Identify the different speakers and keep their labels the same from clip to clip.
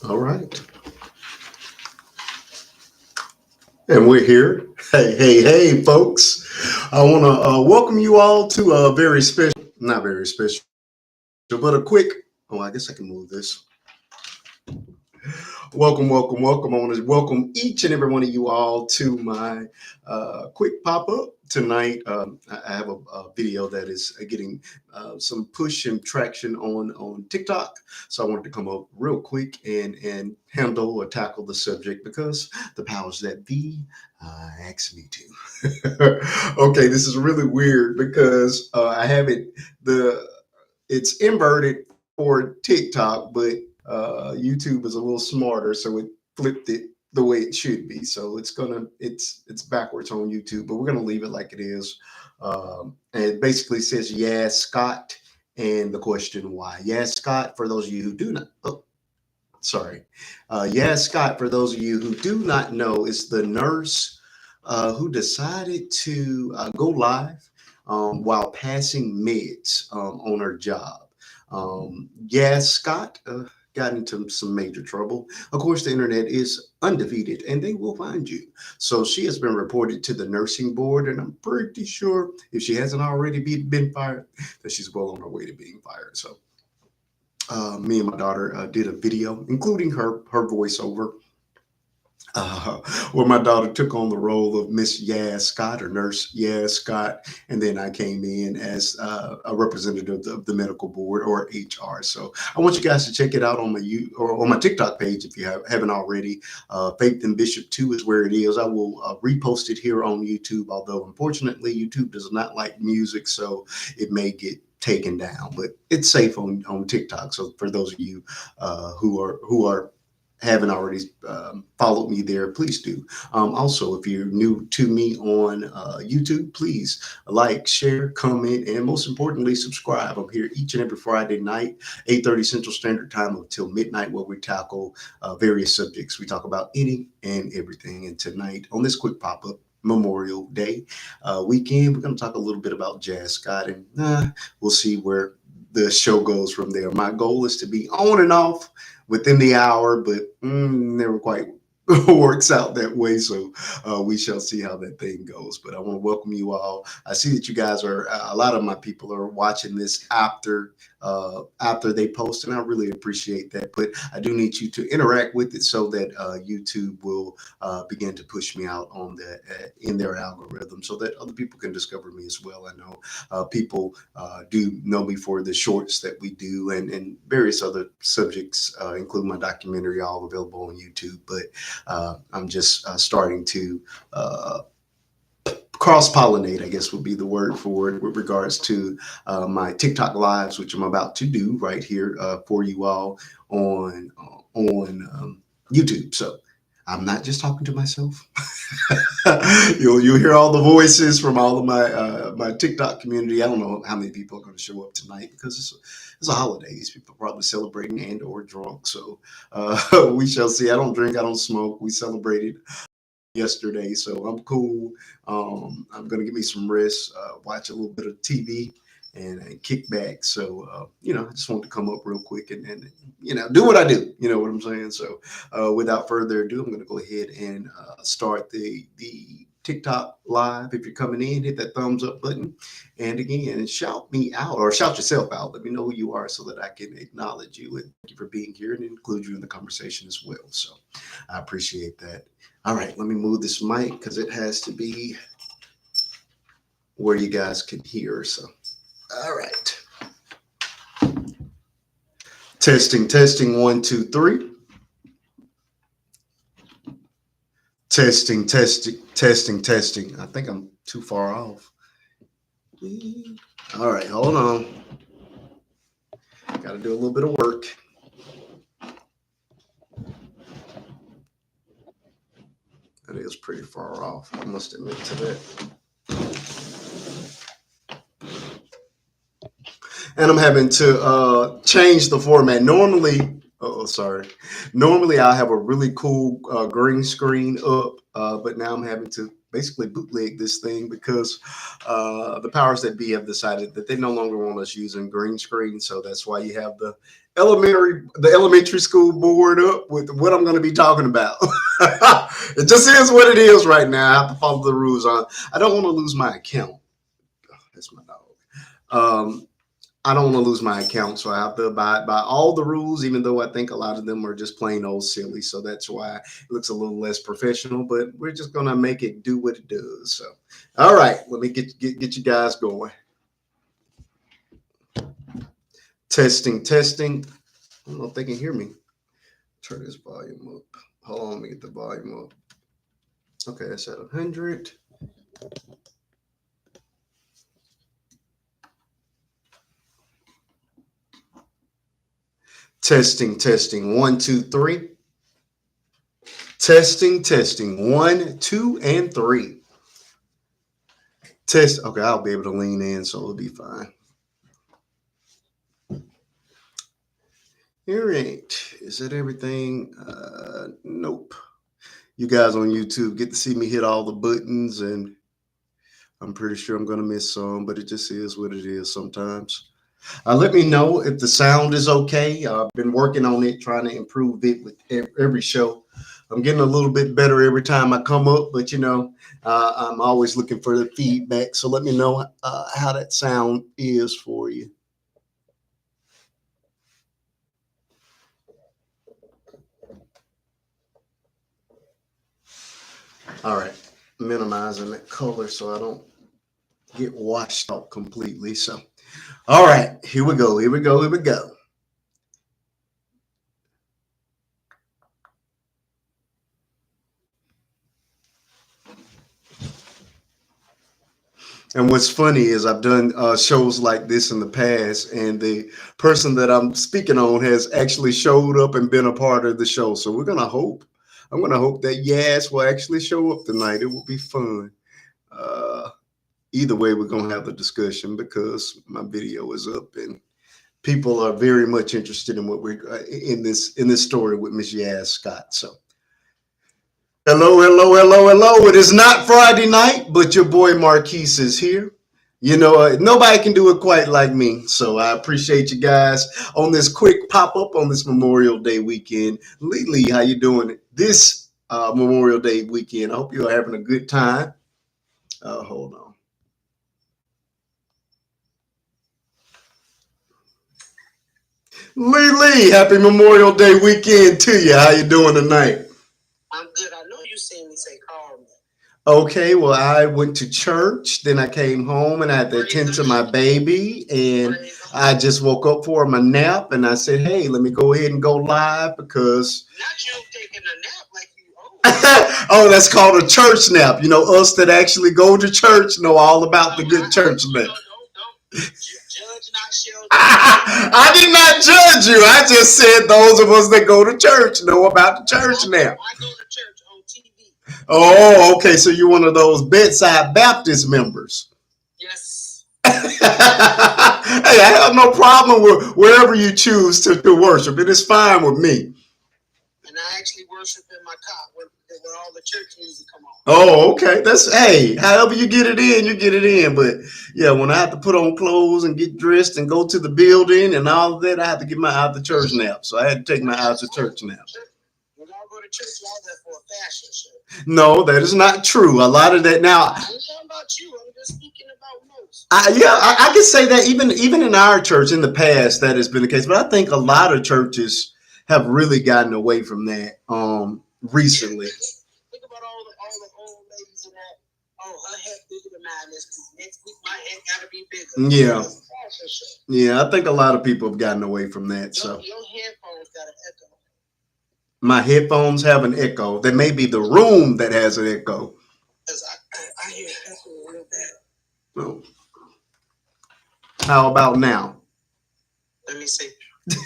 Speaker 1: All right. And we're here. Hey, folks. I want to welcome you all to a very special, not very special, but a quick, oh, I guess I can move this. Welcome. I want to welcome each and every one of you all to my quick pop up tonight. I have a video that is getting some push and traction on TikTok, so I wanted to come up real quick and handle or tackle the subject because the powers that be asked me to. Okay, this is really weird because I have it's inverted for TikTok, but YouTube is a little smarter, so it flipped it the way it should be. So it's backwards on YouTube, but we're gonna leave it like it is. And it basically says Yazz Scott, and the question why. Yazz Scott, for those of you who do not, oh, sorry, Yazz Scott, for those of you who do not know, is the nurse who decided to go live while passing meds on her job. Yazz Scott got into some major trouble. Of course, the internet is undefeated and they will find you. So she has been reported to the nursing board, and I'm pretty sure if she hasn't already been fired, that she's well on her way to being fired. So me and my daughter did a video, including her voiceover, uh, where my daughter took on the role of Miss Yazz Scott or Nurse Yazz Scott, and then I came in as a representative of the medical board or HR. So I want you guys to check it out on or on my TikTok page if you haven't already. Faith and Bishop 2 is where it is. I will repost it here on YouTube, although unfortunately YouTube does not like music, so it may get taken down, but it's safe on TikTok. So for those of you who are haven't already followed me there, please do. Also, if you're new to me on YouTube, please like, share, comment, and most importantly, subscribe. I'm here each and every Friday night, 8:30 Central Standard Time until midnight, where we tackle various subjects. We talk about any and everything. And tonight, on this quick pop-up, Memorial Day weekend, we're going to talk a little bit about Yazz Scott, and we'll see where the show goes from there. My goal is to be on and off within the hour, but never quite works out that way. So we shall see how that thing goes. But I want to welcome you all. I see that you guys are a lot of my people are watching this after they post, and I really appreciate that. But I do need you to interact with it so that YouTube will begin to push me out on the in their algorithm, so that other people can discover me as well. I know people do know me for the shorts that we do and various other subjects, including my documentary, all available on YouTube. But I'm just starting to cross pollinate, I guess would be the word for it, with regards to my TikTok lives, which I'm about to do right here for you all on YouTube. So I'm not just talking to myself. You'll hear all the voices from all of my TikTok community. I don't know how many people are going to show up tonight because it's a holiday. These people are probably celebrating and or drunk. So we shall see. I don't drink. I don't smoke. We celebrated yesterday, so I'm cool. I'm gonna give me some rest, watch a little bit of TV, and kick back. So I just wanted to come up real quick and do what I do. You know what I'm saying? So without further ado, I'm gonna go ahead and start the TikTok live. If you're coming in, hit that thumbs up button, and again, shout me out or shout yourself out. Let me know who you are so that I can acknowledge you and thank you for being here and include you in the conversation as well. So I appreciate that. All right, let me move this mic because it has to be where you guys can hear. So, all right. Testing, 1, 2, 3. Testing. I think I'm too far off. All right, hold on. Got to do a little bit of work. That is pretty far off, I must admit to that. And I'm having to change the format. Normally I have a really cool green screen up, but now I'm having to basically bootleg this thing because the powers that be have decided that they no longer want us using green screen. So that's why you have the elementary school board up with what I'm going to be talking about. It just is what it is right now. I have to follow the rules on. I don't want to lose my account. That's my dog. Um, I don't want to lose my account, so I have to abide by all the rules, even though I think a lot of them are just plain old silly. So that's why it looks a little less professional, but we're just gonna make it do what it does. So, all right, let me get you guys going. Testing, testing. I don't know if they can hear me. Turn this volume up. Hold on, let me get the volume up. Okay, that's at 100. Testing, testing. 1, 2, 3. Testing, testing. 1, 2, and 3. Test. Okay, I'll be able to lean in, so it'll be fine. All right. Is that everything? Nope. You guys on YouTube get to see me hit all the buttons, and I'm pretty sure I'm going to miss some, but it just is what it is sometimes. Let me know if the sound is okay. I've been working on it, trying to improve it with every show. I'm getting a little bit better every time I come up, but I'm always looking for the feedback. So let me know how that sound is for you. All right, minimizing that color so I don't get washed out completely. So, all right, here we go. Here we go. Here we go. And what's funny is I've done shows like this in the past, and the person that I'm speaking on has actually showed up and been a part of the show. So we're gonna hope. I'm gonna hope that Yazz will actually show up tonight. It will be fun. Uh, Either way, we're gonna have the discussion because my video is up and people are very much interested in what we're in this story with Miss Yazz Scott. So hello, hello, hello, hello. It is not Friday night, but your boy Marquise is here. Nobody can do it quite like me. So I appreciate you guys on this quick pop up on this Memorial Day weekend. Lee, how you doing this Memorial Day weekend? I hope you're having a good time. Hold on. Lee, happy Memorial Day weekend to you. How you doing tonight?
Speaker 2: I'm good. I know you seen me say call me.
Speaker 1: Okay, well, I went to church, then I came home and I had to attend to my baby, and I just woke up for my nap, and I said, hey, let me go ahead and go live because.
Speaker 2: Not you taking a nap like you old.
Speaker 1: Oh, that's called a church nap. Us that actually go to church know all about the good church nap.
Speaker 2: Don't judge not shall.
Speaker 1: I did not judge you. I just said those of us that go to church know about the church nap.
Speaker 2: I go to church on TV.
Speaker 1: Oh, okay. So you're one of those bedside Baptist members.
Speaker 2: Yes.
Speaker 1: Hey, I have no problem with wherever you choose to worship. It is fine with me.
Speaker 2: And I actually worship in my car when all the church music come on.
Speaker 1: Oh, okay. Hey, however you get it in, you get it in. But yeah, when I have to put on clothes and get dressed and go to the building and all of that, I have to get my out the church nap. So I had to take my out the church nap.
Speaker 2: When y'all go to church, y'all there for a fashion show.
Speaker 1: No, that is not true. A lot of that now.
Speaker 2: I'm talking about you. I'm just speaking about most.
Speaker 1: I can say that even in our church in the past that has been the case. But I think a lot of churches have really gotten away from that recently.
Speaker 2: Think about all the old ladies in that. Oh, her head bigger than mine is. Next week my head gotta be bigger.
Speaker 1: Yeah. Yeah, I think a lot of people have gotten away from that. So
Speaker 2: your headphones got an echo.
Speaker 1: My headphones have an echo. That may be the room that has an echo.
Speaker 2: I hear echo real bad.
Speaker 1: Oh. How about now?
Speaker 2: Let me see. Yeah.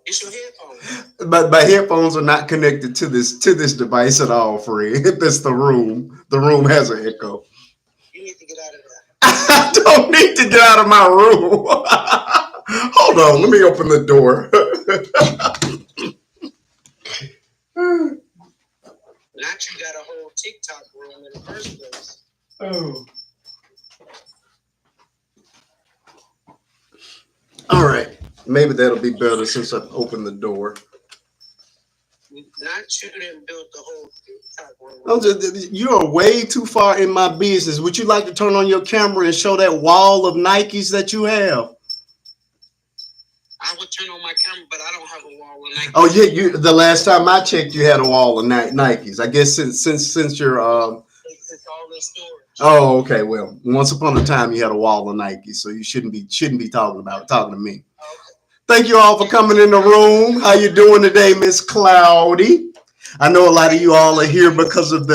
Speaker 2: It's your headphones.
Speaker 1: But my headphones are not connected to this device at all, Fred. That's the room. The room has an echo.
Speaker 2: You need to get out of there.
Speaker 1: I don't need to get out of my room. Hold on, let me open the door.
Speaker 2: Not you got a whole TikTok room in the first
Speaker 1: maybe that'll be better since I've opened the door.
Speaker 2: Not you that built the whole TikTok world.
Speaker 1: You're way too far in my business. Would you like to turn on your camera and show that wall of Nikes that you have?
Speaker 2: I would turn on my camera, but I don't have a wall of Nikes.
Speaker 1: Oh yeah, the last time I checked, you had a wall of Nikes. I guess since you're
Speaker 2: It's all in storage.
Speaker 1: Oh, okay. Well, once upon a time, you had a wall of Nikes, so you shouldn't be talking to me.
Speaker 2: Okay.
Speaker 1: Thank you all for coming in the room. How you doing today, Miss Cloudy? I know a lot of you all are here because of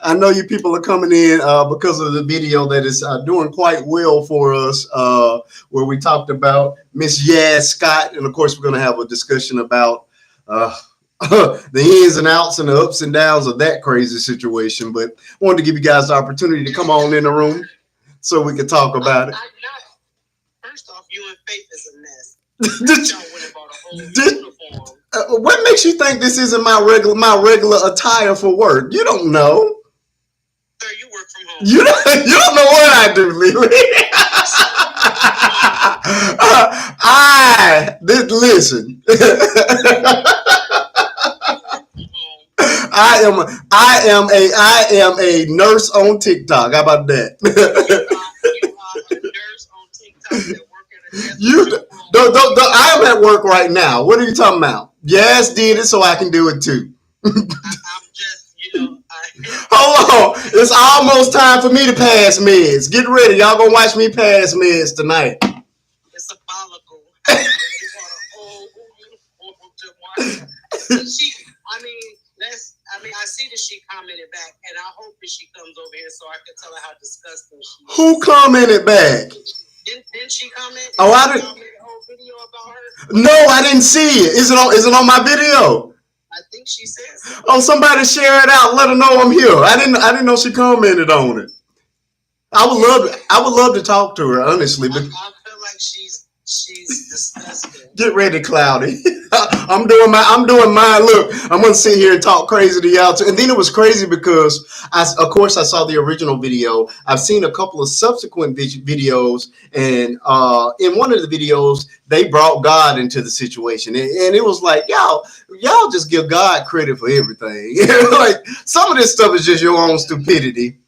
Speaker 1: I know you people are coming in because of the video that is doing quite well for us, where we talked about Miss Yazz Scott, and of course we're going to have a discussion about the ins and outs and the ups and downs of that crazy situation. But I wanted to give you guys the opportunity to come on in the room so we could talk about it.
Speaker 2: First off, you and Faith is a mess.
Speaker 1: What makes you think this isn't my regular attire for work? You don't know.
Speaker 2: Sir, you work from home.
Speaker 1: You don't know what I do, Lily. Listen. I am a nurse on TikTok. How about that?
Speaker 2: You are a nurse on TikTok that work at a desk.
Speaker 1: I am at work right now. What are you talking about? Yes, did it, so I can do it too.
Speaker 2: I'm just,
Speaker 1: Hold on. It's almost time for me to pass meds. Get ready. Y'all gonna watch me pass meds tonight.
Speaker 2: It's a follicle. I see that she commented back, and I hope that she comes over here so I can tell her how disgusting she is.
Speaker 1: Who commented back?
Speaker 2: Didn't she comment?
Speaker 1: Oh, I didn't.
Speaker 2: Comment a whole video about her?
Speaker 1: No, I didn't see it. Is it on my video?
Speaker 2: I think she said so.
Speaker 1: Oh, somebody share it out. Let her know I'm here. I didn't know she commented on it. I would love to talk to her, honestly. But
Speaker 2: I feel like she's disgusting.
Speaker 1: Get ready, Cloudy. I'm doing mine. Look, I'm gonna sit here and talk crazy to y'all too. And then it was crazy because I saw the original video. I've seen a couple of subsequent videos, and in one of the videos they brought God into the situation, and it was like y'all just give God credit for everything. Like some of this stuff is just your own stupidity.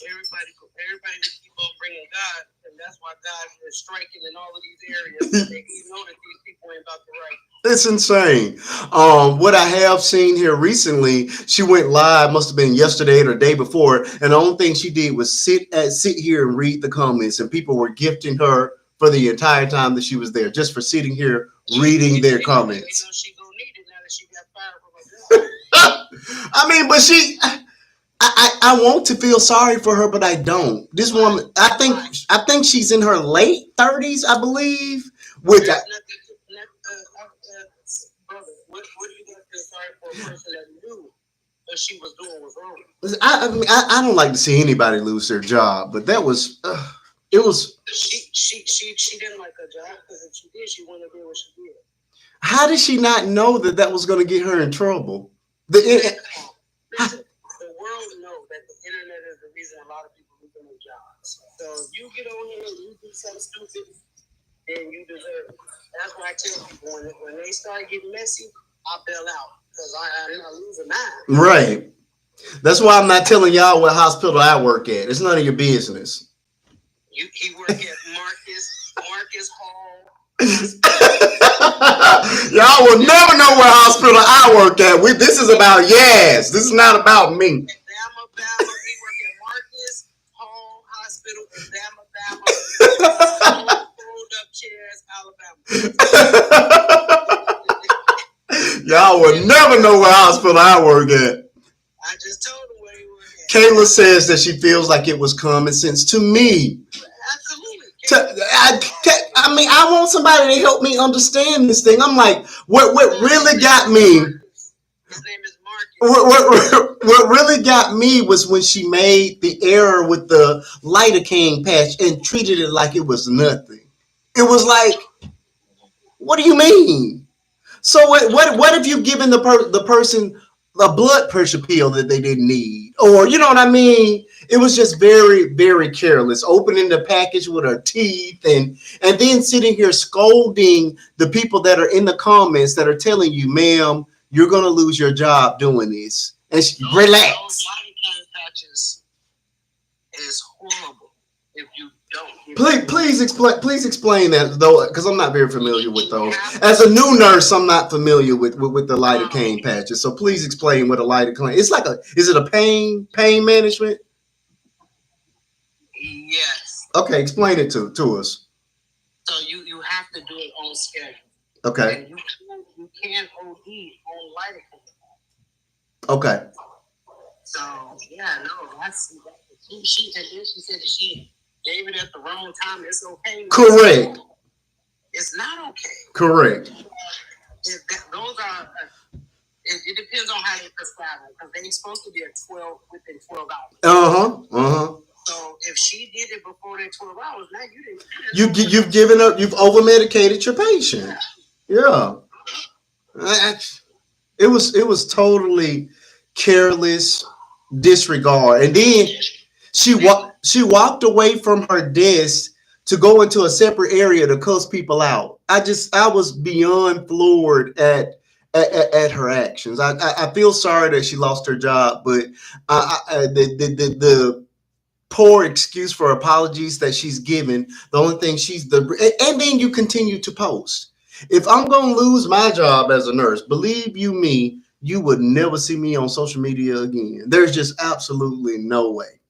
Speaker 2: Everybody just keep on bringing God, and that's why God is striking in all of these areas. They know that these people ain't about the right.
Speaker 1: It's insane. What I have seen here recently, she went live, must have been yesterday or the day before, and the only thing she did was sit here and read the comments, and people were gifting her for the entire time that she was there, just for sitting here reading their comments.
Speaker 2: She gonna need it now that she got fired from her job.
Speaker 1: I mean, but I want to feel sorry for her, but I don't. This woman, I think she's in her late 30s, I believe.
Speaker 2: Brother, what do you got to feel sorry for a person that knew what she was doing was wrong?
Speaker 1: I don't like to see anybody lose their job, but that was it was.
Speaker 2: She didn't like her job because if she did, she wouldn't have done what she did.
Speaker 1: How did she not know that was going to get her in trouble?
Speaker 2: Listen, the world knows that the internet is the reason a lot of people lose their jobs. So if you get on here and you do something stupid, then you deserve it. That's why I tell people when they start getting messy, I bail out because I'm not losing mine.
Speaker 1: Right. That's why I'm not telling y'all what hospital I work at. It's none of your business.
Speaker 2: He work at Marcus Hall.
Speaker 1: Y'all will never know what hospital I work at. This is about Yazz. This is not about me.
Speaker 2: In Bama. He work at Marcus Hall Hospital in Bama. Fold up chairs, Alabama.
Speaker 1: Y'all will never know what hospital I work at.
Speaker 2: I just told him where he work at.
Speaker 1: Kayla says that she feels like it was common sense to me.
Speaker 2: Absolutely.
Speaker 1: I mean, I want somebody to help me understand this thing. I'm like, what really got me?
Speaker 2: His name is Marcus.
Speaker 1: What really got me was when she made the error with the lidocaine patch and treated it like it was nothing. It was like, what do you mean? So what have you given the person a blood pressure pill that they didn't need, or you know what I mean. It was just very, very careless, opening the package with her teeth, and then sitting here scolding the people that are in the comments that are telling you, ma'am, you're gonna lose your job doing this. And she, relax.
Speaker 2: Those lidocaine patches is horrible if you don't.
Speaker 1: Please explain that though, because I'm not very familiar with those. As a new nurse, I'm not familiar with the lidocaine patches. So please explain what a lidocaine. It's like is it a pain management?
Speaker 2: Yes.
Speaker 1: Okay, explain it to us.
Speaker 2: So you have to do it on schedule.
Speaker 1: Okay.
Speaker 2: And you can't OD on lidocaine.
Speaker 1: Okay.
Speaker 2: So yeah, no, she and then she said that she gave it at the wrong time. It's okay.
Speaker 1: Correct.
Speaker 2: It's not okay.
Speaker 1: Correct.
Speaker 2: Those are. It depends on how they prescribe them because they're supposed to be within 12 hours. So if she did it before that 12 hours, now you didn't.
Speaker 1: You've given up. You've over medicated your patient. Yeah. It was totally careless disregard, and then she walked away from her desk to go into a separate area to cuss people out. I was beyond floored at her actions. I feel sorry that she lost her job, but the poor excuse for apologies that she's given, the only thing and then you continue to post. If I'm going to lose my job as a nurse, believe you me, you would never see me on social media again. There's just absolutely no way.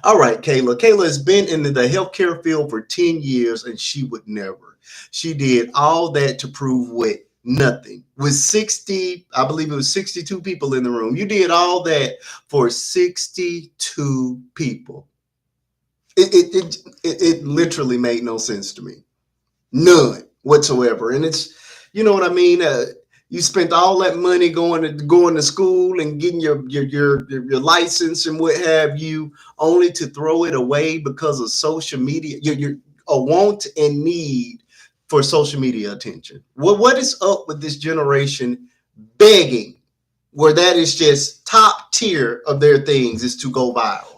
Speaker 1: All right, Kayla. Kayla has been in the healthcare field for 10 years and she would never. She did all that to prove what? Nothing. With 60, I believe it was 62 people in the room. You did all that for 62 people. It literally made no sense to me. None whatsoever. And it's, you know what I mean? You spent all that money going to school and getting your license and what have you, only to throw it away because of social media. Your a want and need for social media attention. What is up with this generation begging, where that is just top tier of their things is to go viral?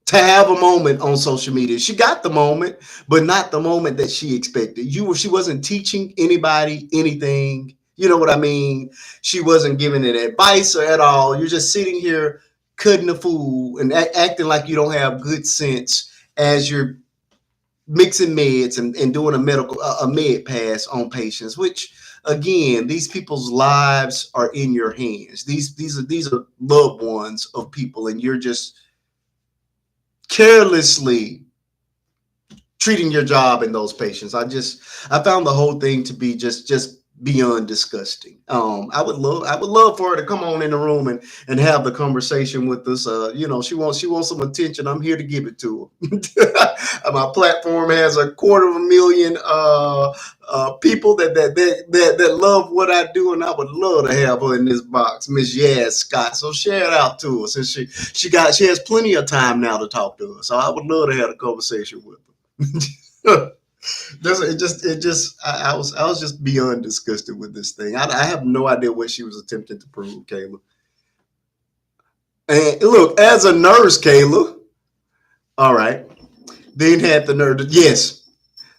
Speaker 1: To have a moment on social media. She got the moment, but not the moment that she expected. She wasn't teaching anybody anything. You know what I mean? She wasn't giving it advice or at all. You're just sitting here cutting a fool and acting like you don't have good sense as you're mixing meds and doing a med pass on patients, which again, these people's lives are in your hands. These are loved ones of people, and you're just carelessly treating your job and those patients. I found the whole thing to be just beyond disgusting. I would love for her to come on in the room and have the conversation with us. She wants some attention. I'm here to give it to her. My platform has 250,000 people that love what I do, and I would love to have her in this box, Miss Yazz Scott. So share it out to her, since she has plenty of time now to talk to us. So I would love to have a conversation with her. I was just beyond disgusted with this thing. I have no idea what she was attempting to prove, Kayla. And look, as a nurse, Kayla, all right, then had the nerve to, yes,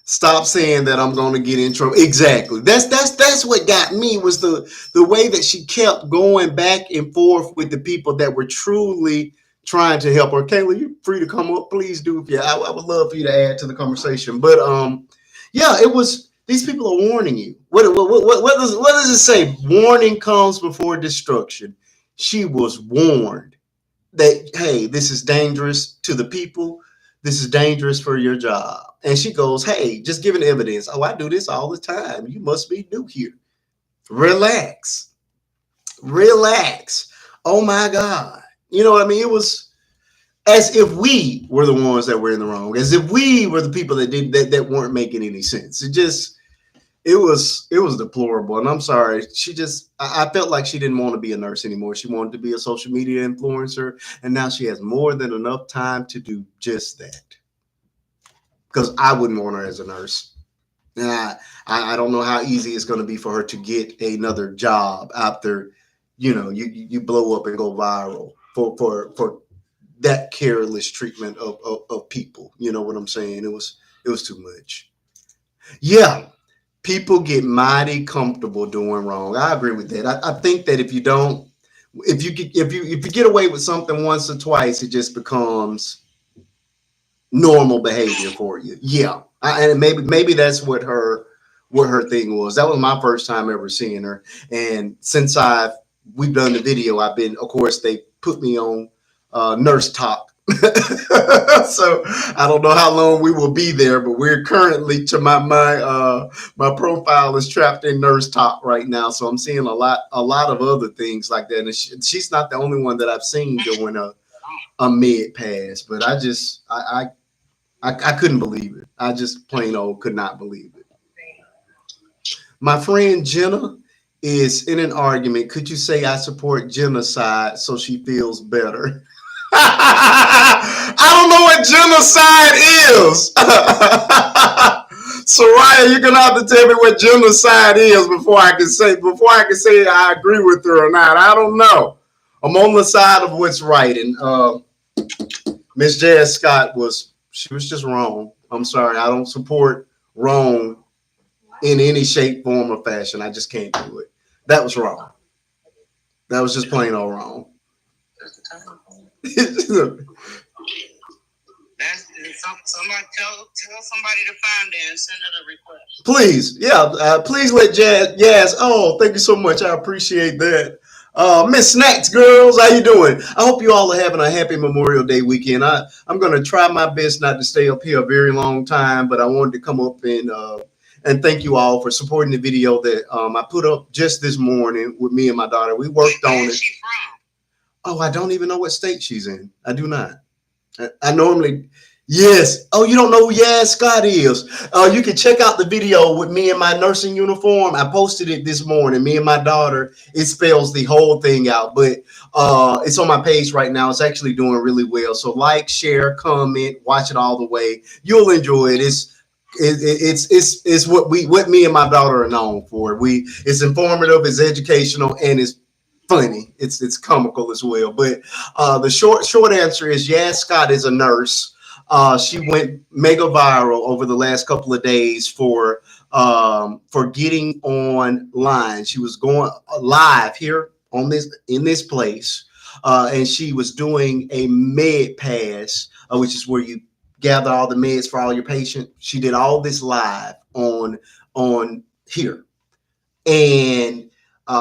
Speaker 1: stop saying that I'm going to get in trouble. Exactly. That's what got me, was the way that she kept going back and forth with the people that were truly trying to help her. Kayla, you're free to come up. Please do. Yeah, I would love for you to add to the conversation. But yeah, it was. These people are warning you. What does it say? Warning comes before destruction. She was warned that, hey, this is dangerous to the people. This is dangerous for your job. And she goes, hey, just giving evidence. Oh, I do this all the time. You must be new here. Relax. Oh my God. You know what I mean? It was as if we were the ones that were in the wrong, as if we were the people that weren't making any sense. It was deplorable. And I'm sorry. I felt like she didn't want to be a nurse anymore. She wanted to be a social media influencer. And now she has more than enough time to do just that. Because I wouldn't want her as a nurse. And I don't know how easy it's going to be for her to get another job after, you blow up and go viral for that careless treatment of people. You know what I'm saying? It was too much. Yeah, people get mighty comfortable doing wrong. I agree with that. I think that if you don't, if you get away with something once or twice, it just becomes normal behavior for you. Yeah, and maybe that's what her thing was. That was my first time ever seeing her, and since we've done the video, I've been, of course, they put me on Nurse Talk. So I don't know how long we will be there, but we're currently to my profile is trapped in Nurse Talk right now. So I'm seeing a lot of other things like that, and she's not the only one that I've seen doing a mid pass. But I couldn't believe it. I just plain old could not believe it. My friend Jenna is in an argument. Could you say I support genocide so she feels better? I don't know what genocide is. Soraya, you're gonna have to tell me what genocide is before I can say I agree with her or not. I don't know. I'm on the side of what's right, and Miss Yazz Scott she was just wrong. I'm sorry. I don't support wrong in any shape, form, or fashion. I just can't do it. That was wrong. That was just plain old wrong.
Speaker 2: Somebody tell somebody to find her and send her the request.
Speaker 1: Please, yeah, please let Yazz. Oh, thank you so much. I appreciate that. Miss Snacks Girls, how you doing? I hope you all are having a happy Memorial Day weekend. I'm gonna try my best not to stay up here a very long time, but I wanted to come up and thank you all for supporting the video that I put up just this morning with me and my daughter. We worked on it.
Speaker 2: She from?
Speaker 1: Oh, I don't even know what state she's in. I do not. I normally, yes. Oh, you don't know who Yazz Scott is? You can check out the video with me in my nursing uniform. I posted it this morning. Me and my daughter. It spells the whole thing out, but it's on my page right now. It's actually doing really well. So like, share, comment, watch it all the way. You'll enjoy it. It's what me and my daughter are known for. It's informative, it's educational, and it's funny. It's comical as well. But the short answer is Yazz Scott is a nurse. She went mega viral over the last couple of days for getting online. She was going live here in this place, and she was doing a med pass, which is where you gather all the meds for all your patients. She did all this live on here, and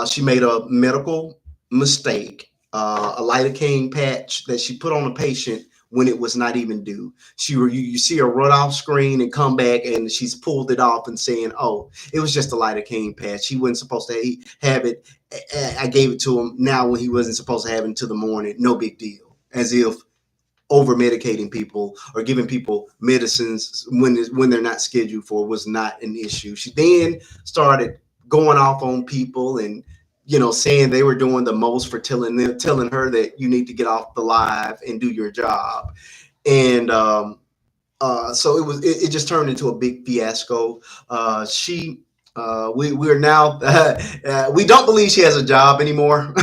Speaker 1: she made a medical mistake, a lidocaine patch that she put on a patient when it was not even due. You see her run off screen and come back, and she's pulled it off and saying, "Oh, it was just a lidocaine patch. He wasn't supposed to have it. I gave it to him now when he wasn't supposed to have it until the morning. No big deal." As if over medicating people or giving people medicines when they're not scheduled for was not an issue. She then started going off on people and saying they were doing the most for telling her that you need to get off the live and do your job. And so it just turned into a big fiasco. We are now we don't believe she has a job anymore.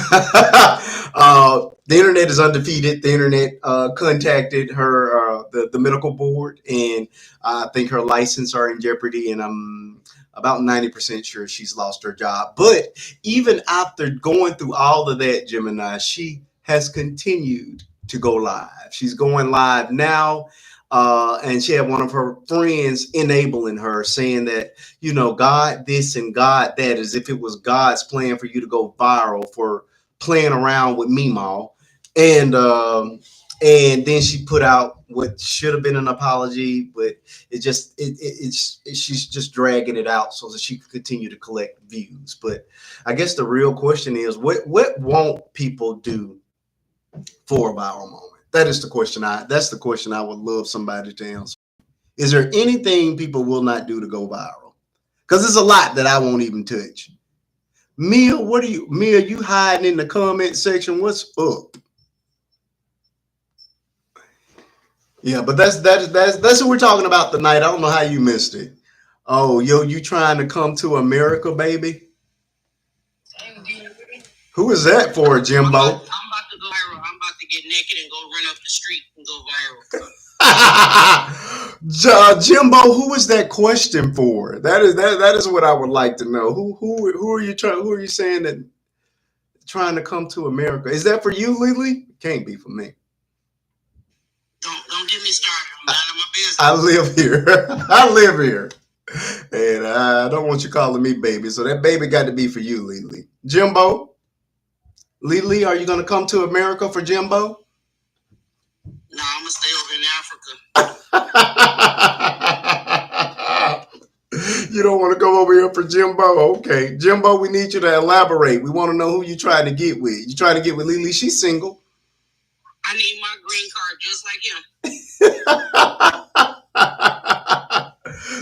Speaker 1: The internet is undefeated. The internet contacted her, the medical board, and I think her license are in jeopardy. And I'm about 90% sure she's lost her job. But even after going through all of that, Gemini, she has continued to go live. She's going live now. And she had one of her friends enabling her, saying that, God this and God that, as if it was God's plan for you to go viral for playing around with Meemaw. And then she put out what should have been an apology, but she's just dragging it out so that she can continue to collect views. But I guess the real question is, what won't people do for a viral moment? That's the question I would love somebody to answer. Is there anything people will not do to go viral? Because there's a lot that I won't even touch. Mia, you hiding in the comment section? What's up? Yeah, but that's what we're talking about tonight. I don't know how you missed it. Oh, you trying to come to America, baby? Who is that for, Jimbo?
Speaker 2: I'm about to go viral. I'm about to get naked and go run up the street and go viral.
Speaker 1: Jimbo, who is that question for? That is what I would like to know. Who are you trying? Who are you saying that trying to come to America? Is that for you, Lily? Can't be for me.
Speaker 2: Don't get me started. I'm minding my business.
Speaker 1: I live here. I live here. And I don't want you calling me baby. So that baby got to be for you, Lily. Jimbo? Lily, are you going to come to America for Jimbo?
Speaker 2: No, I'm going to stay over in
Speaker 1: Africa. You don't want to go over here for Jimbo? Okay. Jimbo, we need you to elaborate. We want to know who you trying to get with. You trying to get with Lily? She's single.
Speaker 2: I need my green card just like him.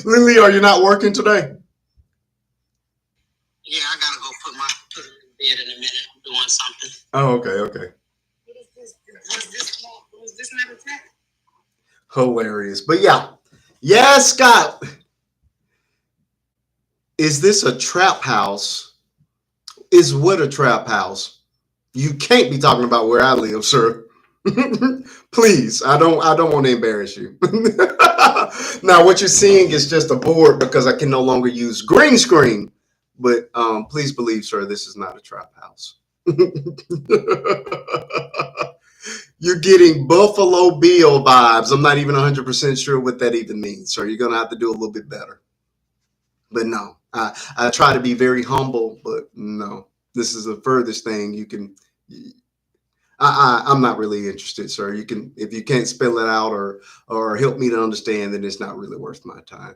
Speaker 1: Lily, are you not working today?
Speaker 2: Yeah, I gotta go put it in bed in a minute. I'm doing something.
Speaker 1: Oh, okay.
Speaker 2: Was this not attack?
Speaker 1: Hilarious. But yeah. Yazz Scott. Is this a trap house? Is what a trap house? You can't be talking about where I live, sir. Please, I don't want to embarrass you. Now, what you're seeing is just a board because I can no longer use green screen. But please believe, sir, this is not a trap house. You're getting Buffalo Bill vibes. I'm not even 100% sure what that even means, sir. You're going to have to do a little bit better. But no, I try to be very humble, but no, this is the furthest thing you can. I'm not really interested, sir. You can, if you can't spell it out or help me to understand, then it's not really worth my time.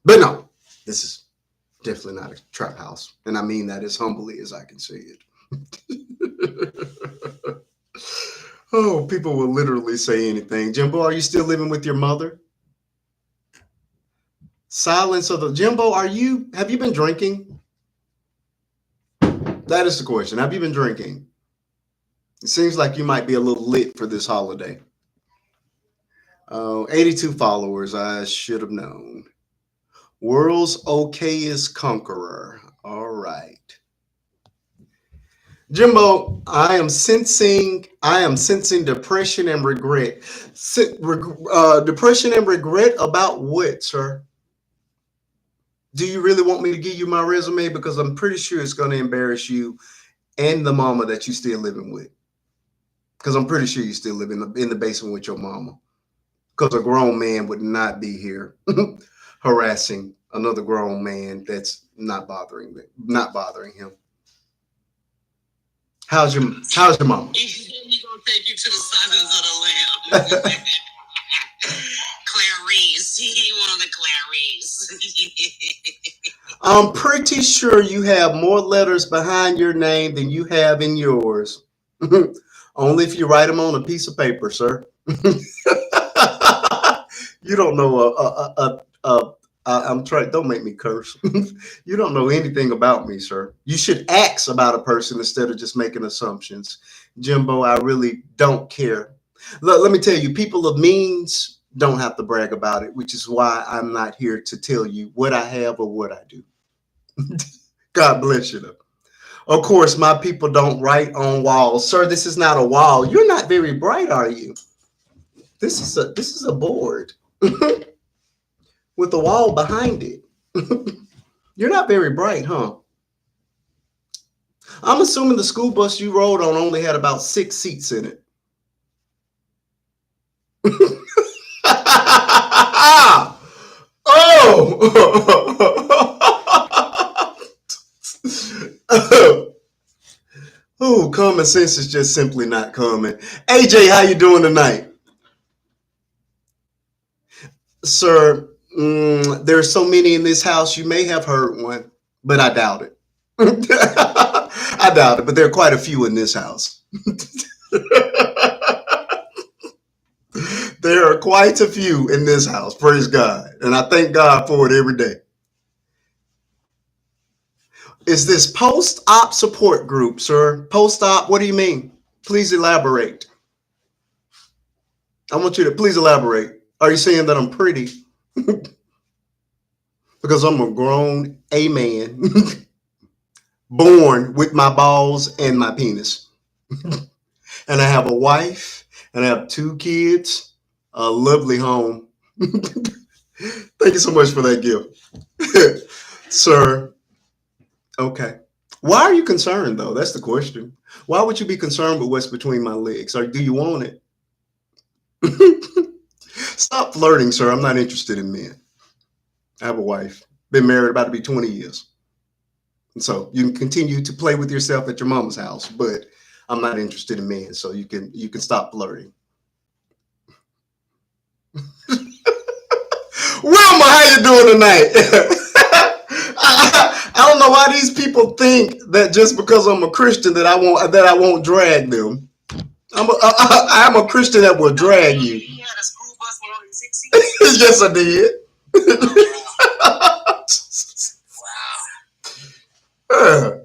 Speaker 1: But no, this is definitely not a trap house, and I mean that as humbly as I can say it. Oh, people will literally say anything. Jimbo, are you still living with your mother? Silence of the Jimbo, have you been drinking? That is the question. Have you been drinking? It seems like you might be a little lit for this holiday. 82 followers. I should have known. World's okayest conqueror. All right. Jimbo, I am sensing depression and regret. Depression and regret about what, sir? Do you really want me to give you my resume? Because I'm pretty sure it's going to embarrass you and the mama that you're still living with. Because I'm pretty sure you still live in the basement with your mama. Because a grown man would not be here harassing another grown man that's not bothering him. How's your mama?
Speaker 2: He's gonna take you to the silence of the lamb. Clarice. He one of the Clarice.
Speaker 1: I'm pretty sure you have more letters behind your name than you have in yours. Only if you write them on a piece of paper, sir. You don't know I'm trying. Don't make me curse. You don't know anything about me, sir. You should ask about a person instead of just making assumptions. Jimbo, I really don't care. Let me tell you, people of means don't have to brag about it, which is why I'm not here to tell you what I have or what I do. God bless you, though. Of course, my people don't write on walls. Sir, this is not a wall. You're not very bright, are you? This is a board with a wall behind it. You're not very bright, huh? I'm assuming the school bus you rode on only had about 6 seats in it. Oh, common sense is just simply not common. AJ, how you doing tonight? Sir, there are so many in this house, you may have heard one, but I doubt it. I doubt it, but there are quite a few in this house. There are quite a few in this house, praise God. And I thank God for it every day. Is this post-op support group, sir? Post-op, what do you mean? Please elaborate. I want you to please elaborate. Are you saying that I'm pretty? Because I'm a grown man born with my balls and my penis. And I have a wife and I have 2 kids, a lovely home. Thank you so much for that gift. Sir, okay. Why are you concerned though? That's the question. Why would you be concerned with what's between my legs? Or do you want it? Stop flirting, sir. I'm not interested in men. I have a wife. Been married about to be 20 years. And so you can continue to play with yourself at your mama's house, but I'm not interested in men. So you can stop flirting. Wilma, how you doing tonight? I don't know why these people think that just because I'm a Christian that I won't drag them. I'm a Christian that will drag you.
Speaker 2: You had a school bus with only 6 seats?
Speaker 1: Yes, I did.
Speaker 2: Wow.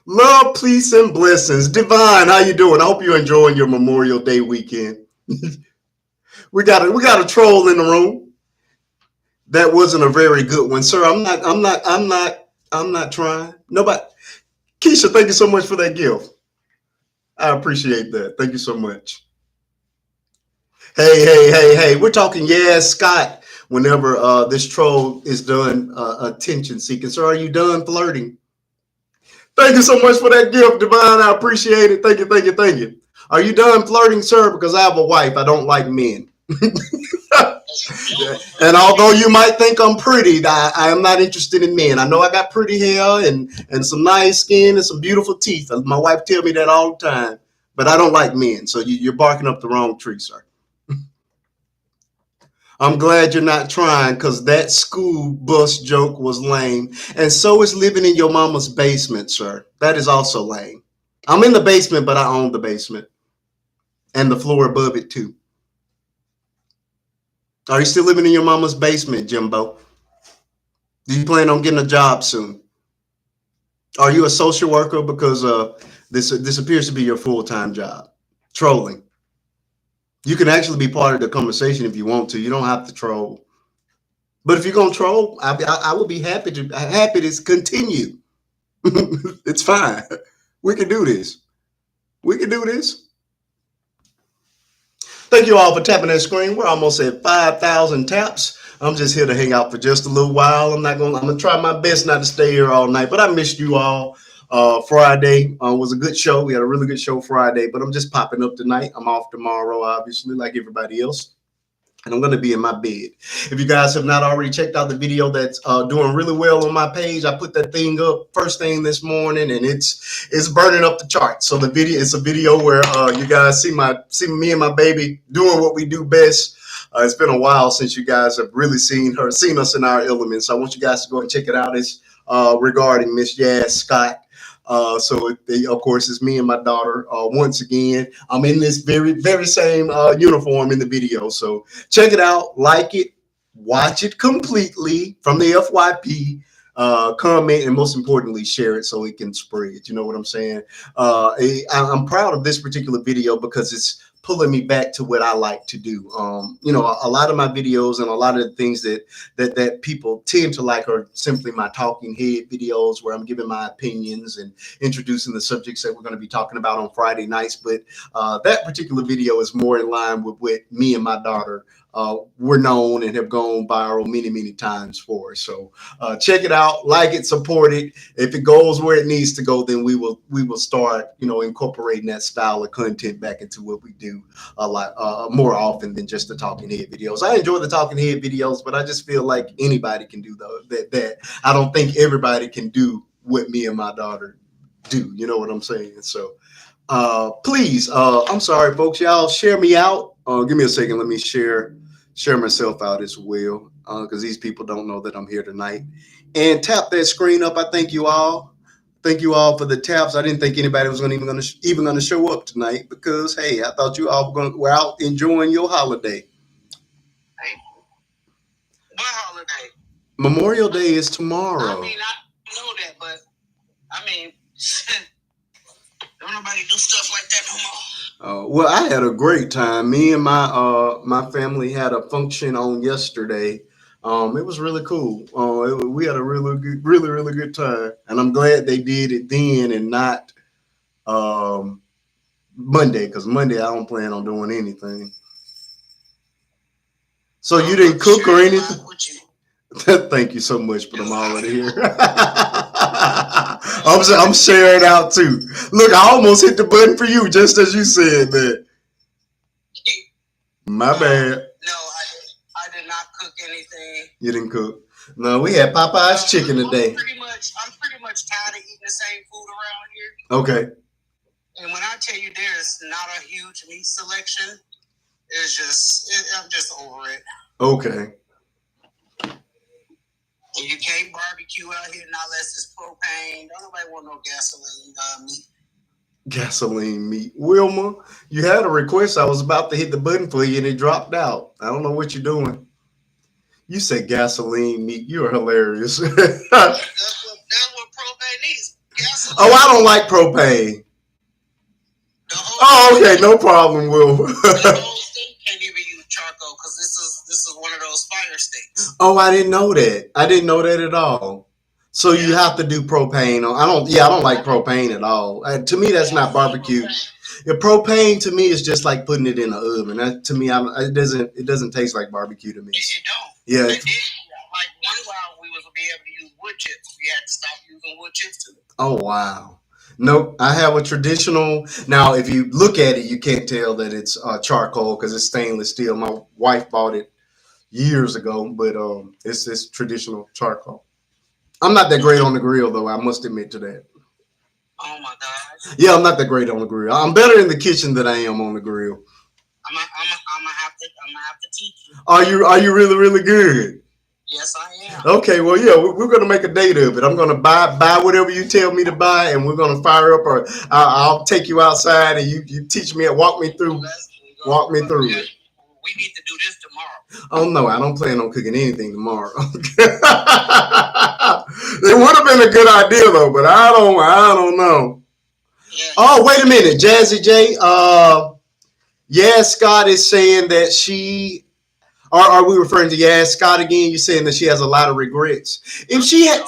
Speaker 1: Love, peace, and blessings. Divine, how you doing? I hope you're enjoying your Memorial Day weekend. we got a troll in the room. That wasn't a very good one, sir. I'm not trying. Nobody. Keisha, thank you so much for that gift. I appreciate that. Thank you so much. Hey. We're talking Yazz Scott whenever this troll is done attention seeking. Sir, are you done flirting? Thank you so much for that gift, Divine. I appreciate it. Thank you. Are you done flirting, sir? Because I have a wife. I don't like men. And although you might think I'm pretty, I am not interested in men. I know I got pretty hair and some nice skin and some beautiful teeth. My wife tells me that all the time. But I don't like men. So you're barking up the wrong tree, sir. I'm glad you're not trying because that school bus joke was lame. And so is living in your mama's basement, sir. That is also lame. I'm in the basement, but I own the basement and the floor above it, too. Are you still living in your mama's basement, Jimbo? Do you plan on getting a job soon? Are you a social worker? Because this appears to be your full-time job. Trolling. You can actually be part of the conversation if you want to. You don't have to troll. But if you're gonna troll, I will be happy to continue. It's fine. We can do this. We can do this. Thank you all for tapping that screen. We're almost at 5,000 taps. I'm just here to hang out for just a little while. I'm gonna try my best not to stay here all night, but I missed you all. Friday was a good show. We had a really good show Friday, but I'm just popping up tonight. I'm off tomorrow, obviously, like everybody else. And I'm going to be in my bed. If you guys have not already checked out the video that's doing really well on my page, I put that thing up first thing this morning, and it's burning up the charts. So it's a video where you guys see me and my baby doing what we do best. It's been a while since you guys have really seen us in our elements. So I want you guys to go and check it out. It's regarding Miss Yazz Scott. Of course, it's me and my daughter. Once again, I'm in this very, very same uniform in the video. So check it out, like it, watch it completely from the FYP. Comment and most importantly, share it so it can spread. You know what I'm saying? I'm proud of this particular video because it's pulling me back to what I like to do. A lot of my videos and a lot of the things that people tend to like are simply my talking head videos where I'm giving my opinions and introducing the subjects that we're going to be talking about on Friday nights. But that particular video is more in line with what me and my daughter were known and have gone viral many times for. So check it out, like it, support it. If it goes where it needs to go, then we will start incorporating that style of content back into what we do a lot more often than just the talking head videos. I enjoy the talking head videos, but I just feel like anybody can do that. I don't think everybody can do what me and my daughter do. You know what I'm saying? So please, I'm sorry, folks, y'all share me out. Give me a second. Let me share myself out as well, because these people don't know that I'm here tonight. And tap that screen up. I thank you all. Thank you all for the taps. I didn't think anybody was even going to show up tonight because hey, I thought you all were out enjoying your holiday.
Speaker 2: Hey, what holiday?
Speaker 1: Memorial Day is tomorrow.
Speaker 2: I mean, I know that, but I mean, don't nobody do stuff like that no more.
Speaker 1: Well, I had a great time. Me and my family had a function on yesterday. It was really cool. We had a really good time, and I'm glad they did it then and not um, Monday, because Monday I don't plan on doing anything. So you didn't cook or anything? Thank you so much, but I'm already here. I'm sharing out too. Look, I almost hit the button for you just as you said that. My bad.
Speaker 2: No, I did not cook anything.
Speaker 1: You didn't cook. No, we had Popeye's chicken today.
Speaker 2: I'm pretty much tired of eating the same food around here.
Speaker 1: Okay.
Speaker 2: And when I tell you there's not a huge meat selection, I'm just over it.
Speaker 1: Okay.
Speaker 2: And you can't barbecue out here not unless it's propane. Don't nobody want no gasoline meat.
Speaker 1: Gasoline meat. Wilma, you had a request. I was about to hit the button for you and it dropped out. I don't know what you're doing. You said gasoline meat. You are hilarious.
Speaker 2: That's what propane is. Gasoline.
Speaker 1: Oh, I don't like propane. Oh, okay, no problem, Will.
Speaker 2: The whole state can't even use charcoal because this is one of those fire states.
Speaker 1: Oh, I didn't know that. I didn't know that at all. So you have to do propane. I don't like propane at all. To me, that's not barbecue. Yeah, propane to me is just like putting it in the oven. That to me, it doesn't taste like barbecue to me.
Speaker 2: It don't.
Speaker 1: Yeah.
Speaker 2: Like one while we was be able to use wood chips, we had to stop using wood chips too.
Speaker 1: Oh wow. Nope, I have a traditional. Now, if you look at it, you can't tell that it's charcoal because it's stainless steel. My wife bought it years ago, but it's traditional charcoal. I'm not that great on the grill, though. I must admit to that.
Speaker 2: Oh my gosh.
Speaker 1: Yeah, I'm not that great on the grill. I'm better in the kitchen than I am on the grill.
Speaker 2: I'm gonna have to teach you.
Speaker 1: Are you really good?
Speaker 2: Yes, I am.
Speaker 1: Okay, well, yeah, we're gonna make a date of it. I'm gonna buy whatever you tell me to buy, and we're gonna fire up. Or I'll take you outside, and you teach me, walk me through it.
Speaker 2: We need to do this tomorrow.
Speaker 1: Oh no, I don't plan on cooking anything tomorrow. It would have been a good idea though, but I don't know. Yeah. Oh, wait a minute, Jazzy J. Yazz Scott is saying that she. Are we referring to Yazz Scott again? You're saying that she has a lot of regrets. If she had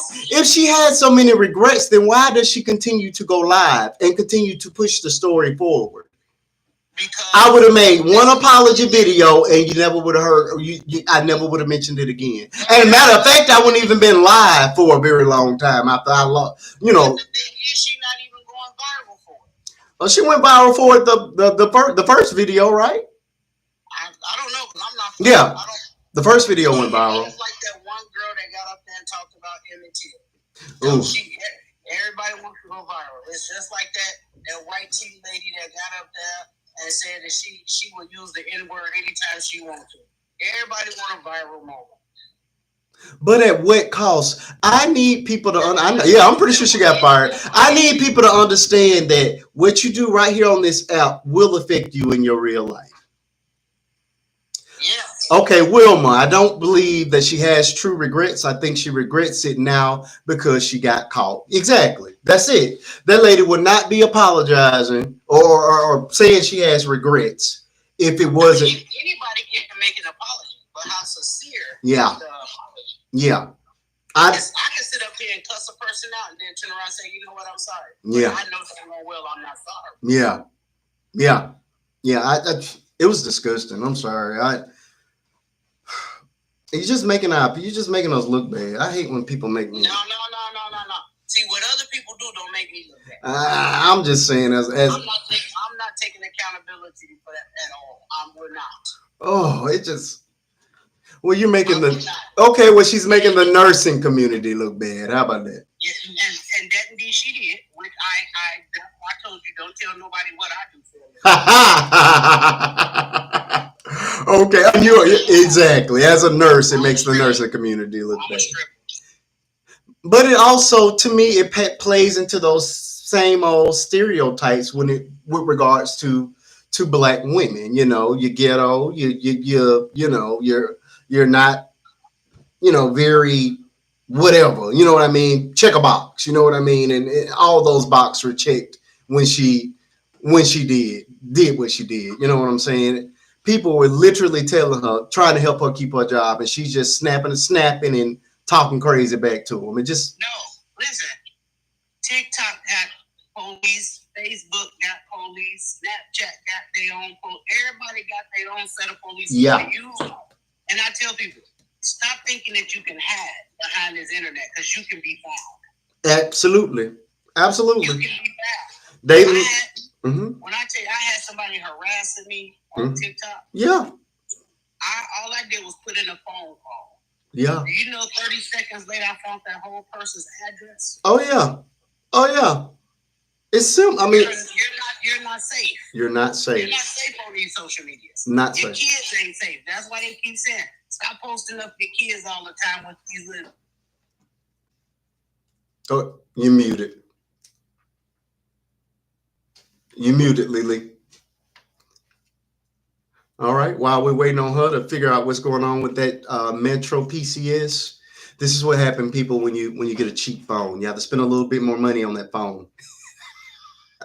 Speaker 1: so many regrets, then why does she continue to go live and continue to push the story forward? Because I would have made one apology video, and you never would have heard. I never would have mentioned it again. And matter of fact, I wouldn't even been live for a very long time after I lost. You know.
Speaker 2: She's not even going viral for it.
Speaker 1: Well, she went viral for it the first video, right?
Speaker 2: I don't know because I'm not.
Speaker 1: Yeah, the first video went viral.
Speaker 2: It's like that one girl that got up there and talked about Emmett Till. Everybody wants to go viral. It's just like that white tea lady that got up there and said that she would use the N-word anytime she wanted to. Everybody want a viral moment.
Speaker 1: But at what cost? I need people to I'm pretty sure she got fired. I need people to understand that what you do right here on this app will affect you in your real life.
Speaker 2: Yeah.
Speaker 1: Okay, Wilma, I don't believe that she has true regrets. I think she regrets it now because she got caught. Exactly. That's it. That lady would not be apologizing or saying she has regrets if it wasn't.
Speaker 2: Anybody can make an apology, but how sincere?
Speaker 1: Yeah. Yeah.
Speaker 2: I can sit up here and cuss a person out and then turn around and say, you know what, I'm sorry.
Speaker 1: Yeah.
Speaker 2: But I know someone will, I'm not sorry.
Speaker 1: Yeah. Yeah. Yeah. It was disgusting. I'm sorry. You're just making us look bad. I hate when people make me.
Speaker 2: No. See, what other people do don't make me look bad.
Speaker 1: I'm just saying as
Speaker 2: I'm not taking accountability for that at all. We're not.
Speaker 1: Oh, it just. Well, you're making she's making the nursing community look bad. How about that?
Speaker 2: Yeah, and that indeed she did. Which I told you, don't tell nobody what I do for them.
Speaker 1: Okay, exactly. As a nurse, it makes the nursing community look bad. But it also, to me, it plays into those same old stereotypes with regards to Black women. You know, you ghetto, you're not, very whatever. You know what I mean? Check a box. You know what I mean? And all those boxes were checked when she did what she did. You know what I'm saying? people were literally telling her, trying to help her keep her job, and she's just snapping and talking crazy back to them. It just
Speaker 2: no. Listen, TikTok got police, Facebook got police, Snapchat got their own police. Everybody got their own set of police.
Speaker 1: Yeah.
Speaker 2: And I tell people, stop thinking that you can hide behind this internet because you can be found.
Speaker 1: Absolutely.
Speaker 2: You can be found. When I tell you, I had somebody harassing me on TikTok.
Speaker 1: Yeah.
Speaker 2: All I did was put in a phone call.
Speaker 1: Yeah.
Speaker 2: Do you know 30 seconds later I found that whole person's address?
Speaker 1: Oh yeah. Oh yeah. It's simple. I mean,
Speaker 2: you're not safe.
Speaker 1: You're not safe.
Speaker 2: You're not safe on these social medias.
Speaker 1: Not
Speaker 2: your
Speaker 1: safe.
Speaker 2: Your kids ain't safe. That's why they keep saying, stop posting up your kids all the time with these little.
Speaker 1: Oh, you muted. You muted, Lily. All right. While we're waiting on her to figure out what's going on with that Metro PCS, this is what happened, people, when you get a cheap phone. You have to spend a little bit more money on that phone.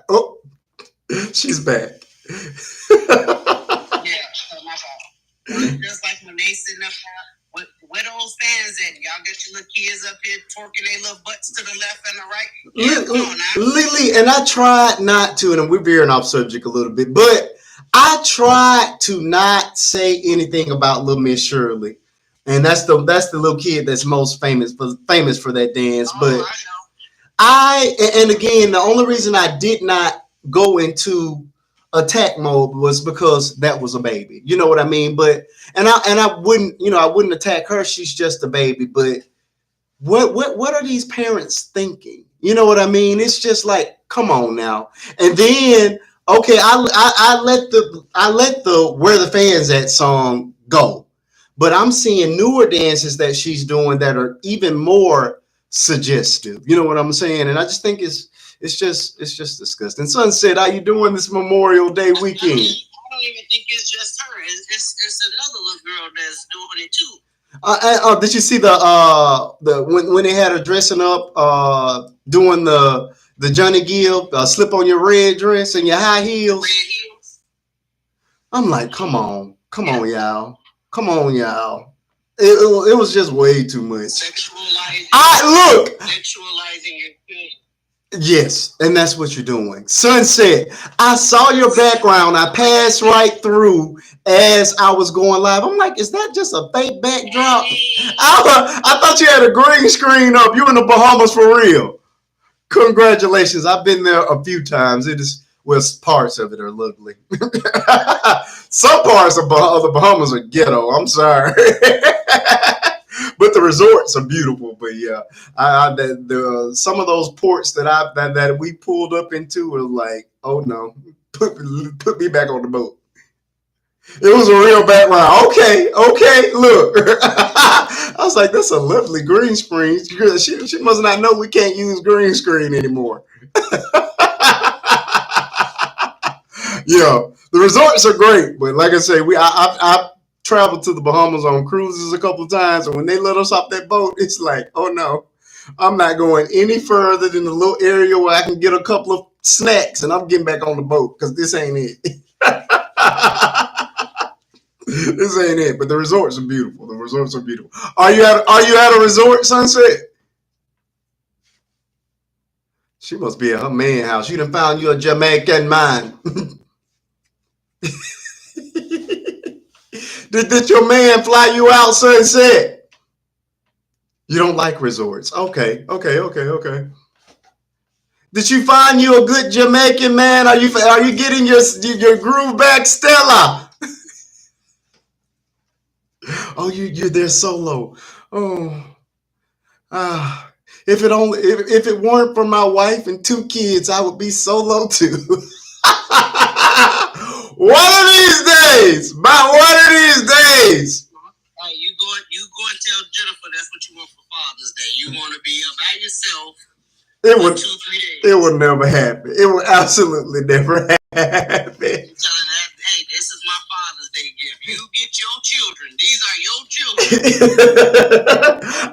Speaker 1: Oh, she's back.
Speaker 2: Yeah, my fault. Just like when they sitting up there, where those fans at? Y'all get your little kids up here twerking their little butts to the left and the right. Yeah, come on now.
Speaker 1: Lily, and I tried not to, and we're veering off subject a little bit, but I tried to not say anything about Little Miss Shirley, and that's the little kid that's most famous for that dance. But and again, the only reason I did not go into attack mode was because that was a baby. You know what I mean? But I wouldn't attack her. She's just a baby. But what are these parents thinking? You know what I mean? It's just like, come on now. And then okay, I let the Where the Fans At song go. But I'm seeing newer dances that she's doing that are even more suggestive. You know what I'm saying? And I just think it's just disgusting. Sunset, how you doing this Memorial Day weekend?
Speaker 2: I don't even think it's just her. It's another little girl that's doing it too.
Speaker 1: Did you see the when they had her dressing up doing the Johnny Gill slip on your red dress and your high heels?
Speaker 2: Red heels.
Speaker 1: I'm like, come on, y'all. Come on, y'all. It was just way too much.
Speaker 2: Sexualizing your kid.
Speaker 1: Yes, and that's what you're doing. Sunset, I saw your background. I passed right through as I was going live. I'm like, is that just a fake backdrop? I thought you had a green screen up. You in the Bahamas for real. Congratulations. I've been there a few times. Parts of it are lovely. Some parts of the Bahamas are ghetto. I'm sorry. But the resorts are beautiful. But yeah, some of those ports that we pulled up into were like, oh no, put me back on the boat. It was a real background. Okay, look. I was like, that's a lovely green screen. She must not know we can't use green screen anymore. Yeah, the resorts are great, but like I say, I traveled to the Bahamas on cruises a couple of times, and when they let us off that boat, it's like, oh no, I'm not going any further than the little area where I can get a couple of snacks, and I'm getting back on the boat because this ain't it. This ain't it. But the resorts are beautiful. Are you at a resort, Sunset? She must be at her man house. You done found you a Jamaican man. Did your man fly you out, Sunset? You don't like resorts. Okay. Did you find you a good Jamaican man? Are you getting your groove back, Stella? Oh, you're there solo. Oh. If it weren't for my wife and 2 kids, I would be solo too. One of these days.
Speaker 2: Hey, you go and tell Jennifer that's what you want for Father's Day. You want to be by yourself.
Speaker 1: It would 2-3 days. It would never happen. It would absolutely never happen.
Speaker 2: You're telling that, hey, this is my Father's Day gift. You get your children. These are your children.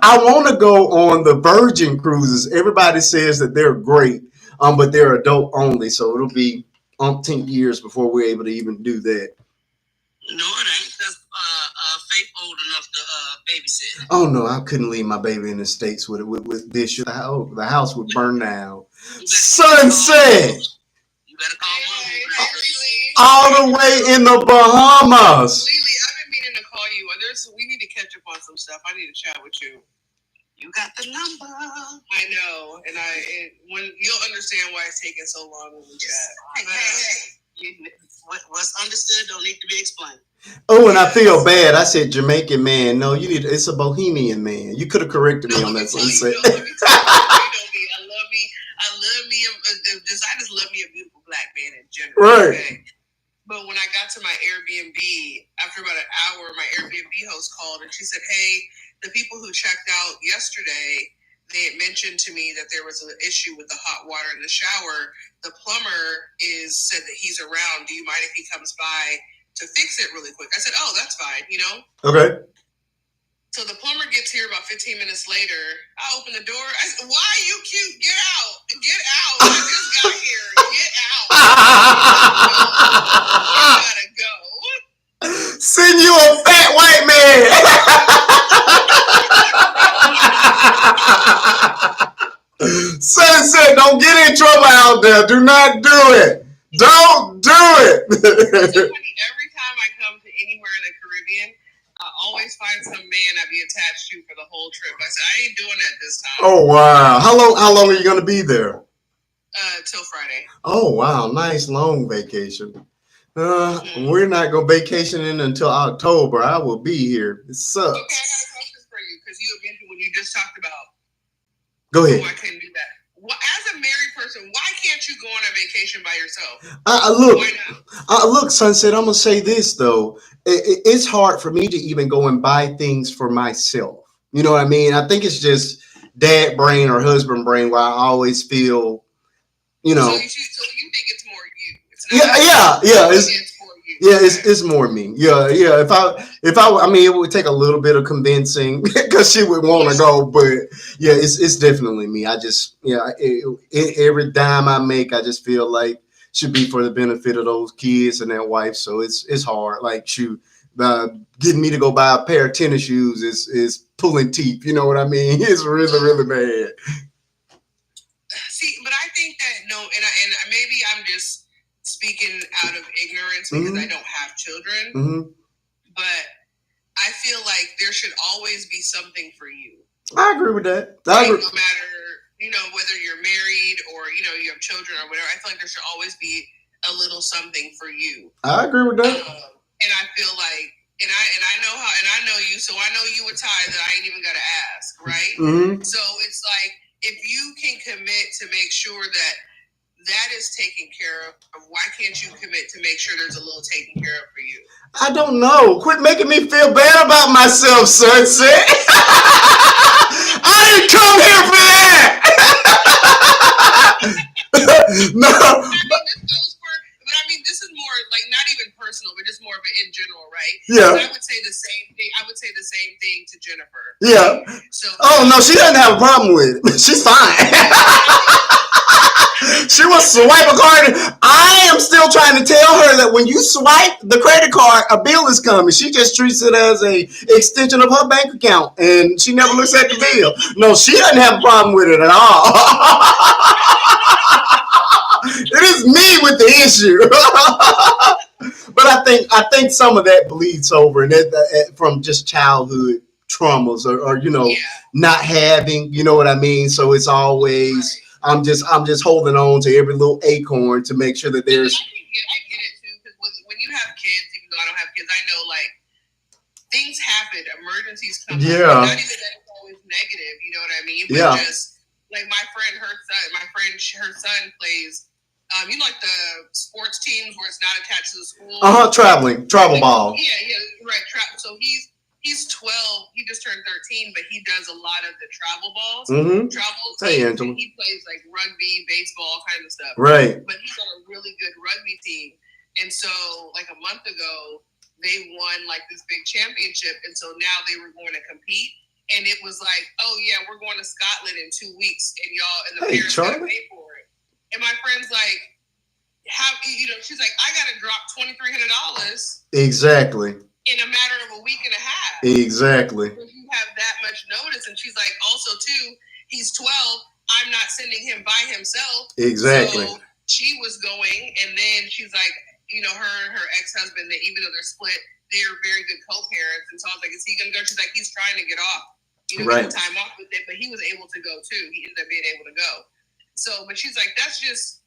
Speaker 1: I want to go on the Virgin cruises. Everybody says that they're great, but they're adult only. So it'll be umpteen years before we're able to even do that.
Speaker 2: No, it ain't. Because Faith old enough to babysit.
Speaker 1: Oh no, I couldn't leave my baby in the States with Bishop. The house would burn down. Sunset.
Speaker 2: You better call Mom.
Speaker 1: All the way in the Bahamas.
Speaker 2: Lily, I've been meaning to call you. We need to catch up on some stuff. I need to chat with you. You got the number. I know, and when you'll understand why it's taking so long when we chat. What's understood don't need to be explained.
Speaker 1: Oh, and I feel bad. I said Jamaican man. No, it's a Bohemian man. You could have corrected me on that sunset.
Speaker 2: I love me. I just love me a beautiful black man in general.
Speaker 1: Right.
Speaker 2: Okay? But when I got to my Airbnb, after about an hour, my Airbnb host called and she said, "Hey, the people who checked out yesterday, they had mentioned to me that there was an issue with the hot water in the shower. The plumber said that he's around. Do you mind if he comes by to fix it really quick?" I said, "Oh, that's fine,
Speaker 1: Okay.
Speaker 2: So the plumber gets here about 15 minutes later. I open the door. I said, "Why are you cute? Get out. Get out. I just got here. Get out. You gotta go.
Speaker 1: Send you a fat white man." Sunset, don't get in trouble out there. Do not do it. Don't do it.
Speaker 2: It's so funny. Every time I come to anywhere in the Caribbean, I always find some man I be attached to for the whole trip. I said, I ain't doing that this time.
Speaker 1: Oh wow! How long are you gonna be there?
Speaker 2: Till Friday.
Speaker 1: Oh wow! Nice long vacation. We're not gonna vacation in until October. I will be here. It sucks.
Speaker 2: Okay, I got a question for you because you mentioned when you just talked about.
Speaker 1: Go ahead.
Speaker 2: Oh, I couldn't do that. Well, as a married person, why can't you go on a vacation by yourself?
Speaker 1: Look, Sunset. I'm gonna say this though. It's hard for me to even go and buy things for myself. You know what I mean? I think it's just dad brain or husband brain where I always feel,
Speaker 2: So you think it's more you? It's not
Speaker 1: yeah.
Speaker 2: It's
Speaker 1: It's more me. Yeah. If I, I mean, it would take a little bit of convincing because she would want to go, but yeah, it's definitely me. I just, every dime I make, I just feel like should be for the benefit of those kids and their wife. So it's hard. Like getting me to go buy a pair of tennis shoes is pulling teeth. You know what I mean? It's really, really bad.
Speaker 2: See, but I think that and maybe I'm just speaking out of ignorance because I don't have children, but I feel like there should always be something for you.
Speaker 1: I agree with that.
Speaker 2: No matter, whether you're married or, you have children or whatever, I feel like there should always be a little something for you.
Speaker 1: I agree with that.
Speaker 2: And I feel like, and I know you, so I know you with Ty that I ain't even got to ask, right? So it's like, if you can commit to make sure that is taken care of, why can't you commit to make sure there's a little taken care of for you?
Speaker 1: I don't know. Quit making me feel bad about myself, Sunset. I didn't come here for that. No.
Speaker 2: This is more like not even personal, but just more of it in general, right?
Speaker 1: Yeah.
Speaker 2: I would say the same thing. I would say the same thing to Jennifer.
Speaker 1: Yeah.
Speaker 2: So.
Speaker 1: Oh no, she doesn't have a problem with it. She's fine. She will swipe a card. I am still trying to tell her that when you swipe the credit card, a bill is coming. She just treats it as a extension of her bank account, and she never looks at the bill. No, she doesn't have a problem with it at all. It is me with the issue. But I think some of that bleeds over, and from just childhood traumas or not having. You know what I mean? So it's always. I'm just holding on to every little acorn to make sure that there's.
Speaker 2: I get it too, because when you have kids, even though I don't have kids, I know like things happen, emergencies come.
Speaker 1: Yeah.
Speaker 2: Not even that it's always negative, you know what I mean? But just like my friend, her son plays. Like the sports teams where it's not attached to the school.
Speaker 1: Travel ball.
Speaker 2: Yeah, right. So he's 12. He just turned 13, but he does a lot of the travel balls. Travel teams. He plays like rugby, baseball, all kinds of stuff.
Speaker 1: Right.
Speaker 2: But he's on a really good rugby team. And so like a month ago, they won like this big championship. And so now they were going to compete. And it was like, oh yeah, we're going to Scotland in 2 weeks. And y'all, and the parents got to pay for it. And my friend's like, she's like, I got to drop $2,300.
Speaker 1: Exactly.
Speaker 2: In a matter of a week and a half.
Speaker 1: Exactly.
Speaker 2: If you have that much notice, and she's like, also too, he's 12. I'm not sending him by himself.
Speaker 1: Exactly.
Speaker 2: So she was going, and then she's like, her and her ex-husband, even though they're split, they're very good co-parents. And so I was like, is he gonna go? She's like, he's trying to get off.
Speaker 1: Right.
Speaker 2: Get time off with it, but he was able to go too. He ended up being able to go. So, but she's like, that's just,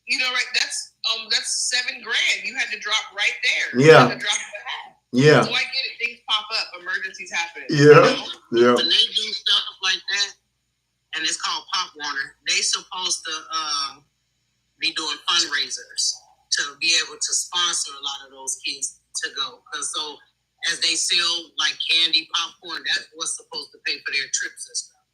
Speaker 2: right? That's $7,000 you had to drop right there.
Speaker 1: Yeah.
Speaker 2: You had to drop the hat.
Speaker 1: Yeah.
Speaker 2: So I get it. Things pop up. Emergencies happen.
Speaker 1: Yeah. Yeah.
Speaker 2: When they do stuff like that, and it's called Pop Warner, they supposed to be doing fundraisers to be able to sponsor a lot of those kids to go. Because so as they sell like candy, popcorn, that's what's supposed to pay for their trips and stuff.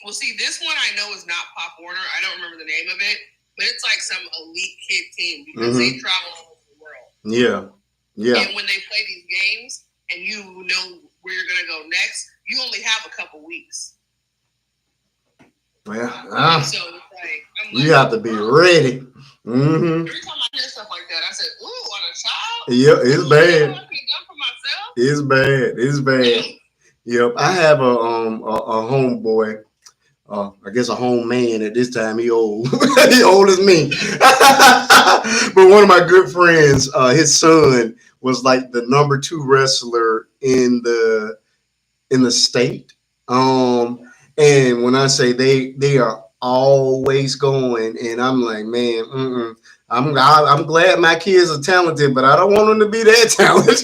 Speaker 2: Well, see, this one I know is not Pop Warner. I don't remember the name of it, but it's like some elite kid team because they travel all over the world.
Speaker 1: Yeah. Yeah.
Speaker 2: And when they play these games and you know where you're going to go next, you only have a couple weeks.
Speaker 1: Well,
Speaker 2: so it's like,
Speaker 1: you have to be ready. Mm-hmm.
Speaker 2: Every time I hear stuff like that, I say, ooh, on a child?
Speaker 1: Yeah, it's bad.
Speaker 2: It's
Speaker 1: bad. It's bad. Yep. I have a homeboy. I guess a home man at this time. He old. He old as me. But one of my good friends, his son was like the number 2 wrestler in the state. And when I say they are always going, and I'm like, man, I'm glad my kids are talented, but I don't want them to be that talented.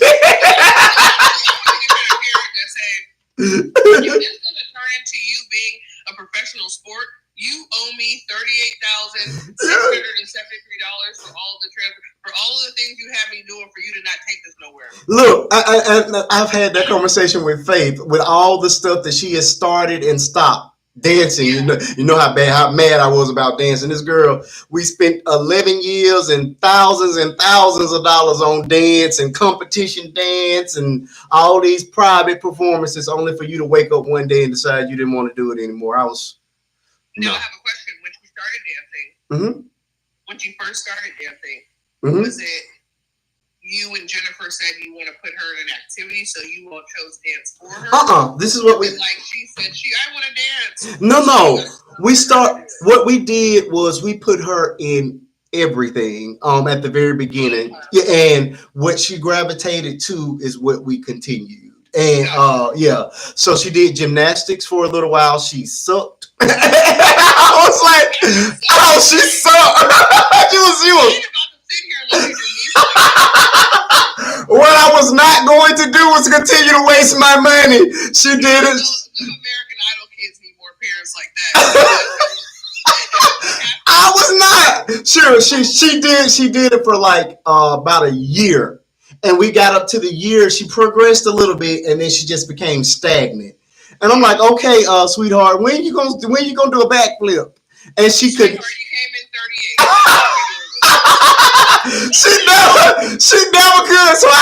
Speaker 2: This doesn't turn into you being a professional sport. You owe me $38,673 for all the for all of the things you have me doing for you to not take this nowhere. Look,
Speaker 1: I've had that conversation with Faith with all the stuff that she has started and stopped dancing. Yeah. You know how mad I was about dancing. This girl, we spent 11 years and thousands of dollars on dance and competition dance and all these private performances, only for you to wake up one day and decide you didn't want to do it anymore. I was.
Speaker 2: Now I have a question. When you started dancing, when you first started dancing, was it you and Jennifer said you want to put her in an activity, so you all chose dance for her?
Speaker 1: This is what we
Speaker 2: like. She said, I want to dance.
Speaker 1: No. What we did was we put her in everything at the very beginning. Yeah, and what she gravitated to is what we continued. And so she did gymnastics for a little while. She sucked. I was like, oh, she sucked. she was. What I was not going to do was continue to waste my money. She did it.
Speaker 2: American Idol kids need more parents like that.
Speaker 1: I was not. Sure, she did it for like about a year. And we got up to the year. She progressed a little bit, and then she just became stagnant. And I'm like, okay, sweetheart, when you gonna do a backflip? And she could.
Speaker 2: You came in 38.
Speaker 1: She never could. So I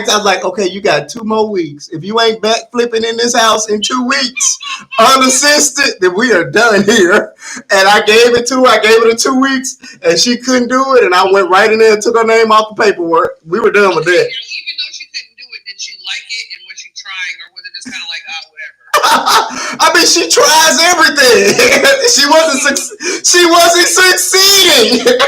Speaker 1: was like, okay, you got 2 more weeks. If you ain't backflipping in this house in 2 weeks, unassisted, then we are done here. And I gave it to her. I gave it 2 weeks, and she couldn't do it. And I went right in there and took her name off the paperwork. We were done with that.
Speaker 2: Even though she couldn't do it, did she like it? And was she trying, or was it just kind of like, whatever?
Speaker 1: I mean, she tries everything. She wasn't succeeding.
Speaker 2: He said,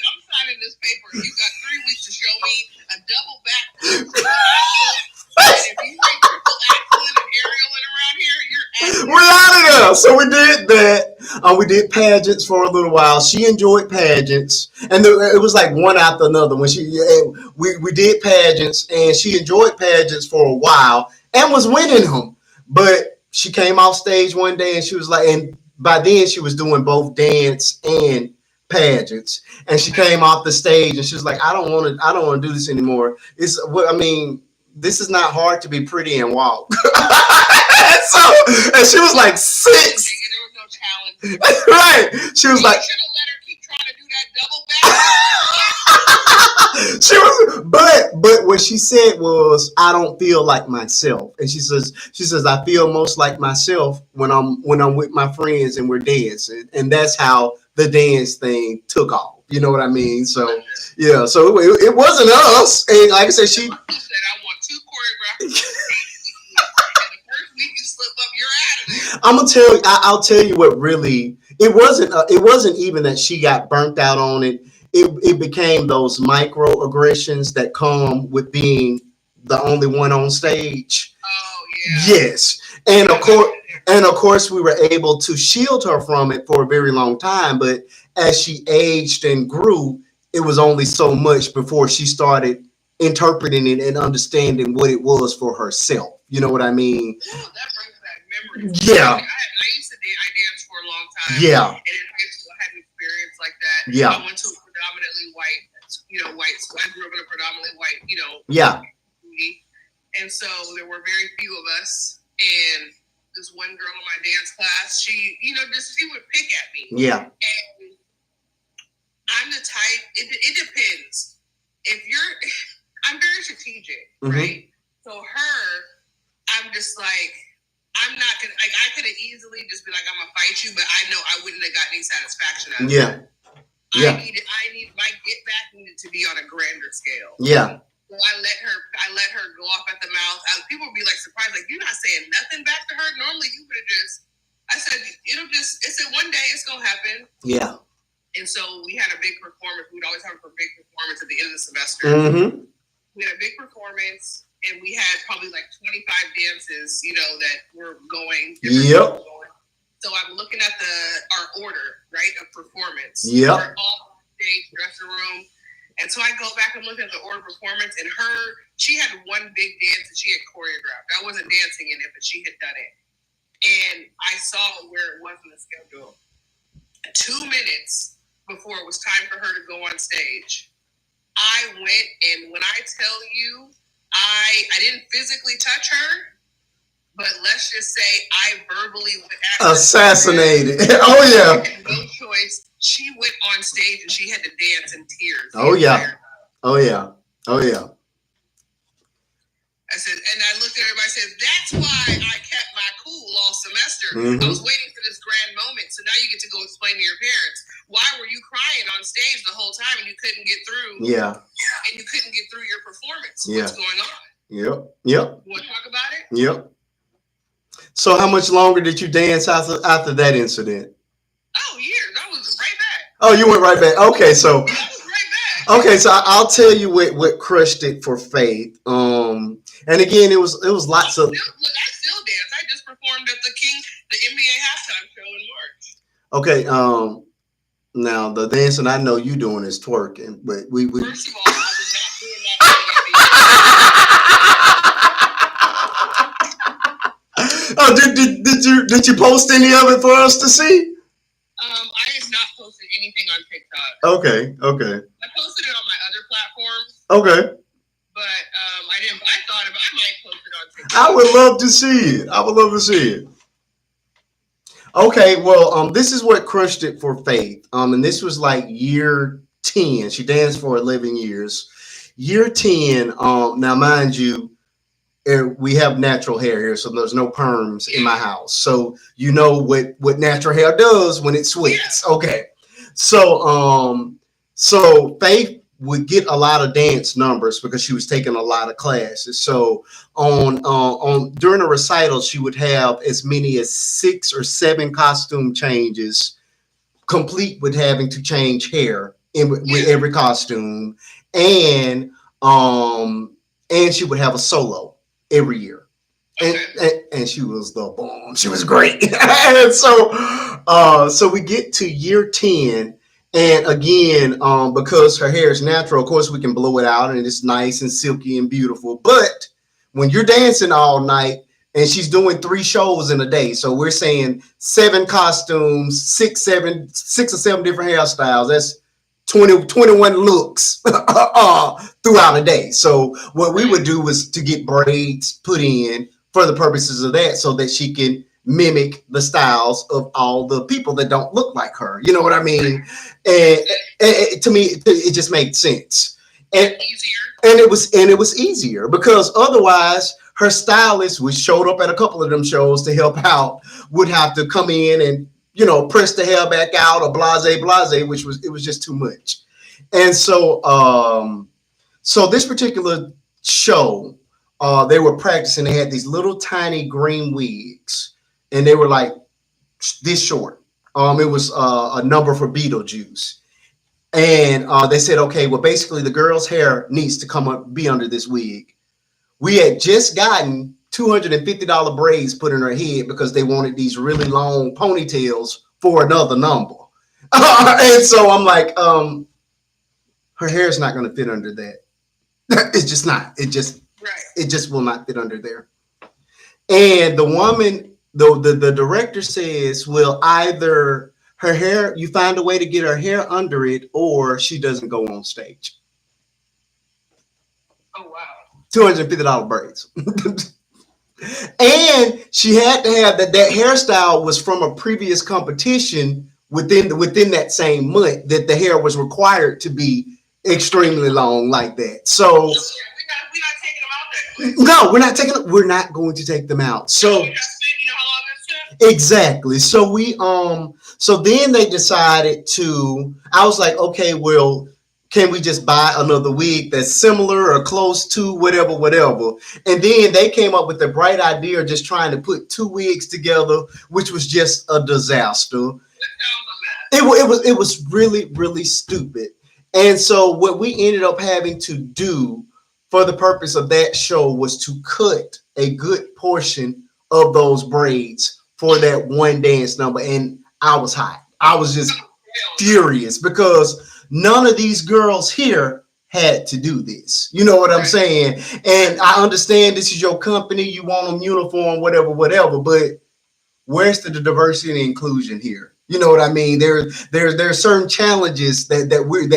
Speaker 2: I'm signing this paper. You got 3 weeks to show me a double backflip. And if you ain't triple axling and aerialing around here, you're
Speaker 1: we're out of there. So we did that. We did pageants for a little while. She enjoyed pageants, and it was like one after another. When we did pageants, and she enjoyed pageants for a while and was winning them. But she came off stage one day, and she was like, and by then she was doing both dance and pageants, and she came off the stage and she was like, I don't want to do this anymore. This is not hard to be pretty and walk. and she was like 6.
Speaker 2: There was no challenge.
Speaker 1: Right. She was like,
Speaker 2: you should have let her keep trying to do that double back.
Speaker 1: She was, but what she said was, I don't feel like myself. And she says, I feel most like myself when I'm with my friends and we're dancing. And that's how the dance thing took off. You know what I mean? So yeah, so it wasn't us. And like I said, she
Speaker 2: said, I want 2 choreographers. And the first week you slip up, you're out of there.
Speaker 1: I'm gonna tell you. I'll tell you what really. It wasn't. It wasn't even that she got burnt out on it. It became those microaggressions that come with being the only one on stage.
Speaker 2: Oh yeah.
Speaker 1: Yes, and of course, we were able to shield her from it for a very long time. But as she aged and grew, it was only so much before she started interpreting it and understanding what it was for herself. You know what I mean?
Speaker 2: Ooh, that brings back memories.
Speaker 1: Yeah.
Speaker 2: I used to dance. I danced for a long time.
Speaker 1: Yeah.
Speaker 2: And in high school, I had an experience like that.
Speaker 1: Yeah.
Speaker 2: I went to a predominantly white school. I grew up in a predominantly white,
Speaker 1: Yeah.
Speaker 2: community. And so there were very few of us. And this one girl in my dance class, she would pick at me.
Speaker 1: Yeah.
Speaker 2: And I'm the type, it depends. I'm very strategic, right? So I'm just like, I'm not gonna, like, I could have easily just been like, I'm gonna fight you, but I know I wouldn't have gotten any satisfaction out of it.
Speaker 1: Yeah.
Speaker 2: I need my get back needed to be on a grander scale.
Speaker 1: Yeah.
Speaker 2: So I let her go off at the mouth. People would be like surprised, like, you're not saying nothing back to her. Normally you would have I said, one day it's gonna happen.
Speaker 1: Yeah.
Speaker 2: And so we had a big performance. We'd always have a big performance at the end of the semester. We had a big performance, and we had probably like 25 dances, that were going.
Speaker 1: Yep.
Speaker 2: So I'm looking at our order, right, of performance.
Speaker 1: Yep.
Speaker 2: We're all stage, dressing room. And so I go back and look at the order of performance, and she had one big dance that she had choreographed. I wasn't dancing in it, but she had done it. And I saw where it was in the schedule. 2 minutes before it was time for her to go on stage, I went, and when I tell you, I didn't physically touch her, but let's just say I verbally
Speaker 1: assassinated. Oh yeah.
Speaker 2: No choice. She went on stage and she had to dance in tears.
Speaker 1: Oh yeah. Oh yeah. Oh yeah.
Speaker 2: I said, and I looked at everybody and said, that's why I kept my cool all semester. I was waiting for this grand moment. So now you get to go explain to your parents, why were you crying on stage the whole time and you couldn't get through?
Speaker 1: Yeah.
Speaker 2: And you couldn't get through your performance.
Speaker 1: Yeah.
Speaker 2: What's going on?
Speaker 1: Yep.
Speaker 2: You want to talk about it?
Speaker 1: Yep. So how much longer did you dance after that incident?
Speaker 2: Oh, years. I was right back.
Speaker 1: Oh, you went right back. Okay, so.
Speaker 2: I was right back.
Speaker 1: Okay, so I'll tell you what crushed it for Faith. And again, it was lots of.
Speaker 2: Look, I still dance. I just performed at the NBA halftime show in March.
Speaker 1: Okay, now the dancing I know you doing is twerking, but we.
Speaker 2: First of all, I was not doing that.
Speaker 1: Oh, did you post any of it for us to see?
Speaker 2: I have not posted anything on TikTok.
Speaker 1: Okay.
Speaker 2: I posted it on my other platforms.
Speaker 1: Okay.
Speaker 2: But I didn't. I thought about. I might post it on TikTok.
Speaker 1: I would love to see it. Okay, well, this is what crushed it for Faith. And this was like year 10. She danced for 11 years. Year 10. Now, mind you, we have natural hair here, so there's no perms in my house. So you know what natural hair does when it sweats. Okay, so Faith would get a lot of dance numbers because she was taking a lot of classes. So on during a recital, she would have as many as 6 or 7 costume changes, complete with having to change hair with every costume, and she would have a solo every year. And she was the bomb. She was great. And so we get to year 10. And again, because her hair is natural, of course, we can blow it out and it's nice and silky and beautiful. But when you're dancing all night and she's doing 3 shows in a day, so we're saying 7 costumes, 6 or 7 different hairstyles. That's 21 looks throughout a day. So what we would do was to get braids put in for the purposes of that so that she can mimic the styles of all the people that don't look like her. You know what I mean? And to me, it just made sense. And it was easier because otherwise her stylist, which showed up at a couple of them shows to help out, would have to come in and press the hair back out or blase, which was just too much. And so this particular show, they were practicing. They had these little tiny green wigs, and they were like this short. It was a number for Beetlejuice, and they said, okay, well, basically the girl's hair needs to come up, be under this wig. We had just gotten $250 braids put in her head because they wanted these really long ponytails for another number. And so I'm like, her hair is not going to fit under that. It's just not. It just will not fit under there. And the woman, the director says, well, either her hair, you find a way to get her hair under it, or she doesn't go on stage.
Speaker 2: Oh wow.
Speaker 1: $250 braids. And she had to have that hairstyle was from a previous competition within that same month that the hair was required to be extremely long like that. So
Speaker 2: we're not taking them out that quick.
Speaker 1: no, we're not going to take them out. So exactly. So so then they decided I was like, okay, well, can we just buy another wig that's similar or close to whatever? And then they came up with the bright idea of just trying to put two wigs together, which was just a disaster. It was really, really stupid. And so what we ended up having to do for the purpose of that show was to cut a good portion of those braids for that one dance number. And I was hot. I was just furious because none of these girls here had to do this. You know what I'm saying? And I understand this is your company. You want them uniform, whatever. But where's the diversity and inclusion here? You know what I mean? There are certain challenges that we're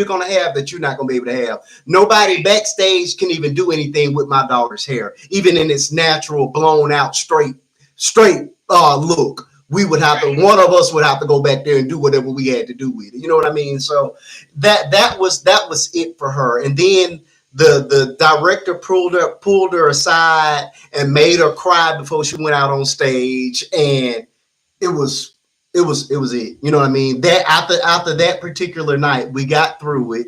Speaker 1: gonna have that you're not gonna be able to have. Nobody backstage can even do anything with my daughter's hair, even in its natural, blown out, straight look. We would have to, one of us would have to go back there and do whatever we had to do with it. You know what I mean? So that was it for her. And then the director pulled her aside and made her cry before she went out on stage, and it was it. You know what I mean? That after that particular night, we got through it,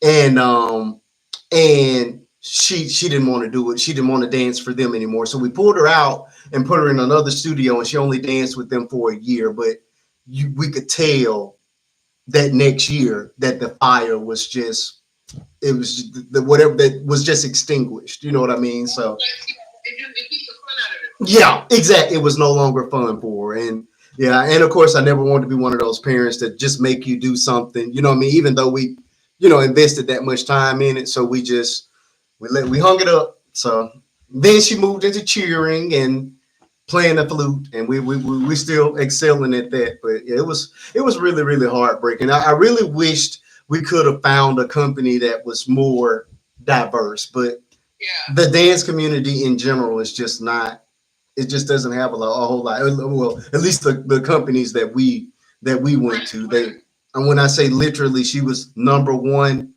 Speaker 1: and she didn't want to do it. She didn't want to dance for them anymore. So we pulled her out and put her in another studio, and she only danced with them for a year. But we could tell that next year that the fire was just, it was whatever that was just extinguished. You know what I mean? So yeah, exactly. It was no longer fun for her. And yeah, and of course, I never wanted to be one of those parents that just make you do something. You know what I mean? Even though we, invested that much time in it, so we hung it up. So then she moved into cheering and playing the flute, and we still excelling at that. But yeah, it was really, really heartbreaking. I really wished we could have found a company that was more diverse, but the dance community in general is just not. It just doesn't have a whole lot. Well, at least the companies that we went to, and when I say literally, she was number one.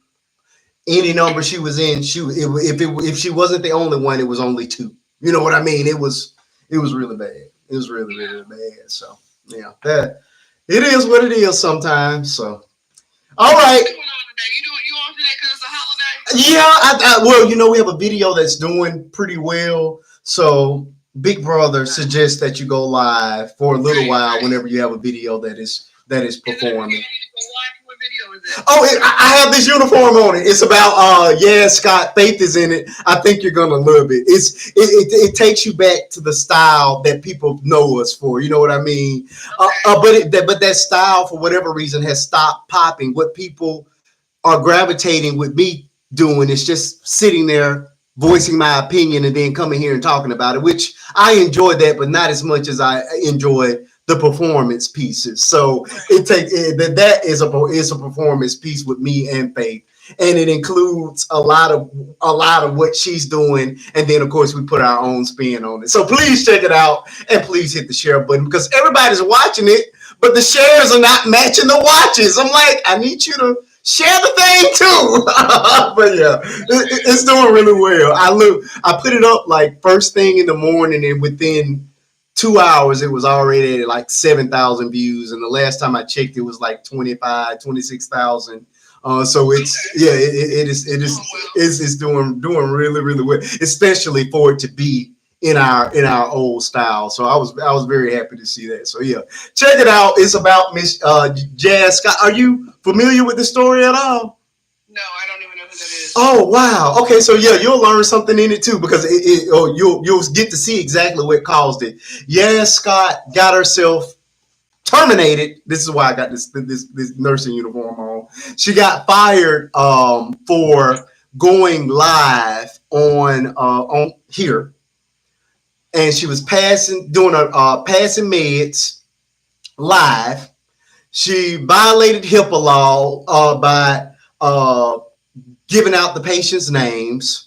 Speaker 1: Any number she was in, if she wasn't the only one, it was only two. You know what I mean? It was really bad. It was really, really bad. So yeah, that it is what it is sometimes. So all right.
Speaker 2: You on today because it's a holiday?
Speaker 1: Yeah, well, we have a video that's doing pretty well. So Big Brother suggests that you go live for a little while whenever you have a video that is performing. Oh, I have this uniform on it. It's about Yazz Scott. Faith is in it. I think you're gonna love it. It takes you back to the style that people know us for. You know what I mean? But that style, for whatever reason, has stopped popping. What people are gravitating with me doing is just sitting there voicing my opinion and then coming here and talking about it, which I enjoy that, but not as much as I enjoy the performance pieces. So that is a performance piece with me and Faith, and it includes a lot of what she's doing, and then of course we put our own spin on it. So please check it out, and please hit the share button, because everybody's watching it, but the shares are not matching the watches. I'm like, I need you to share the thing too. But yeah, it's doing really well. I put it up like first thing in the morning, and within 2 hours, it was already at like 7,000 views. And the last time I checked, it was like 25, 26,000. So it's it's doing really really well, especially for it to be in our old style. So I was very happy to see that. So yeah, check it out. It's about Miss Yazz Scott. Are you familiar with the story at all?
Speaker 2: No, I don't even know who that is.
Speaker 1: Oh wow. Okay, so yeah, you'll learn something in it too because you'll get to see exactly what caused it. Yazz Scott got herself terminated. This is why I got this nursing uniform on. She got fired for going live on here, and she was doing a passing meds live. She violated HIPAA law by giving out the patient's names.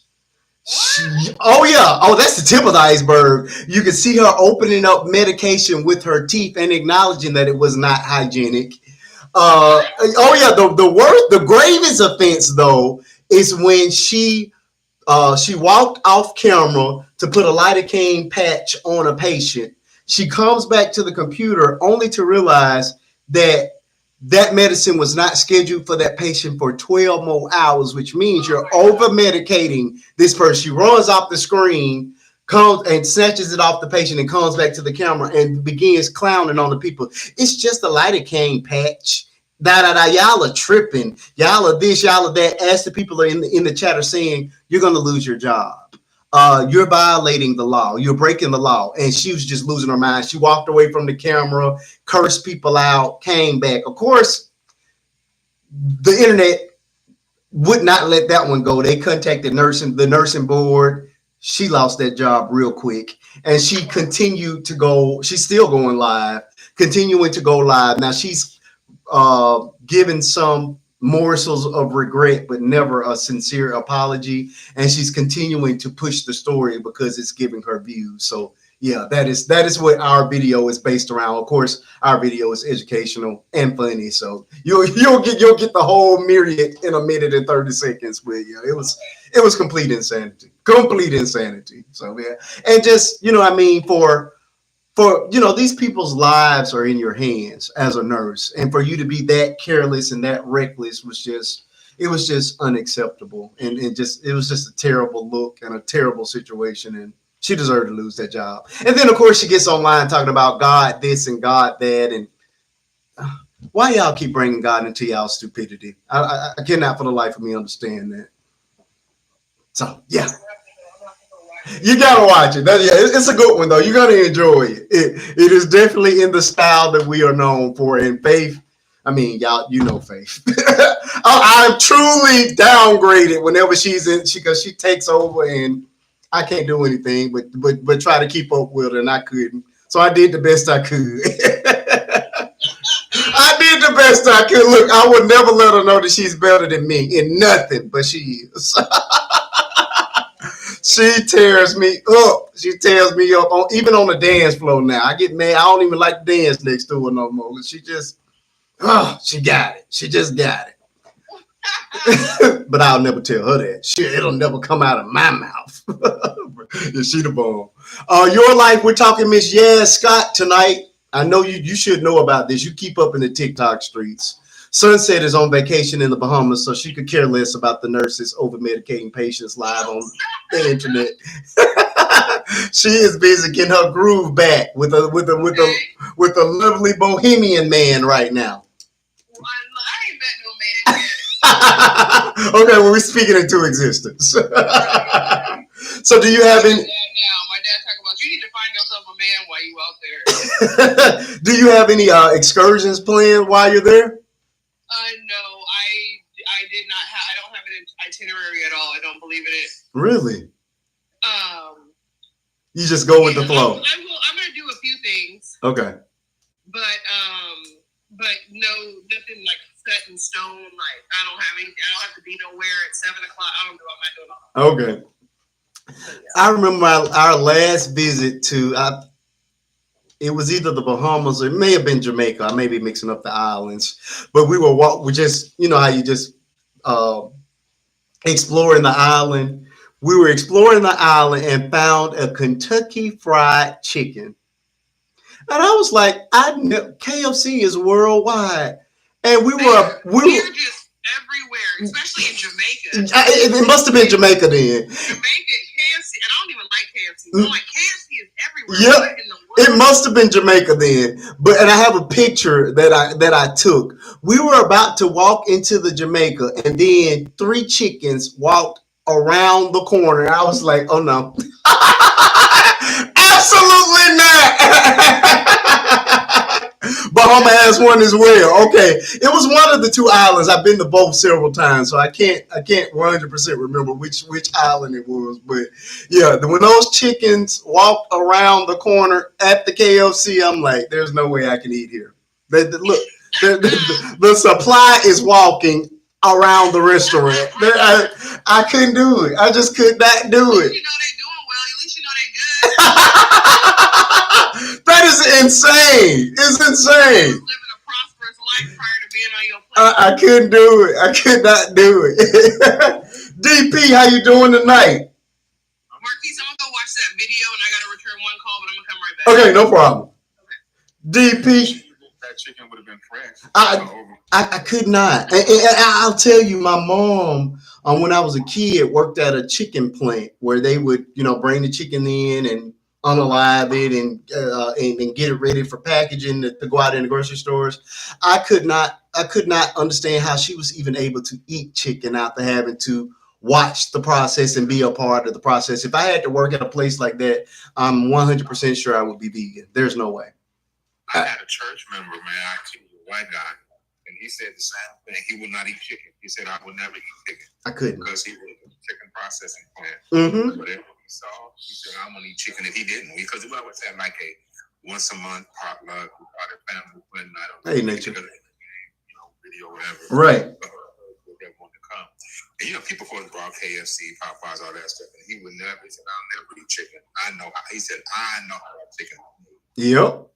Speaker 1: Oh yeah. Oh, that's the tip of the iceberg. You can see her opening up medication with her teeth and acknowledging that it was not hygienic. Oh yeah. The worst, the gravest offense though is when she walked off camera to put a lidocaine patch on a patient. She comes back to the computer only to realize that that medicine was not scheduled for that patient for 12 more hours, which means you're over medicating this person. She runs off the screen, comes and snatches it off the patient and comes back to the camera and begins clowning on the people. It's just a lidocaine patch. Y'all are tripping. Y'all are this, y'all are that. As the people are in the chat are saying, you're gonna lose your job. You're violating the law. You're breaking the law. And she was just losing her mind. She walked away from the camera, cursed people out, came back. Of course, the internet would not let that one go. They contacted the nursing board. She lost that job real quick. And she continued to go. She's still going live, continuing to go live. Now she's given some morsels of regret, but never a sincere apology. And she's continuing to push the story because it's giving her views. So yeah, that is what our video is based around. Of course, our video is educational and funny. So you'll get the whole myriad in a minute and 30 seconds. But yeah, it was complete insanity. Complete insanity. So yeah. And just, I mean, for these people's lives are in your hands as a nurse, and for you to be that careless and that reckless was just unacceptable, and it was just a terrible look and a terrible situation, and she deserved to lose that job. And then of course she gets online talking about God this and God that, and why y'all keep bringing God into y'all stupidity? I cannot for the life of me understand that. So yeah. You gotta watch it. It's a good one though. You're gonna enjoy it. It is definitely in the style that we are known for. And Faith, I mean, y'all, Faith. I'm truly downgraded whenever she's in, because she takes over and I can't do anything but try to keep up with her, and I couldn't. So I did the best I could. I did the best I could. Look, I would never let her know that she's better than me in nothing, but she is. She tears me up. She tears me up even on the dance floor now. I get mad. I don't even like to dance next to her no more. She got it. She just got it. But I'll never tell her that. Shit, it'll never come out of my mouth. Is she the bomb? Your life, we're talking Miss Yazz Scott tonight. I know you should know about this. You keep up in the TikTok streets. Sunset is on vacation in the Bahamas, so she could care less about the nurses over medicating patients live on the internet. She is busy getting her groove back with a lovely bohemian man right now.
Speaker 2: Well, I ain't met no man yet.
Speaker 1: Okay, well, we're speaking into existence. So do you have any?
Speaker 2: My dad talking about you need to find yourself a man while you out
Speaker 1: there. Do you have any excursions planned while you're there?
Speaker 2: No, I did not have. I don't have an itinerary at all. I don't believe in it.
Speaker 1: Really? You just go with the flow.
Speaker 2: I'm gonna do a few things.
Speaker 1: Okay.
Speaker 2: But no, nothing like set in stone. Like I don't have to be nowhere at 7:00. I don't know. I'm not doing all that.
Speaker 1: Okay. I remember our last visit to. It was either the Bahamas or it may have been Jamaica. I may be mixing up the islands, but we just, how you just exploring the island. We were exploring the island and found a Kentucky Fried Chicken And I was like, KFC is worldwide, and
Speaker 2: they're just everywhere, especially in Jamaica.
Speaker 1: It must have been Jamaica then.
Speaker 2: Jamaica, KFC, and I don't even like KFC. I'm like, KFC is everywhere.
Speaker 1: Yep. It must have been Jamaica then. And I have a picture that I took. We were about to walk into the Jamaica, and then 3 chickens walked around the corner. I was like, oh no. Absolutely not. Bahama has one as well. Okay, it was one of the 2 islands. I've been to both several times, so I can't 100% remember which island it was. But yeah, when those chickens walked around the corner at the KFC, I'm like, there's no way I can eat here. Look, the supply is walking around the restaurant. I couldn't do it. I just could not do it.
Speaker 2: You know they doing well. At least you know they good.
Speaker 1: That is insane. It's insane.
Speaker 2: Living a prosperous life prior to being on your plate.
Speaker 1: I couldn't do it. I could not do it. DP, how you doing tonight?
Speaker 2: Marquise, I'm gonna go watch that video, and I gotta return one call, but I'm gonna come right back.
Speaker 1: Okay, no problem. Okay. DP.
Speaker 3: That chicken would have been fresh.
Speaker 1: I could not. And I'll tell you, my mom, when I was a kid, worked at a chicken plant where they would, bring the chicken in and unalive it and get it ready for packaging to go out in the grocery stores. I could not understand how she was even able to eat chicken after having to watch the process and be a part of the process. If I had to work at a place like that, I'm 100% sure I would be vegan. There's no way.
Speaker 3: I had a church member, man, actually, a white guy, and he said the same thing. He would not eat chicken. He said, I would never eat chicken.
Speaker 1: I couldn't.
Speaker 3: Because he was a chicken processing plant.
Speaker 1: Mm-hmm.
Speaker 3: Whatever he saw, he said, I'm going to eat chicken if he didn't. Because we always had like a once a month potluck, we called it family fun night.
Speaker 1: Hey, nature.
Speaker 3: Video, whatever.
Speaker 1: Right.
Speaker 3: Everyone to come. And, people, of course, brought KFC, Popeyes, all that stuff. And he would never, he said, I'll never eat chicken. I know how. He said, I know how chicken.
Speaker 1: Yep.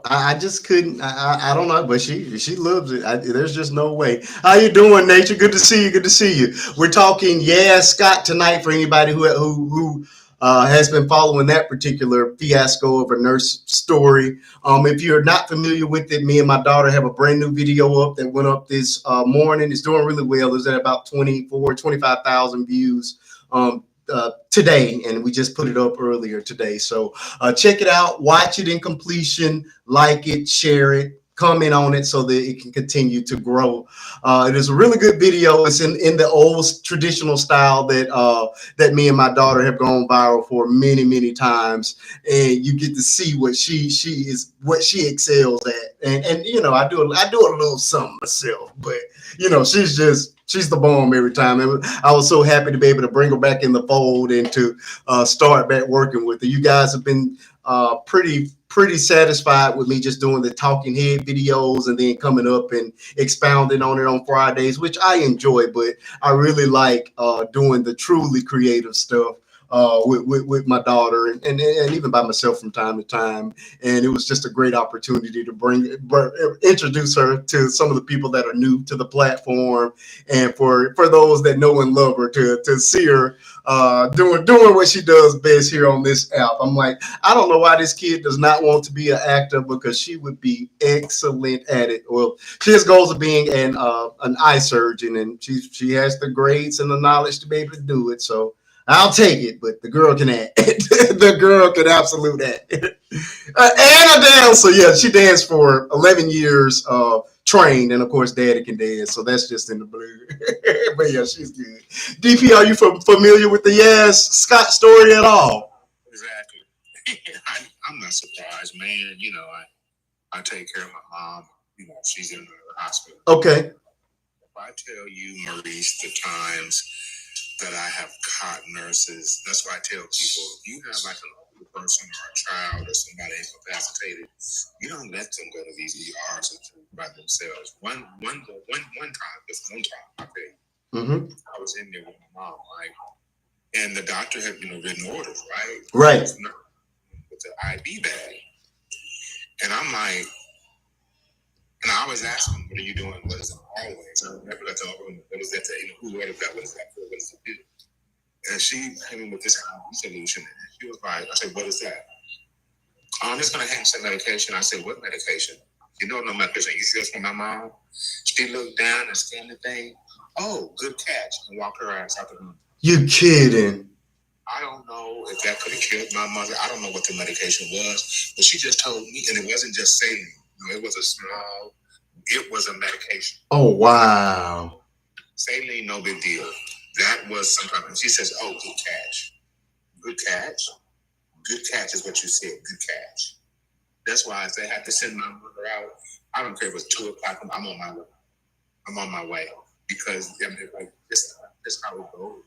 Speaker 1: I just couldn't. I don't know, but she loves it. There's just no way. How you doing, Nature? Good to see you. Good to see you. We're talking Yazz Scott tonight for anybody who has been following that particular fiasco of a nurse story. If you're not familiar with it, me and my daughter have a brand new video up that went up this morning. It's doing really well. It's at about 25,000 views. Today, and we just put it up earlier today. So check it out, watch it in completion, like it, share it, comment on it so that it can continue to grow. It is a really good video. It's in the old traditional style that me and my daughter have gone viral for many, many times, and you get to see what she excels at. And I do a little something myself, but she's the bomb every time. I was so happy to be able to bring her back in the fold and to start back working with her. You guys have been pretty satisfied with me just doing the talking head videos and then coming up and expounding on it on Fridays, which I enjoy, but I really like doing the truly creative stuff with my daughter and even by myself from time to time. And it was just a great opportunity to introduce her to some of the people that are new to the platform, and for those that know and love her to see her doing what she does best here on this app. I'm like, I don't know why this kid does not want to be an actor, because she would be excellent at it. Well, she has goals of being an eye surgeon, and she has the grades and the knowledge to be able to do it. So I'll take it, but the girl can act. The girl can absolutely act. And a dancer. Yeah, she danced for 11 years, trained, and of course, Daddy can dance, so that's just in the blood. But yeah, she's good. DP, are you familiar with the Yazz Scott story at all?
Speaker 3: Exactly. I'm not surprised, man. I take care of my mom. She's in the hospital.
Speaker 1: Okay.
Speaker 3: If I tell you, Maurice, the times that I have caught nurses, that's why I tell people, if you have like an older person or a child or somebody incapacitated, you don't let them go to these ERs by themselves. One time, I tell you, I was in there with my mom, right? And the doctor had, written orders, right?
Speaker 1: Right.
Speaker 3: With the IV bag. And I'm like, and I always ask them, what are you doing? What is it? Always. I remember that what is that? Who ordered that? What is that for? What does it do? And she came in with this solution. And she was like, I said, what is that? I'm just gonna hand some medication. I said, what medication? You know, no medication. You see this from my mom? She looked down and scanned the thing. Oh, good catch, and walked her ass out the room.
Speaker 1: You kidding?
Speaker 3: I don't know if that could have killed my mother. I don't know what the medication was, but she just told me, and it wasn't just saline. No, it was a small. It was a medication.
Speaker 1: Oh wow.
Speaker 3: Saline, no big deal. That was some kind of. She says, "Oh, good catch, good catch, good catch," is what you said. Good catch. That's why if they had to send my mother out, I don't care if it's 2:00. I'm on my way. I'm on my way because I mean, like this how it goes.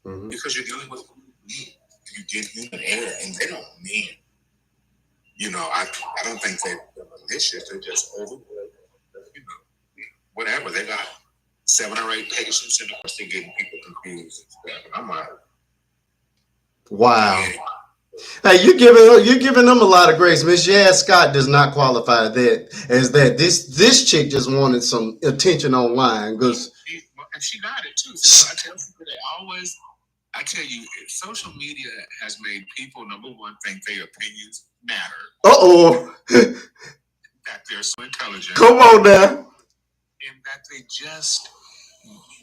Speaker 1: Mm-hmm.
Speaker 3: Because you're dealing with men. You give human error, and they don't mean. You know, I don't think they're malicious. They're just overworked. You know, whatever. They got 7 or 8 patients, and of course they're getting people confused and stuff. And I'm like,
Speaker 1: wow.
Speaker 3: yeah.
Speaker 1: Hey, you're giving them a lot of grace. Miss Yazz Scott does not qualify that as that. This chick just wanted some attention online because
Speaker 3: And she got it too. So I tell people they always. I tell you, social media has made people, number one, think their opinions matter. That they're so intelligent.
Speaker 1: Come on now.
Speaker 3: And that they just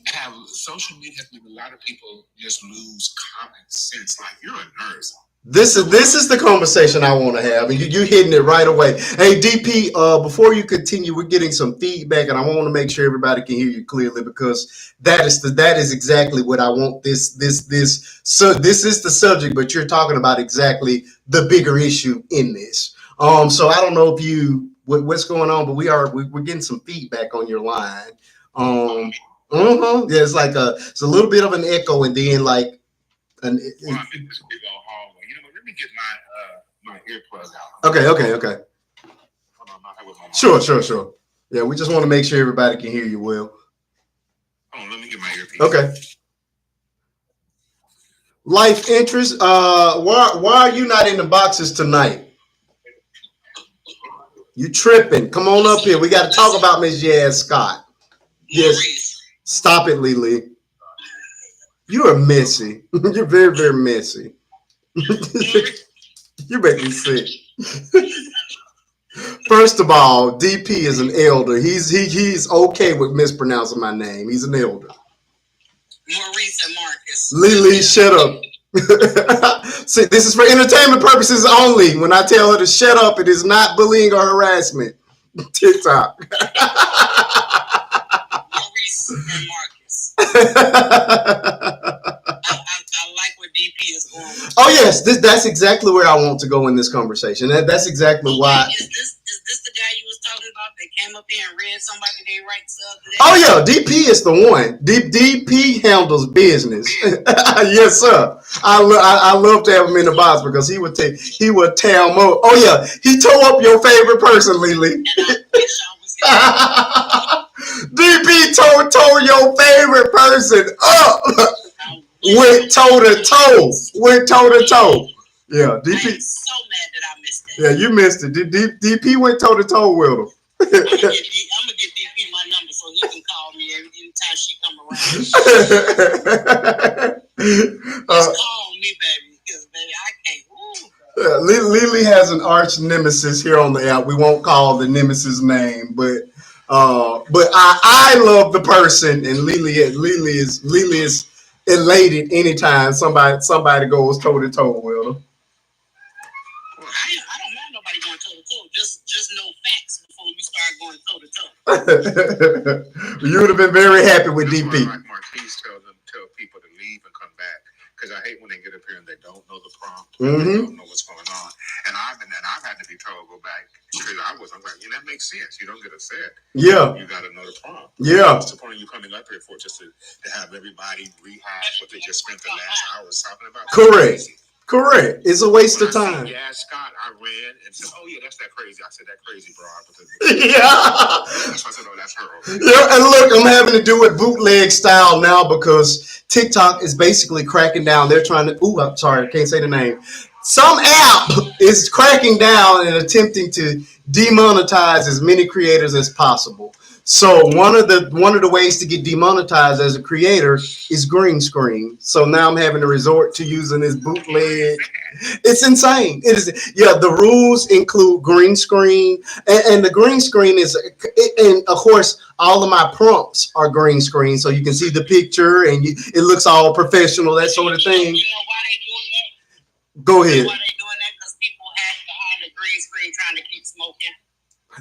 Speaker 3: have social media has made a lot of people just lose common sense. Like, you're a nurse.
Speaker 1: This is the conversation I want to have, and you hitting it right away. Hey, DP, before you continue, we're getting some feedback, and I want to make sure everybody can hear you clearly because that is exactly what I want. So this is the subject, but you're talking about exactly the bigger issue in this. So I don't know if what's going on, but we're getting some feedback on your line. Yeah, it's like it's a little bit of an echo, and then like
Speaker 3: Well, I'm in this big old hallway. You know what? Let me get my earplug out.
Speaker 1: Okay.
Speaker 3: Hold on, I have with my mom.
Speaker 1: Sure. Yeah, we just want to make sure everybody can hear you well.
Speaker 3: Hold on, let me get my earpiece.
Speaker 1: Okay. Life interest. Why are you not in the boxes tonight? You tripping? Come on up here. We got to talk about Miss Yazz Scott. Yes. Stop it, Lily. You are messy. You're very, very messy. You make me sick. First of all, DP is an elder. He's okay with mispronouncing my name. He's an elder.
Speaker 2: Maurice and Marcus.
Speaker 1: Lily, shut up. See, this is for entertainment purposes only. When I tell her to shut up, it is not bullying or harassment. TikTok.
Speaker 2: Maurice and Marcus. I like what DP is going with.
Speaker 1: Oh yes, that's exactly where I want to go in this conversation. That's exactly why.
Speaker 2: Is this the guy you was talking about that came up here and read somebody they rights up?
Speaker 1: Oh yeah, DP is the one. DP handles business. Yes, sir. I love to have him in the box because he would tear them up. Oh yeah, he tore up your favorite person, Lily.
Speaker 2: And I wish I was
Speaker 1: DP tore your favorite person up. Went toe to toe. Yeah, DP.
Speaker 2: I'm so mad that I missed that.
Speaker 1: Yeah, you missed it. DP went toe to toe with him.
Speaker 2: I'm gonna get DP my number so he can call me anytime she come around. Just call me, baby, because baby, I can't.
Speaker 1: Lily has an arch nemesis here on the app. We won't call the nemesis name, but I love the person, and Lily is elated anytime somebody goes toe to toe with her.
Speaker 2: I don't mind nobody going toe to toe. Just know facts before we start going toe to toe.
Speaker 1: You would have been very happy with
Speaker 3: That's
Speaker 1: DP.
Speaker 3: why, like Marquise tell people to leave and come back because I hate when they get up here and they don't know the prompt.
Speaker 1: Mm-hmm.
Speaker 3: They don't know what's going on, and I've had to be told go back because I'm like, that makes sense. You don't get upset.
Speaker 1: Yeah.
Speaker 3: You got to know the prompt.
Speaker 1: Yeah.
Speaker 3: What's the point of you coming up here for just to have everybody rehash what they just spent the last hours talking about?
Speaker 1: Correct. It's a waste of time.
Speaker 3: Yazz Scott, I ran and said, "Oh yeah, that's that crazy." I said that crazy broad.
Speaker 1: Yeah.
Speaker 3: That's why I said, "Oh, that's her."
Speaker 1: Yeah, and look, I'm having to do it bootleg style now because TikTok is basically cracking down. They're trying to. Ooh, I'm sorry, I can't say the name. Some app is cracking down and attempting to demonetize as many creators as possible. So one of the ways to get demonetized as a creator is green screen. So now I'm having to resort to using this bootleg. It's insane. It is. Yeah, the rules include green screen, and the green screen is, and of course, all of my prompts are green screen, so you can see the picture and it looks all professional, that sort of thing.
Speaker 2: You know why they doing that?
Speaker 1: Go
Speaker 2: You know
Speaker 1: ahead.
Speaker 2: why they doing that? Because people have to hide the green screen trying to keep smoking.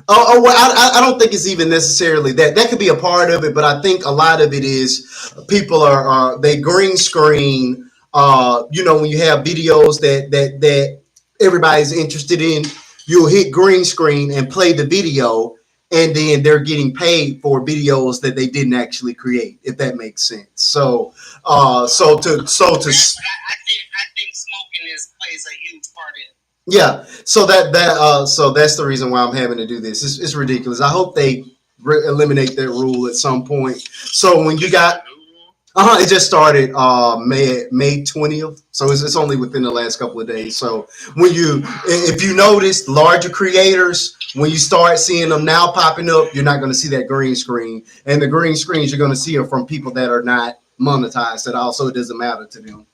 Speaker 1: Well, I don't think it's even necessarily that. That could be a part of it, but I think a lot of it is people they green screen. When you have videos that everybody's interested in, you'll hit green screen and play the video, and then they're getting paid for videos that they didn't actually create. If that makes sense.
Speaker 2: I think smoking plays a huge part in it.
Speaker 1: Yeah, so that's the reason why I'm having to do this. It's ridiculous. I hope they eliminate that rule at some point. So when you got, it just started May 20th, so it's only within the last couple of days. So if you notice, larger creators, when you start seeing them now popping up, you're not going to see that green screen, and the green screens you're going to see are from people that are not monetized at all, so it doesn't matter to them.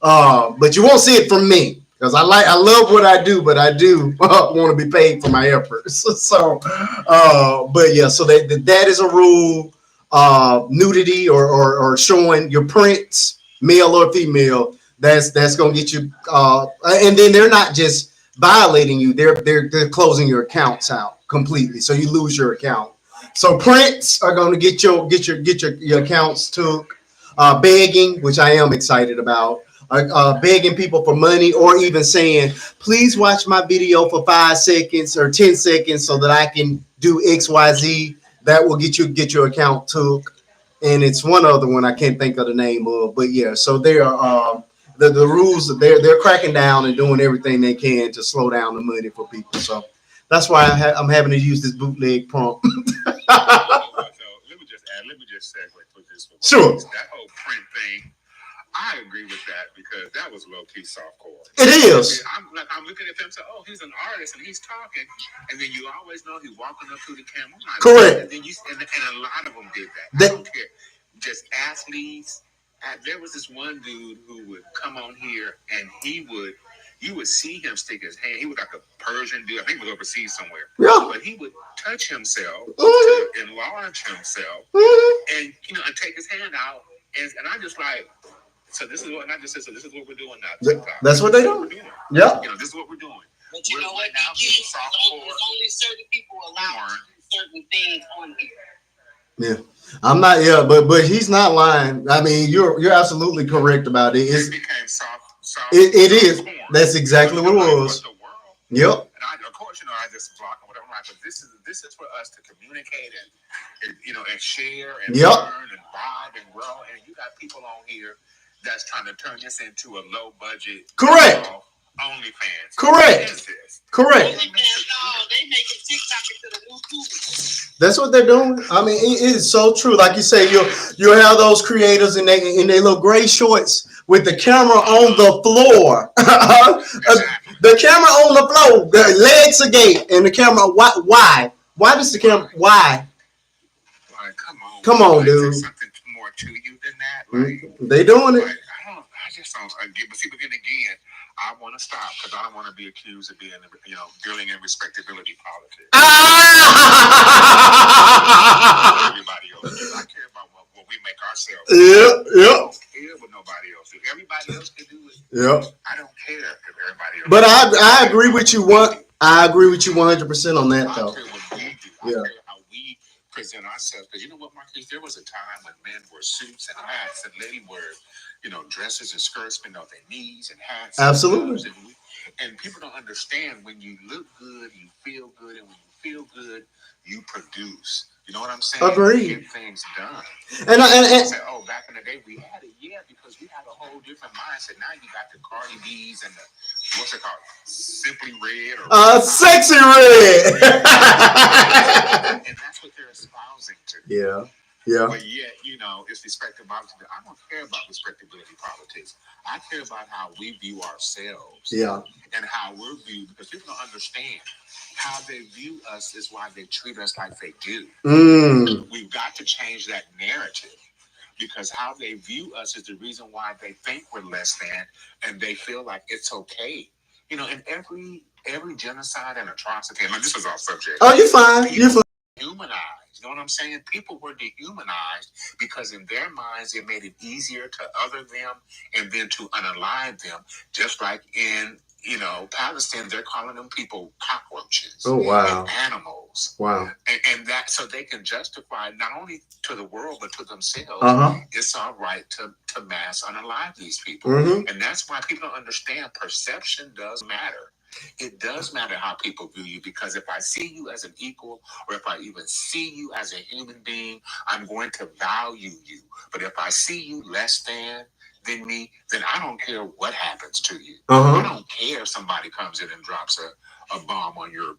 Speaker 1: But you won't see it from me because I love what I do, but I do want to be paid for my efforts. So, but yeah, so that is a rule. Nudity or showing your prints, male or female, that's gonna get you. And then they're not just violating you; they're closing your accounts out completely, so you lose your account. So prints are going to get your accounts took. Begging, which I am excited about, begging people for money, or even saying, please watch my video for 5 seconds or 10 seconds so that I can do XYZ. That will get your account took. And it's one other one I can't think of the name of, but yeah. So they are the rules. They're cracking down and doing everything they can to slow down the money for people. So that's why I'm having to use this bootleg prompt.
Speaker 3: Let me just segue for this one.
Speaker 1: Sure.
Speaker 3: That whole print thing, I agree with that because that was low key softcore.
Speaker 1: It is.
Speaker 3: I'm looking at them and say, oh, he's an artist and he's talking, and then you always know he's walking up to the camera.
Speaker 1: Correct.
Speaker 3: And then and a lot of them did that. I don't care. Just athletes. There was this one dude who would come on here and you would see him stick his hand. He was like a Persian dude. I think he was overseas somewhere.
Speaker 1: Yeah.
Speaker 3: But he would touch himself to enlarge himself and and take his hand out. And I just like, so this is what, and I just said, so this is what we're doing now. TikTok.
Speaker 1: That's what they do. Yeah.
Speaker 3: This is what we're doing.
Speaker 2: But you know what? There's only certain people allowed to do certain things on here.
Speaker 1: Yeah, I'm not. Yeah, but he's not lying. I mean, you're absolutely correct about it.
Speaker 3: It became soft.
Speaker 1: It is. That's exactly what it was. Yep.
Speaker 3: And of course, I just block and whatever. But this is for us to communicate and share and learn and vibe and grow. And you got people on here that's trying to turn this into a low budget.
Speaker 1: Correct.
Speaker 3: OnlyFans.
Speaker 1: Correct. Correct.
Speaker 2: They making TikTok into the new Tubi.
Speaker 1: That's what they're doing. I mean, it is so true. Like you say, you'll have those creators in their little gray shorts with the camera on the floor. The camera on the floor, the legs agape, and the camera. Why? Why does the camera? Why?
Speaker 3: Like,
Speaker 1: come on, dude.
Speaker 3: There's something more to you than that. Like,
Speaker 1: they doing it.
Speaker 3: Like, I just don't. But then again, I want to stop because I don't want to be accused of being, dealing in respectability politics. Everybody else do. I care about what we make ourselves.
Speaker 1: Yep.
Speaker 3: I don't care what nobody else do. Everybody else can do it.
Speaker 1: Yep.
Speaker 3: I don't care if everybody else.
Speaker 1: But I agree with you. I agree with you 100% on that, though.
Speaker 3: I care what we do. I care how we present ourselves. Because you know what, Marcus? There was a time when men wore suits and hats and ladies wore, dresses and skirts been on their knees and hats.
Speaker 1: Absolutely.
Speaker 3: And people don't understand when you look good, you feel good, and when you feel good, you produce. You know what I'm saying?
Speaker 1: Agreed.
Speaker 3: Get things done.
Speaker 1: And
Speaker 3: say, oh, back in the day we had it, because we had a whole different mindset. Now you got the Cardi B's and the what's it called, Simply Red or
Speaker 1: Sexy Red.
Speaker 3: And that's what they're espousing to.
Speaker 1: Yeah. Yeah.
Speaker 3: But yet, it's respectability. I don't care about respectability politics. I care about how we view ourselves.
Speaker 1: Yeah.
Speaker 3: And how we're viewed, because people don't understand how they view us is why they treat us like they do. We've got to change that narrative. because how they view us is the reason why they think we're less than, and they feel like it's okay. You know, in every genocide and atrocity, and this is our subject.
Speaker 1: Oh, you're fine. You're fine.
Speaker 3: Humanized. You know what I'm saying? People were dehumanized because in their minds it made it easier to other them and then to unalive them. Just like in Palestine, they're calling them people cockroaches.
Speaker 1: Oh wow.
Speaker 3: And animals.
Speaker 1: Wow.
Speaker 3: And that so they can justify not only to the world but to themselves. It's all right to mass unalive these people. And that's why people don't understand perception does matter. It does matter how people view you, because if I see you as an equal, or if I even see you as a human being, I'm going to value you. But if I see you less than me, then I don't care what happens to you. I don't care if somebody comes in and drops a bomb on your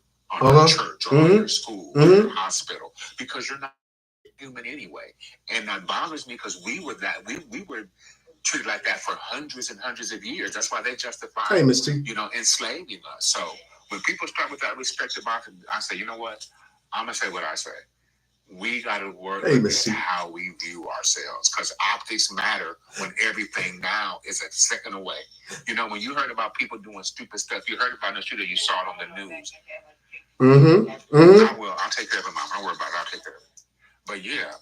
Speaker 3: church or on your school or your hospital, because you're not human anyway. And that bothers me because we were treated like that for hundreds and hundreds of years. That's why they justify, enslaving us. So when people start with that respect about it, I say, you know what? I'm gonna say what I say. We got to work with how we view ourselves, because optics matter when everything now is a second away. You know, when you heard about people doing stupid stuff, you heard about the shooter, you saw it on the news. I'll take care of it, Mom. Don't worry about it. I'll take care of it. But yeah,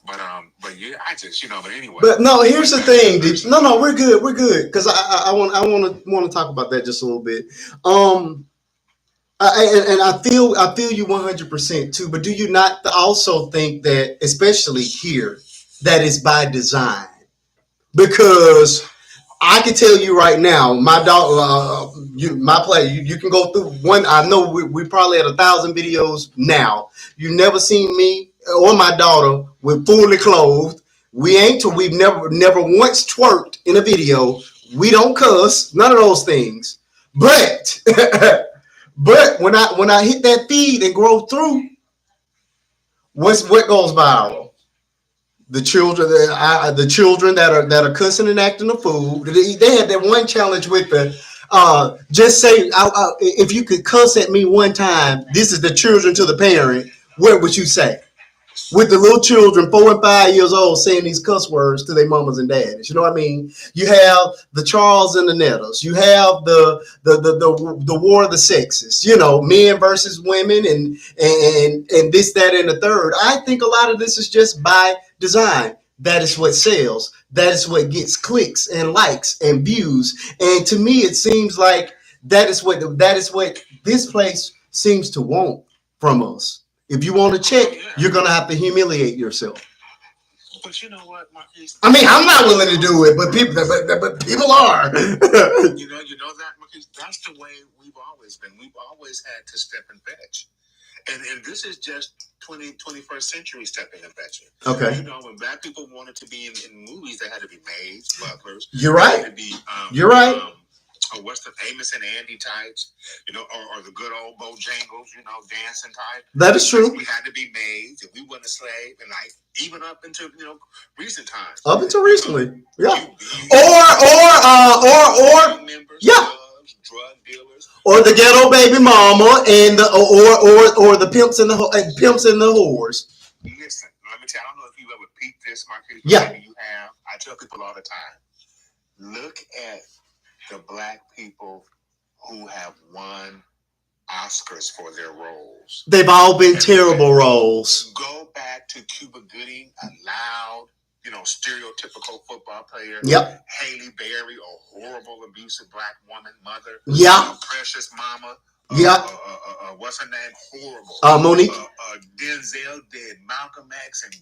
Speaker 3: I just, but anyway. But
Speaker 1: no, here's the thing. No, we're good. We're good. Because I want to talk about that just a little bit. And I feel you 100% too. But do you not also think that, especially here, that is by design? Because I can tell you right now, my dog, you can go through one. I know we probably had 1,000 videos now. You never seen me or my daughter with fully clothed. We've never once twerked in a video. We don't cuss, none of those things. But but when I hit that feed and grow through, what goes viral? The children that are cussing and acting a fool. They had that one challenge with the just say if you could cuss at me one time. This is the children to the parent. What would you say? With the little children, 4 and 5 years old, saying these cuss words to their mamas and daddies. You know what I mean? You have the Charles and the Nettas. You have the war of the sexes. Men versus women, and this, that, and the third. I think a lot of this is just by design. That is what sells. That is what gets clicks and likes and views. And to me, it seems like that is what this place seems to want from us. If you want to check, you're gonna have to humiliate yourself.
Speaker 3: But you know what, Marquise?
Speaker 1: I mean, I'm not willing to do it, but people are.
Speaker 3: you know that, Marquise. That's the way we've always been. We've always had to step and fetch, and this is just 21st century stepping and fetching.
Speaker 1: Okay.
Speaker 3: When black people wanted to be in movies, they had to be maids, butlers.
Speaker 1: You're right.
Speaker 3: Had to be,
Speaker 1: you're right.
Speaker 3: Or what's the Amos and Andy types, or the good old Bojangles, dancing type.
Speaker 1: That is true.
Speaker 3: We had to be maids, and we weren't a slave, and even up into recent times.
Speaker 1: Up until recently, yeah.
Speaker 3: Or members,
Speaker 1: yeah.
Speaker 3: Drug dealers,
Speaker 1: or the ghetto baby mama, and or the pimps and the whores.
Speaker 3: Listen, let me tell you. I don't know if you ever peeped this, Marquis.
Speaker 1: Yeah.
Speaker 3: Maybe you have. I tell people all the time. Look at the black people who have won Oscars for their roles.
Speaker 1: They've all been terrible roles.
Speaker 3: Go back to Cuba Gooding, a loud, stereotypical football player.
Speaker 1: Yep.
Speaker 3: Haley Berry, a horrible, abusive black woman, mother.
Speaker 1: Yeah.
Speaker 3: Precious mama.
Speaker 1: Yeah.
Speaker 3: What's her name? Horrible.
Speaker 1: Monique.
Speaker 3: Denzel did Malcolm X, and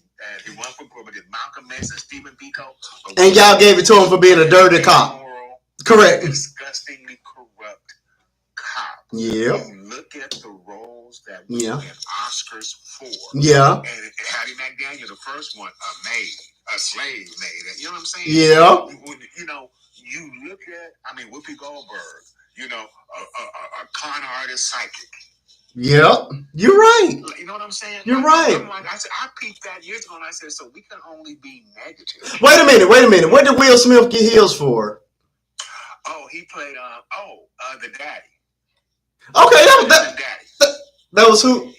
Speaker 3: he won for but did Malcolm X and Stephen Biko.
Speaker 1: And y'all gave it to him for being a dirty cop. Correct.
Speaker 3: Disgustingly corrupt cop.
Speaker 1: Yeah.
Speaker 3: You look at the roles that we win Oscars for.
Speaker 1: Yeah.
Speaker 3: And Hattie McDaniel, the first one, a slave maid. You know what I'm saying?
Speaker 1: Yeah.
Speaker 3: You look at, Whoopi Goldberg, a con artist psychic.
Speaker 1: Yep. You're right.
Speaker 3: You know what I'm saying?
Speaker 1: You're right.
Speaker 3: I peeped that years ago and I said, so we can only be negative.
Speaker 1: Wait a minute. What did Will Smith get heels for?
Speaker 3: Oh, he played the daddy.
Speaker 1: Okay, that was who?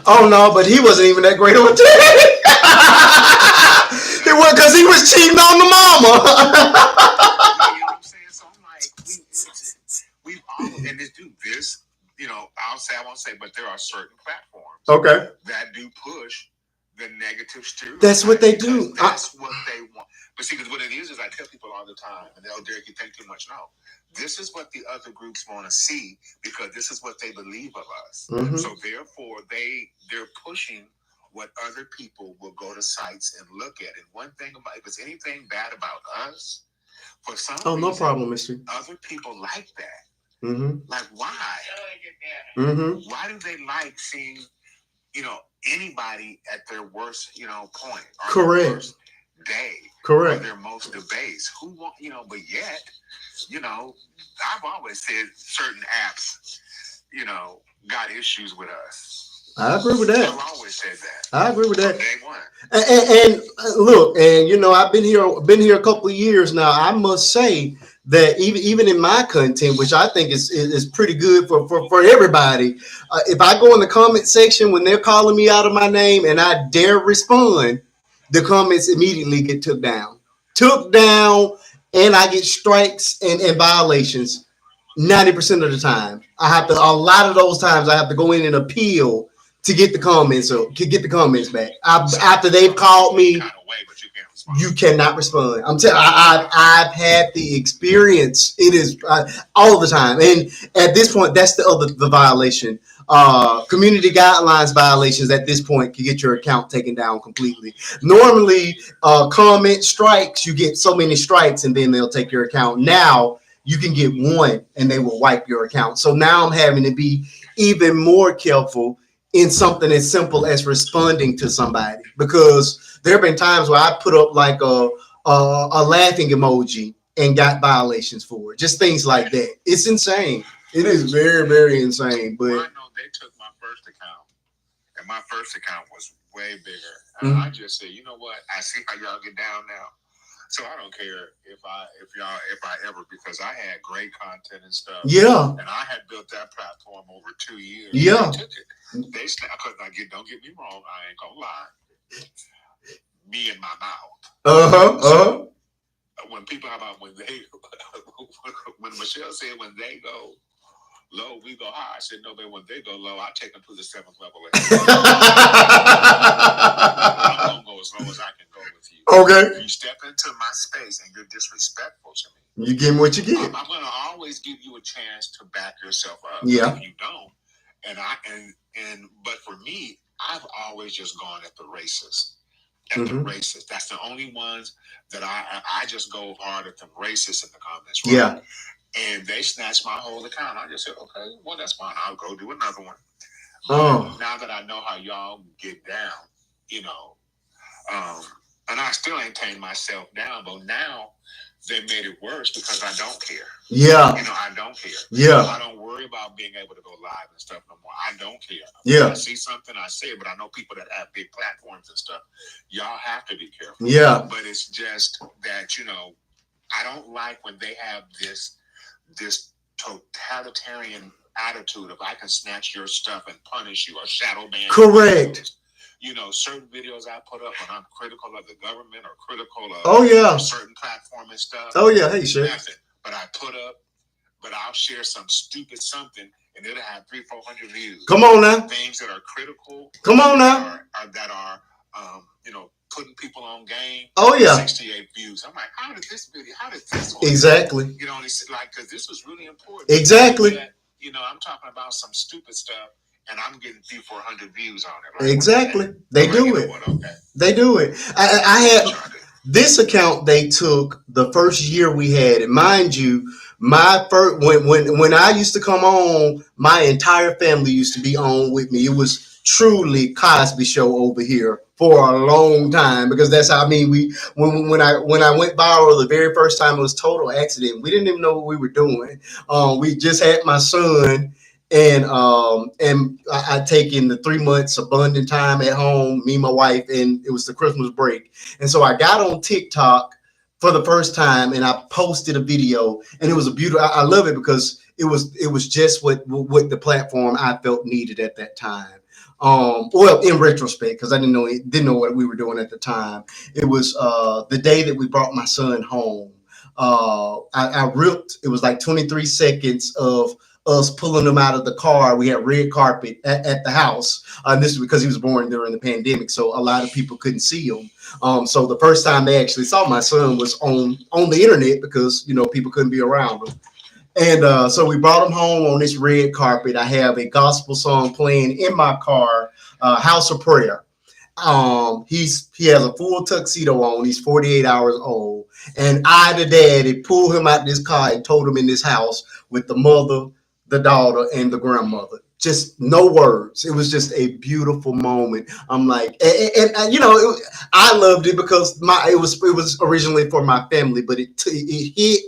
Speaker 1: Oh no, but he wasn't even that great of a daddy. He well, because he was cheating on the mama.
Speaker 3: You know what I'm saying? So I'm like, we've all, and this, you know, I won't say, but there are certain platforms
Speaker 1: Okay.
Speaker 3: that do push the negative stereotypes.
Speaker 1: That's what they do.
Speaker 3: That's what they want. But see, because what it is I tell people all the time, and they'll Derek, you think too much. No, this is what the other groups want to see because this is what they believe of us.
Speaker 1: Mm-hmm.
Speaker 3: So therefore, they're pushing what other people will go to sites and look at. And one thing about if there's anything bad about us, for some reason,
Speaker 1: no problem, Mister.
Speaker 3: Other people like that.
Speaker 1: Mm-hmm.
Speaker 3: Like why?
Speaker 1: Mm-hmm.
Speaker 3: Why do they like seeing, you know, anybody at their worst, you know, point? Or
Speaker 1: Correct.
Speaker 3: Their worst day.
Speaker 1: Correct.
Speaker 3: Or their most debased. Who want, you know, but yet, you know, I've always said certain apps, you know, got issues with us.
Speaker 1: I agree with that.
Speaker 3: I've always said that.
Speaker 1: I agree with that.
Speaker 3: Day one.
Speaker 1: And look, and you know, I've been here a couple of years now. I must say that even in my content, which I think is pretty good for everybody, if I go in the comment section when they're calling me out of my name and I dare respond, the comments immediately get took down, and I get strikes and violations 90% of the time. A lot of those times I have to go in and appeal to get the comments back. After they've called me, you cannot respond. I've had the experience. It is all the time, and at this point, that's the violation. Community guidelines violations at this point can get your account taken down completely. Normally, comment strikes, you get so many strikes, and then they'll take your account. Now you can get one, and they will wipe your account. So now I'm having to be even more careful in something as simple as responding to somebody, because there have been times where I put up like a laughing emoji and got violations for it. Just things like that. It's insane. It is very, very insane. But
Speaker 3: I know they took my first account, and my first account was way bigger. And I just said, you know what? I see how y'all get down now. So I don't care if I ever, because I had great content and stuff.
Speaker 1: Yeah.
Speaker 3: And I had built that platform over 2 years.
Speaker 1: Yeah.
Speaker 3: They took it. Don't get me wrong, I ain't gonna lie. Me and my mouth. When people when Michelle said when they go low, we go high. I said no, but when they go low, I take them to the 7th level. I'm gonna go as low as I can go with you.
Speaker 1: Okay.
Speaker 3: If you step into my space and you're disrespectful to me,
Speaker 1: you get what you get.
Speaker 3: I'm gonna always give you a chance to back yourself up.
Speaker 1: Yeah.
Speaker 3: If you don't, but for me, I've always just gone at the racists. The racists. That's the only ones that I just go hard at the racists in the comments. Right?
Speaker 1: Yeah.
Speaker 3: And they snatched my whole account. I just said, okay, well, that's fine. I'll go do another one. Now that I know how y'all get down, you know, and I still ain't tamed myself down, but now they made it worse because I don't care.
Speaker 1: Yeah.
Speaker 3: You know, I don't care.
Speaker 1: Yeah.
Speaker 3: I don't worry about being able to go live and stuff no more. I don't care.
Speaker 1: Yeah.
Speaker 3: When I see something, I say it, but I know people that have big platforms and stuff. Y'all have to be careful.
Speaker 1: Yeah.
Speaker 3: But it's just that, you know, I don't like when they have this totalitarian attitude of I can snatch your stuff and punish you or shadow ban.
Speaker 1: Correct.
Speaker 3: You know, certain videos I put up when I'm critical of the government or critical of a certain platform and stuff.
Speaker 1: Oh yeah, hey sure.
Speaker 3: Nothing. But I'll share some stupid something and it'll have 300-400 views.
Speaker 1: Come on now.
Speaker 3: Things that are critical.
Speaker 1: Come on now.
Speaker 3: That are you know, putting people on game.
Speaker 1: Oh yeah.
Speaker 3: 68 views. I'm like, how did this one?
Speaker 1: Exactly.
Speaker 3: You know, it's like, because this was really important.
Speaker 1: Exactly.
Speaker 3: You know, I'm talking about some stupid stuff, and I'm getting 300-400 views on it. Right?
Speaker 1: Exactly. They do it.
Speaker 3: Okay.
Speaker 1: They do it. I had this account they took the first year we had it. Mind you, my first when I used to come on, my entire family used to be on with me. It was truly Cosby Show over here for a long time, because that's how, I mean, when I went viral the very first time, it was total accident. We didn't even know what we were doing. We just had my son, and I taken the 3 months abundant time at home, me and my wife, and it was the Christmas break. And so I got on TikTok for the first time, and I posted a video, and it was a beautiful. I love it because it was just what the platform I felt needed at that time. Well, in retrospect, because I didn't know what we were doing at the time. It was the day that we brought my son home. I ripped. It was like 23 seconds of us pulling him out of the car. We had red carpet at the house. This is because he was born during the pandemic, so a lot of people couldn't see him. So the first time they actually saw my son was on the internet because people couldn't be around him. And so we brought him home on this red carpet. I have a gospel song playing in my car, House of Prayer. He has a full tuxedo on. He's 48 hours old. And I, the daddy, pulled him out this car and told him in this house with the mother, the daughter, and the grandmother. Just no words. It was just a beautiful moment. I'm like, I loved it because it was originally for my family, but it hit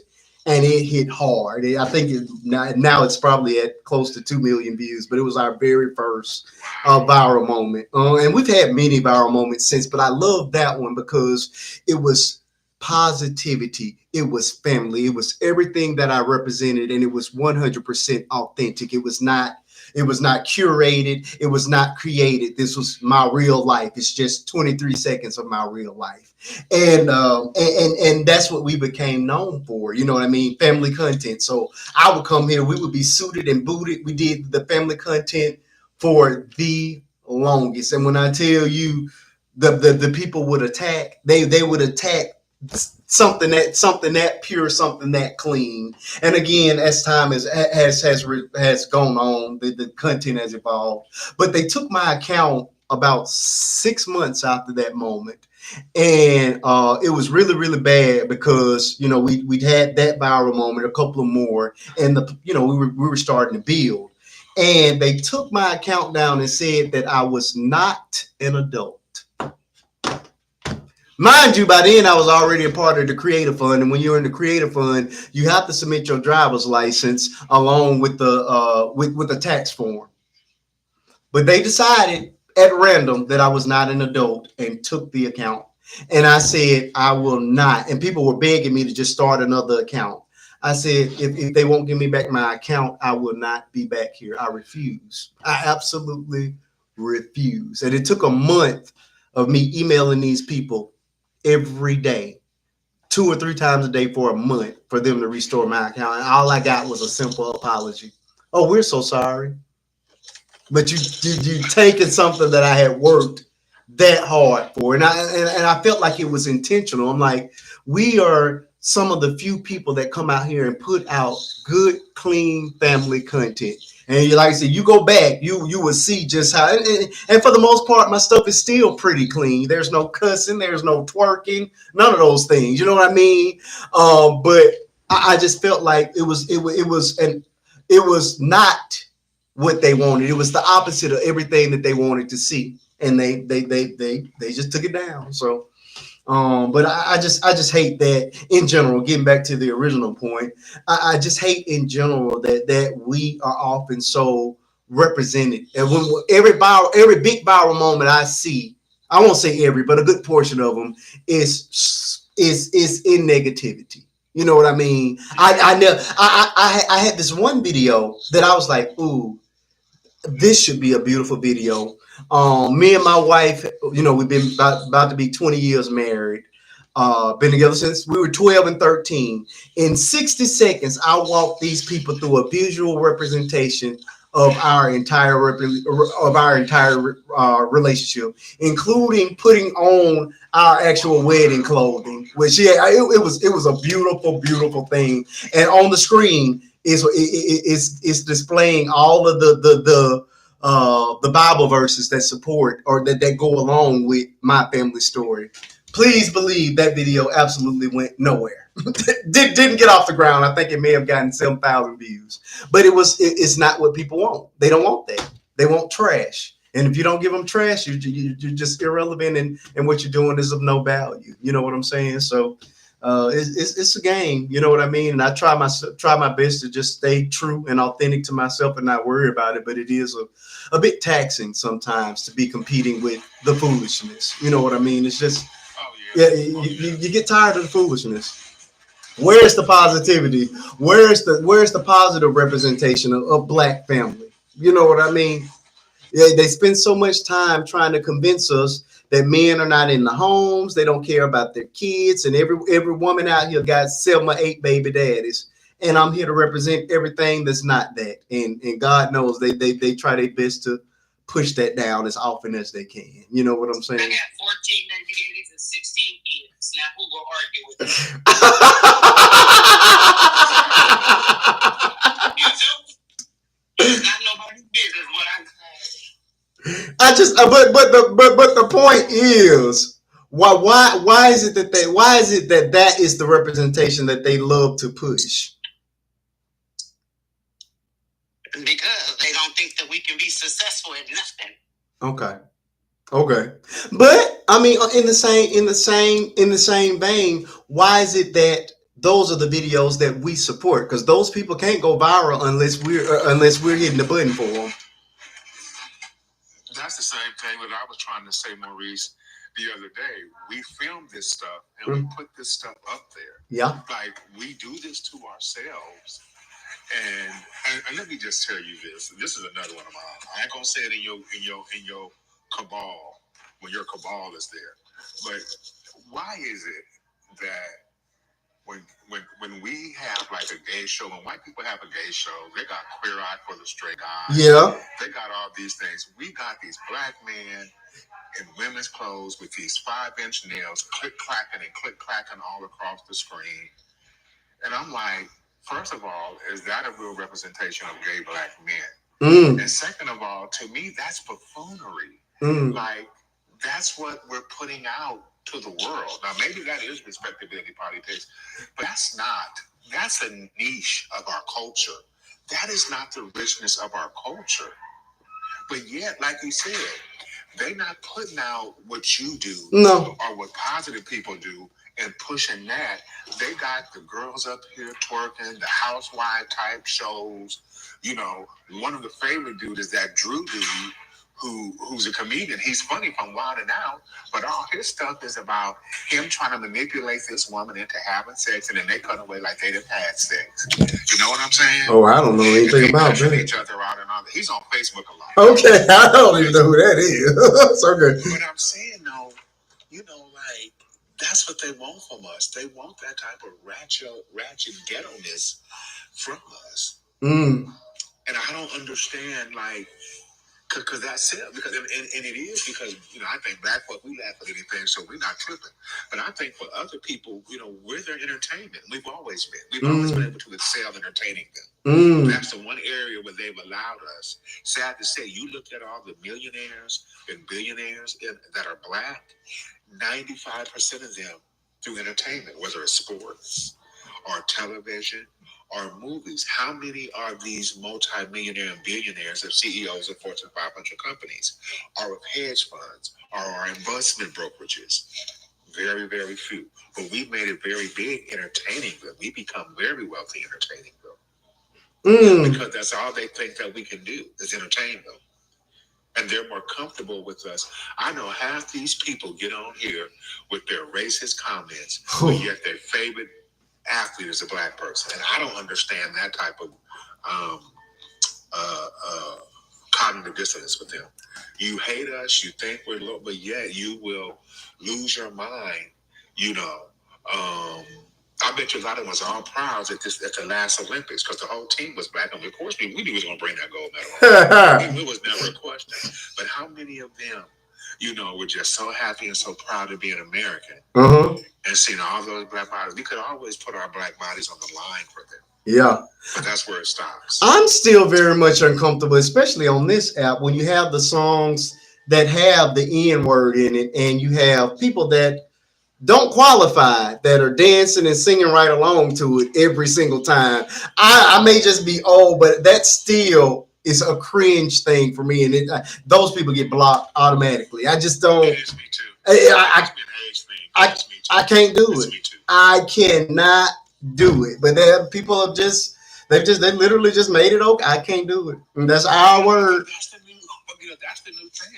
Speaker 1: and it hit hard. I think now it's probably at close to 2 million views, but it was our very first viral moment. And we've had many viral moments since, but I love that one because it was positivity. It was family. It was everything that I represented, and it was 100% authentic. It was not curated. It was not created. This was my real life. It's just 23 seconds of my real life. And that's what we became known for. You know what I mean? Family content. So I would come here. We would be suited and booted. We did the family content for the longest. And when I tell you the people would attack, they would attack something that pure, something that clean. And again, as time has gone on, the content has evolved. But they took my account about 6 months after that moment. And it was really, really bad because we'd had that viral moment, a couple of more, and we were starting to build. And they took my account down and said that I was not an adult. Mind you, by then I was already a part of the Creative Fund, and when you're in the Creative Fund, you have to submit your driver's license along with the tax form. But they decided at random that I was not an adult and took the account. And I said, I will not. And people were begging me to just start another account. I said, if they won't give me back my account, I will not be back here. I refuse. I absolutely refuse. And it took a month of me emailing these people every day, 2 or 3 times a day for a month for them to restore my account. And all I got was a simple apology. Oh, we're so sorry. But you taken something that I had worked that hard for. And I felt like it was intentional. I'm like, we are some of the few people that come out here and put out good, clean family content. And like I said, you go back, you will see just how, and for the most part, my stuff is still pretty clean. There's no cussing, there's no twerking, none of those things. You know what I mean? But I just felt like it was not what they wanted. It was the opposite of everything that they wanted to see, and they just took it down. So. But I just hate that in general, getting back to the original point, I just hate in general that we are often so represented. And when every big viral moment I see, I won't say every, but a good portion of them is in negativity. You know what I mean? I had this one video that I was like, ooh, this should be a beautiful video. Me and my wife, we've been about to be 20 years married. Been together since we were 12 and 13. In 60 seconds, I walked these people through a visual representation of our entire relationship, including putting on our actual wedding clothing, which it was a beautiful, beautiful thing. And on the screen is displaying all of the Bible verses that support or that go along with my family story. Please believe that video absolutely went nowhere. Didn't get off the ground. I think it may have gotten 7,000 views, but it's not what people want. They don't want that. They want trash. And if you don't give them trash, you're just irrelevant, and what you're doing is of no value. You know what I'm saying? So it's a game. You know what I mean? And I try my best to just stay true and authentic to myself and not worry about it. But it is a bit taxing sometimes to be competing with the foolishness. You know what I mean? It's just, you get tired of the foolishness. Where's the positivity? Where's the positive representation of Black family? You know what I mean? They spend so much time trying to convince us that men are not in the homes. They don't care about their kids, and every woman out here got 7 or 8 baby daddies. And I'm here to represent everything that's not that. And God knows they try their best to push that down as often as they can. You know what I'm saying?
Speaker 2: I got 14 baby daddies and 16 kids. Now who gonna argue with that? You too? It's not nobody's business what I say.
Speaker 1: I just but the point is why is it that is the representation that they love to push?
Speaker 2: Because they don't think that we can be successful at nothing.
Speaker 1: Okay. But I mean, in the same vein, why is it that those are the videos that we support? Because those people can't go viral unless we're hitting the button for them.
Speaker 3: That's the same thing that I was trying to say, Maurice, the other day. We film this stuff and we put this stuff up there.
Speaker 1: Yeah.
Speaker 3: Like, we do this to ourselves. And let me just tell you this. This is another one of mine. I ain't gonna say it in your cabal when your cabal is there. But why is it that when we have like a gay show, when white people have a gay show, they got Queer Eye for the Straight Guys.
Speaker 1: Yeah.
Speaker 3: They got all these things. We got these black men in women's clothes with these 5-inch nails, click clacking all across the screen. And I'm like, first of all, is that a real representation of gay black men? And second of all, to me, that's buffoonery. Like, that's what we're putting out to the world. Now, maybe that is respectability politics, but that's a niche of our culture. That is not the richness of our culture. But yet, like you said, they're not putting out what you do or what positive people do and pushing that. They got the girls up here twerking, the housewife type shows. You know, one of the favorite dudes is that Drew dude who's a comedian. He's funny from Wild 'N Out, but all his stuff is about him trying to manipulate this woman into having sex, and then they cut away like they didn't have sex. You know what I'm saying?
Speaker 1: Oh, I don't know anything about that.
Speaker 3: Each other out and all that. He's on Facebook a lot.
Speaker 1: Okay, I don't even know who that is. Okay.
Speaker 3: But I'm saying, though, you know, like, that's what they want from us. They want that type of ratchet ghetto-ness from us. And I don't understand, like, because that's it. Because and it is because, you know, I think black folk, we laugh at anything, so we're not tripping. But I think for other people, you know, we're their entertainment. We've always been. We've always been able to excel entertaining them. That's the one area where they've allowed us. Sad to say, you look at all the millionaires and billionaires that are black, 95% of them do entertainment, whether it's sports or television or movies. How many are these multi-millionaire and billionaires of CEOs of Fortune 500 companies, or of hedge funds, or our investment brokerages? Very, very few. But we made it very big entertaining them. We become very wealthy entertaining them. Because that's all they think that we can do is entertain them. And they're more comfortable with us. I know half these people get on here with their racist comments, but yet their favorite athlete is a black person. And I don't understand that type of cognitive dissonance with them. You hate us, you think we're low, but yet you will lose your mind, you know. I bet you a lot of us are all proud at the last Olympics because the whole team was black. And of course, we knew we was going to bring that gold medal. It was never a question. But how many of them, you know, were just so happy and so proud to be an American and seeing all those black bodies? We could always put our black bodies on the line for them.
Speaker 1: Yeah.
Speaker 3: But that's where it stops.
Speaker 1: I'm still very much uncomfortable, especially on this app, when you have the songs that have the N word in it and you have people that don't qualify that are dancing and singing right along to it every single time. I may just be old, but that still is a cringe thing for me. And those people get blocked automatically. I just don't.
Speaker 3: It is me too.
Speaker 1: I can't do it. I cannot do it. But there people they literally just made it okay. I can't do it. And that's our word.
Speaker 3: That's the new thing.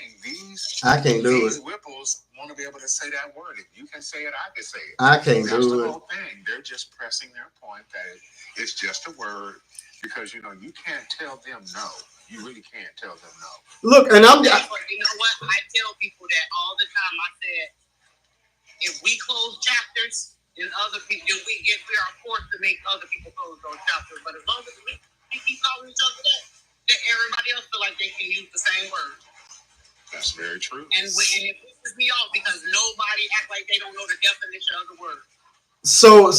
Speaker 1: I can't do
Speaker 3: these
Speaker 1: it.
Speaker 3: Whipples want to be able to say that word. If you can say it, I can say it.
Speaker 1: I can't
Speaker 3: That's
Speaker 1: do
Speaker 3: the
Speaker 1: it.
Speaker 3: whole thing. They're just pressing their point that it's just a word because, you know, you can't tell them no. You really can't tell them no.
Speaker 1: Look, and
Speaker 2: you know what? I tell people that all the time. I said, if we close chapters, then other people, we are forced to make other people close those chapters. But as long as we keep calling each other that everybody else feel like they can use the same word.
Speaker 3: That's very true.
Speaker 2: And it pisses me off because nobody act like they don't know the definition of the word.
Speaker 1: So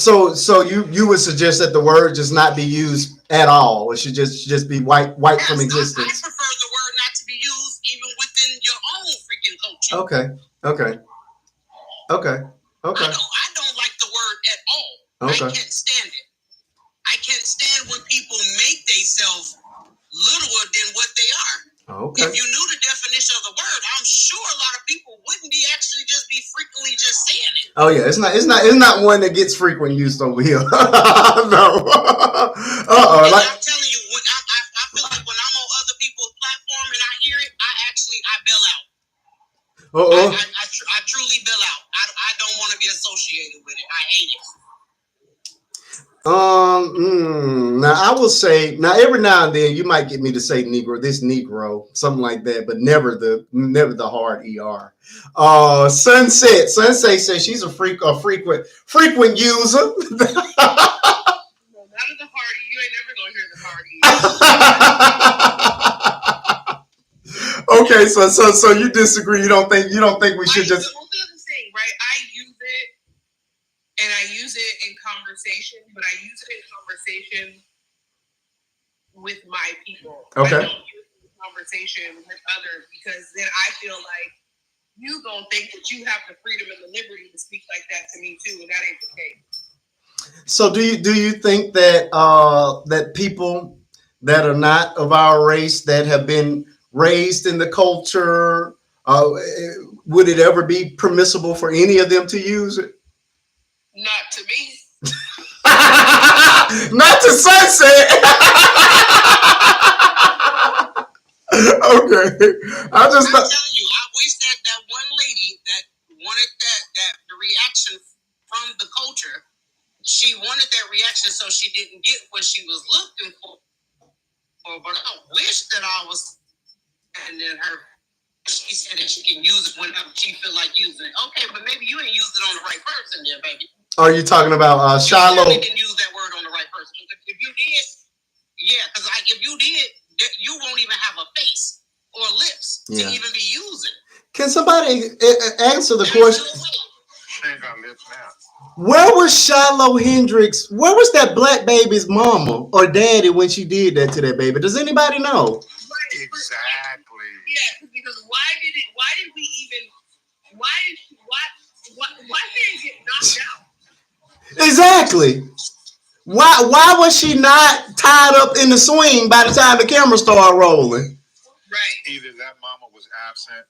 Speaker 1: you would suggest that the word just not be used at all. It should just be wiped from existence.
Speaker 2: I prefer the word not to be used even within your own freaking culture.
Speaker 1: Okay.
Speaker 2: I don't like the word at all.
Speaker 1: Okay.
Speaker 2: I can't stand it. I can't stand when people make themselves littler than what they are.
Speaker 1: Okay.
Speaker 2: If you knew the definition of the word, I'm sure a lot of people wouldn't be actually just be frequently just saying it.
Speaker 1: Oh yeah, it's not one that gets frequent use over here. No.
Speaker 2: Like, I'm telling you, I feel like when I'm on other people's platform and I hear it, I bail out. I truly bail out. I don't want to be associated with it. I hate it.
Speaker 1: Now I will say, every now and then you might get me to say Negro, something like that, but never the hard ER. Sunset says she's a frequent user.
Speaker 2: None of the hard, you ain't never gonna hear the hard ER.
Speaker 1: Okay, so you disagree? You don't think we should just?
Speaker 2: Well, here's the thing, right? I use it. And I use it in conversation, but I use it in conversation with my people.
Speaker 1: Okay.
Speaker 2: I don't use it in conversation with others because then I feel like you gonna think that you have the freedom and the liberty to speak like that to me too, and that ain't the case.
Speaker 1: So do you think that that people that are not of our race, that have been raised in the culture, would it ever be permissible for any of them to use it?
Speaker 2: Not to me.
Speaker 1: Not to Sunset. Okay. I'm telling
Speaker 2: you, I wish that one lady that wanted that the reaction from the culture, she wanted that reaction so she didn't get what she was looking for. But I wish that I was, and then she said that she can use it whenever she feel like using it. Okay, but maybe you ain't used it on the right person there, baby.
Speaker 1: Are you talking about Shiloh?
Speaker 2: You can use that word on the right person. If you did, yeah, because if you did, you won't even have a face or lips to even be using.
Speaker 1: Can somebody answer the question?
Speaker 3: She ain't got lips now.
Speaker 1: Where was Shiloh Hendrix? Where was that black baby's mama or daddy when she did that to that baby? Does anybody know?
Speaker 3: Exactly.
Speaker 2: Yeah, because why did we even? Why did it get knocked out?
Speaker 1: Exactly. Why was she not tied up in the swing by the time the camera started rolling?
Speaker 2: Right.
Speaker 3: Either that mama was absent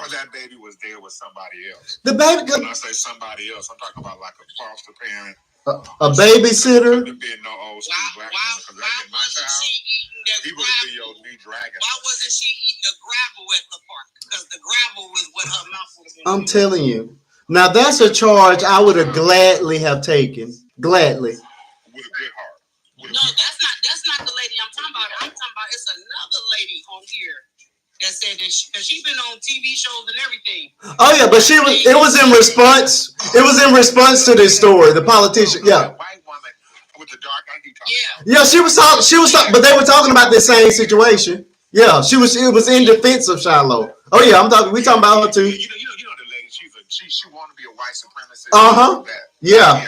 Speaker 3: or that baby was there with somebody else.
Speaker 1: The baby.
Speaker 3: When I say somebody else, I'm talking about like a foster parent.
Speaker 1: A babysitter.
Speaker 3: There being no old school black woman, because that's in my house. He would have been your knee dragon. Why wasn't she eating the gravel at the park? Because the gravel was what her mouth would have been.
Speaker 1: I'm telling you. Now that's a charge I would have gladly have taken. Gladly.
Speaker 3: With a good heart.
Speaker 2: That's not the lady I'm talking about. I'm talking about it's another lady on here that said that she's been on TV shows and everything.
Speaker 1: Oh yeah, but it was in response. It was in response to this story. The politician, yeah.
Speaker 3: White woman with the dark eye.
Speaker 1: Yeah, she was talking, but they were talking about the same situation. Yeah, it was in defense of Shiloh. Oh yeah, we talking about her too.
Speaker 3: You know the lady. She wanted to be a white supremacist.
Speaker 1: Yeah.
Speaker 2: Right.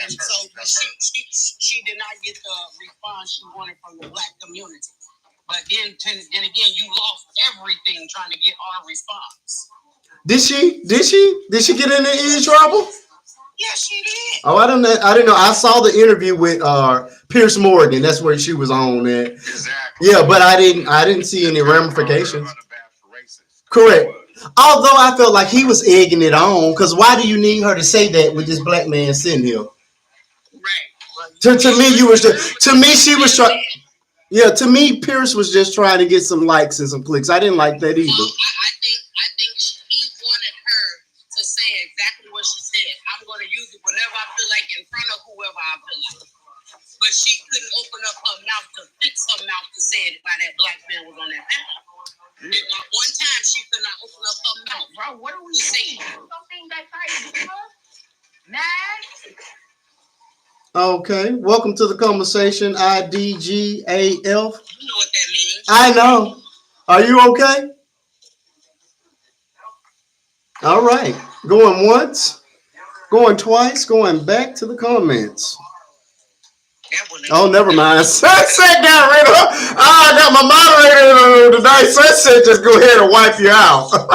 Speaker 2: And so she did not get the response she wanted from the black community. But then again, you lost everything trying to get our response.
Speaker 1: Did she get in any trouble?
Speaker 2: Yeah, she did.
Speaker 1: Oh, I didn't know. I saw the interview with Pierce Morgan. That's where she was on it.
Speaker 3: Exactly.
Speaker 1: Yeah, but I didn't see any ramifications. Correct. Although I felt like he was egging it on, because why do you need her to say that with this black man sitting here?
Speaker 2: Right.
Speaker 1: To me, she was trying. Yeah, to me, Pierce was just trying to get some likes and some clicks. I didn't like that either.
Speaker 2: Well, I think he wanted her to say exactly what she said. I'm going to use it whenever I feel like, in front of whoever I feel like. but she couldn't open up her mouth to fix her mouth to say it why that black man was on that panel. Yeah. And not one time she could not open up her mouth. Bro, what are we saying? Something that mad.
Speaker 1: Okay, welcome to the conversation. IDGAF.
Speaker 2: You know what that means.
Speaker 1: I know. Are you okay? All right. Going once, going twice, going back to the comments. Oh, never mind. Sunset got rid of. I got my moderator tonight. Sunset just go ahead and wipe you out.
Speaker 2: That one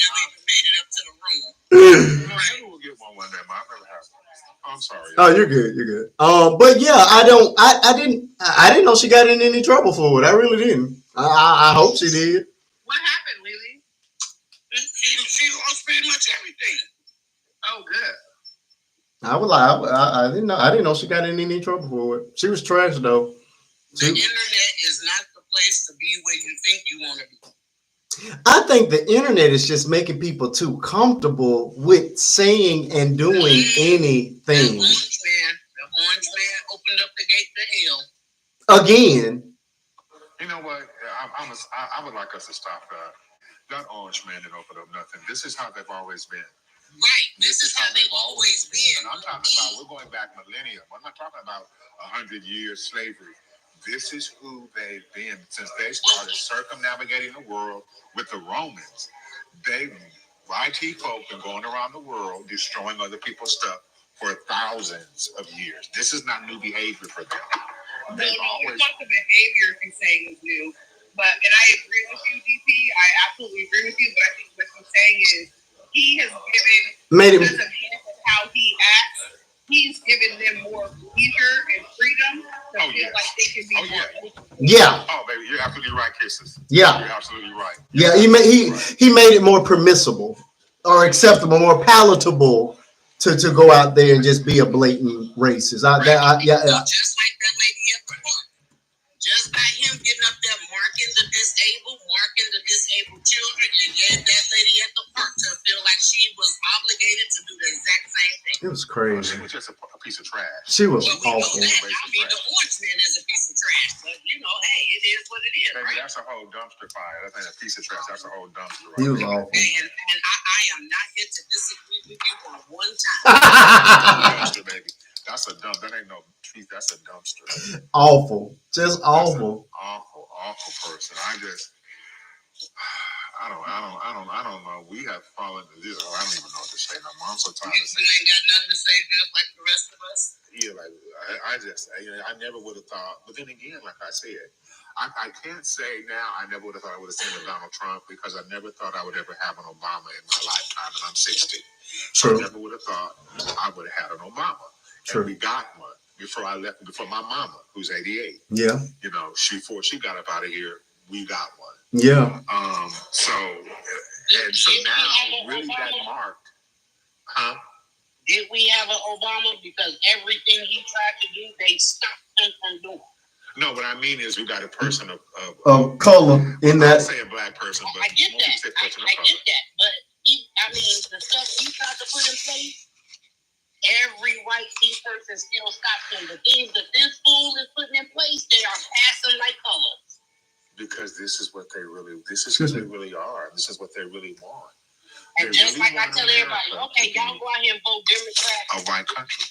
Speaker 2: never even made it up to the room.
Speaker 3: Maybe we'll get one day, man. I've never had one. I'm sorry.
Speaker 1: Oh, you're good. You're good. But yeah, I didn't know she got in any trouble for it. I really didn't. I hope she did.
Speaker 2: What happened, Lily? She lost pretty much everything. Oh, good.
Speaker 1: I would lie. I didn't know. I didn't know she got in any trouble for it. She was trash though.
Speaker 2: The internet is not the place to be where you think you want to be.
Speaker 1: I think the internet is just making people too comfortable with saying and doing anything.
Speaker 2: The orange man opened up the gate to hell.
Speaker 1: Again.
Speaker 3: You know what? I would like us to stop that orange man didn't open up nothing. This is how they've always been.
Speaker 2: Right. This is how they've always been.
Speaker 3: And I'm talking about, we're going back millennium. I'm not talking about 100 years slavery. This is who they've been since they started circumnavigating the world with the Romans. IT folk been going around the world destroying other people's stuff for thousands of years. This is not new behavior for them.
Speaker 2: No, it's not the behavior if you're saying is new. But, and I agree with you, DP. I absolutely agree with you. But I think what he's saying is he has given, because of how he acts, he's given them more leisure and freedom to feel like they can be more.
Speaker 1: Yeah.
Speaker 3: Oh, baby, you're absolutely right, Kisses.
Speaker 1: Yeah.
Speaker 3: You're absolutely right.
Speaker 1: Yeah, he made it more permissible or acceptable, more palatable to go out there and just be a blatant racist.
Speaker 2: Just like that lady at the park. Just by him getting up there marking the disabled children, and gave that lady at the park to feel like she was obligated to do the exact same thing.
Speaker 1: It was crazy.
Speaker 3: She was just a piece of trash.
Speaker 1: She was
Speaker 2: awful.
Speaker 1: awful.
Speaker 2: I mean, the orange man is a piece of trash, but hey, it is what it is.
Speaker 3: Baby,
Speaker 2: right?
Speaker 3: that's a whole dumpster fire. That ain't a piece of trash. That's a whole dumpster.
Speaker 1: He was awful.
Speaker 2: And I am not here to disagree with you on one time.
Speaker 3: Dumpster, baby. That's a dump. That ain't no piece. That's a dumpster.
Speaker 1: Awful. Just awful.
Speaker 3: Awful person. I don't know. We have fallen to this. I don't even know what to say no more. I'm so tired of saying.
Speaker 2: You ain't got nothing to say just like the rest of us.
Speaker 3: Yeah, like I never would have thought. But then again, like I said, I can't say now I never would have thought I would have seen a Donald Trump because I never thought I would ever have an Obama in my lifetime, and I'm 60. So I never would have thought I would have had an Obama. True. And we got one before I left. Before my mama, who's 88.
Speaker 1: Yeah.
Speaker 3: Before she got up out of here, we got one.
Speaker 1: Yeah.
Speaker 3: So now, really, that marked, huh?
Speaker 2: Did we have an Obama? Because everything he tried to do, they stopped him from doing.
Speaker 3: No, what I mean is we got a person of
Speaker 1: color in that.
Speaker 3: I say a black person, but
Speaker 2: I get that. I get that. But the stuff he tried to put in place, every white person still stops him. The things that this fool is putting in place, they are passing like colors.
Speaker 3: Because this is what they really, this is who they really are. This is what they really want.
Speaker 2: And just like I tell everybody, okay, y'all go out here and vote Democrat.
Speaker 3: A white country.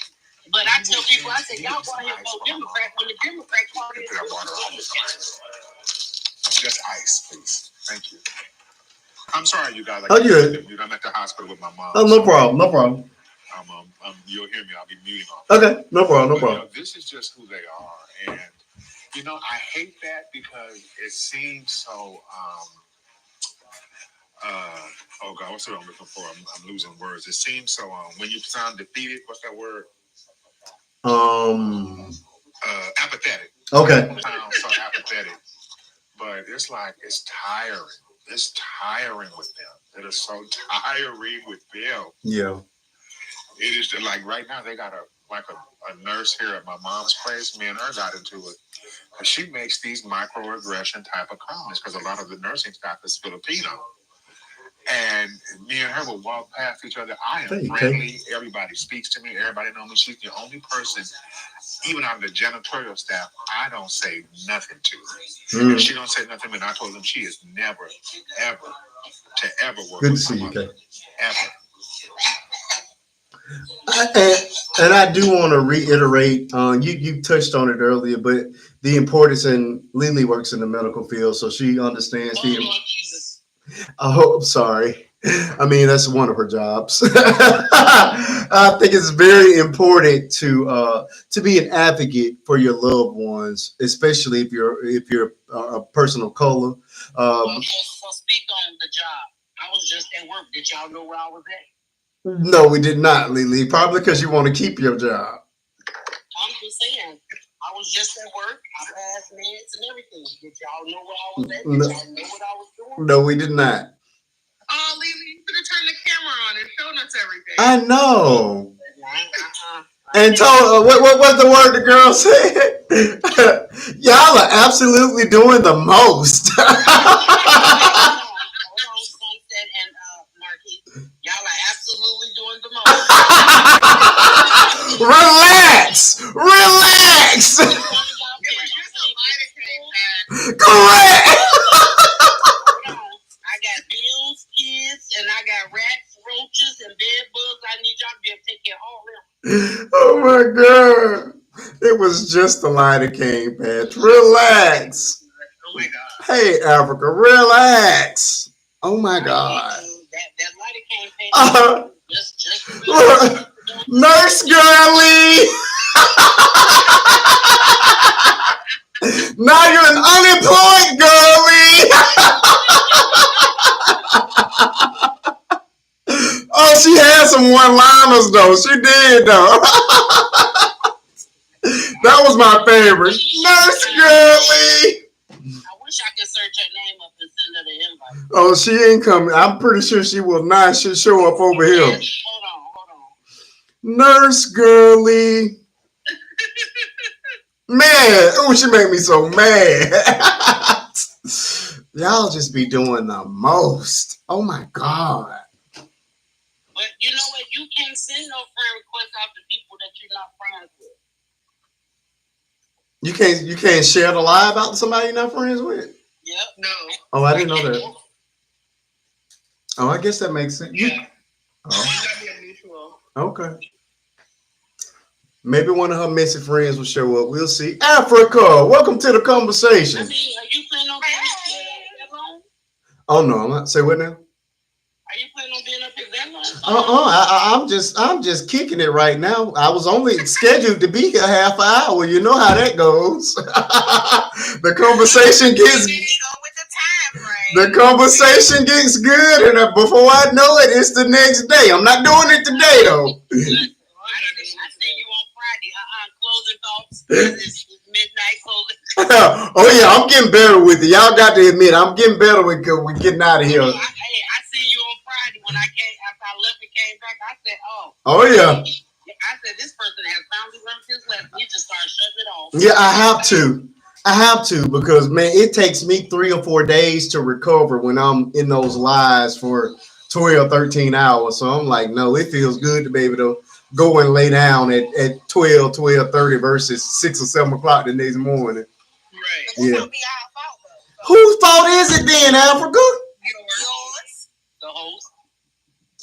Speaker 2: But I tell people, I say, y'all go out here and vote Democrat when the Democrat Party is
Speaker 3: just ice, please. Thank you. I'm sorry, you guys.
Speaker 1: Oh, you're.
Speaker 3: I'm at the hospital with my mom.
Speaker 1: Oh, no problem. No problem.
Speaker 3: You'll hear me. I'll be muting off.
Speaker 1: Okay, no problem. No problem.
Speaker 3: This is just who they are, and I hate that because it seems so. Oh God, what's the word I'm looking for? I'm losing words. It seems so. When you sound defeated, what's that word? Apathetic.
Speaker 1: Okay.
Speaker 3: Sound so apathetic, but it's like it's tiring. It's tiring with them. It is so tiring with them.
Speaker 1: Yeah.
Speaker 3: It is like right now they got a nurse here at my mom's place. Me and her got into it. Because she makes these microaggression type of comments because a lot of the nursing staff is Filipino. And me and her will walk past each other. I am
Speaker 1: Okay.
Speaker 3: friendly. Everybody speaks to me. Everybody knows me. She's the only person, even on the janitorial staff, I don't say nothing to her. And she don't say nothing to me. And I told them she is never, ever, to ever work
Speaker 1: Good to
Speaker 3: with
Speaker 1: see
Speaker 3: my
Speaker 1: you,
Speaker 3: mother.
Speaker 1: Kay.
Speaker 3: Ever.
Speaker 1: And I do want to reiterate, you touched on it earlier, but the importance, and Lily works in the medical field, so she understands the. Oh, I'm sorry. I mean, that's one of her jobs. I think it's very important to be an advocate for your loved ones, especially if you're a person of color.
Speaker 2: So speak on the job. I was just at work. Did y'all know where I was at?
Speaker 1: No, we did not, Lily. Probably because you want to keep your job.
Speaker 2: I'm just saying. I was just at work. I passed meds and everything. Did y'all know where I was at? Did y'all know what I was doing?
Speaker 1: No, we did not.
Speaker 2: Oh, Lily, you could have turned the camera on and shown us everything.
Speaker 1: I know.
Speaker 2: Uh-uh.
Speaker 1: And told what was the word the girl said? Y'all are absolutely doing the most.
Speaker 2: Hold on, Sunset and Marquis. Y'all are absolutely doing the most.
Speaker 1: Relax. Correct.
Speaker 2: I got bills, kids, and I got rats, roaches, and bed bugs. I need y'all to be able to take care of all of them.
Speaker 1: Oh my God. It was just the light that came, Pat. Relax.
Speaker 2: Oh my God.
Speaker 1: Hey, Africa, relax. Oh my God.
Speaker 2: That light came, just
Speaker 1: Nurse girlie. Now you're an unemployed girlie. Oh, she had some one-liners though. She did though. That was my favorite. Nurse girlie.
Speaker 2: I wish I could search her name up and send her the invite.
Speaker 1: Oh, she ain't coming. I'm pretty sure she will not. She'll show up over here.
Speaker 2: Hold on.
Speaker 1: Nurse girlie. Man, oh, she made me so mad. Y'all just be doing the most. Oh my God.
Speaker 2: But you know what? You can't send no friend requests out to people that you're not friends with.
Speaker 1: You can't share the live out to somebody you're not friends with?
Speaker 2: Yep. No.
Speaker 1: Oh, I didn't know that. Oh, I guess that makes sense.
Speaker 2: Yeah.
Speaker 1: Oh. Okay. Maybe one of her missing friends will show up. We'll see. Africa, welcome to the conversation.
Speaker 2: I mean, are you planning on being up here that long?
Speaker 1: Oh no, I'm not. Say what now?
Speaker 2: Are you planning on being up here that long?
Speaker 1: I'm just kicking it right now. I was only scheduled to be here half an hour. You know how that goes. The conversation gets good, and before I know it, it's the next day. I'm not doing it today though.
Speaker 2: I see you on Friday. Closing thoughts. It's midnight closing.
Speaker 1: Oh yeah, I'm getting better with it. Y'all got to admit, I'm getting better with it. We're getting out of here.
Speaker 2: I seen you on Friday when I came after I left and came back. I said,
Speaker 1: oh yeah.
Speaker 2: I said this person has finally learned his lesson. He just started shutting it off.
Speaker 1: Yeah, I have to because man, it takes me 3 or 4 days to recover when I'm in those lives for 12, 13 hours. So I'm like, no, it feels good to be able to go and lay down at 12:30 versus 6 or 7 o'clock the next morning.
Speaker 2: Right.
Speaker 1: Yeah. Whose fault is it then, Africa?
Speaker 2: Yours. The host.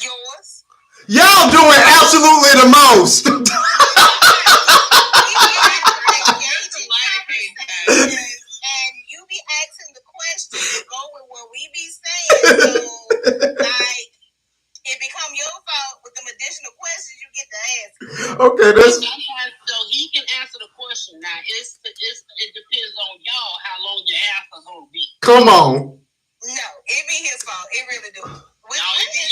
Speaker 2: Yours.
Speaker 1: Y'all doing absolutely the most.
Speaker 4: And you be asking the questions and go with what we be saying. So, like, it become your fault with them additional questions you get to ask.
Speaker 1: Okay, that's.
Speaker 2: So he can answer the question. Now, it depends on y'all how long your answer's gonna be.
Speaker 1: Come on.
Speaker 4: No, it be his fault. It really do. When is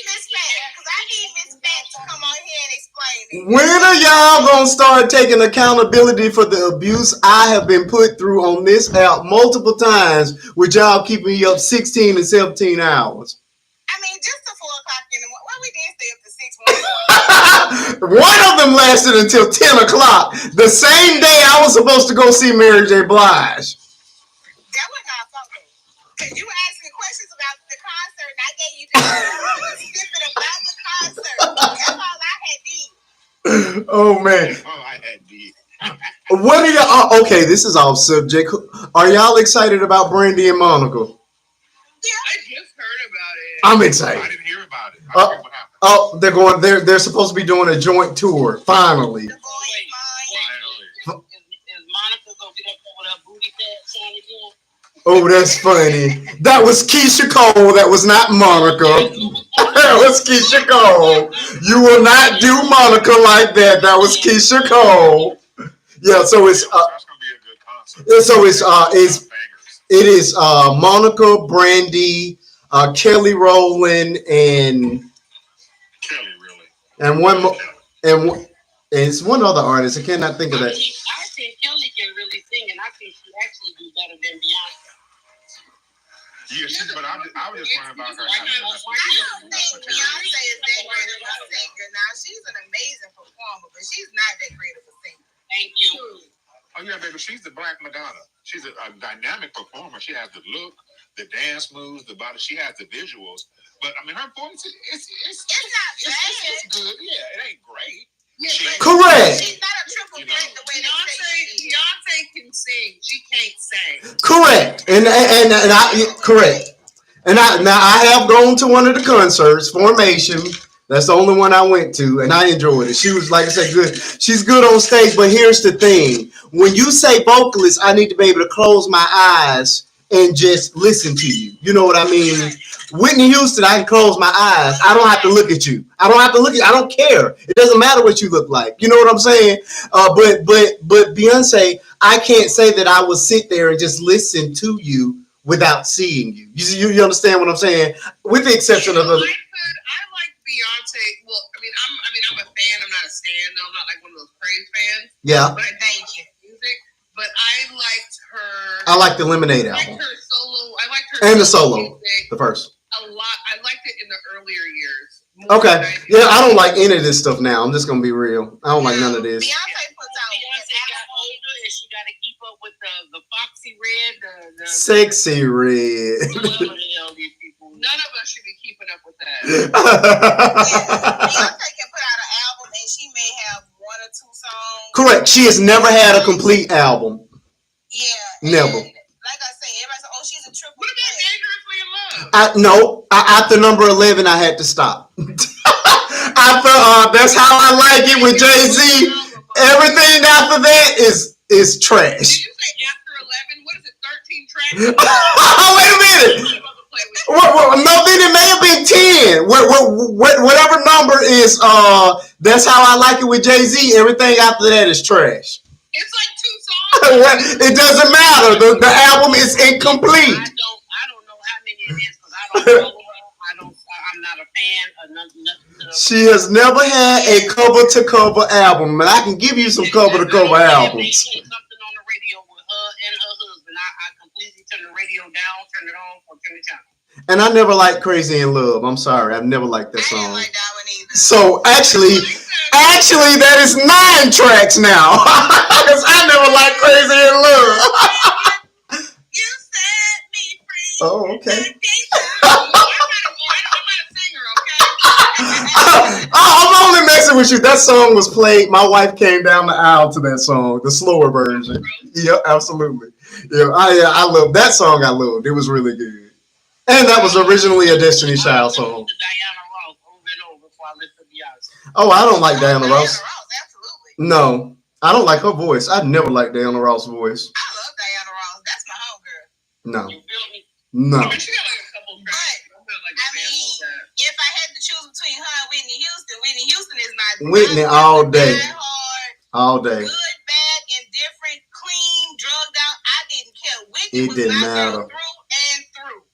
Speaker 4: Miss Pat? Because I need Miss Pat to come on here and explain it.
Speaker 1: When are y'all gonna start taking accountability for the abuse I have been put through on this app multiple times with y'all keeping me up 16 and 17 hours?
Speaker 4: I mean, just to 4 o'clock in the morning. Well, we did stay up to 6 morning.
Speaker 1: One of them lasted until 10 o'clock. The same day I was supposed to go see Mary J. Blige.
Speaker 4: That wasn't our fault, though. Because you were asking questions about the concert, and I gave you
Speaker 1: Oh man.
Speaker 3: Oh, I had D.
Speaker 1: What are y'all? Okay, this is off subject. Are y'all excited about Brandy and Monica?
Speaker 2: I just heard about it.
Speaker 1: I'm
Speaker 3: I
Speaker 1: excited.
Speaker 3: didn't hear about it. I didn't hear what happened.
Speaker 1: Oh, they're going. They're supposed to be doing a joint tour. Finally.
Speaker 4: The boy is mine.
Speaker 2: Is Monica gonna get up with her booty pants on again?
Speaker 1: Oh, that's funny. That was Keisha Cole. That was not Monica. That was Keisha Cole. You will not do Monica like that. That was Keisha Cole. Yeah. So it's
Speaker 3: That's gonna be a good concert.
Speaker 1: so it's
Speaker 3: Bangers.
Speaker 1: it is Monica, Brandy, Kelly Rowland,
Speaker 3: Kelly, really.
Speaker 1: and one more, and it's one other artist. I cannot think of that.
Speaker 2: I think Kelly can really sing, and I think she actually do better than Beyonce.
Speaker 3: Yeah, but I was just wondering about her.
Speaker 4: I don't think Beyonce is that great of a singer. Now, she's an amazing performer, but she's not that great of a singer.
Speaker 2: Thank you.
Speaker 3: Oh yeah, baby, she's the Black Madonna. She's a dynamic performer. She has the look, the dance moves, the body. She has the visuals. But I mean, her voice it's
Speaker 4: not bad.
Speaker 3: It's good. Yeah, it ain't great.
Speaker 1: Correct.
Speaker 4: She's not a triple threat the way they say she is.
Speaker 2: Beyonce can sing. She can't sing.
Speaker 1: Correct. And I correct. And I have gone to one of the concerts, Formation. That's the only one I went to, and I enjoyed it. She was, like I said, good. She's good on stage, but here's the thing. When you say vocalist, I need to be able to close my eyes and just listen to you. You know what I mean? Whitney Houston, I can close my eyes. I don't have to look at you. I don't have to look at you. I don't care. It doesn't matter what you look like. You know what I'm saying? But Beyonce, I can't say that I will sit there and just listen to you without seeing you. You understand what I'm saying? With the exception of the.
Speaker 2: I like Beyonce. Well, I'm a fan. I'm not a stan. I'm not like one of those praise fans.
Speaker 1: Yeah.
Speaker 2: But thank you. Music. But I liked her.
Speaker 1: I like the Lemonade
Speaker 2: I liked
Speaker 1: album.
Speaker 2: her solo. I liked her.
Speaker 1: And the solo.
Speaker 2: Music
Speaker 1: The first.
Speaker 2: a lot. I liked it in the earlier years.
Speaker 1: Okay. Yeah, I don't like any of this stuff now. I'm just gonna be real. I don't like none of this.
Speaker 4: Beyonce puts out.
Speaker 2: Beyonce got older and she got to keep up with the Foxy Red, the
Speaker 1: Sexy Red.
Speaker 2: whatever the hell these people. None of us should be keeping up with that.
Speaker 4: Beyonce can put out an album and she may have one or two songs.
Speaker 1: Correct. She has never had a complete album.
Speaker 4: Yeah.
Speaker 1: Never.
Speaker 4: Like I say, everybody says, "Oh, she's a triple
Speaker 2: What about
Speaker 4: threat."
Speaker 2: Dangerously in Love?
Speaker 1: No. After number 11, I had to stop. After That's How I Like It with Jay-Z. Everything after that is trash.
Speaker 2: Did you say after 11? What is it? 13 tracks?
Speaker 1: Wait a minute. No, then it may have been 10. Whatever number is That's How I Like It with Jay-Z. Everything after that is trash.
Speaker 2: It's like 2 songs.
Speaker 1: It doesn't matter. The album is incomplete.
Speaker 2: I don't know how many it is because I don't follow her. I'm not a fan of nothing.
Speaker 1: She has never had a cover-to-cover album, and I can give you some cover-to-cover albums.
Speaker 2: They played something on the radio with her and her husband. I completely turn the radio down, turn it on, or turn the channel.
Speaker 1: And I never liked Crazy in Love. I'm sorry, I've never liked that
Speaker 4: I didn't
Speaker 1: song.
Speaker 4: like that one either.
Speaker 1: So actually, that is 9 tracks now. Because I never liked Crazy in Love.
Speaker 4: You set me free.
Speaker 1: Oh, okay.
Speaker 2: I'm not a singer, okay?
Speaker 1: I'm only messing with you. That song was played. My wife came down the aisle to that song, the slower version. Yeah, absolutely. Yeah, I love that song. I loved. It was really good. And that was originally a Destiny Child song.
Speaker 2: Diana Ross over and over before I listen to Beyonce.
Speaker 1: Oh, I don't like Diana Ross.
Speaker 4: Absolutely.
Speaker 1: No, I don't like her voice. I never liked Diana Ross' voice.
Speaker 4: I love Diana Ross. That's my homegirl.
Speaker 1: No,
Speaker 2: You feel me?
Speaker 1: no.
Speaker 2: But she got like a couple tracks. I'm not like a
Speaker 4: I
Speaker 2: fan
Speaker 4: mean,
Speaker 2: of that.
Speaker 4: if I had to choose between her and Whitney Houston is my
Speaker 1: Whitney all day.
Speaker 4: hard,
Speaker 1: All day.
Speaker 4: good, bad, indifferent, clean, drugged out. I didn't care. Whitney
Speaker 1: It
Speaker 4: was
Speaker 1: didn't
Speaker 4: my girl
Speaker 1: matter.
Speaker 4: through and through.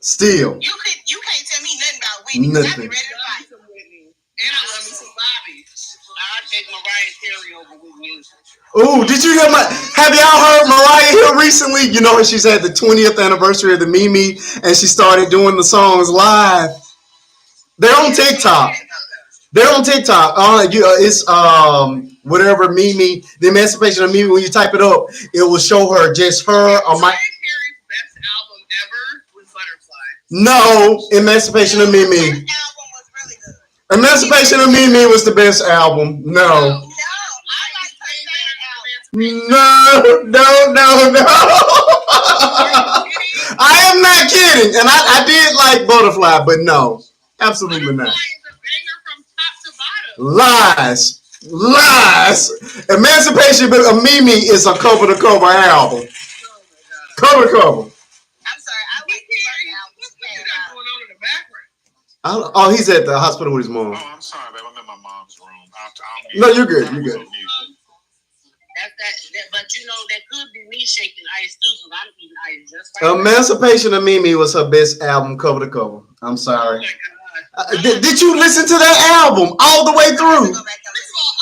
Speaker 1: Still.
Speaker 4: You can't tell me nothing about Whitney. 'Cause I
Speaker 1: Nothing.
Speaker 4: be ready to fight.
Speaker 2: And I love me some Bobby. I take Mariah Carey over Whitney Houston.
Speaker 1: Ooh, did you hear have y'all heard Mariah here recently? You know, she's had the 20th anniversary of the Mimi, and she started doing the songs live. They're on TikTok. It's whatever Mimi, the Emancipation of Mimi. When you type it up, it will show her just her or my.
Speaker 2: Mariah Carey's best album ever was Butterfly.
Speaker 1: No, Emancipation of Mimi.
Speaker 4: That album was really good.
Speaker 1: Emancipation of Mimi was the best album. No. No. I am not kidding. And I did like Butterfly, but no. Absolutely not.
Speaker 2: Butterfly is a banger from top to bottom.
Speaker 1: Lies. Emancipation of Mimi is a cover-to-cover album.
Speaker 2: Oh my god.
Speaker 1: Cover-to-cover.
Speaker 4: I'm sorry, I like the first album.
Speaker 2: What you got going on in the background?
Speaker 1: Oh, he's at the hospital with his mom.
Speaker 3: Oh, I'm sorry, babe. I'm in my mom's room.
Speaker 1: No, you're good. You're good.
Speaker 2: But you know, that could be me shaking ice too, because I'm eating ice just like
Speaker 1: Emancipation of Mimi was her best album, cover-to-cover. I'm sorry.
Speaker 2: Oh my god.
Speaker 1: Did you listen to that album all the way through?
Speaker 2: First of all,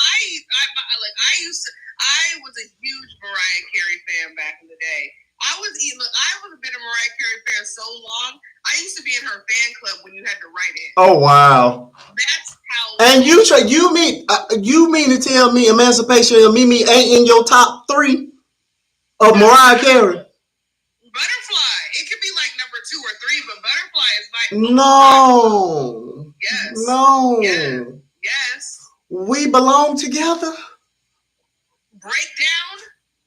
Speaker 2: I was a huge Mariah Carey fan back in the day. I was been a Mariah Carey fan so long. I used to be in her fan club when you had to write it.
Speaker 1: Oh wow!
Speaker 2: That's how.
Speaker 1: And you mean to tell me Emancipation of Mimi ain't in your top 3 of Mariah Carey?
Speaker 2: Butterfly. It could be like number 2 or 3, but Butterfly is like
Speaker 1: No.
Speaker 2: Yes.
Speaker 1: No.
Speaker 2: Yes.
Speaker 1: We belong together.
Speaker 2: Breakdown.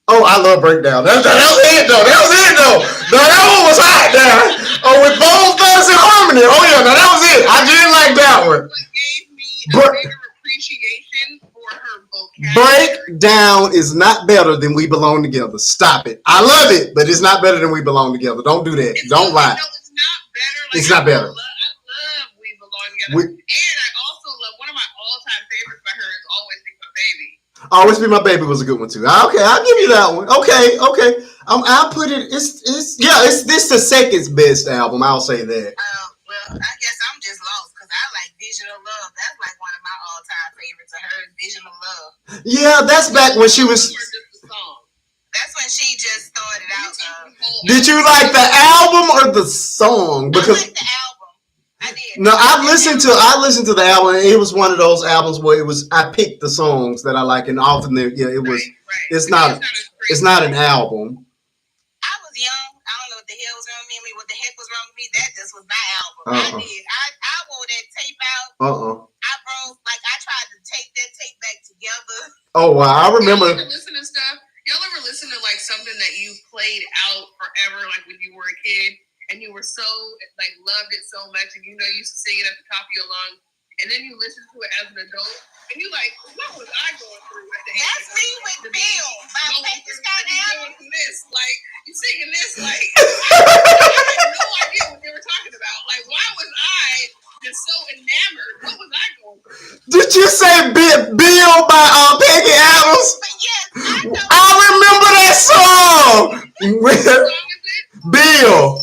Speaker 1: Oh, I love Breakdown. That was it though. No, that one was hot there. Oh, with both thugs in harmony. Oh yeah, no, that was it. I did like that one.
Speaker 2: It gave me a bigger appreciation for her vocabulary.
Speaker 1: Breakdown is not better than We Belong Together. Stop it. I love it, but it's not better than We Belong Together. Don't do that. Don't lie.
Speaker 2: No, it's not better.
Speaker 1: It's not better.
Speaker 2: I love We Belong Together. And I also love, one of my all-time favorites by her is Always Be My Baby.
Speaker 1: Always Be My Baby was a good one too. Okay, I'll give you that one. Okay. I'll put it. It's this the second best album. I'll say that.
Speaker 4: Well, I guess I'm just lost because I like Digital Love. That's like one of my all-time favorites of hers, Digital Love.
Speaker 1: Yeah, that's back when she was.
Speaker 4: That's when she just started out.
Speaker 1: Did you like the album or the song? Because
Speaker 4: I like the album. I did.
Speaker 1: No, I listened to the album, and it was one of those albums where I picked the songs that I like, and often it was.
Speaker 2: Right.
Speaker 1: It's not an album.
Speaker 4: I was young. I don't know what the hell was wrong with me. What the heck was wrong with me? That just was my album. I did. I wore that tape out. I broke. Like I tried to take that tape back together.
Speaker 1: Oh wow! I remember.
Speaker 2: Y'all ever listen to stuff? Y'all ever listen to like something that you played out forever, like when you were a kid? And you were so, like, loved it so much, and you know you used to sing it at the top of your lungs, and then you listen to it as an adult, and you like, what was I going through at the age?
Speaker 4: That's me with Bill. My Pector Scott album.
Speaker 2: This, like, you singing this, like, I had no idea what they were talking about. Like, why was I just so enamored? What was I going through?
Speaker 1: Did you say Bill by Peggy Adams?
Speaker 4: Yes,
Speaker 1: I remember that song. Bill.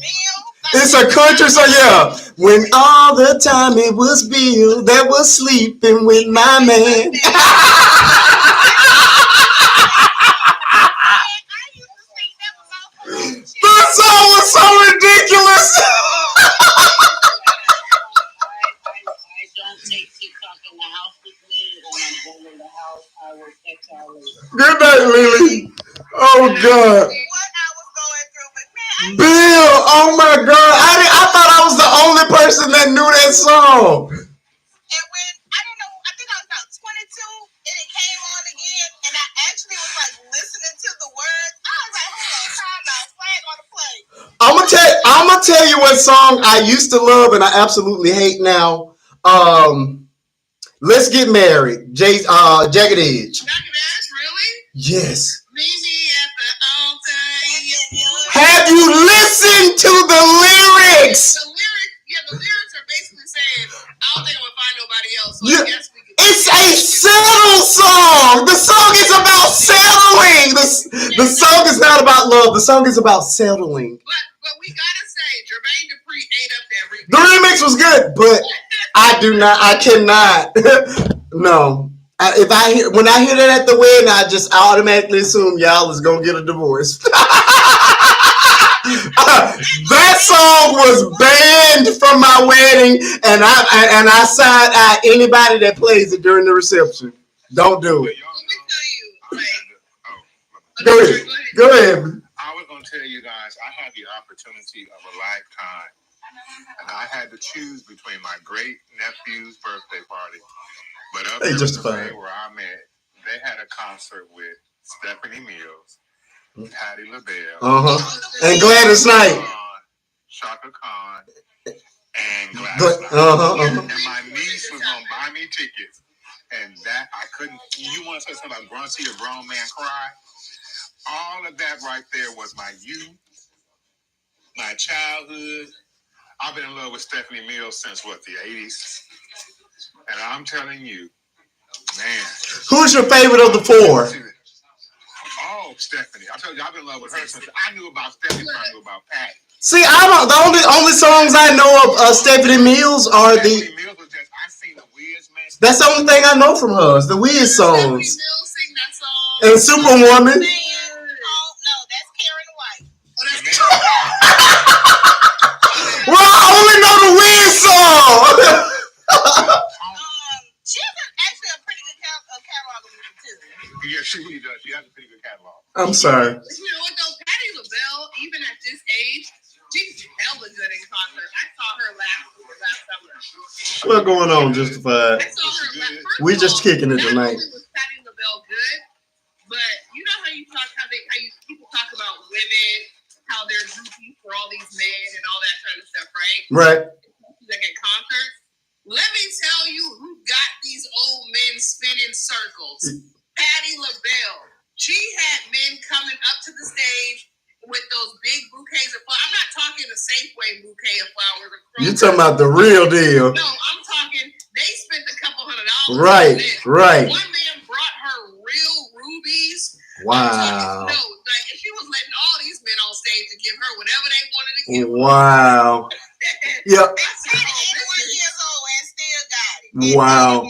Speaker 1: It's a country song, yeah. When all the time it was Bill that was sleeping with my man. The song was so ridiculous.
Speaker 2: I don't take TikTok in the house with me. When I'm going in the house, I will text y'all later.
Speaker 1: Good night, Lily. Oh, God. Bill, oh my God! I thought I was the only person that knew that song.
Speaker 4: And when I don't know, I think I was about 22, and it came on again, and I actually was like listening to the words. I was like, hold on, time out, flag on the play.
Speaker 1: I'm gonna tell you what song I used to love and I absolutely hate now. Let's Get Married, Jagged Edge.
Speaker 2: Jagged Edge, really?
Speaker 1: Yes.
Speaker 2: Meet me at the altar.
Speaker 1: Have you listened to the lyrics?
Speaker 2: The lyrics are basically saying, I don't think I'm gonna find nobody else. So I guess we can.
Speaker 1: It's a settle song. The song is about settling. The song is not about love. The song is about settling.
Speaker 2: But we gotta say, Jermaine Dupri ate up that remix.
Speaker 1: The remix was good, but I cannot. No. When I hear that at the wedding, I just automatically assume y'all is gonna get a divorce. That song was banned from my wedding, and I side eye anybody that plays it during the reception. Don't do it.
Speaker 2: Let me tell you.
Speaker 1: Go ahead.
Speaker 3: I was gonna tell you guys, I had the opportunity of a lifetime, and I had to choose between my great nephew's birthday party. But up there in the Bay where I'm at, they had a concert with Stephanie Mills, Patti LaBelle,
Speaker 1: and Gladys Knight,
Speaker 3: Shaka Khan, and Gladys Knight. And my niece was gonna buy me tickets, and that I couldn't. You want to say something about see a grown man cry? All of that right there was my youth, my childhood. I've been in love with Stephanie Mills since the 80s, and I'm telling you, man.
Speaker 1: Who's your favorite of the four?
Speaker 3: Oh, Stephanie. I told you I've been in love with her since I knew about Stephanie. I knew about Patty.
Speaker 1: See, I don't. The only songs I know of Stephanie Mills are
Speaker 3: Stephanie Mills was just I seen the Wiz, man.
Speaker 1: That's the only thing I know from her. Is the Wiz songs.
Speaker 4: Stephanie Mills sing that song.
Speaker 1: And Superwoman.
Speaker 4: No, that's Karen White.
Speaker 1: Well, I only know the Wiz song.
Speaker 4: She has actually a pretty good catalog of music too.
Speaker 3: Yeah, she really does. She has a pretty good catalog.
Speaker 1: I'm sorry.
Speaker 4: You know what though? Patti LaBelle, even at this age, she's hella good in concert. I saw her last summer.
Speaker 1: What's going on, Justified?
Speaker 4: I saw her last.
Speaker 1: We just kicking it tonight.
Speaker 4: Not only was Patti LaBelle good, but you know how you talk, how people talk about women, how they're goofy for all these men and all that kind of stuff, right?
Speaker 1: Right.
Speaker 4: Like at concerts. Let me tell you who got these old men spinning circles. Patti LaBelle. She had men coming up to the stage with those big bouquets of flowers. I'm not talking the Safeway bouquet of flowers.
Speaker 1: You're talking about the real deal.
Speaker 4: No, I'm talking, they spent a couple $100.
Speaker 1: Right, right.
Speaker 4: One man brought her real rubies.
Speaker 1: Wow.
Speaker 4: No, like, and she was letting all these men on stage to give her whatever they wanted to give her.
Speaker 1: Wow. Yep.
Speaker 4: 81 years old and still got it.
Speaker 1: Wow.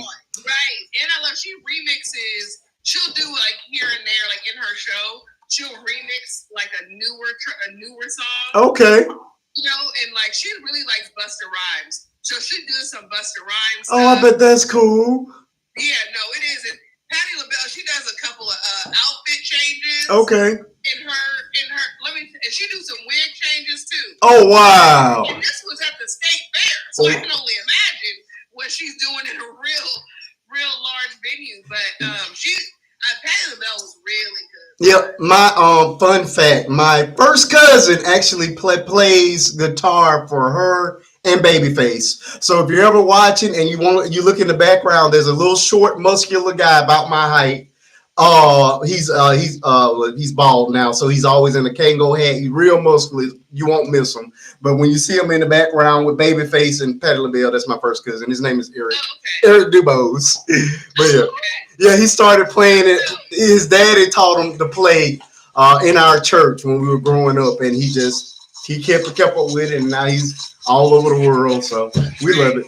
Speaker 4: Right. And I love, she remixes, she'll do like here and there, like in her show, she'll remix like a newer song.
Speaker 1: Okay.
Speaker 4: You know, and like she really likes Busta Rhymes. So she does some Busta Rhymes
Speaker 1: stuff. Oh, I bet that's cool.
Speaker 4: Yeah, no, it is. And Patti LaBelle, she does a couple of outfit changes.
Speaker 1: Okay.
Speaker 4: And she do some wig changes too.
Speaker 1: Oh, wow.
Speaker 4: And this was at the state fair, so I can only imagine what she's doing in a real large venue. But Patti LaBelle was really good.
Speaker 1: Yep. My fun fact: my first cousin actually plays guitar for her and Babyface. So if you're ever watching and you look in the background, there's a little short, muscular guy about my height. He's bald now, so he's always in a Kango hat. He's real muscular. You won't miss him. But when you see him in the background with Babyface and Patti LaBelle, that's my first cousin. His name is Eric.
Speaker 4: Okay.
Speaker 1: Eric Dubose. But yeah. Yeah, he started playing it. His daddy taught him to play in our church when we were growing up, and he kept up with it, and now he's all over the world. So we love it.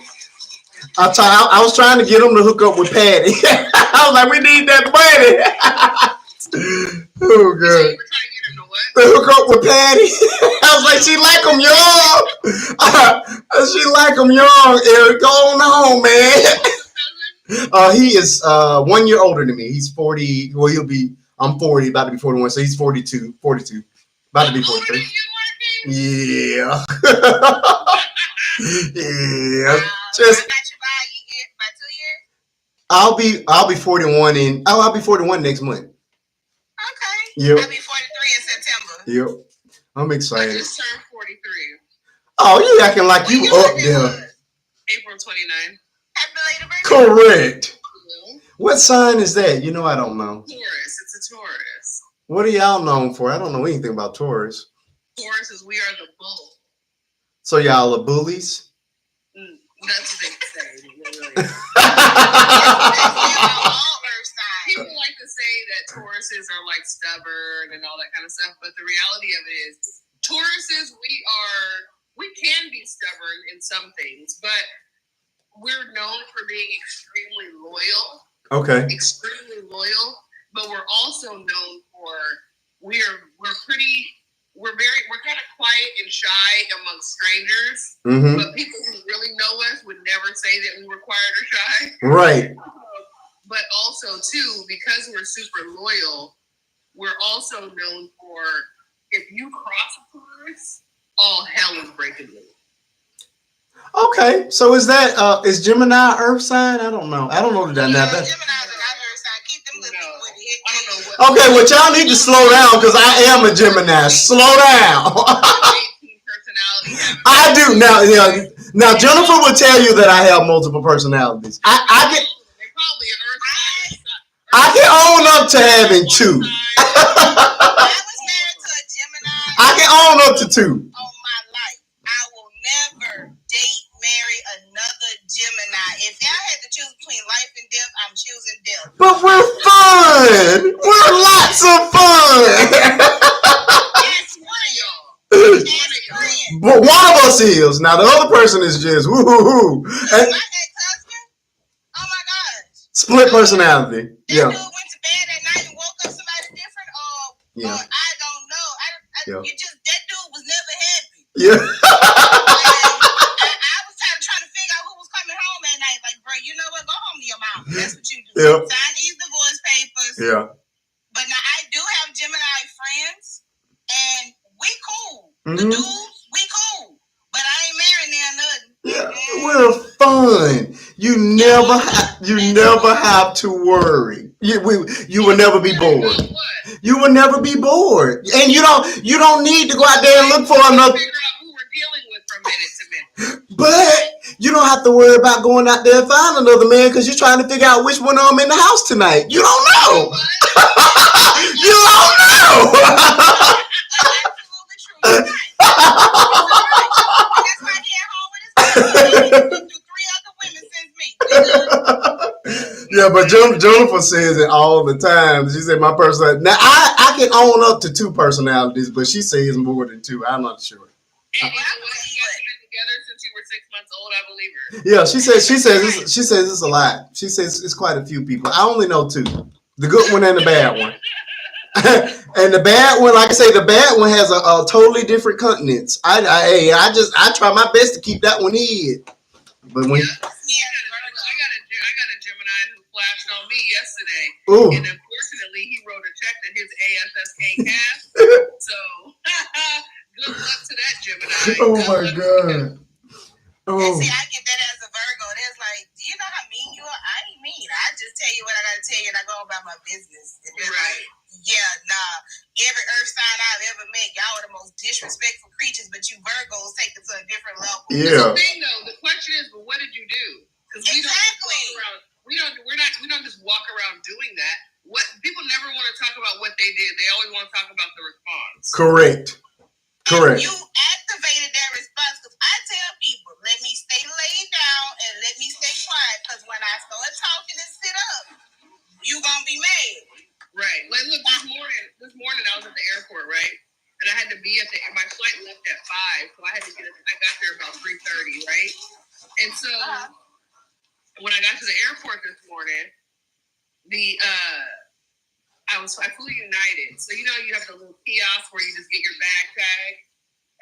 Speaker 1: I was trying to get him to hook up with Patty. I was like, we need that money. Oh, good. To hook up with Patty. I was like, she like him young. She like him young, Eric. Go on home, man. He is 1 year older than me. He's 40. Well, I'm 40, about to be 41. So he's 42. About to be 43. Yeah. Yeah. Just. I'll be 41 I'll be 41 next month.
Speaker 4: Okay.
Speaker 1: Yep.
Speaker 4: I'll be 43 in September.
Speaker 1: Yep. I'm excited.
Speaker 4: I just turned 43.
Speaker 1: Oh, you acting like you up there.
Speaker 4: April 29th. Happy birthday.
Speaker 1: Correct. Mm-hmm. What sign is that? You know, I don't know.
Speaker 4: Taurus. It's a Taurus.
Speaker 1: What are y'all known for? I don't know anything about Taurus.
Speaker 4: Taurus is we are the bull.
Speaker 1: So y'all are bullies?
Speaker 4: That's what they say. People like to say that Tauruses are like stubborn and all that kind of stuff, but the reality of it is Tauruses, we can be stubborn in some things, but we're known for being extremely loyal.
Speaker 1: Okay.
Speaker 4: Extremely loyal, but we're also known for we're kind of quiet and shy amongst strangers, but people who really know us would never say that we were quiet or shy.
Speaker 1: Right.
Speaker 4: But also, too, because we're super loyal, we're also known for if you cross a Taurus, all hell is breaking loose.
Speaker 1: Okay, so is Gemini Earth sign? I don't know. I don't know the dynamic.
Speaker 4: Gemini's an Earth sign. Keep them little people in the head. I don't know what
Speaker 1: Okay, well, y'all need to slow down because I am a Gemini. Slow down. I do now. Yeah, now Jennifer will tell you that I have multiple personalities. I can own up to having two. I can own up to two.
Speaker 4: All my life, I will never marry another Gemini. If y'all had to choose between life and death, I'm choosing death.
Speaker 1: But we're fun. We're lots of fun.
Speaker 4: That's real.
Speaker 1: But one of us is. Now the other person is just woo-hoo-hoo.
Speaker 4: My ex-husband? Oh my gosh.
Speaker 1: Split personality. Yeah.
Speaker 4: That dude went to bed at night and woke up somebody different. Or I don't know. That dude was never happy.
Speaker 1: Yeah.
Speaker 4: I was trying to figure out who was coming home at night. Like, bro, you know what? Go home to your mom. That's what you do.
Speaker 1: Yep.
Speaker 4: Sign these divorce papers.
Speaker 1: Yeah.
Speaker 4: But now I do have Gemini friends, and we cool.
Speaker 1: Mm-hmm.
Speaker 4: The dudes, we cool. But I ain't marrying them nothing.
Speaker 1: Yeah, we're fun. You never have to worry. You will never be bored. You will never be bored, and you don't need to go out there and look for another.
Speaker 4: Figure out who we're dealing with from minute to minute.
Speaker 1: But you don't have to worry about going out there and finding another man because you're trying to figure out which one of them in the house tonight. You don't know. You don't know.
Speaker 4: Absolutely true. That's why he at home with his wife. Through 3 other women since me.
Speaker 1: Yeah, but Jennifer says it all the time. She said my personality. Now I can own up to 2 personalities, but she says more than 2. I'm not sure.
Speaker 4: And you know what? You guys have been together since you were 6 months old. I believe her.
Speaker 1: Yeah, she says it's a lot. She says it's quite a few people. I only know 2, the good one and the bad one. And the bad one, like I say, the bad one has a totally different continents. I try my best to keep that one hid. But when
Speaker 4: I got a Gemini who flashed on me yesterday.
Speaker 1: Ooh.
Speaker 4: And unfortunately he wrote a check that his ASS can't cash. So good luck to that Gemini.
Speaker 1: Oh my God. Oh.
Speaker 4: And see, I get that as a Virgo. It's like, do you know how mean you are? I ain't mean. I just tell you what I gotta tell you and I go about my business. And they're right. Like, yeah, nah. Every earth sign I've ever met, y'all are the most disrespectful creatures, but you Virgos take it to a different level.
Speaker 1: Yeah.
Speaker 4: The thing though, the question is, but what did you do? Because we don't just walk around doing that. What people never want to talk about what they did. They always want to talk about the response.
Speaker 1: Correct.
Speaker 4: And you activated that response because I tell people, let me stay laid down and let me stay quiet because when I start talking and sit up, you gonna be mad. Right. Like, look, this morning I was at the airport, right? And I had to be my flight left at 5, so I got there about 3:30, right? And so when I got to the airport this morning, I flew United. So, you have the little kiosk where you just get your bag tag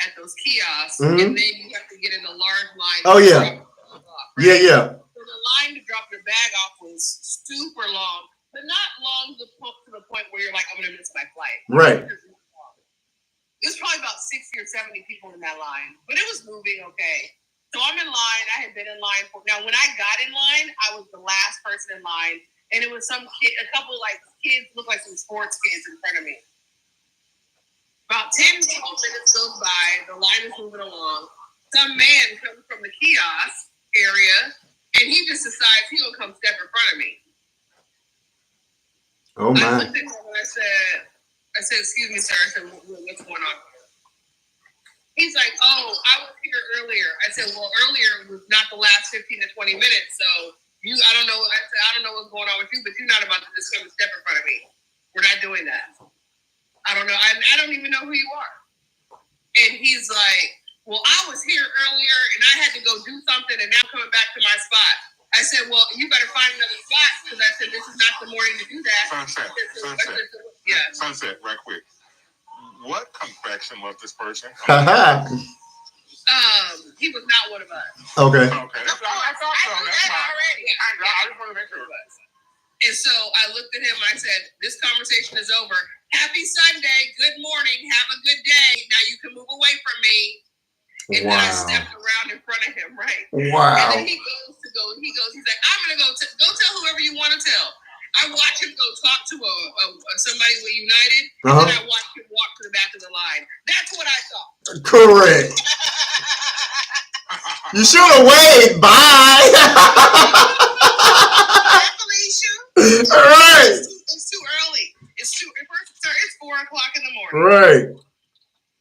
Speaker 4: at those kiosks, and then you have to get in the large line.
Speaker 1: Oh, yeah.
Speaker 4: Off, right?
Speaker 1: Yeah.
Speaker 4: So the line to drop your bag off was super long, but not long to the point where you're like, I'm going to miss my flight.
Speaker 1: Right.
Speaker 4: It was probably about 60 or 70 people in that line, but it was moving okay. So I'm in line. I had been in line now when I got in line, I was the last person in line. And it was some kid, a couple kids, looked like some sports kids in front of me. About 10, 12 minutes goes by. The line is moving along. Some man comes from the kiosk area, and he just decides he's going to come step in front of me.
Speaker 1: Oh, my.
Speaker 4: I looked at him and I said, excuse me, sir. I said, what's going on? He's like, oh, I was here earlier. I said, well, earlier was not the last 15 to 20 minutes, so... I don't know. I said, I don't know what's going on with you, but you're not about to just come and step in front of me. We're not doing that. I don't know. I don't even know who you are. And he's like, well, I was here earlier and I had to go do something and now I'm coming back to my spot. I said, well, you better find another spot because I said, this is not the morning to do that.
Speaker 3: Sunset.
Speaker 4: Yeah.
Speaker 3: Sunset, right quick. What complexion was this person?
Speaker 4: He was not one of us.
Speaker 1: Okay.
Speaker 3: I thought so. That's fine.
Speaker 4: Already.
Speaker 3: I just want to make sure.
Speaker 4: And so I looked at him. I said, this conversation is over. Happy Sunday. Good morning. Have a good day. Now you can move away from me. And then I stepped around in front of him, right?
Speaker 1: Wow.
Speaker 4: And then he goes, he's like, I'm going to go tell whoever you want to tell. I watch him go talk to somebody with United, and then I watch him walk to the back of the line. That's what I saw.
Speaker 1: Correct. You should have waved. Bye.
Speaker 4: Felicia.
Speaker 1: All right.
Speaker 4: It's too early. It's 4 o'clock in the morning.
Speaker 1: Right.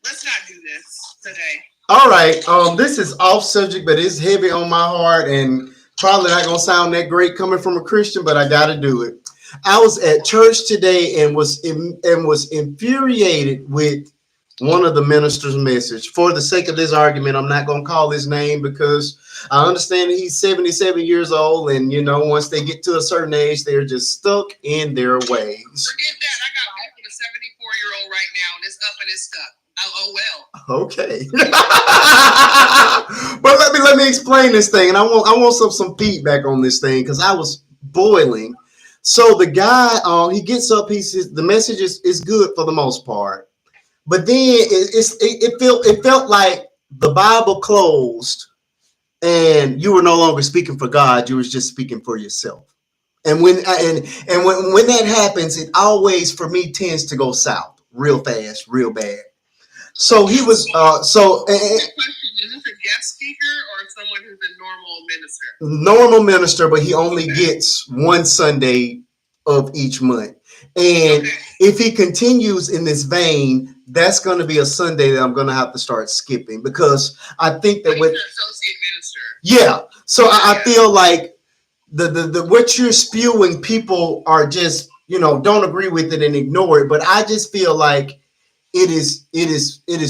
Speaker 4: Let's not do this today.
Speaker 1: All right. This is off subject, but it's heavy on my heart and probably not gonna sound that great coming from a Christian, but I gotta do it. I was at church today and was infuriated with one of the minister's message. For the sake of this argument, I'm not gonna call his name because I understand that he's 77 years old, and once they get to a certain age, they're just stuck in their ways.
Speaker 4: Forget that. I got back with a 74-year-old right now, and it's up and it's stuck. Oh well.
Speaker 1: Okay. But let me explain this thing, and I want some feedback on this thing because I was boiling. So the guy, he gets up. He says the message is good for the most part, but then it felt like the Bible closed, and you were no longer speaking for God. You was just speaking for yourself. And when that happens, it always for me tends to go south real fast, real bad. So he was question,
Speaker 4: is this a guest speaker or someone who's a normal minister?
Speaker 1: Normal minister, but he only gets one Sunday of each month. And if he continues in this vein, that's going to be a Sunday that I'm going to have to start skipping because I think that with
Speaker 4: associate minister.
Speaker 1: Yeah. So I feel like the what you're spewing, people are just, don't agree with it and ignore it. But I just feel like it is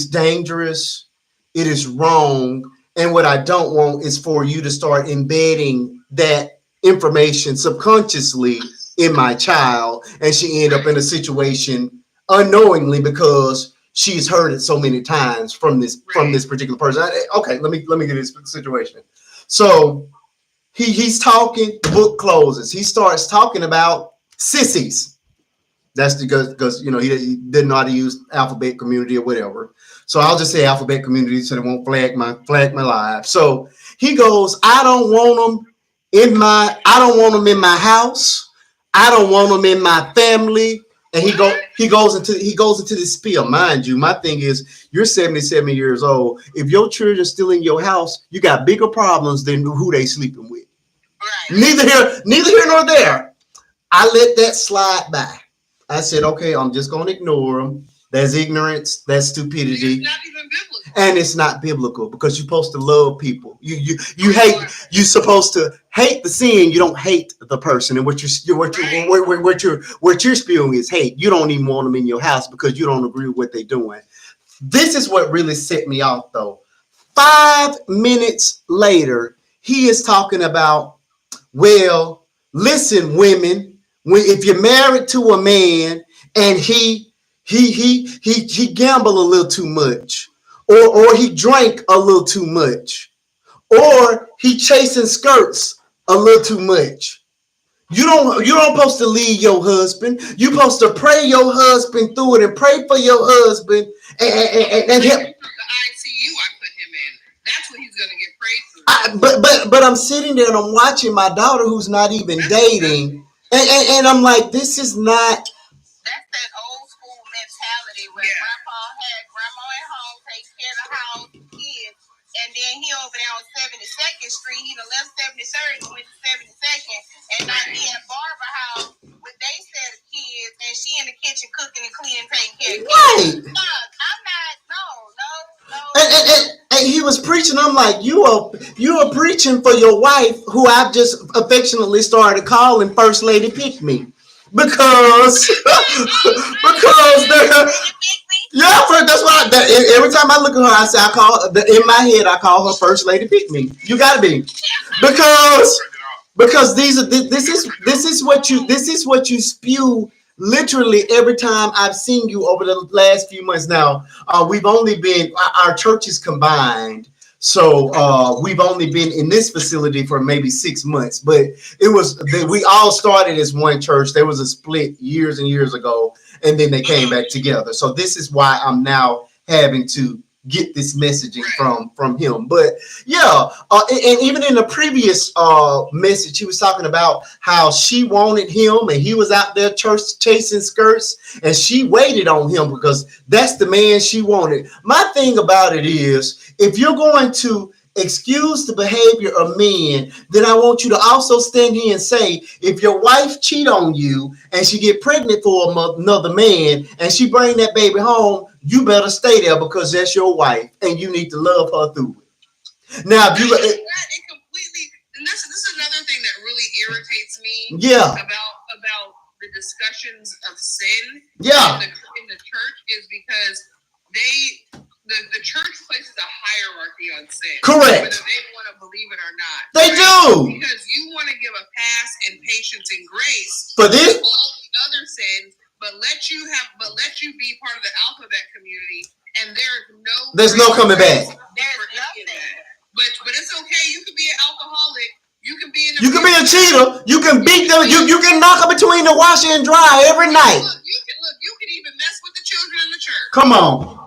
Speaker 1: dangerous. It is wrong. And what I don't want is for you to start embedding that information subconsciously in my child, and she end up in a situation unknowingly because she's heard it so many times from this particular person. Okay, let me get this situation. So he's talking, the book closes. He starts talking about sissies. That's because he didn't know how to use alphabet community or whatever. So I'll just say alphabet community so they won't flag my live. So he goes, I don't want them in my house. I don't want them in my family. And he goes into this spiel. Mind you, my thing is, you're 77 years old. If your children's still in your house, you got bigger problems than who they sleeping with. Right. Neither here nor there. I let that slide by. I said, okay, I'm just going to ignore them. That's ignorance. That's stupidity.
Speaker 4: It's not even biblical.
Speaker 1: And it's not biblical because you're supposed to love people. You hate. You're supposed to hate the sin. You don't hate the person. And what you're spewing is hate. You don't even want them in your house because you don't agree with what they're doing. This is what really set me off, though. 5 minutes later, he is talking about, well, listen, women. If you're married to a man and he gambled a little too much, or he drank a little too much, or he chasing skirts a little too much, you don't supposed to leave your husband. You supposed to pray your husband through it and pray for your husband and help.
Speaker 4: The ICU I put him in. That's what he's gonna get prayed through.
Speaker 1: But I'm sitting there and I'm watching my daughter who's not even dating. And I'm like, this is not.
Speaker 4: That's that old school mentality where Grandpa had grandma at home, take care of the house, kids, and then he over there on 72nd Street, he done left 73rd and went to 72nd, and now he at Barber House with they set of kids, and she in the kitchen cooking and cleaning, taking care of kids.
Speaker 1: Right.
Speaker 4: I'm not, no.
Speaker 1: And he was preaching. I'm like, you are preaching for your wife, who I've just affectionately started calling First Lady Pick Me, because that's why every time I look at her, I say in my head I call her First Lady Pick Me. You gotta be because this is what you spew. Literally every time I've seen you over the last few months. Now, we've only been, our churches combined. So we've only been in this facility for maybe 6 months, but we all started as one church. There was a split years and years ago, and then they came back together. So this is why I'm now having to get this messaging from him. But yeah, and even in the previous message, he was talking about how she wanted him and he was out there chasing skirts, and she waited on him because that's the man she wanted. My thing about it is, if you're going to excuse the behavior of men, then I want you to also stand here and say, if your wife cheat on you and she get pregnant for another man and she bring that baby home, you better stay there because that's your wife and you need to love her through it. Now, if you
Speaker 4: it completely, and this is another thing that really irritates me.
Speaker 1: Yeah.
Speaker 4: About the discussions of sin.
Speaker 1: Yeah.
Speaker 4: In the church is because the church places a hierarchy on sin.
Speaker 1: Correct.
Speaker 4: Whether they want to believe it or not.
Speaker 1: They do.
Speaker 4: Because you want to give a pass and patience and grace
Speaker 1: for this
Speaker 4: all the other sins, but let you be part of the alphabet community, and there's no
Speaker 1: coming back.
Speaker 4: There's nothing. But it's okay. You can be an alcoholic. You can be
Speaker 1: a cheater. You can beat them. You can knock them between the washer and dry every night.
Speaker 4: You can even mess with the children in the church.
Speaker 1: Come on.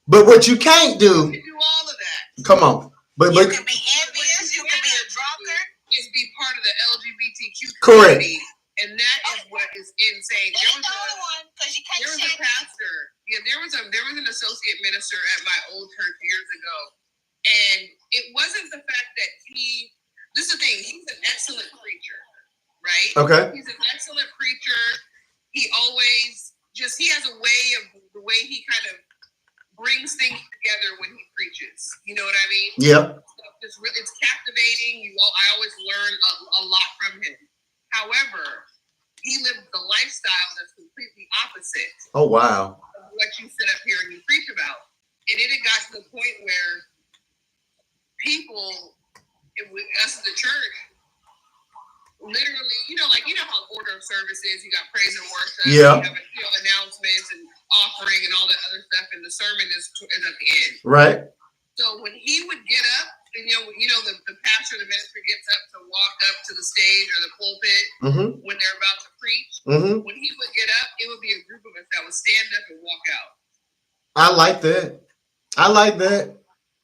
Speaker 1: But what you can't do.
Speaker 4: You can do all of that.
Speaker 1: Come on. But
Speaker 4: you can be envious. You can be a drunkard. Is be part of the LGBTQ community.
Speaker 1: Correct.
Speaker 4: And that is what is insane. There was a pastor. Yeah, there was an associate minister at my old church years ago, and it wasn't the fact that this is the thing. He's an excellent preacher, right?
Speaker 1: Okay.
Speaker 4: He's an excellent preacher. He always he has a way of the way he kind of brings things together when he preaches. You know what I mean?
Speaker 1: Yeah.
Speaker 4: It's captivating. I always learn a lot from him. However, he lived the lifestyle that's completely opposite.
Speaker 1: Oh, wow.
Speaker 4: Of what you sit up here and you preach about. And it had got to the point where people, us as the church, literally, you know how order of service is. You got praise and worship.
Speaker 1: Yeah.
Speaker 4: You have announcements and offering and all that other stuff, and the sermon is at the end.
Speaker 1: Right. So
Speaker 4: when he would get up, and the pastor, the minister gets up to walk up to the stage or the pulpit when they're about to preach. When he would get up, it would be a group of us that would stand up and walk out.
Speaker 1: I like that.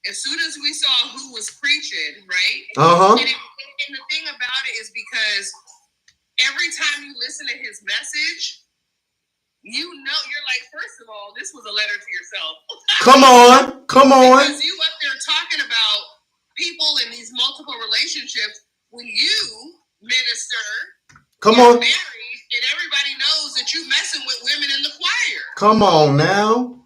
Speaker 4: As soon as we saw who was preaching, right? And the thing about it is because every time you listen to his message, you're like, first of all, this was a letter to yourself. Come on. Because you up there talking about people in these multiple relationships when you minister, married, and everybody knows that you messing with women in the choir.
Speaker 1: Come on now.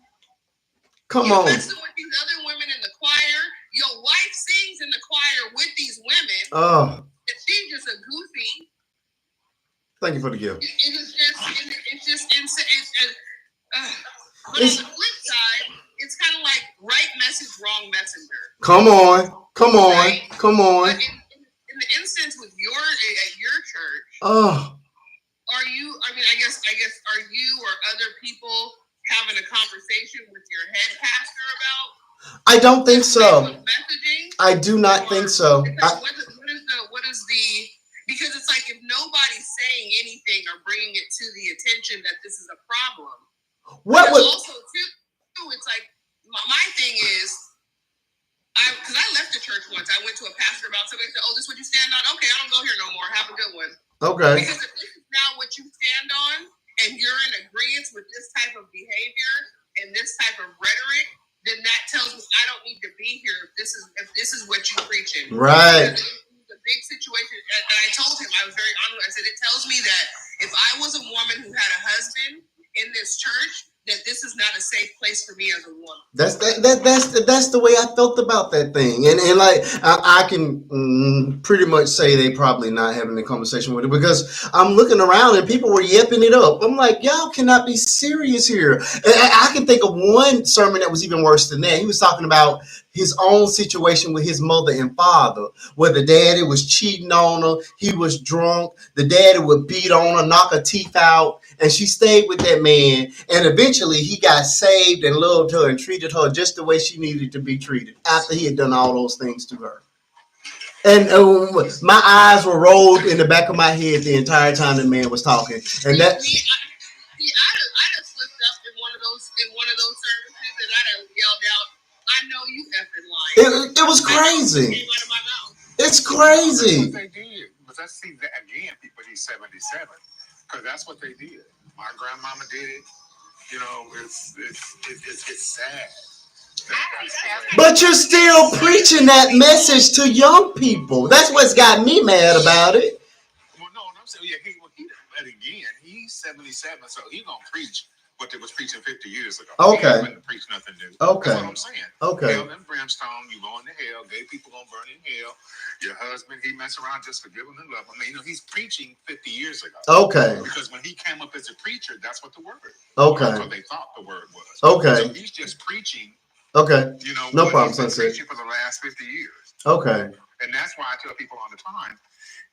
Speaker 4: You're messing with these other women in the choir. Your wife sings in the choir with these women.
Speaker 1: Oh.
Speaker 4: And she's just a goofy.
Speaker 1: Thank you for the gift.
Speaker 4: It's just insane. But on the flip side, it's kind of like right message, wrong messenger. Come on.
Speaker 1: Right?
Speaker 4: But in the instance with at your church, are you? I mean, I guess, are you or other people having a conversation with your head pastor about?
Speaker 1: I don't think so.
Speaker 4: Messaging?
Speaker 1: I do not think so.
Speaker 4: What is the? Because it's like if nobody's saying anything or bringing it to the attention that this is a problem. Also too, it's like my thing is, because I left the church once. I went to a pastor about something. Said, "Oh, this is what you stand on? Okay, I don't go here no more. Have a good one."
Speaker 1: Okay.
Speaker 4: Because if this is not what you stand on, and you're in agreement with this type of behavior and this type of rhetoric, then that tells me I don't need to be here if this is what you're preaching.
Speaker 1: Right.
Speaker 4: It's a big situation, and I told him, I was very honest. I said, it tells me that if I was a woman who had a husband in this church, that this is not a safe place for me as a woman. That's
Speaker 1: the way I felt about that thing, and like I can pretty much say they probably not having a conversation with it because I'm looking around and people were yapping it up. I'm like, y'all cannot be serious here. And I can think of one sermon that was even worse than that. He was talking about his own situation with his mother and father, where the daddy was cheating on her, he was drunk, the daddy would beat on her, knock her teeth out, and she stayed with that man, and eventually he got saved and loved her and treated her just the way she needed to be treated after he had done all those things to her. And my eyes were rolled in the back of my head the entire time the man was talking. And that
Speaker 4: I just slipped up in one of those services, and I done yelled out,
Speaker 1: It was crazy. It's crazy.
Speaker 3: That's what they did. But let's see that again, people. He's 77, because that's what they did. My grandmama did it. You know, it's sad.
Speaker 1: But you're still preaching that message to young people. That's what's got me mad about it.
Speaker 3: Well, no, I'm saying, yeah, but again, he's 77, so he's gonna preach what they was preaching 50 years ago.
Speaker 1: Okay.
Speaker 3: He ain't gonna preach nothing new.
Speaker 1: Okay.
Speaker 3: That's what I'm saying.
Speaker 1: Okay.
Speaker 3: Hell and brimstone, you going to hell. Gay people gonna burn in hell. Your husband, he mess around, just forgive him and love him. I mean, he's preaching 50 years ago.
Speaker 1: Okay.
Speaker 3: Because when he came up as a preacher, that's what the word.
Speaker 1: Okay.
Speaker 3: That's what they thought the word was.
Speaker 1: Okay.
Speaker 3: So he's just preaching.
Speaker 1: Okay.
Speaker 3: You know,
Speaker 1: no problem.
Speaker 3: He's been preaching for the last 50 years.
Speaker 1: Okay.
Speaker 3: And that's why I tell people all the time,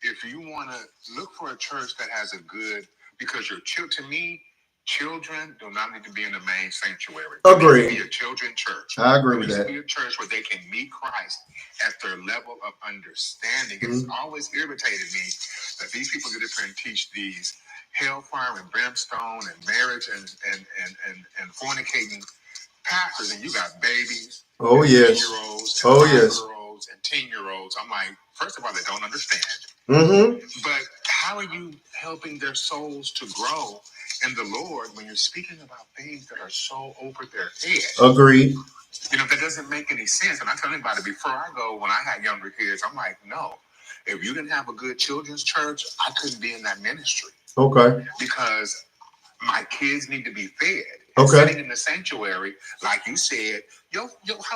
Speaker 3: if you want to look for a church that has a good, because to me, children do not need to be in the main sanctuary.
Speaker 1: Agree.
Speaker 3: Be a children church.
Speaker 1: I agree with that.
Speaker 3: It needs to be a church where they can meet Christ at their level of understanding. Mm-hmm. It's always irritated me that these people get up here and teach these hellfire and brimstone and marriage and fornicating pastors, and you got babies.
Speaker 1: Oh yes.
Speaker 3: 10-year-olds,
Speaker 1: oh yes.
Speaker 3: Girls and 10-year-olds. I'm like, first of all, they don't understand.
Speaker 1: Mm-hmm.
Speaker 3: But how are you helping their souls to grow in the Lord when you're speaking about things that are so over their head?
Speaker 1: Agreed.
Speaker 3: You know, that doesn't make any sense. And I tell anybody before I go, when I had younger kids, I'm like, no. If you didn't have a good children's church, I couldn't be in that ministry.
Speaker 1: Okay.
Speaker 3: Because my kids need to be fed.
Speaker 1: Okay.
Speaker 3: Sitting in the sanctuary, like you said, how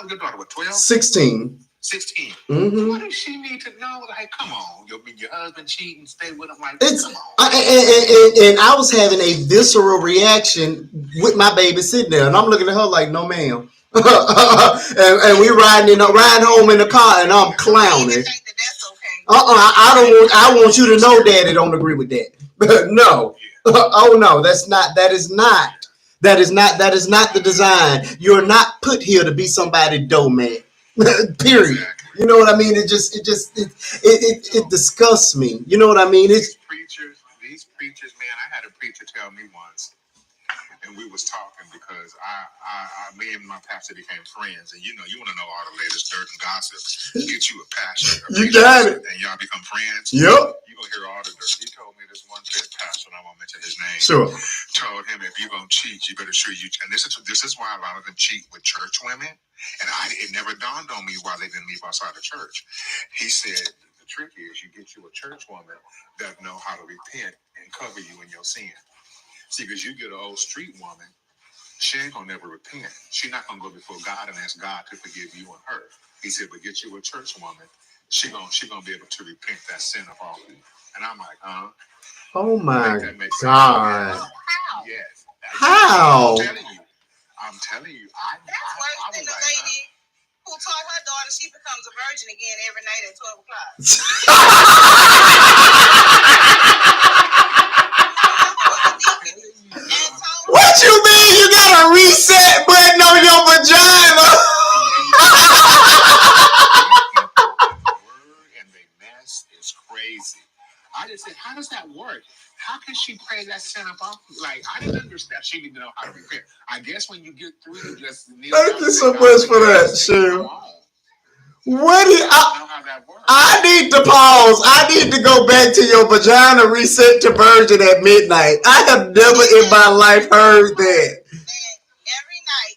Speaker 3: your daughter was 12?
Speaker 1: 16.
Speaker 3: 16.
Speaker 1: Mm-hmm.
Speaker 3: What does she need to know? Like, come on, your husband cheating, stay with him. Like, come on.
Speaker 1: And I was having a visceral reaction with my baby sitting there, and I'm looking at her like, no, ma'am. and we riding home in the car, and I'm clowning. I want you to know, Daddy don't agree with that. No. Oh no, that is not the design. You're not put here to be somebody's doormat. Period. Exactly. You know what I mean? It disgusts me. You know what I mean?
Speaker 3: These preachers, man, I had a preacher tell me once, and we was talking because me and my pastor became friends, and you want to know all the latest dirt and gossip. Get you a pastor.
Speaker 1: You got it.
Speaker 3: And y'all become friends.
Speaker 1: Yep.
Speaker 3: You gonna hear all the dirt. He told me this one pastor, and I won't mention his name.
Speaker 1: Sure.
Speaker 3: Told him, if you're gonna cheat, you better sure you. And this is why a lot of them cheat with church women. And it never dawned on me why they didn't leave outside the church. He said the trick is you get you a church woman that know how to repent and cover you in your sin. See, because you get an old street woman, she ain't gonna never repent. She's not gonna go before God and ask God to forgive you and her. He said, but get you a church woman, she gonna be able to repent that sin of all of you. And I'm like,
Speaker 1: oh my
Speaker 3: God. Yes.
Speaker 1: How?
Speaker 3: I'm telling you,
Speaker 4: I was like, lady who told her daughter she becomes a virgin again every night at 12 o'clock.
Speaker 1: What you mean you got a reset button on your vagina?
Speaker 3: And the mess is crazy. I just said, how does that work? How can she pray that sin off? Like, I didn't understand. She didn't know how to repent. I guess when you get through, you just kneel.
Speaker 1: Thank you so much for that, Sue. What do I need to pause. I need to go back to your vagina reset to virgin at midnight. I have never in my life heard that.
Speaker 4: Every night,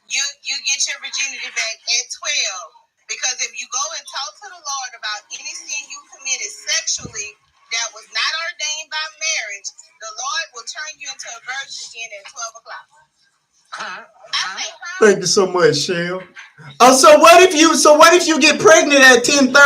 Speaker 4: you get your virginity back at 12. Because if you go and talk to the Lord about any sin you committed sexually that was not ordained by marriage, the Lord will turn you into a virgin again at 12 o'clock.
Speaker 1: Thank you so much, Shell. So what if you get pregnant at 10:30?
Speaker 4: Well,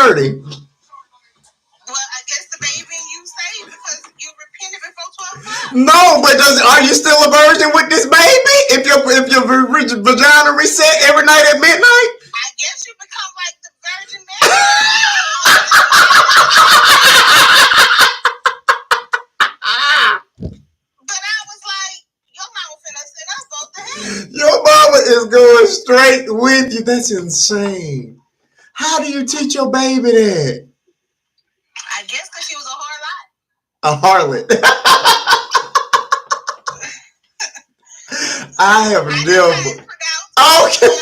Speaker 4: I guess the baby and you saved because you repented before 12 o'clock.
Speaker 1: No, but are you still a virgin with this baby? If your vagina reset every night at midnight?
Speaker 4: I guess you become like the Virgin Mary. But I was like, your mama finna send us both to heaven.
Speaker 1: Your mama is going straight with you. That's insane. How do you teach your baby that?
Speaker 4: I guess because she was a harlot.
Speaker 1: A harlot. I have never. Okay.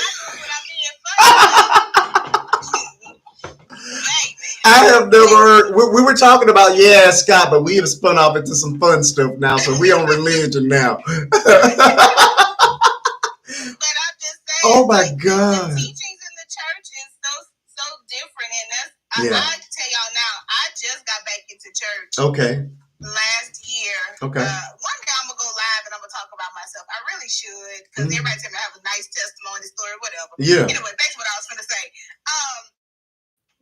Speaker 1: I have never heard. We were talking about Yazz Scott, but we have spun off into some fun stuff now. So we on religion now.
Speaker 4: But I'm just saying,
Speaker 1: oh my God.
Speaker 4: The teachings in the church is so different, and that's I tell y'all now. I just got back into church.
Speaker 1: Okay.
Speaker 4: Last year.
Speaker 1: Okay.
Speaker 4: One day I'm gonna go live and I'm gonna talk about myself. I really should, because everybody tell me I have a nice testimony, story, whatever.
Speaker 1: Yeah.
Speaker 4: Anyway, that's what I was gonna say.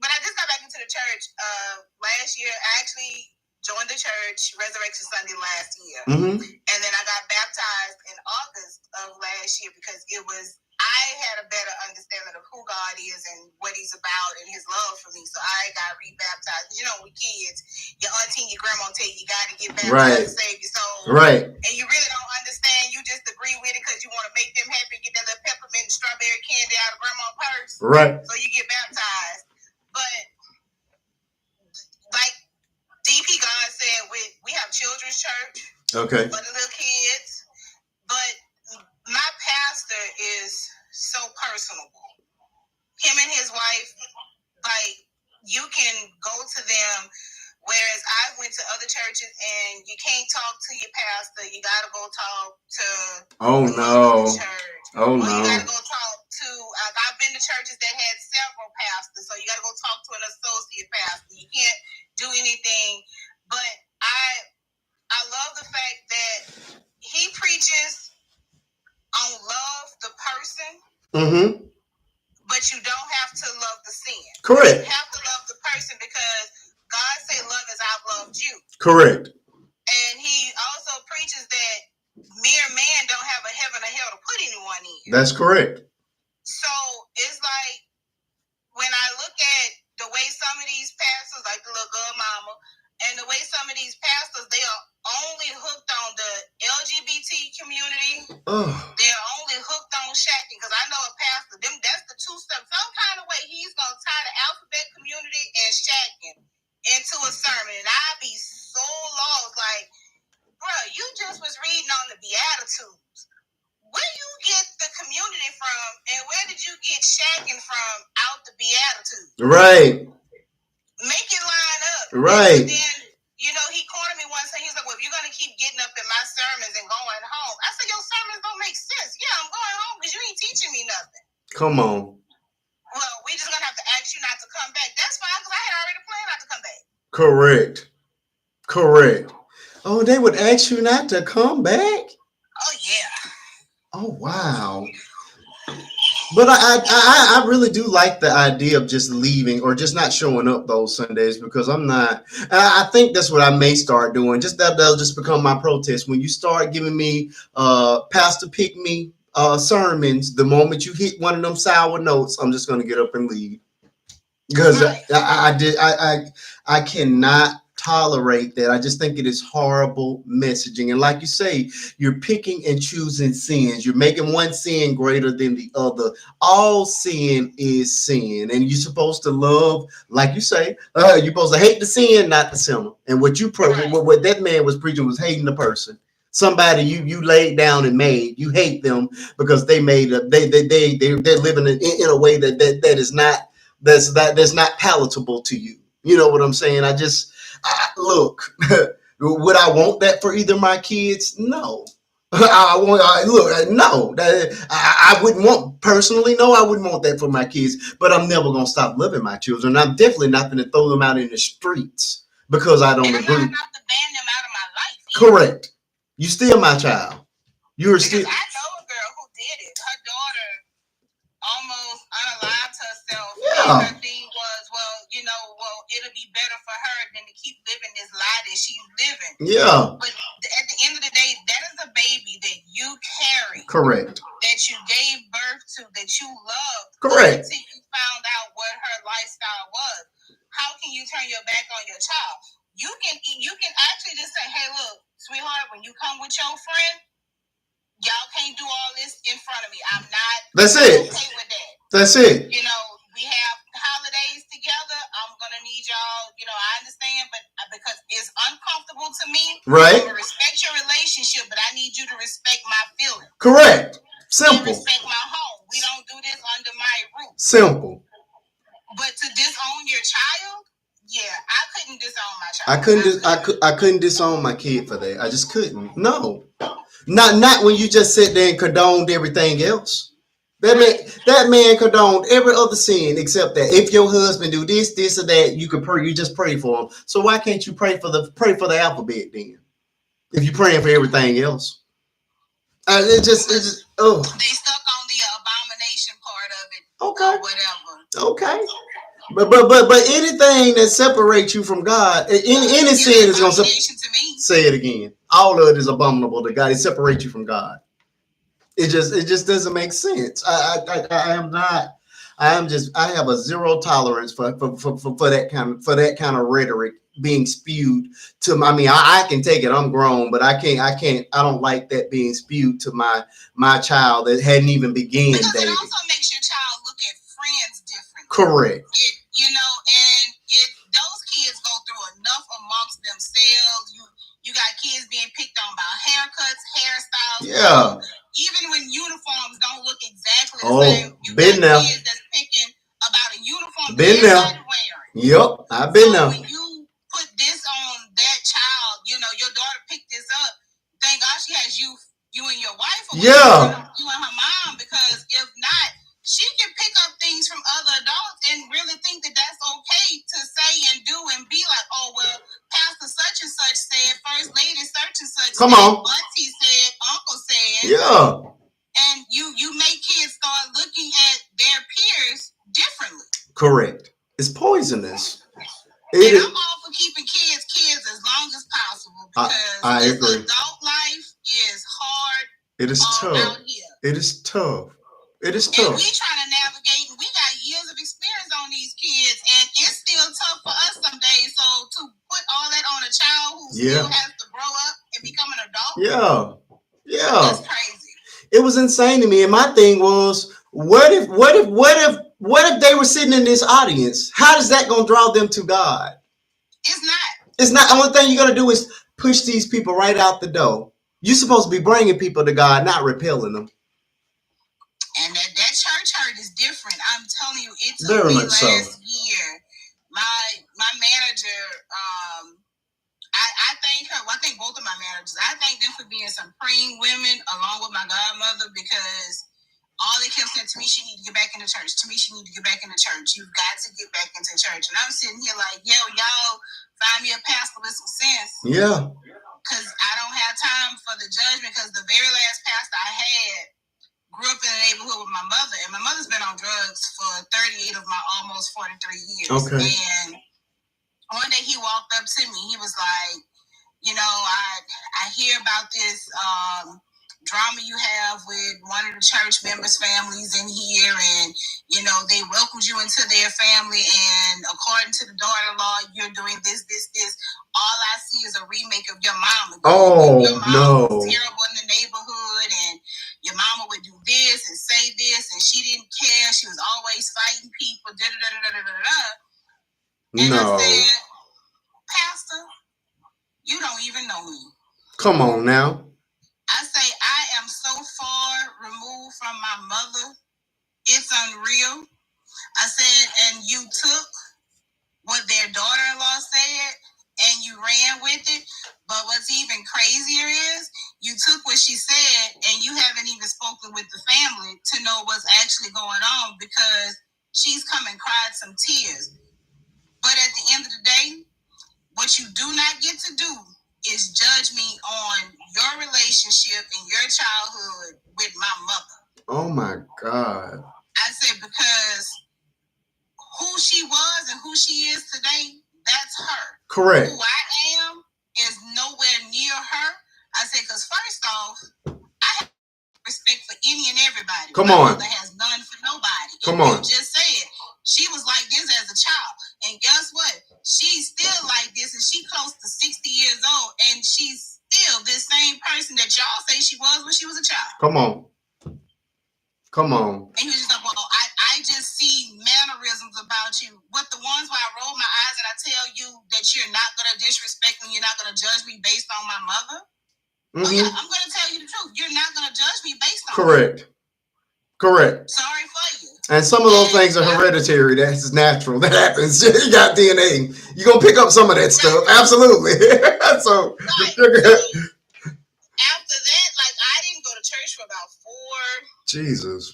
Speaker 4: But I just got back into the church last year. I actually joined the church Resurrection Sunday last year, and then I got baptized in August of last year because I had a better understanding of who God is and what He's about and His love for me. So I got rebaptized. You know, with kids, your auntie and your grandma tell you got to get baptized to save your soul.
Speaker 1: Right.
Speaker 4: And you really don't understand. You just agree with it because you want to make them happy and get that little peppermint and strawberry candy out of grandma's purse.
Speaker 1: Right.
Speaker 4: So you get baptized. But like DP God said, we have children's church.
Speaker 1: Okay.
Speaker 4: For the little kids. But my pastor is so personable. Him and his wife, like, you can go to them, whereas I went to other churches and you can't talk to your pastor. You got to go talk to the church.
Speaker 1: Oh,
Speaker 4: or
Speaker 1: no.
Speaker 4: You got to go talk to, I've been to churches that had several pastors, so you got to go talk to an associate pastor. You can't do anything. But I love the fact that he preaches on love the person, but you don't have to love the sin.
Speaker 1: Correct.
Speaker 4: You have to love the person because God said, "Love as I've loved you."
Speaker 1: Correct.
Speaker 4: And he also preaches that mere man don't have a heaven or hell to put anyone in.
Speaker 1: That's correct.
Speaker 4: So it's like when I look at the way some of these pastors, like the little girl mama, and the way some of these pastors, they are only hooked on the LGBT community. They're only hooked on shacking. Because I know a pastor, that's the two steps. Some kind of way he's going to tie the alphabet community and shacking into a sermon. And I'd be so lost. Like, bro, you just was reading on the Beatitudes. Where you get the community from, and where did you get shacking from out the Beatitudes?
Speaker 1: Right.
Speaker 4: Make it line up.
Speaker 1: Right.
Speaker 4: And then, you know, he cornered me once and he was like, well, if you're going to keep getting up in my sermons and going home. I said, your sermons don't make sense. Yeah, I'm going home because you ain't teaching me nothing.
Speaker 1: Come on.
Speaker 4: Well, we just going to have to ask you not to come back. That's fine because I had already planned not to come back.
Speaker 1: Correct. Oh, they would ask you not to come back?
Speaker 4: Oh, yeah.
Speaker 1: Oh, wow. But I really do like the idea of just leaving or just not showing up those Sundays because I'm not. I think that's what I may start doing. Just that'll just become my protest. When you start giving me pastor pick me sermons, the moment you hit one of them sour notes, I'm just gonna get up and leave because I cannot tolerate that. I just think it is horrible messaging. And like you say, you're picking and choosing sins. You're making one sin greater than the other. All sin is sin. And you're supposed to love, like you say, you're supposed to hate the sin, not the sinner. And what that man was preaching was hating the person. Somebody you laid down and made. You hate them because they made they're living in a way that is not that's not palatable to you. You know what I'm saying? Look, would I want that for either of my kids? No. I wouldn't want personally. No, I wouldn't want that for my kids. But I'm never gonna stop loving my children. I'm definitely not gonna throw them out in the streets because I don't agree.
Speaker 4: I'm not enough to ban them out of my life.
Speaker 1: Correct. You still my child. You're still.
Speaker 4: I know a girl who did it. Her daughter almost unalived herself.
Speaker 1: Yeah.
Speaker 4: And her thing was, it'll be better for her than to keep living this lie that she's living.
Speaker 1: Yeah.
Speaker 4: But at the end of the day, that is a baby that you carry.
Speaker 1: Correct.
Speaker 4: That you gave birth to, that you loved.
Speaker 1: Correct.
Speaker 4: Until you found out what her lifestyle was. How can you turn your back on your child? You can actually just say, hey, look, sweetheart, when you come with your friend, y'all can't do all this in front of me. I'm not okay with that.
Speaker 1: That's it.
Speaker 4: You know, we have holidays together. I'm going to need y'all, I understand, but because it's uncomfortable to me.
Speaker 1: Right.
Speaker 4: I'm going to respect your relationship, but I need you to respect my feelings.
Speaker 1: Correct. Simple.
Speaker 4: And respect my home. We don't do this under my roof.
Speaker 1: Simple.
Speaker 4: But to disown your child,
Speaker 1: I couldn't disown my kid for that. I just couldn't. No, not when you just sit there and condoned everything else. That man condoned every other sin except that. If your husband do this, this, or that, you could pray. You just pray for him. So why can't you pray for the alphabet then? If you're praying for everything else, it just oh.
Speaker 4: They stuck on the abomination part of it.
Speaker 1: Okay.
Speaker 4: Or whatever.
Speaker 1: Okay. But anything that separates you from God, any sin is gonna say it again. All of it is abominable to God. It separates you from God. It just doesn't make sense. I have a zero tolerance for that kind of rhetoric being spewed to my, I can take it. I'm grown, but I don't like that being spewed to my child that hadn't even begun dating.
Speaker 4: It also makes your child look at friends differently.
Speaker 1: Correct.
Speaker 4: And those kids go through enough amongst themselves. You got kids being picked on about haircuts, hairstyles.
Speaker 1: Yeah.
Speaker 4: Even when uniforms don't look exactly the same, you
Speaker 1: been
Speaker 4: got
Speaker 1: there.
Speaker 4: kids that's picking about a uniform
Speaker 1: been there.
Speaker 4: Wearing.
Speaker 1: Yep, I've been there.
Speaker 4: When you put this on that child, your daughter picked this up. Thank God she has you and your wife.
Speaker 1: Yeah.
Speaker 4: You and her mom, because if not, she can pick up things from other adults and really think that that's okay to say and do and be like, oh, well, Pastor such and such said, First Lady such and such
Speaker 1: Come
Speaker 4: said,
Speaker 1: on.
Speaker 4: Auntie said, Uncle said.
Speaker 1: Yeah.
Speaker 4: And you make kids start looking at their peers differently.
Speaker 1: Correct. It's poisonous.
Speaker 4: And I'm all for keeping kids as long as possible, because
Speaker 1: I agree.
Speaker 4: Adult life is hard.
Speaker 1: It is tough.
Speaker 4: Out here.
Speaker 1: It is tough. It is
Speaker 4: And
Speaker 1: tough.
Speaker 4: we trying to navigate, and we got years of experience on these kids, and it's still tough for us some days. So to put all that on a child who still has to grow up and become an adult, that's crazy.
Speaker 1: It was insane to me. And my thing was, what if they were sitting in this audience? How is that going to draw them to God?
Speaker 4: It's not.
Speaker 1: It's not. The only thing you're going to do is push these people right out the door. You're supposed to be bringing people to God, not repelling them.
Speaker 4: And that church hurt is different. I'm telling you, it took me last year. My manager, I thank her. Well, I thank both of my managers. I thank them for being some praying women along with my godmother, because all they kept saying to me, she need to get back into church. To me, she need to get back into church. You've got to get back into church. And I'm sitting here like, y'all find me a pastor with some sense.
Speaker 1: Yeah.
Speaker 4: Because I don't have time for the judgment, because the very last pastor I had grew up in the neighborhood with my mother, and my mother's been on drugs for 38 of my almost 43 years.
Speaker 1: Okay.
Speaker 4: And one day he walked up to me. He was like, I hear about this drama you have with one of the church members' families in here, and they welcomed you into their family, and according to the daughter-in-law, you're doing this. All I see is a remake of your mama. Your mama was terrible in the neighborhood, and your mama would do this and say this, and she didn't care. She was always fighting people. And I said, Pastor, you don't even know me.
Speaker 1: Come on now.
Speaker 4: I say, I am so far removed from my mother. It's unreal. I said, and you took what their daughter-in-law said and you ran with it. But what's even crazier is you took what she said and you haven't even spoken with the family to know what's actually going on, because she's come and cried some tears. But at the end of the day, what you do not get to do is judge me on your relationship in your childhood with my mother.
Speaker 1: Oh my God.
Speaker 4: I said, because who she was and who she is today, that's her.
Speaker 1: Correct.
Speaker 4: Who I am is nowhere near her. I said, because first off, I have respect for any and everybody.
Speaker 1: Come
Speaker 4: my
Speaker 1: on.
Speaker 4: mother has none for nobody.
Speaker 1: Come on.
Speaker 4: You just said she was like this as a child. And guess what? She's still like this, and she's close to 60 years old, and she's still this same person that y'all say she was when she was a child.
Speaker 1: Come on. And
Speaker 4: he was just like, well, I just see mannerisms about you. But the ones where I roll my eyes and I tell you that you're not going to disrespect me, you're not going to judge me based on my mother. Mm-hmm. Oh, yeah, I'm going to tell you the truth. You're not going to judge me based on
Speaker 1: Correct.
Speaker 4: Sorry for you.
Speaker 1: And some of those things are hereditary. That's natural. That happens. You got DNA. You're going to pick up some of that stuff. Absolutely. So,
Speaker 4: after that, like, I didn't go to church for about 4 or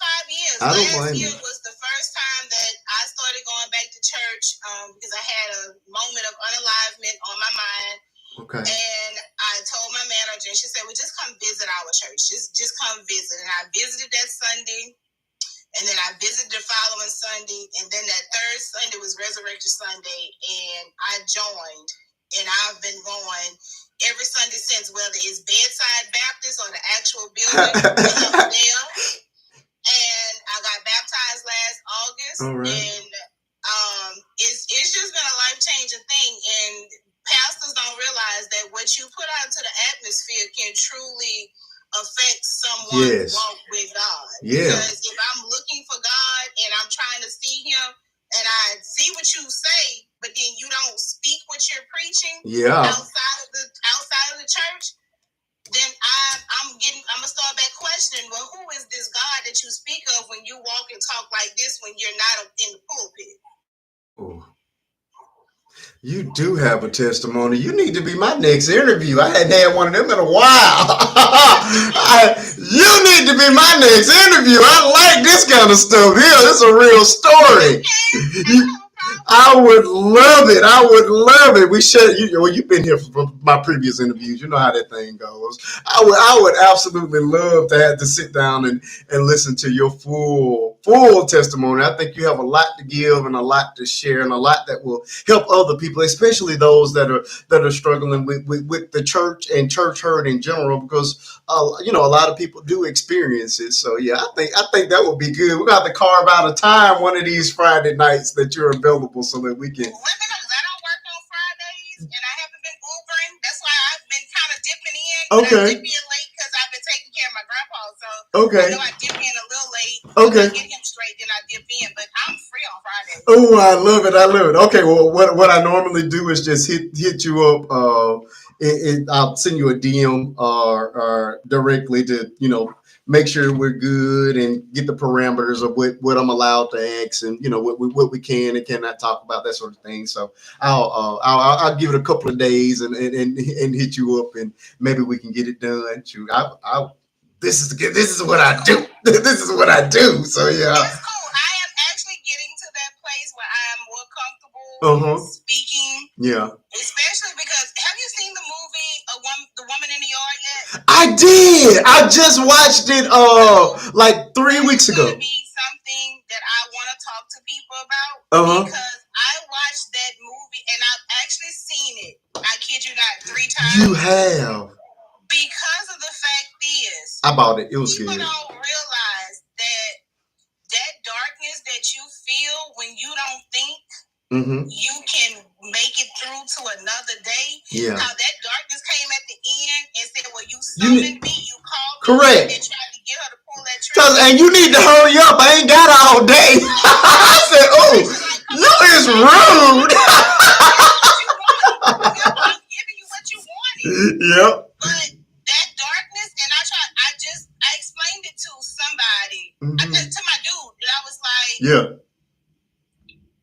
Speaker 4: 5 years. Last year was the first time that I started going back to church because I had a moment of unalivement on my mind.
Speaker 1: Okay.
Speaker 4: And I told my manager, and she said, well, just come visit our church. Just come visit. And I visited that Sunday. And then I visited the following Sunday, and then that third Sunday was Resurrection Sunday, and I joined, and I've been going every Sunday since, whether it's Bedside Baptist or the actual building. I'm there. And I got baptized last August, and it's just been a life-changing thing, and pastors don't realize that what you put out into the atmosphere can truly affect someone's walk with God. Because if I'm looking for God and I'm trying to see Him, and I see what you say, but then you don't speak what you're preaching outside of the church, then I'm gonna start back questioning. Well, who is this God that you speak of when you walk and talk like this when you're not in the pulpit?
Speaker 1: Oh. You do have a testimony. You need to be my next interview. I hadn't had one of them in a while. You need to be my next interview. I like this kind of stuff here. This is a real story. I would love it. I would love it. We should. You've been here for my previous interviews. You know how that thing goes. I would absolutely love to have to sit down and listen to your full testimony. I think you have a lot to give and a lot to share and a lot that will help other people, especially those that are struggling with the church and church hurt in general, because a lot of people do experience it. So yeah, I think that would be good. We're gonna have to carve out a time one of these Friday nights that you're available so that we can.
Speaker 4: Let me know, 'cause I don't work on Fridays and I haven't been Ubering. That's why I've been kind of dipping in.
Speaker 1: Okay.
Speaker 4: I dip in late because I've been taking care of my grandpa. So
Speaker 1: okay.
Speaker 4: I know I dip in a little late.
Speaker 1: Okay.
Speaker 4: Get him straight, then I dip in. But I'm free on Friday.
Speaker 1: Oh, I love it. I love it. Okay, well, what I normally do is just hit you up. I'll send you a DM or directly to make sure we're good and get the parameters of what I'm allowed to ask and what we can and cannot talk about, that sort of thing. So I'll give it a couple of days and hit you up and maybe we can get it done. This is what I do. This is what I do. So yeah.
Speaker 4: It's cool. I am actually getting to that place where I am more comfortable speaking.
Speaker 1: Yeah.
Speaker 4: Especially because, have you seen the movie The Woman in the Yard yet?
Speaker 1: I did. I just watched it like 3 weeks ago.
Speaker 4: It's going to be something that I want to talk to people about because I watched that movie and I've actually seen it. I kid you not, 3 times.
Speaker 1: You have.
Speaker 4: Because of the fact is,
Speaker 1: I bought it. It was
Speaker 4: people
Speaker 1: good.
Speaker 4: don't realize that darkness that you feel when you don't think you can make it through to another day.
Speaker 1: Yeah.
Speaker 4: How that darkness came at the end and said, well, you summoned me, you called me.
Speaker 1: Correct.
Speaker 4: And tried to get her to pull that trigger.
Speaker 1: And you need to hurry up. I ain't got all day. I said, oh, you is rude.
Speaker 4: I'm giving you what you wanted.
Speaker 1: Yep.
Speaker 4: But that darkness, and I explained it to somebody, to my dude, and I was like,
Speaker 1: yeah.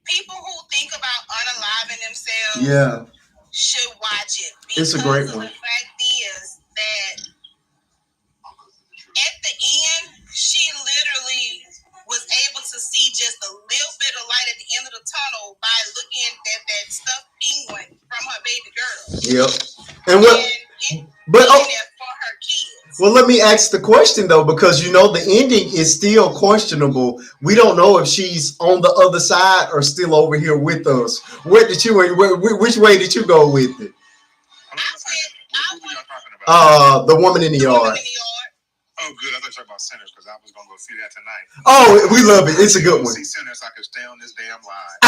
Speaker 4: People who think about unaliving themselves should watch it.
Speaker 1: It's a great one.
Speaker 4: The fact is that at the end, she literally was able to see just a little bit of light at the end of the tunnel by looking at that stuffed penguin from her baby girl.
Speaker 1: Yep. And for
Speaker 4: her kids.
Speaker 1: Well, let me ask the question though, because the ending is still questionable. We don't know if she's on the other side or still over here with us. Which way did you go with it? The Woman in the Yard.
Speaker 3: Oh, good. I thought you were talking about Sinners because I was going to go see that tonight.
Speaker 1: Oh, we love it. It's a good one.
Speaker 3: See Sinners, I could stay on this damn line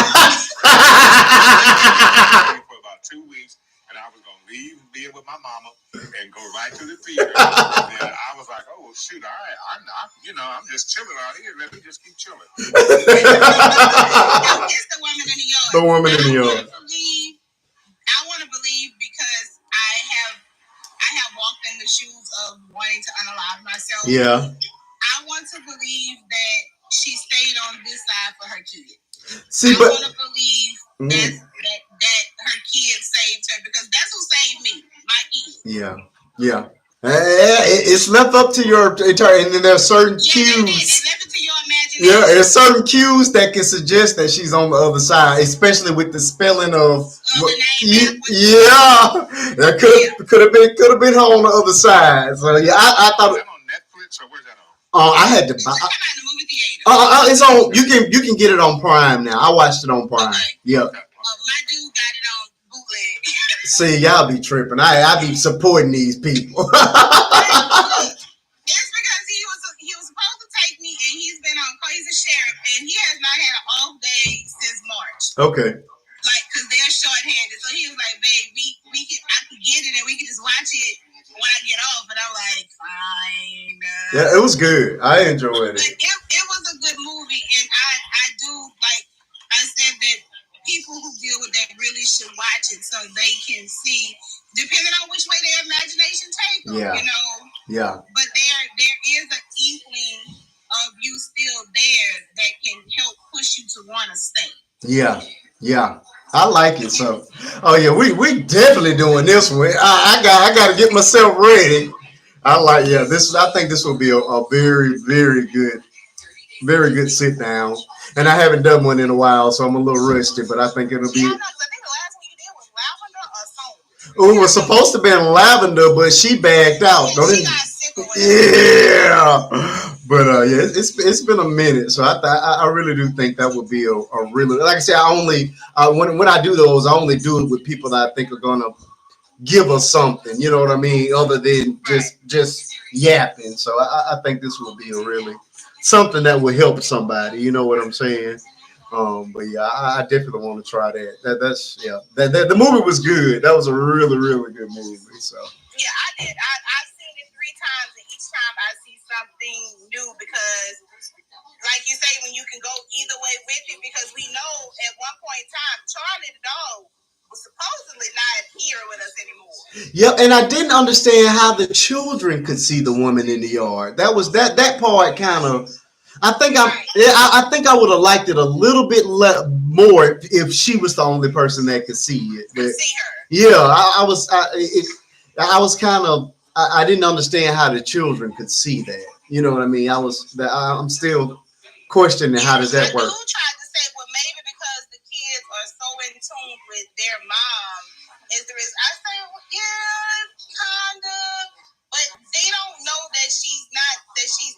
Speaker 3: for about 2 weeks, and I was going to leave and be with my mama and go right to the theater. And I was like, oh, shoot, all right. I'm just chilling out here. Let me just keep chilling.
Speaker 4: It's The Woman in the Yard.
Speaker 1: The Woman in the Yard.
Speaker 4: I want to believe because I have walked in the shoes of wanting to unalive myself.
Speaker 1: Yeah.
Speaker 4: I want to believe that she
Speaker 1: See,
Speaker 4: I want to believe that her kids saved her because that's who saved me, my kids.
Speaker 1: Yeah, yeah. It's left up to your entire, and then there are certain cues.
Speaker 4: It's left it to your imagination.
Speaker 1: Yeah, there's certain cues that can suggest that she's on the other side, especially with the spelling of that could have been her on the other side. So yeah, I thought.
Speaker 3: Is that on Netflix or where's that on?
Speaker 1: I had to buy.
Speaker 4: The movie theater.
Speaker 1: It's on. You can get it on Prime now. I watched it on Prime. Okay. Yep.
Speaker 4: My dude got it on bootleg.
Speaker 1: See, y'all be tripping. I be supporting these people.
Speaker 4: It's because he was supposed to take me, and he's been on crazy sheriff, and he has not had an off day since March.
Speaker 1: Okay.
Speaker 4: Like, cause they're short-handed, so he was like, "Babe, I can get it, and we can just watch it when I get off." And I'm like, "Fine."
Speaker 1: Yeah, it was good. I enjoyed it.
Speaker 4: It was a good movie, and I do like I said that people who deal with that really should watch it so they can see, depending on which way their imagination takes them.
Speaker 1: Yeah.
Speaker 4: You know.
Speaker 1: Yeah.
Speaker 4: But there is an inkling of you still there that can help push you to want to stay.
Speaker 1: Yeah. Yeah. I like it. So, oh yeah, we definitely doing this one. I got to get myself ready. I think this will be a very, very good sit down. And I haven't done one in a while, so I'm a little rusty, but I think it'll be.
Speaker 4: Yeah, I think the last one you did was Lavender or Soul.
Speaker 1: It was supposed to be in Lavender, but she backed out.
Speaker 4: She got sick or whatever.
Speaker 1: Yeah. But yeah, it's been a minute, so I really do think that would be a really, like I said, I only when I do those, I only do it with people that I think are gonna give us something, you know what I mean, other than just yapping. So I think this will be a really something that will help somebody, you know what I'm saying. But yeah, I definitely want to try that. That's the movie was good. That was a really, really good movie. So
Speaker 4: yeah, I did. I've seen it 3 times, and each time I see something new because, like you say, when you can go either way with it, because we know at one point in time, Charlie the dog was supposedly not here with us anymore.
Speaker 1: Yeah, and I didn't understand how the children could see the woman in the yard. That that part kind of. I think I think I would have liked it a little bit more if she was the only person that could see it. But,
Speaker 4: see her.
Speaker 1: Yeah, I was kind of. I didn't understand how the children could see that. You know what I mean? I'm still questioning how does that work.
Speaker 4: I tried to say, well, maybe because the kids are so in tune with their mom, is the reason. I say, well, yeah, kinda, but they don't know that she's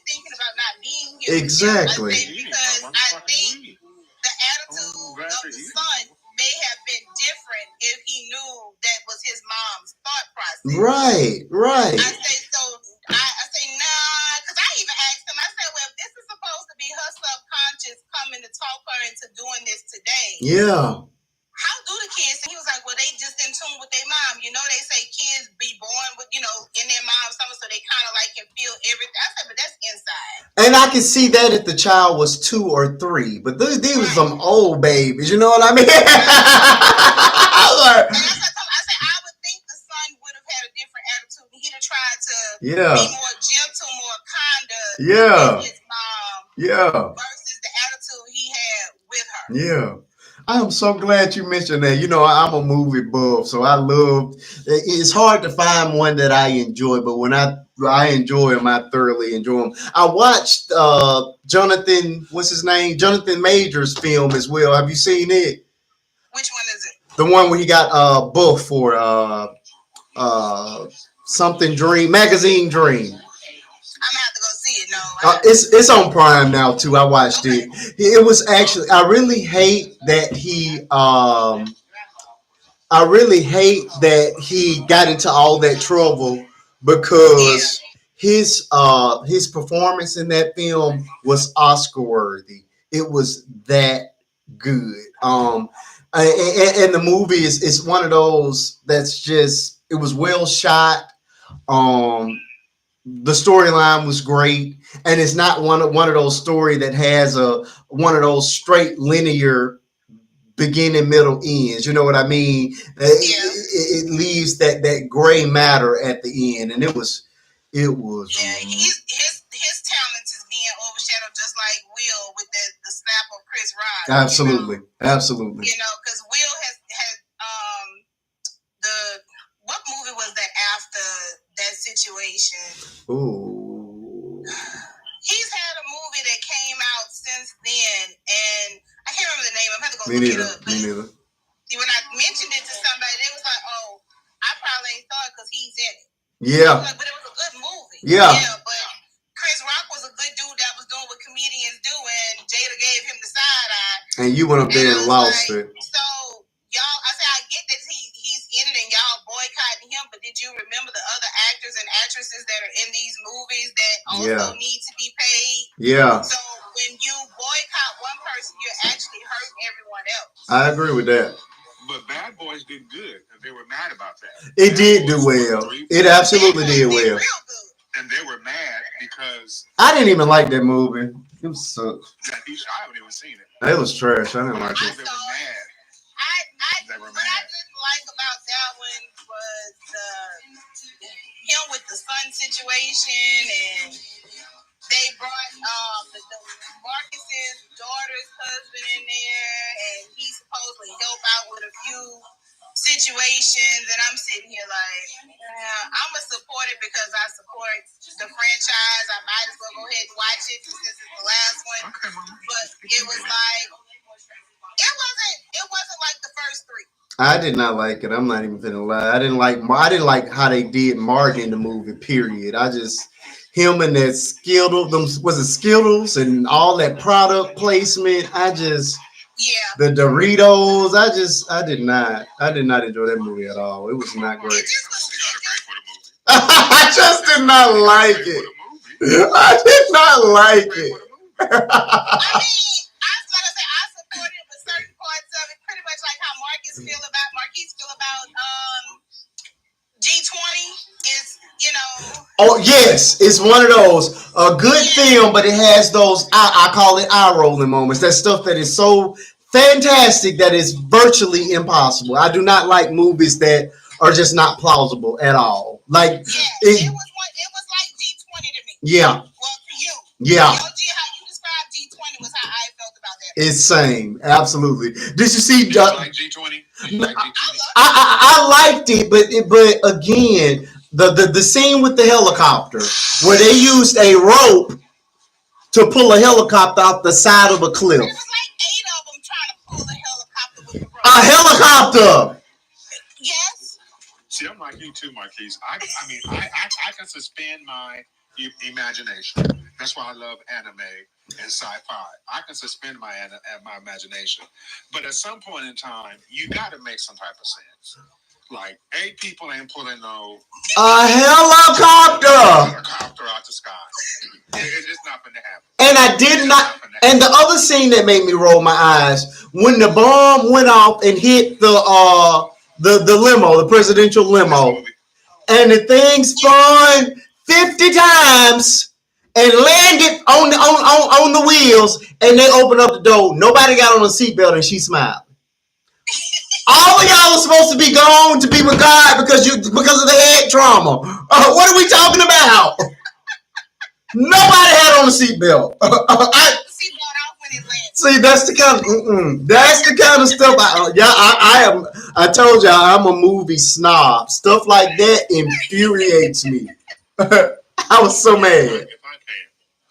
Speaker 4: thinking about not being here.
Speaker 1: Exactly.
Speaker 4: Because I think the attitude of the son may have been different if he knew that was his mom's thought process.
Speaker 1: Right.
Speaker 4: I say nah, because I even asked him. I said, well, if this is supposed to be her subconscious coming to talk her into doing this today.
Speaker 1: Yeah.
Speaker 4: How do the kids? And he was like, well, they just in tune with their mom. You know, they say kids be born with, in their mom's stomach, so they kind of like can feel everything. I said, but that's inside. And
Speaker 1: I can see that if the child was 2 or 3, but these were some old babies. You know what I mean?
Speaker 4: And I said, I would think the son would have had a different attitude. He'd have tried to be more gentle, more kinder with his mom. Yeah. Versus the attitude he had with her.
Speaker 1: Yeah. I am so glad you mentioned that. You know, I'm a movie buff, so I love. It's hard to find one that I enjoy, but when I enjoy them, I thoroughly enjoy them. I watched Jonathan Majors film as well. Have you seen it?
Speaker 4: Which one is it?
Speaker 1: The one where he got booked for something Dream magazine Dream.
Speaker 4: I'm gonna have to go see it. No,
Speaker 1: it's on Prime now too. I watched it. It was actually. I really hate that he got into all that trouble because his performance in that film was Oscar worthy. It was that good. And the movie is one of those that's just. It was well shot. The storyline was great, and it's not one of those story that has one of those straight linear beginning, middle, ends. You know what I mean? It leaves that gray matter at the end, and it was.
Speaker 4: Yeah, his talent is being being overshadowed, just like Will with the snap of Chris Rock.
Speaker 1: Absolutely, absolutely.
Speaker 4: You know, because Will has what movie was that after that situation?
Speaker 1: Ooh.
Speaker 4: He's had a movie that came out since then, and I can't remember the name. I'm going to go
Speaker 1: Me
Speaker 4: look
Speaker 1: neither.
Speaker 4: it up.
Speaker 1: Me neither.
Speaker 4: When I mentioned it to somebody, they was like, "Oh, I probably ain't thought because he's in it."
Speaker 1: Yeah.
Speaker 4: Like, but it was a good movie.
Speaker 1: Yeah.
Speaker 4: But Chris Rock was a good dude that was doing what comedians do, and Jada gave him the side eye.
Speaker 1: And you went up there and lost it.
Speaker 4: So y'all, I say I get that he's in it and y'all boycotting him, but did you remember the other actors and actresses that are in these movies that also need to be paid?
Speaker 1: Yeah.
Speaker 4: So when you boycott one person, you're actually hurting everyone else.
Speaker 1: I agree with that.
Speaker 3: But Bad Boys did good, and they were mad about that.
Speaker 1: It did do well. It absolutely did well.
Speaker 3: And they were mad because
Speaker 1: I didn't even like that movie. It was sucks.
Speaker 3: I haven't even seen it.
Speaker 1: It was trash. I didn't like it.
Speaker 3: They were mad.
Speaker 4: What I didn't like about that one was him with the son situation, and they brought the Marcus's daughter's husband in there, and he supposedly helped out with a few situations, and I'm sitting here like, I'm gonna support it because I support the franchise. I might as well go ahead and watch it since it's the last one. Okay, but it was like it wasn't like the first three.
Speaker 1: I did not like it. I'm not even gonna lie. I didn't like how they did Mark in the movie. Period. Him and that Skittles, was it Skittles and all that product placement. The Doritos. I did not enjoy that movie at all. It was not great. I just did not like it. I did not like it.
Speaker 4: I mean, I support it, but certain parts of it, pretty much like how Marquise feel about G20 is,
Speaker 1: Oh yes, it's one of those a good film, but it has those I call it eye rolling moments. That stuff that is so fantastic that is virtually impossible. I do not like movies that are just not plausible at all. Like
Speaker 4: it was like G20 to me.
Speaker 1: Yeah.
Speaker 4: Well, to you.
Speaker 1: Yeah.
Speaker 4: How you described G20 was how I felt about that.
Speaker 1: It's same, absolutely. Did you see?
Speaker 3: Did you like G20?
Speaker 1: I liked it, but again, the scene with the helicopter where they used a rope to pull a helicopter off the side of a cliff.
Speaker 4: It was like 8 of them trying to pull a helicopter with the rope.
Speaker 1: A helicopter.
Speaker 4: Yes.
Speaker 3: See, I'm like you too, Marquise. I mean, I can suspend my imagination. That's why I love anime and sci-fi. I can suspend my imagination. But at some point in time, you got to make some type of sense. Like, 8 people ain't pulling no...
Speaker 1: A helicopter
Speaker 3: out the sky. It's not going to happen.
Speaker 1: And I did not... And the other scene that made me roll my eyes, when the bomb went off and hit the limo, the presidential limo, and the thing spun 50 times and landed on the wheels, and they opened up the door. Nobody got on a seatbelt, and she smiled. All of y'all are supposed to be gone to be with God because of the head trauma. What are we talking about? Nobody had on a seatbelt. See, that's the kind of stuff I told y'all I'm a movie snob. Stuff like that infuriates me. I was so mad.
Speaker 3: If I can,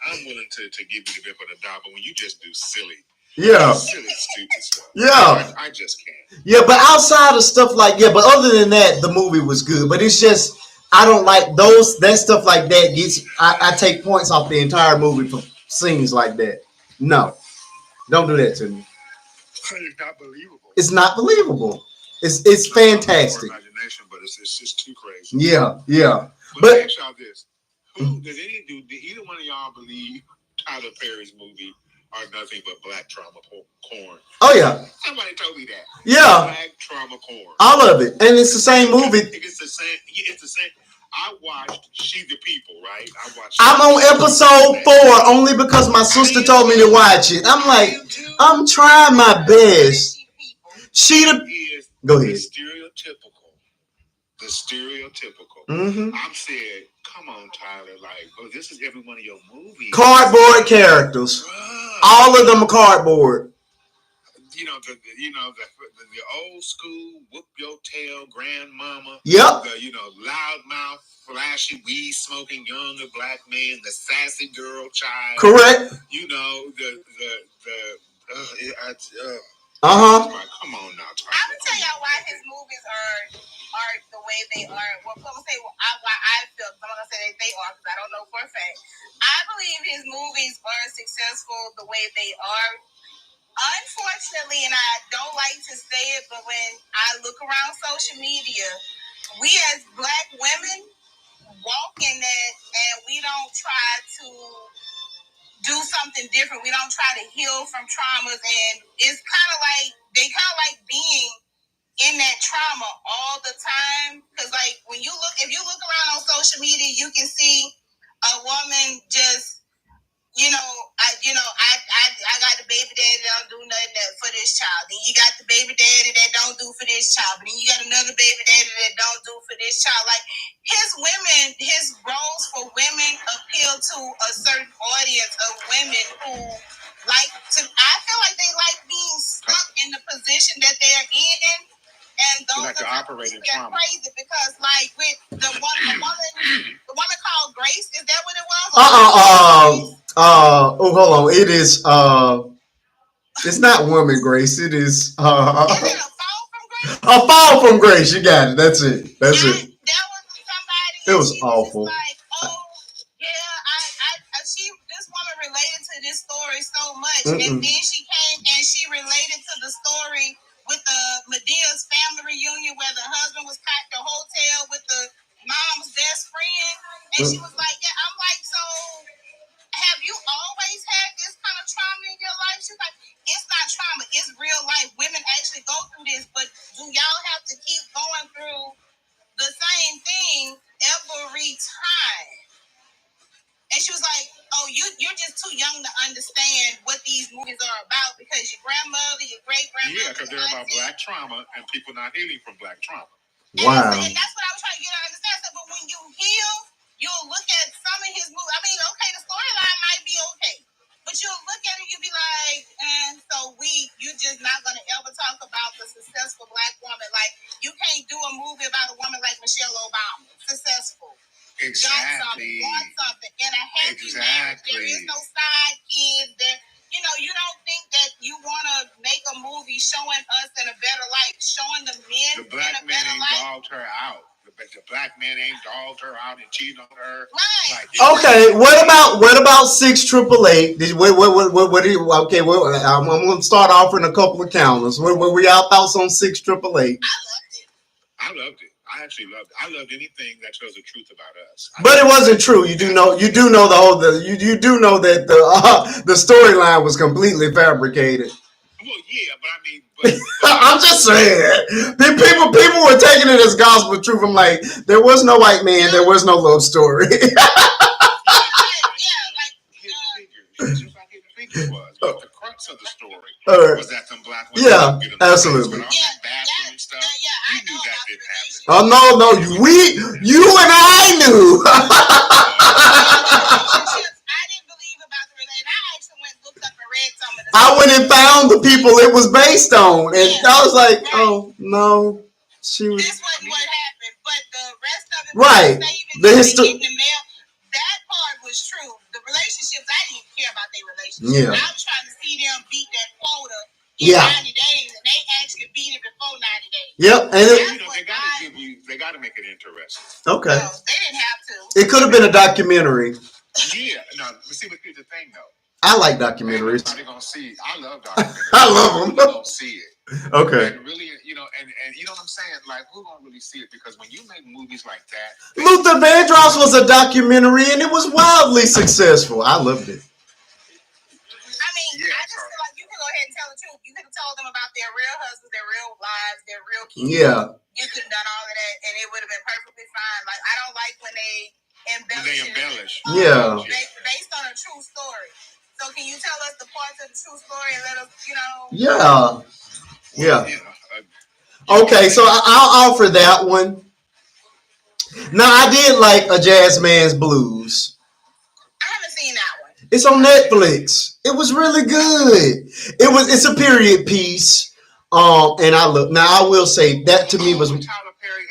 Speaker 3: I'm willing to give you the benefit of the doubt, but when you just do silly, stupid stuff.
Speaker 1: Yeah.
Speaker 3: I just can't.
Speaker 1: Yeah, but outside of stuff like but other than that, the movie was good. But it's just I don't like that stuff like that gets I take points off the entire movie for scenes like that. No. Don't do that to me.
Speaker 3: It's not believable.
Speaker 1: It's not believable. It's fantastic.
Speaker 3: Imagination, but it's just too crazy.
Speaker 1: Yeah.
Speaker 3: But ask y'all this: did either one of y'all believe Tyler Perry's movie are nothing but black trauma corn?
Speaker 1: Oh yeah.
Speaker 3: Somebody told me that.
Speaker 1: Yeah.
Speaker 3: Black trauma corn.
Speaker 1: All of it, and it's the same movie.
Speaker 3: It's the same. It's the same. I watched She the People, right?
Speaker 1: I'm on episode 4 only because my sister told me to watch it. I'm like, I'm trying my best. Go ahead.
Speaker 3: Stereotypical the stereotypical. I'm saying, come on, Tyler, like, oh, this is every one of your movies.
Speaker 1: Cardboard characters. All of them are cardboard.
Speaker 3: You know the old school whoop your tail grandmama.
Speaker 1: Yep.
Speaker 3: The loudmouth, flashy, weed smoking younger black man, the sassy girl child.
Speaker 1: Correct.
Speaker 3: You know
Speaker 1: Come on now,
Speaker 3: Tyler.
Speaker 4: I'm gonna tell y'all why his movies are the way they are. Well, I'm gonna say why I feel. I'm gonna say they are because I don't know for a fact. I believe his movies are successful the way they are. Unfortunately, and I don't like to say it, but when I look around social media, we as black women walk in that and we don't try to do something different. We don't try to heal from traumas, and it's kind of like they kind of like being in that trauma all the time. Because like if you look around on social media, you can see a woman just. I got the baby daddy that don't do nothing for this child. Then you got the baby daddy that don't do for this child. But then you got another baby daddy that don't do for this child. Like his roles for women appeal to a certain audience of women who I feel like they like being stuck in the position that they're in. And those
Speaker 3: like
Speaker 4: are crazy because like with the woman called Grace, is that what it was?
Speaker 1: hold on. It is it's not Woman Grace. It is
Speaker 4: Is it A Fall from Grace?
Speaker 1: A Fall from Grace. You got it. That's it.
Speaker 4: That was somebody.
Speaker 1: It was awful.
Speaker 4: Like, this woman related to this story so much, and then she came and she related to the story with the Medea's family reunion where the husband was caught at the hotel with the mom's best friend, and she was like, "Yeah," I'm like, "So have you always had this kind of trauma in your life?" She's like, "It's not trauma, it's real life. Women actually go through this, but do y'all have to keep going through the same thing every time?" And she was like, "Oh, you're just too young to understand what these movies are about because your grandmother, your great-grandmother..."
Speaker 3: Yeah, because they're about black trauma and people not healing from black trauma.
Speaker 1: Wow.
Speaker 4: And that's what I was trying to get her to understand. So, but when you heal, you'll look at some of his movies. I mean, okay, the storyline might be okay, but you'll look at it, you'll be like, so you're just not going to ever talk about the successful black woman. Like, you can't do a movie about a woman like Michelle Obama, successful.
Speaker 3: Exactly.
Speaker 4: Want something in a happy marriage. There is no side kids. You don't think that you want to make a movie showing us in a better light, showing the men
Speaker 3: the black
Speaker 4: in a
Speaker 3: men
Speaker 4: better
Speaker 3: ain't
Speaker 4: light.
Speaker 3: dogged her out. The black man ain't dogged her out and cheated on her.
Speaker 4: Right.
Speaker 1: Okay. What about 6888? I'm gonna start offering a couple of counters. What were y'all thoughts on 6888?
Speaker 3: I loved it. I actually loved it. I loved anything that tells the truth about us.
Speaker 1: But it wasn't true. You do know that the storyline was completely fabricated.
Speaker 3: Well, yeah, but I mean, but
Speaker 1: I'm just saying. People were taking it as gospel truth. I'm like, there was no white man, there was no love story.
Speaker 3: Just like Hidden Figures was. But the crux of the story was that some black women
Speaker 1: absolutely.
Speaker 3: bathroom stuff. We knew that didn't happen.
Speaker 1: Oh no, you and I knew. I went and found the people it was based on, and I was like, oh no, she was.
Speaker 4: This wasn't what happened, but the rest of it,
Speaker 1: right? The history.
Speaker 4: That part was true. The relationships, I didn't care about their relationships. I was trying to see them beat that quota in 90 days, and they actually beat it before 90 days.
Speaker 1: Yep, and
Speaker 3: they got to make it interesting.
Speaker 1: Okay.
Speaker 4: No, they didn't have to.
Speaker 1: It could have been a documentary.
Speaker 3: Yeah, no. See, but here's the thing, though.
Speaker 1: I like documentaries.
Speaker 3: Ain't nobody gonna see. I love documentaries.
Speaker 1: I love them.
Speaker 3: Don't see it.
Speaker 1: Okay.
Speaker 3: And really, and you know what I'm saying? Like, who don't really see it? Because when you make movies like that,
Speaker 1: Luther Vandross was a documentary, and it was wildly successful. I loved it.
Speaker 4: I just feel like you can go ahead and tell the truth. You could have told them about their real husbands, their real lives, their real kids.
Speaker 1: Yeah.
Speaker 4: You could have done all of that, and it would have been perfectly fine. Like, I don't like when they embellish. Based on a true story. So can you tell us the parts of the true story and let us,
Speaker 1: Yeah. Okay, so I'll offer that one. No, I did like A Jazz Man's Blues.
Speaker 4: I haven't seen that one.
Speaker 1: It's on Netflix. It was really good. It's a period piece. And I will say that to me was
Speaker 3: Tyler Perry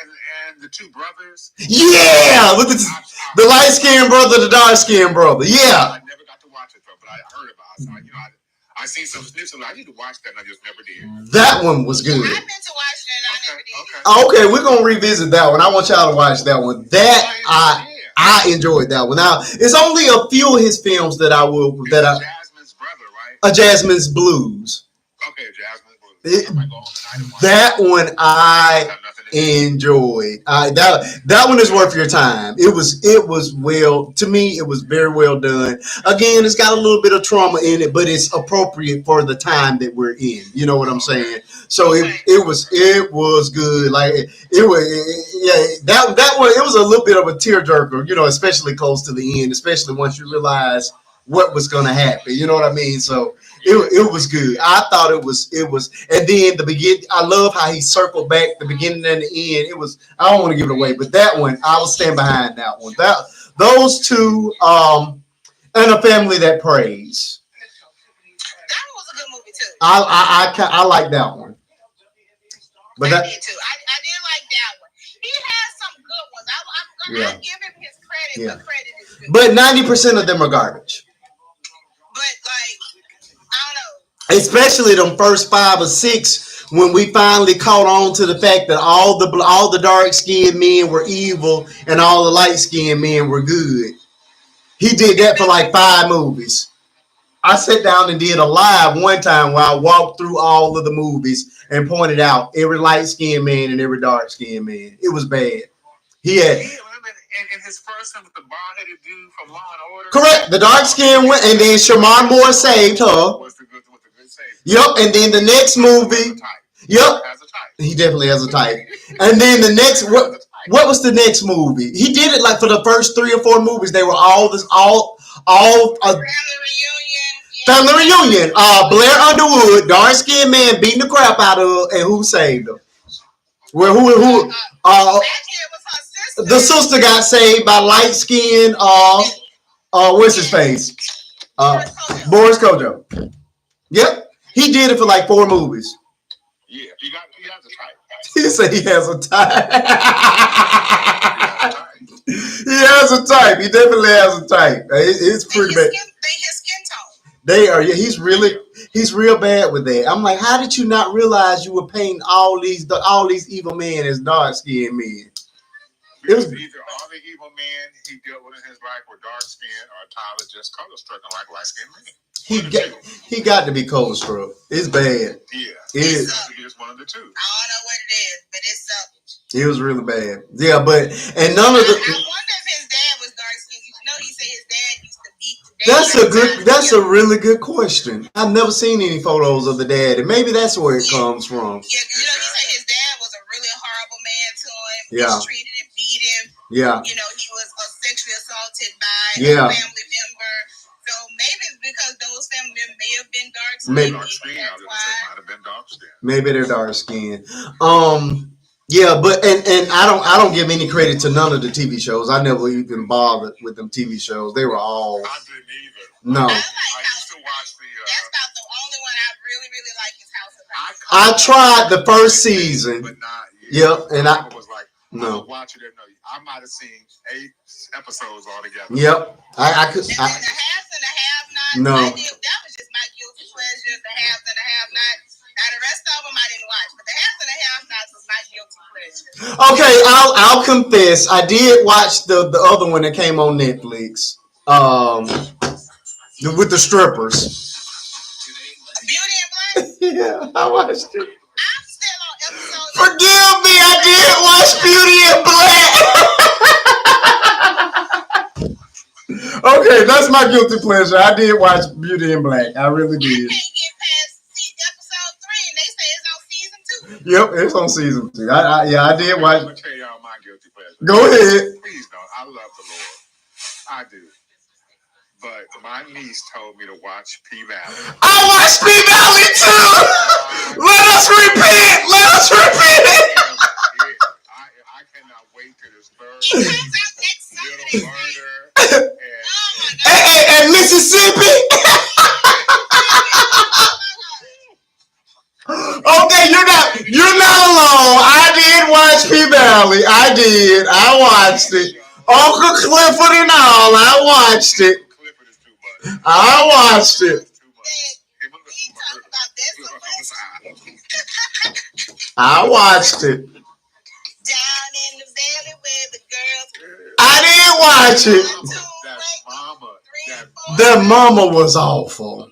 Speaker 3: and the two brothers.
Speaker 1: Yeah, with the light skinned brother, the dark skinned brother. Yeah.
Speaker 3: I never got to watch it though, but I heard about it. So I seen some snips of it. I need to watch that, and I just never did.
Speaker 1: That one was good.
Speaker 4: I've been to watch it, and I never
Speaker 1: Okay,
Speaker 4: did.
Speaker 1: we're gonna revisit that one. I want y'all to watch that one. I enjoyed that one. Now, it's only a few of his films that I will
Speaker 3: Jasmine's brother, right?
Speaker 1: A Jasmine's Blues.
Speaker 3: Okay, Jasmine's Blues.
Speaker 1: That one I enjoyed. That one is worth your time. It was well, to me, it was very well done. Again, it's got a little bit of trauma in it, but it's appropriate for the time that we're in. You know what I'm saying? So it was good. Like it was, that one, it was a little bit of a tearjerker, you know, especially close to the end, especially once you realize what was going to happen. You know what I mean? So it was good. I thought it was, and then the beginning, I love how he circled back the beginning and the end. It was, I don't want to give it away, but that one, I will stand behind that one. Those two, and A Family That Prays.
Speaker 4: That one was a good movie too.
Speaker 1: I like that one. But
Speaker 4: I did too. I did like that one. He has some good ones. I give him his credit, but credit is good.
Speaker 1: But 90% of them are garbage.
Speaker 4: But like, I don't know.
Speaker 1: Especially them first 5 or 6, when we finally caught on to the fact that all the dark skinned men were evil and all the light skinned men were good. He did that for like 5 movies. I sat down and did a live one time where I walked through all of the movies and pointed out every light skinned man and every dark skinned man. It was bad. He had.
Speaker 3: In his first one with the bald-headed dude from Law and Order.
Speaker 1: Correct. The dark skin went, and then Shamar Moore saved her.
Speaker 3: Was the good save.
Speaker 1: Yep. And then the next movie. Yep. He definitely has a type. And then the next, what was the next movie? He did it like for the first 3 or 4 movies. They were all Family Reunion. Blair Underwood, dark skinned man beating the crap out of her, and who saved her? Well, who? The sister got saved by light skinned. What's his face? Boris Kojo. Yep, he did it for like 4 movies.
Speaker 3: Yeah, he has a type.
Speaker 1: He said he has a type. He has a type. He definitely has a type. It's pretty bad.
Speaker 4: His skin tone.
Speaker 1: They are. Yeah, he's real bad with that. I'm like, how did you not realize you were painting all these evil men as dark skinned men?
Speaker 3: It was either all the evil men he dealt with in his life were dark skinned, or Tyler just color struck like light skinned men.
Speaker 1: He got to be color struck. It's bad.
Speaker 3: Yeah,
Speaker 1: it's
Speaker 3: one of the two.
Speaker 4: I don't know what it is, but it's something.
Speaker 1: It was really bad. Yeah, and none of the.
Speaker 4: I wonder if his dad was dark skinned. You know, he said his dad used to beat.
Speaker 1: That's a really good question. I've never seen any photos of the dad, and maybe that's where it comes from.
Speaker 4: Yeah, you know, he said his dad was a really horrible man to him.
Speaker 1: Yeah.
Speaker 4: Mistreated and beat him.
Speaker 1: Yeah.
Speaker 4: You know, he was sexually assaulted by
Speaker 1: a
Speaker 4: family member. So maybe because those family members may have been dark skinned.
Speaker 3: Might have been dark skinned.
Speaker 1: Maybe they're dark skinned. Yeah, but and I don't give any credit to none of the TV shows. I never even bothered with them TV shows. They were all.
Speaker 3: I didn't either.
Speaker 1: No.
Speaker 3: I used to watch the.
Speaker 4: That's about the only one I really like is House of Cards.
Speaker 1: I tried the first season.
Speaker 3: But not.
Speaker 1: Yep, and I
Speaker 3: was like,
Speaker 1: no.
Speaker 3: I watch it. I might have seen 8 episodes altogether.
Speaker 1: Yep, I could.
Speaker 4: And then the Haves and the Have-Nots.
Speaker 1: No.
Speaker 4: That was just my guilty pleasure. The Haves and the Have-Nots. Now the rest of them I didn't watch, but the Haves and the Have-Nots was my guilty pleasure.
Speaker 1: Okay, I'll confess. I did watch the other one that came on Netflix. With the strippers.
Speaker 4: Beauty and Black.
Speaker 1: Yeah, I watched it.
Speaker 4: I'm still on episode.
Speaker 1: Forgive me, I did watch Beauty and Black. Okay, that's my guilty pleasure. I did watch Beauty and Black. I really did.
Speaker 4: I can't get past episode 3, and they say it's on season 2.
Speaker 1: Yep, it's on season 2. I did watch.
Speaker 3: I'm gonna tell y'all my guilty pleasure.
Speaker 1: Go ahead.
Speaker 3: Please don't. I love the Lord. I do. But my niece told me to watch P-Valley.
Speaker 1: I watched P-Valley too. Let us repent.
Speaker 3: I I cannot wait till this third.
Speaker 4: It comes out next Sunday.
Speaker 3: Murder
Speaker 1: and Mississippi. Okay, you're not alone. I did watch P Valley. I did. I watched it. Uncle Clifford and all. I watched it. I watched it. I watched it.
Speaker 4: Down in the valley where the girls.
Speaker 1: I didn't watch it. The mama was awful.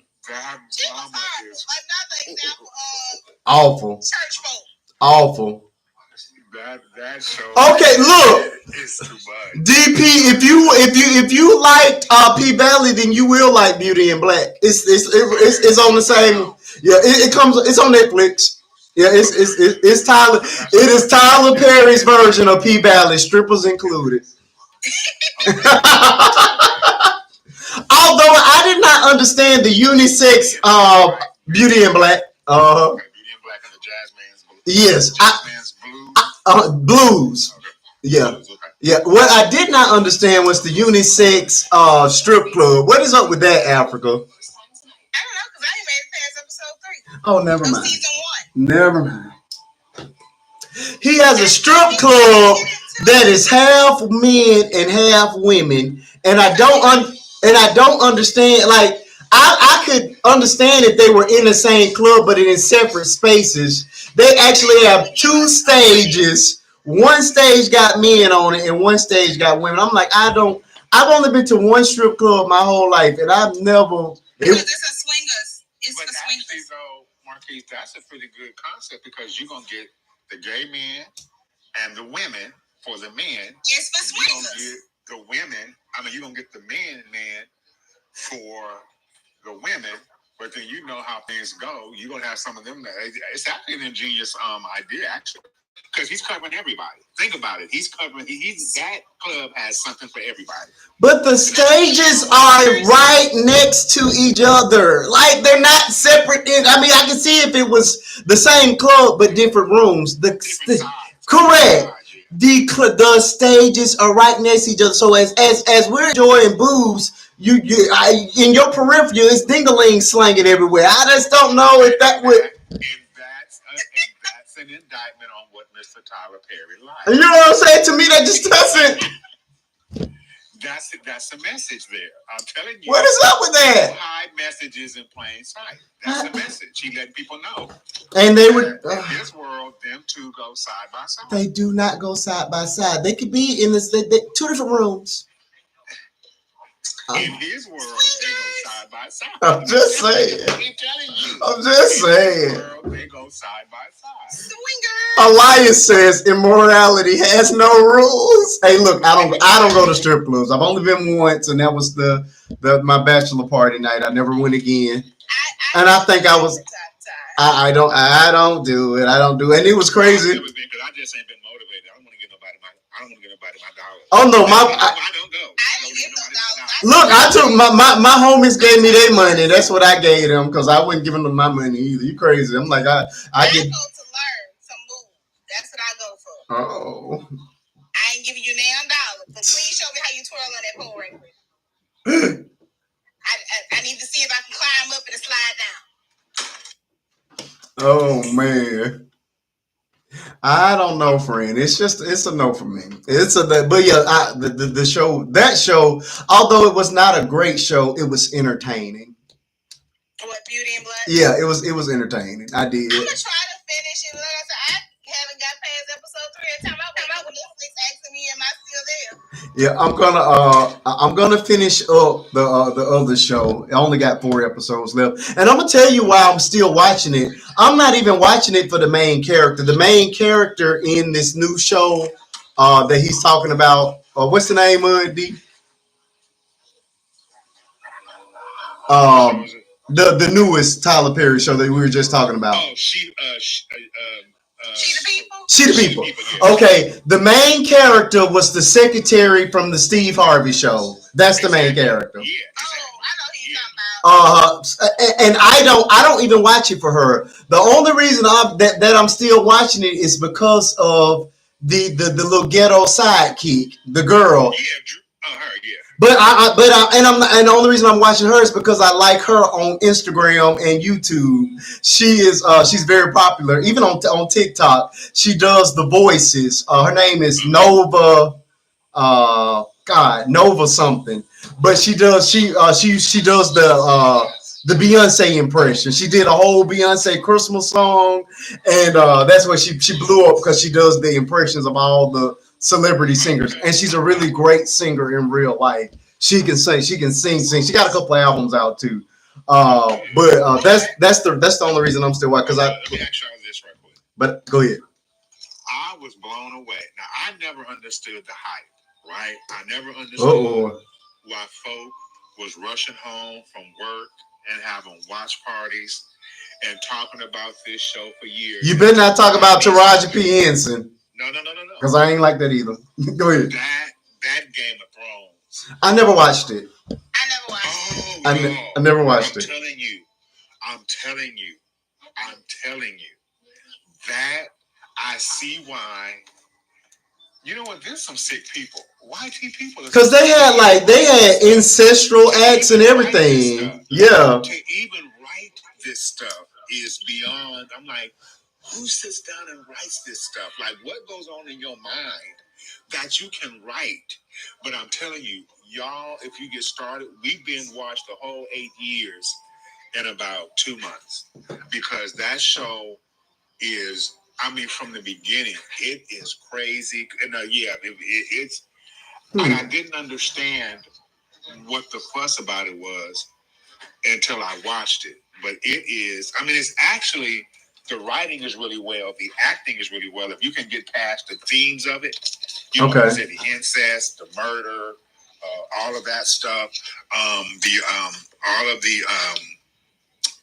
Speaker 1: Awful.
Speaker 4: Church folk.
Speaker 1: Awful.
Speaker 3: That show.
Speaker 1: Okay, look.
Speaker 3: It's too much.
Speaker 1: DP, if you liked P Valley, then you will like Beauty in Black. It's on the same. Yeah, it comes. It's on Netflix. Yeah, it's Tyler. It is Tyler Perry's version of P Valley, strippers included. Although I did not understand the unisex Beauty in Black.
Speaker 3: Beauty in Black and the Jazz Man's Blues.
Speaker 1: Yes.
Speaker 3: Jazz Man's Blues.
Speaker 1: Blues.
Speaker 3: Okay.
Speaker 1: Yeah.
Speaker 3: Blues, okay.
Speaker 1: Yeah. What I did not understand was the unisex strip club. What is up with that, Africa?
Speaker 4: I don't know, because I ain't made it past episode 3.
Speaker 1: Oh, never mind.
Speaker 4: Season 1.
Speaker 1: Never mind. He has a strip club that is half men and half women, and I don't understand. Like I could understand if they were in the same club, but in separate spaces. They actually have 2 stages. One stage got men on it, and one stage got women. I'm like, I've only been to one strip club my whole life, and I've never.
Speaker 4: Because it's a swingers. It's
Speaker 3: but
Speaker 4: for
Speaker 3: actually,
Speaker 4: swingers.
Speaker 3: though, Marquise, that's a pretty good concept because you're gonna get the gay men and the women for the men.
Speaker 4: It's for
Speaker 3: You're gonna
Speaker 4: swingers.
Speaker 3: get the women. I mean, you're gonna get the men for the women. But then you know how things go. You're gonna have some of them. It's actually an ingenious idea, actually, because he's covering everybody. Think about it. He's covering. That club has something for everybody.
Speaker 1: But the stages are right next to each other. Like they're not separate. I mean, I can see if it was the same club but different rooms. Correct. The stages are right next to each other. So as we're enjoying boobs, in your peripheral, it's ding-a-ling slanging everywhere. I just don't know if that would.
Speaker 3: And that's an indictment on what Mr. Tyler Perry likes.
Speaker 1: You know what I'm saying? To me, that just doesn't.
Speaker 3: That's a message there. I'm telling you.
Speaker 1: What is up with that?
Speaker 3: Don't hide messages in plain sight. That's a message. He letting people know.
Speaker 1: And they would.
Speaker 3: In his world, them two go side by side.
Speaker 1: They do not go side by side. They could be in this 2 different rooms.
Speaker 3: In his world, they go side by side.
Speaker 1: I'm just saying.
Speaker 3: I'm telling you.
Speaker 1: I'm just saying.
Speaker 3: In his world, they go side by side.
Speaker 4: Swingers.
Speaker 1: Elias says immorality has no rules. Hey, look, I don't go to strip clubs. I've only been once, and that was my bachelor party night. I never went again. And I think I was. I don't do it. I don't do it. And it was crazy.
Speaker 3: I just ain't been motivated. I don't want to get nobody my dollars.
Speaker 1: Oh no,
Speaker 3: I don't go.
Speaker 1: Look, I took my homies gave me their money. That's what I gave them because I wasn't giving them my money either. You crazy? I'm like I
Speaker 4: go
Speaker 1: get.
Speaker 4: to learn some moves. That's what I go for.
Speaker 1: Oh.
Speaker 4: I ain't giving you $9, but please show me how you twirl on that pole right quick. I need to see if I can climb up and slide down.
Speaker 1: Oh man. I don't know, friend. It's a no for me. But yeah, the show, although it was not a great show, it was entertaining.
Speaker 4: What, Beauty in Black?
Speaker 1: Yeah, it was entertaining. I did.
Speaker 4: I'm gonna try to finish it. Like I said, I haven't got past episode 3. Every time I come out with Netflix asking me, am I still there?
Speaker 1: Yeah, I'm gonna finish up the other show. I only got 4 episodes left, and I'm gonna tell you why I'm still watching it. I'm not even watching it for the main character. The main character in this new show that he's talking about. What's the name of it, D? The newest Tyler Perry show that we were just talking about.
Speaker 3: Oh, She
Speaker 4: the People?
Speaker 1: She the People. Okay, the main character was the secretary from the Steve Harvey show. That's the main character.
Speaker 3: Yeah.
Speaker 4: Oh, I know who you're talking about.
Speaker 1: And I don't even watch it for her. The only reason that I'm still watching it is because of the little ghetto sidekick, the girl.
Speaker 3: Yeah, her, yeah.
Speaker 1: But and the only reason I'm watching her is because I like her on Instagram and YouTube. She's very popular, even on TikTok. She does the voices. Her name is Nova. Nova something. But she does the Beyonce impression. She did a whole Beyonce Christmas song, and that's what she blew up because she does the impressions of all the celebrity singers, and she's a really great singer in real life. She can sing. Sing. She got a couple of albums out too. But that's the only reason I'm still watching because
Speaker 3: Let me ask y'all this right quick.
Speaker 1: But go ahead.
Speaker 3: I was blown away. Now I never understood the hype, right? I never understood why folk was rushing home from work and having watch parties and talking about this show for years.
Speaker 1: You better not talk about Taraji P. Henson.
Speaker 3: No.
Speaker 1: Because I ain't like that either. Go ahead.
Speaker 3: That Game of Thrones.
Speaker 1: I never watched it.
Speaker 4: I never watched it.
Speaker 1: I never watched it.
Speaker 3: I'm telling you. That I see why. You know what? There's some sick people. YT people.
Speaker 1: Because they had ancestral acts and everything. Yeah.
Speaker 3: To even write this stuff is beyond. I'm like, who sits down and writes this stuff? Like, what goes on in your mind that you can write? But I'm telling you, y'all, if you get started, we've been watched the whole 8 years in about 2 months because that show is. I mean, from the beginning, it is crazy. And it's. And I didn't understand what the fuss about it was until I watched it. But it is. I mean, it's actually the writing is really well. The acting is really well. If you can get past the themes of it, you know, the incest, the murder, all of that stuff, all of the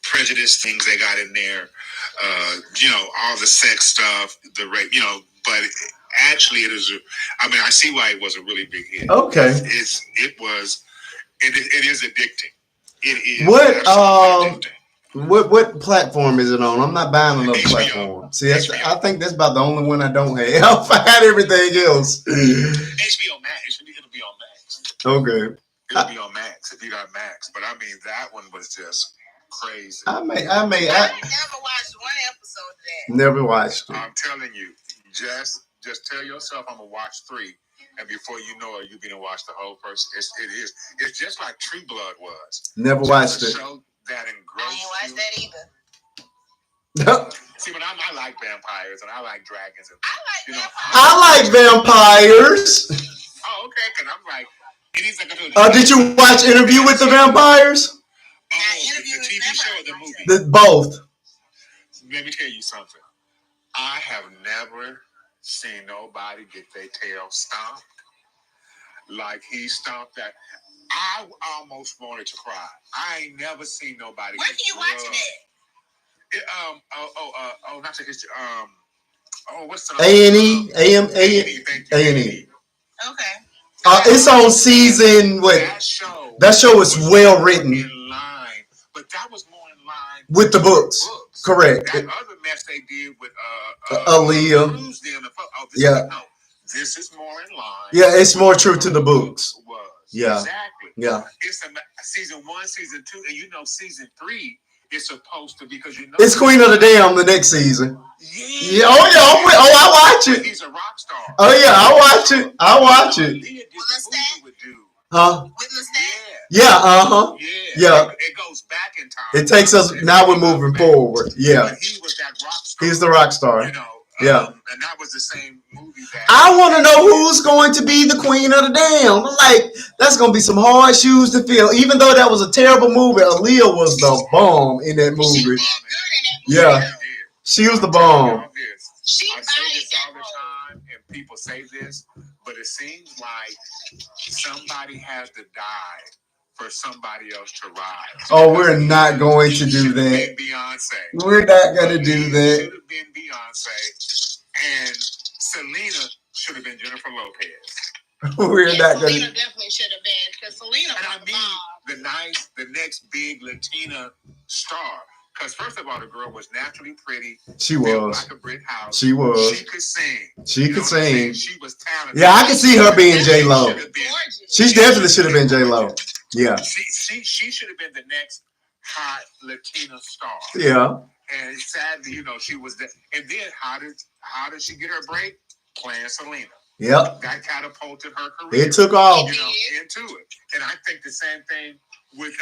Speaker 3: prejudice things they got in there. All the sex stuff, the rape, but actually it is, I see why it was a really big hit.
Speaker 1: Okay.
Speaker 3: It is addicting. It is
Speaker 1: addicting. What platform is it on? I'm not buying another platform. See, I think that's about the only one I don't have. I had everything else.
Speaker 3: HBO Max. It'll be on Max.
Speaker 1: Okay.
Speaker 3: It'll be on Max if you got Max. But that one was just crazy.
Speaker 4: I never watched one episode of that.
Speaker 1: Never watched it.
Speaker 3: I'm telling you, just tell yourself I'm gonna watch 3, and before you know it, you're gonna watch the whole person. It's just like True Blood was.
Speaker 1: Never watched it.
Speaker 3: Show that
Speaker 4: I ain't watched that either.
Speaker 3: See, but I like vampires and I like dragons and
Speaker 1: I like vampires.
Speaker 3: Oh, okay, because I'm like,
Speaker 1: did you watch Interview with the Vampires?
Speaker 3: The TV show or the movie?
Speaker 1: Both.
Speaker 3: Let me tell you something. I have never seen nobody get their tail stomped like he stomped that. I almost wanted to cry. I ain't never seen nobody.
Speaker 4: Where can you watch it at?
Speaker 3: Not to history. What's the
Speaker 1: A&E? A&E.
Speaker 4: Okay.
Speaker 1: It's on season. That show is well written.
Speaker 3: In line, but that was more in line
Speaker 1: with the books. Correct.
Speaker 3: That other mess they did with
Speaker 1: Aaliyah.
Speaker 3: This is more in line.
Speaker 1: Yeah, it's more true to the books. Yeah.
Speaker 3: Exactly.
Speaker 1: Yeah.
Speaker 3: It's season 1, season 2, and season 3 is supposed to be because
Speaker 1: it's Queen of the Dam the next season.
Speaker 3: Yeah.
Speaker 1: I watch it.
Speaker 3: He's a rock star.
Speaker 1: Oh yeah, I watch it. Huh? Yeah. Yeah.
Speaker 3: It goes back in time.
Speaker 1: It takes us. Now we're moving forward. Yeah.
Speaker 3: But he was that rock star.
Speaker 1: He's the rock star. Yeah.
Speaker 3: And that was the same movie that.
Speaker 1: I want to know who's going to be the Queen of the Dam. Like, that's going to be some hard shoes to fill. Even though that was a terrible movie, Aaliyah was the bomb in that movie. Yeah. She was the bomb.
Speaker 3: I say this all the time, and people say this, but it seems like somebody has to die for somebody else to rise.
Speaker 1: Oh, we're not going to do that.
Speaker 3: Beyonce.
Speaker 1: We're not going to do that.
Speaker 3: Should have been Beyonce, and Selena should have been Jennifer Lopez.
Speaker 1: We're not going to.
Speaker 4: Selena definitely should have been, because Selena was
Speaker 3: the next big Latina star. Because first of all, the girl was naturally pretty.
Speaker 1: She was
Speaker 3: like a brick house.
Speaker 1: She was.
Speaker 3: She could sing.
Speaker 1: She could sing.
Speaker 3: She was talented.
Speaker 1: Yeah, I can see her being J-Lo. She definitely should have been J-Lo. Yeah.
Speaker 3: She should have been the next hot Latina star.
Speaker 1: Yeah.
Speaker 3: And sadly, she was that. And then how did she get her break? Playing Selena.
Speaker 1: Yep.
Speaker 3: That catapulted her career.
Speaker 1: It took off.
Speaker 3: Into it. And I think the same thing with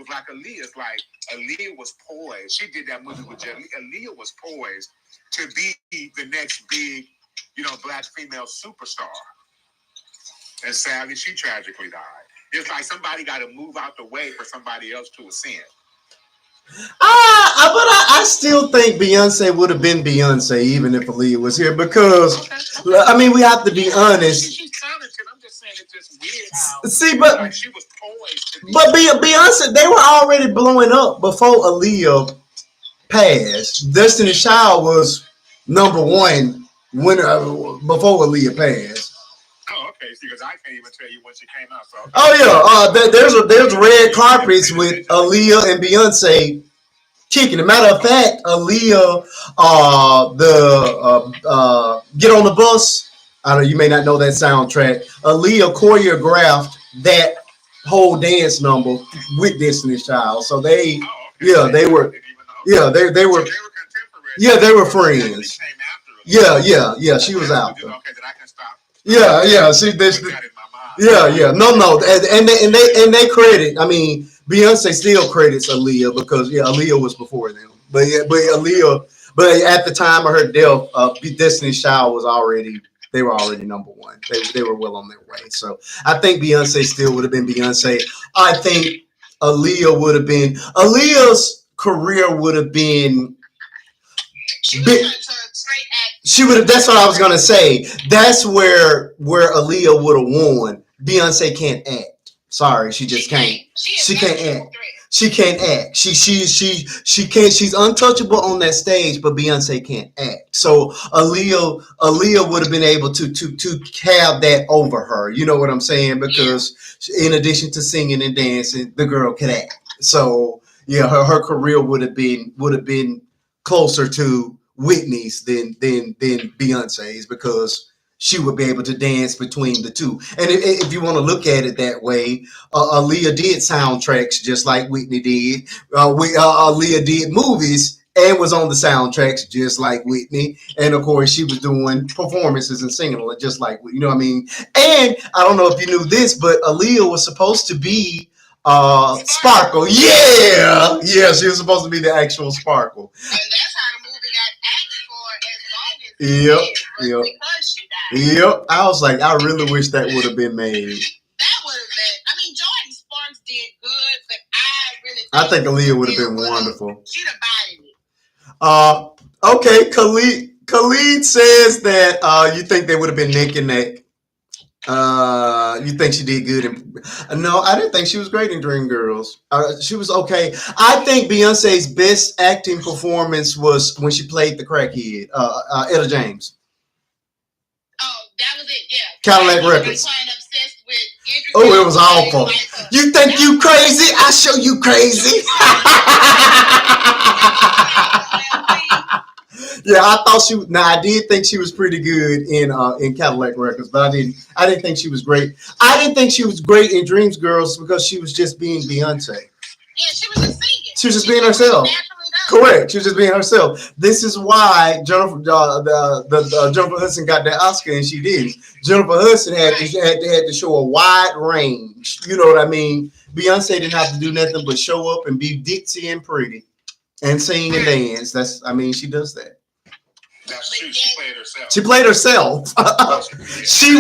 Speaker 3: like Aaliyah. It's like Aaliyah was poised. She did that movie with Jelly. Aaliyah was poised to be the next big, black female superstar. And sadly, she tragically died. It's like somebody got to move out the way for somebody else to ascend.
Speaker 1: But I still think Beyonce would have been Beyonce even if Aaliyah was here because, I mean, we have to be honest.
Speaker 3: She's talented. I'm just saying it's just weird how.
Speaker 1: See, but
Speaker 3: like she was poised.
Speaker 1: But Beyonce, they were already blowing up before Aaliyah passed. Destiny's Child was #1 winner before Aaliyah passed.
Speaker 3: Oh, okay. Because I can't even tell you when she came out. So okay.
Speaker 1: Oh yeah, there's red carpets with Aaliyah and Beyonce kicking. As a matter of fact, Aaliyah, Get on the Bus. I know you may not know that soundtrack. Aaliyah choreographed that whole dance number with Destiny's Child. So they, they were contemporaries. Yeah, they were friends. Yeah. She was out there.
Speaker 3: Okay, then I can stop.
Speaker 1: Yeah. See this. Yeah. No. And they credit. I mean, Beyonce still credits Aaliyah because Aaliyah was before them. But Aaliyah. But at the time of her death, Destiny's Child was already. They were already #1. They were well on their way. So I think Beyonce still would have been Beyonce. I think Aaliyah would have been. Aaliyah's career would have been. She would have. That's what I was gonna say. That's where Aaliyah would have won. Beyonce can't act. Sorry, she just can't. She can't act. She can't act. She can't. She's untouchable on that stage, but Beyonce can't act. So Aaliyah would have been able to have that over her. You know what I'm saying? Because in addition to singing and dancing, the girl could act. So yeah, her career would have been closer to Whitney's than Beyonce's because she would be able to dance between the two. And if you want to look at it that way, Aaliyah did soundtracks just like Whitney did. Aaliyah did movies and was on the soundtracks just like Whitney. And of course, she was doing performances and singing just like, you know what I mean? And I don't know if you knew this, but Aaliyah was supposed to be Sparkle. Yeah, she was supposed to be the actual Sparkle.
Speaker 4: And that's how the movie got acted for as long as it did, because she died.
Speaker 1: Yep. I was like, I really wish that would have been made.
Speaker 4: That would have been. I mean, Jordan Sparks did good, but
Speaker 1: I think Aaliyah would have been wonderful.
Speaker 4: She'd have bodied it.
Speaker 1: Okay, Khalid says that you think they would have been neck and neck. You think she did good? No, I didn't think she was great in Dreamgirls. She was okay. I think Beyonce's best acting performance was when she played the crackhead, Etta James.
Speaker 4: Oh, that was it. Yeah.
Speaker 1: Cadillac Records.
Speaker 4: Obsessed with
Speaker 1: oh, it was awful. You think you crazy? I show you crazy. Yeah, I thought she. Now I did think she was pretty good in Cadillac Records, but I didn't think she was great. I didn't think she was great in Dreamgirls because she was just being Beyonce.
Speaker 4: Yeah, she was just singing.
Speaker 1: She was just being herself. Correct. She was just being herself. This is why Jennifer Hudson got that Oscar and she didn't. Jennifer Hudson had to show a wide range. You know what I mean? Beyonce didn't have to do nothing but show up and be ditzy and pretty and sing and dance. She does that.
Speaker 3: That's true. She played herself.
Speaker 1: She played herself. She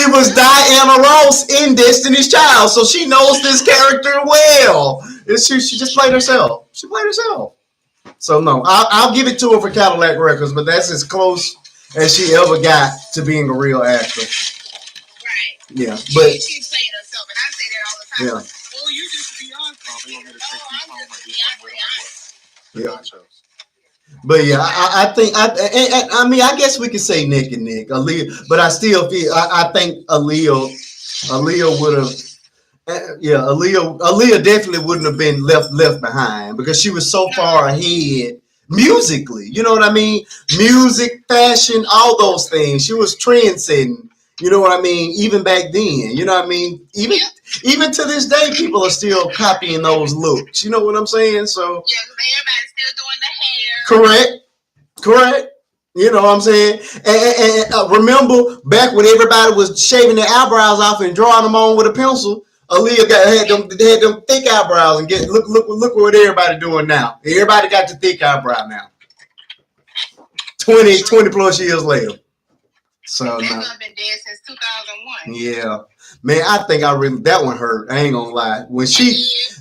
Speaker 1: was Diana Ross in Destiny's Child, so she knows this character well. She just played herself. She played herself. So no, I'll give it to her for Cadillac Records, but that's as close as she ever got to being a real actor.
Speaker 4: Right.
Speaker 1: Yeah, but
Speaker 4: she played herself, and I say that all the time.
Speaker 1: Yeah.
Speaker 4: Oh, you just Beyonce.
Speaker 1: Yeah. But yeah, I think I guess we could say neck and neck, Aaliyah, but I still feel I think Aaliyah would have. Yeah, Aaliyah definitely wouldn't have been left behind because she was so far ahead musically. You know what I mean? Music, fashion, all those things. She was trendsetting. You know what I mean? Even back then. You know what I mean? Even to this day, people are still copying those looks. You know what I'm saying? So
Speaker 4: yeah, everybody's still doing the hair.
Speaker 1: Correct. You know what I'm saying? And remember back when everybody was shaving their eyebrows off and drawing them on with a pencil. Aaliyah had them thick eyebrows and look what everybody doing now. Everybody got the thick eyebrow now. 20 plus years later. So
Speaker 4: I've been dead since 2001.
Speaker 1: Yeah. Man, I think that one hurt. I ain't gonna lie.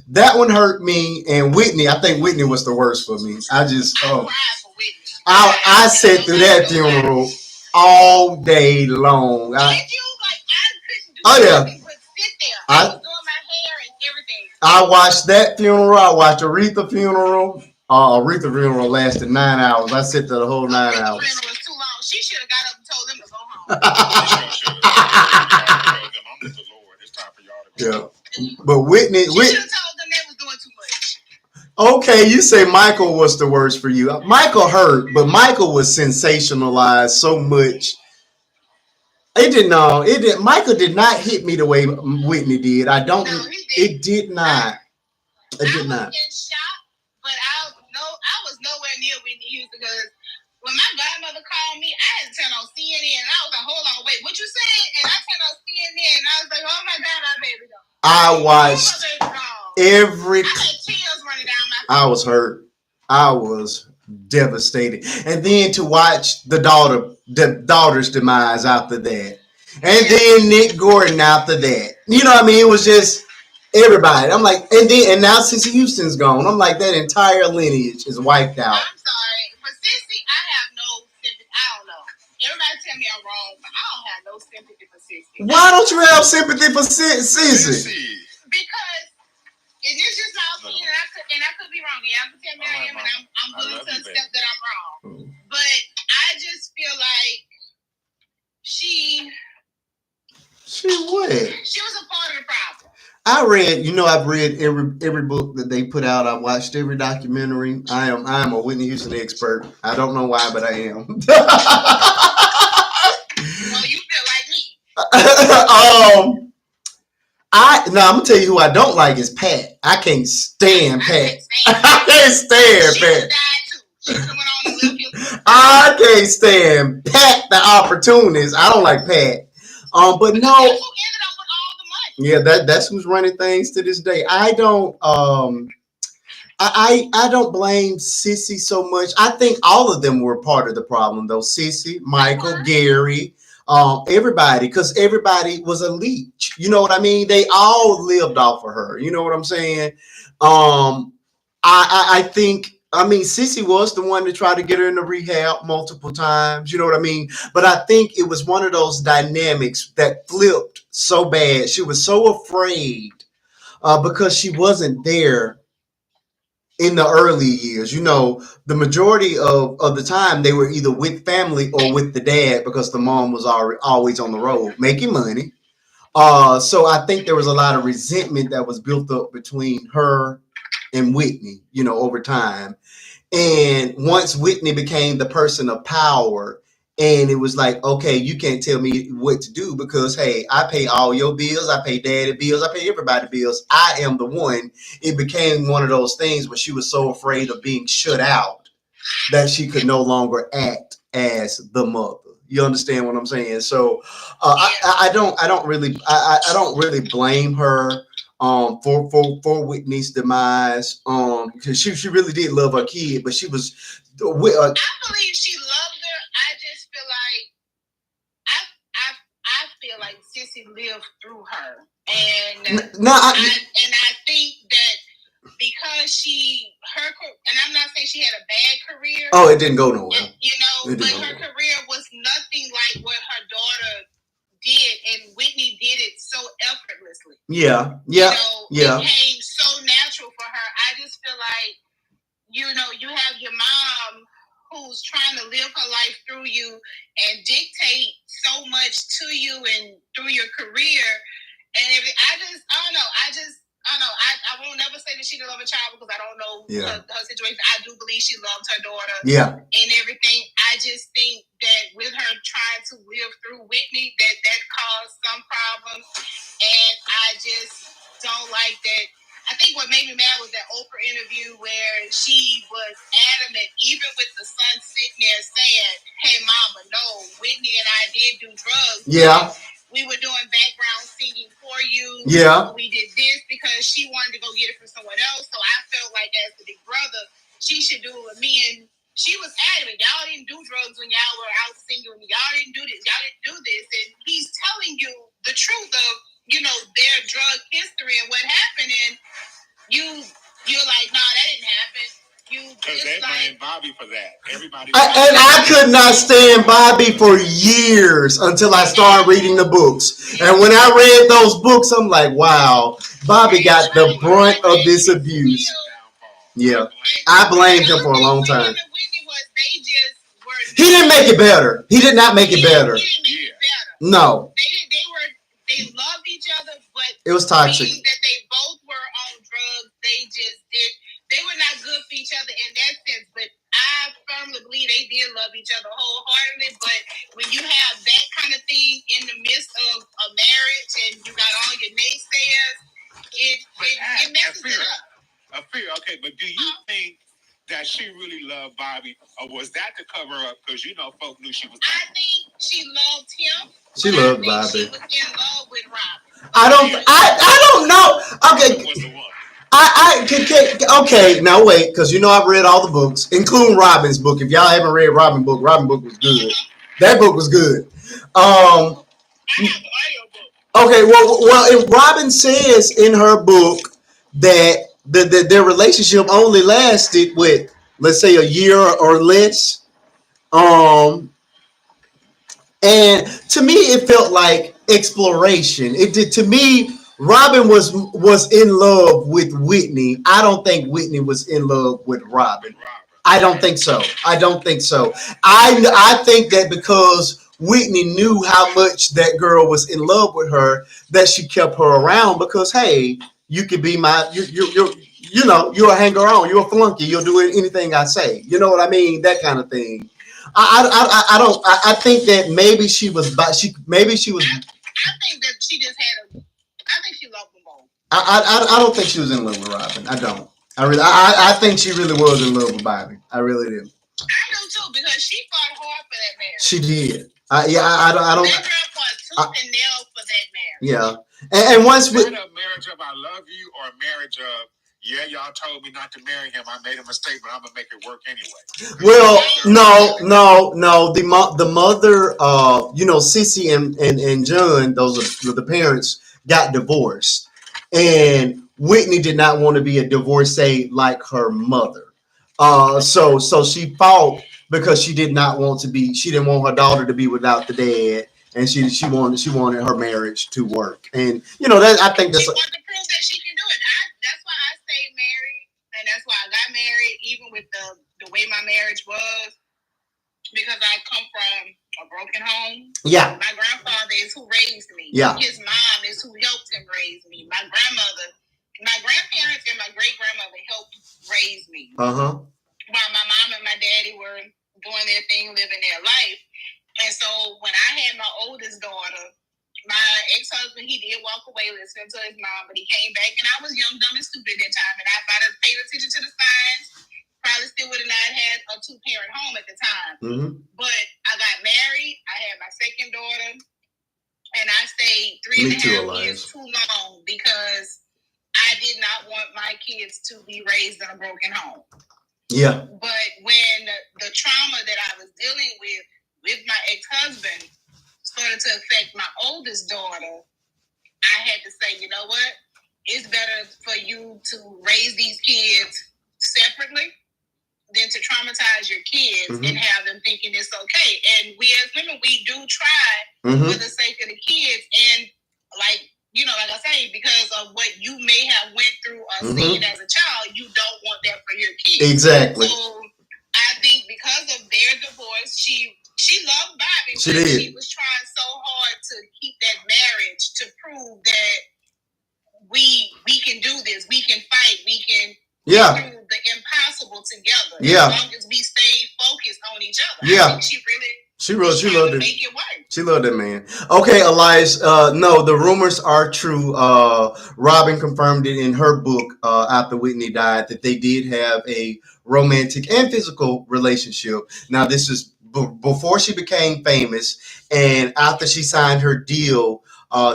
Speaker 1: That one hurt me, and Whitney, I think Whitney was the worst for me. I cried for Whitney. I sat through that funeral all day long. I couldn't do anything but sit there. I was doing my hair and everything. I watched that funeral. I watched Aretha funeral. Aretha funeral lasted 9 hours. I sat there the whole 9 hours. Funeral was too long. She should have got up and told them to go home. Yeah, but Whitney. She should have told them they was doing too much. Okay, you say Michael was the worst for you. Michael hurt, but Michael was sensationalized so much. It didn't know. It did. Michael did not hit me the way Whitney did. I don't. No, it did not. It did not. I was in shock, but I was nowhere near Whitney Houston because when my godmother called me, I had to turn on CNN, and I was like, "Hold on, wait, what you said?" And I turned on CNN, and I was like, "Oh my God, our baby gone." I watched every. I had tears running down my face. I was hurt. I was devastated, and then to watch the daughter's demise after that, and then Nick Gordon after that. You know what I mean? It was just everybody. I'm like, and now Cissy Houston's gone. I'm like, that entire lineage is wiped out. I'm sorry, but Cissy, I have no sympathy. I don't know. Everybody tell me I'm wrong, but I don't have no sympathy for Cissy. Why don't you have sympathy for Cissy? Because it is just my opinion, and I could be wrong. Y'all can tell me I am, and I'm willing to accept that I'm wrong. But I just feel like she what? She was a part of the problem. I've read every book that they put out. I watched every documentary. I am a Whitney Houston expert. I don't know why, but I am. Well, you feel like me. I'm gonna tell you who I don't like is Pat. I can't stand Pat. I can't stand Pat. I can't stand Pat the opportunist. I don't like Pat. But no. Yeah, that's who's running things to this day. I don't I don't blame Cissy so much. I think all of them were part of the problem though. Cissy, Michael, Gary, everybody, because everybody was a leech. You know what I mean? They all lived off of her. You know what I'm saying? I think, I mean, Cissy was the one to try to get her into rehab multiple times. You know what I mean? But I think it was one of those dynamics that flipped so bad. She was so afraid because she wasn't there in the early years. You know, the majority of the time they were either with family or with the dad because the mom was always on the road making money. So I think there was a lot of resentment that was built up between her and Whitney, you know, over time. And once Whitney became the person of power, and it was like, okay, you can't tell me what to do because, hey, I pay all your bills, I pay daddy bills, I pay everybody bills. I am the one. It became one of those things where she was so afraid of being shut out that she could no longer act as the mother. You understand what I'm saying? So I don't really blame her for Whitney's demise because she really did love her kid, but she was I believe she loved her. I just feel like I feel like Cissy lived through her, and I think that because and I'm not saying she had a bad career. Oh, it didn't go nowhere. You know, but her career was nothing like what her daughter did, and Whitney did it so effortlessly. Yeah. You know, it came so natural for her. I just feel like, you know, you have your mom who's trying to live her life through you and dictate so much to you and through your career.
Speaker 4: And if it, I don't know. I won't never say that she didn't love a child because I don't know her situation. I do believe she loved her daughter and everything. I just think that with her trying to live through Whitney, that caused some problems. And I just don't like that. I think what made me mad was that Oprah interview where she was adamant, even with the son sitting there saying, "Hey, mama, no, Whitney and I did do drugs.
Speaker 1: Yeah.
Speaker 4: We were doing background singing for you.
Speaker 1: Yeah.
Speaker 4: We did this because she wanted to go get it from someone else. So I felt like as the big brother, she should do it with me." And she was adamant, "Y'all didn't do drugs when y'all were out singing with me. Y'all didn't do this. Y'all didn't do this." And he's telling you the truth of, their drug history and what happened. And you're like, "Nah, that didn't happen."
Speaker 3: Because they blame Bobby for that. Everybody.
Speaker 1: And I could not stand Bobby for years until I started reading the books. And when I read those books, I'm like, wow, Bobby got the brunt of this abuse. Yeah, I blamed him for a long time. He didn't make it better. He did not make it better. No.
Speaker 4: They loved each other, but
Speaker 1: it was toxic.
Speaker 4: Being that they both were on drugs, they were not good for each other in that sense. But I firmly believe they did love each other wholeheartedly. But when you have that kind of thing in the midst of a marriage and you got all your naysayers, it messes it up.
Speaker 3: Okay, but do you think that she really loved Bobby, or was that to cover up because folk knew she was?
Speaker 4: I think she loved him.
Speaker 1: She loved Bobby.
Speaker 4: She was in love with Robin.
Speaker 1: I don't know. Okay. Okay, now wait, because I've read all the books, including Robin's book. If y'all haven't read Robin book was good. That book was good. Okay, well, if Robin says in her book that their relationship only lasted with, let's say, a year or less, and to me it felt like exploration. It did to me. Robin was in love with Whitney. I don't think Whitney was in love with Robin. I don't think so. I think that because Whitney knew how much that girl was in love with her, that she kept her around because, hey, you could be you're a hanger on, you're a flunky, you'll do anything I say. You know what I mean? That kind of thing. I think that maybe she was.
Speaker 4: I think that she just had I think she loved them both.
Speaker 1: I don't think she was in love with Robin. I don't. I think she really was in love with Bobby. I really do.
Speaker 4: I do too, because she fought hard for that marriage.
Speaker 1: She did. I don't.
Speaker 4: That girl fought tooth and nail for that marriage.
Speaker 1: Yeah, and once
Speaker 3: with a marriage of "I love you" or a marriage of "Yeah, y'all told me not to marry him. I made a mistake, but I'm gonna make it work anyway."
Speaker 1: Well, no. The mother, Sissy and John, those are the parents, got divorced, and Whitney did not want to be a divorcee like her mother. So she fought because she did not want to be. She didn't want her daughter to be without the dad, and she wanted her marriage to work. And that I think that's.
Speaker 4: She wanted to prove that she can do it. That's why I stayed married, and that's why I got married, even with the way my marriage was, because I come from a broken home.
Speaker 1: Yeah.
Speaker 4: My grandfather is who raised me.
Speaker 1: Yeah.
Speaker 4: His mom is who helped him raise me. My grandmother, my grandparents, and my great grandmother helped raise me. While my mom and my daddy were doing their thing, living their life. And so when I had my oldest daughter, my ex-husband, he did walk away listening to his mom, but he came back, and I was young, dumb, and stupid at that time, and I might have paid attention to the signs. Probably still would have not had a two-parent home at the time. But I got married, I had my second daughter, and I stayed 3.5 years too long because I did not want my kids to be raised in a broken home.
Speaker 1: Yeah.
Speaker 4: But when the trauma that I was dealing with my ex-husband started to affect my oldest daughter, I had to say, you know what? It's better for you to raise these kids separately than to traumatize your kids and have them thinking it's okay. And we as women, we do try for the sake of the kids. And like I say, because of what you may have went through or seen as a child, you don't want that for your kids.
Speaker 1: Exactly.
Speaker 4: So I think because of their divorce, she loved Bobby.
Speaker 1: She did.
Speaker 4: She was trying so hard to keep that marriage to prove that we can do this, we can fight, we can get through the impossible together. As long as we stay focused on each other. I think she loved it. Make it work.
Speaker 1: She loved that man. Okay, Elias. No, the rumors are true. Robin confirmed it in her book after Whitney died that they did have a romantic and physical relationship. Now, this is before she became famous, and after she signed her deal.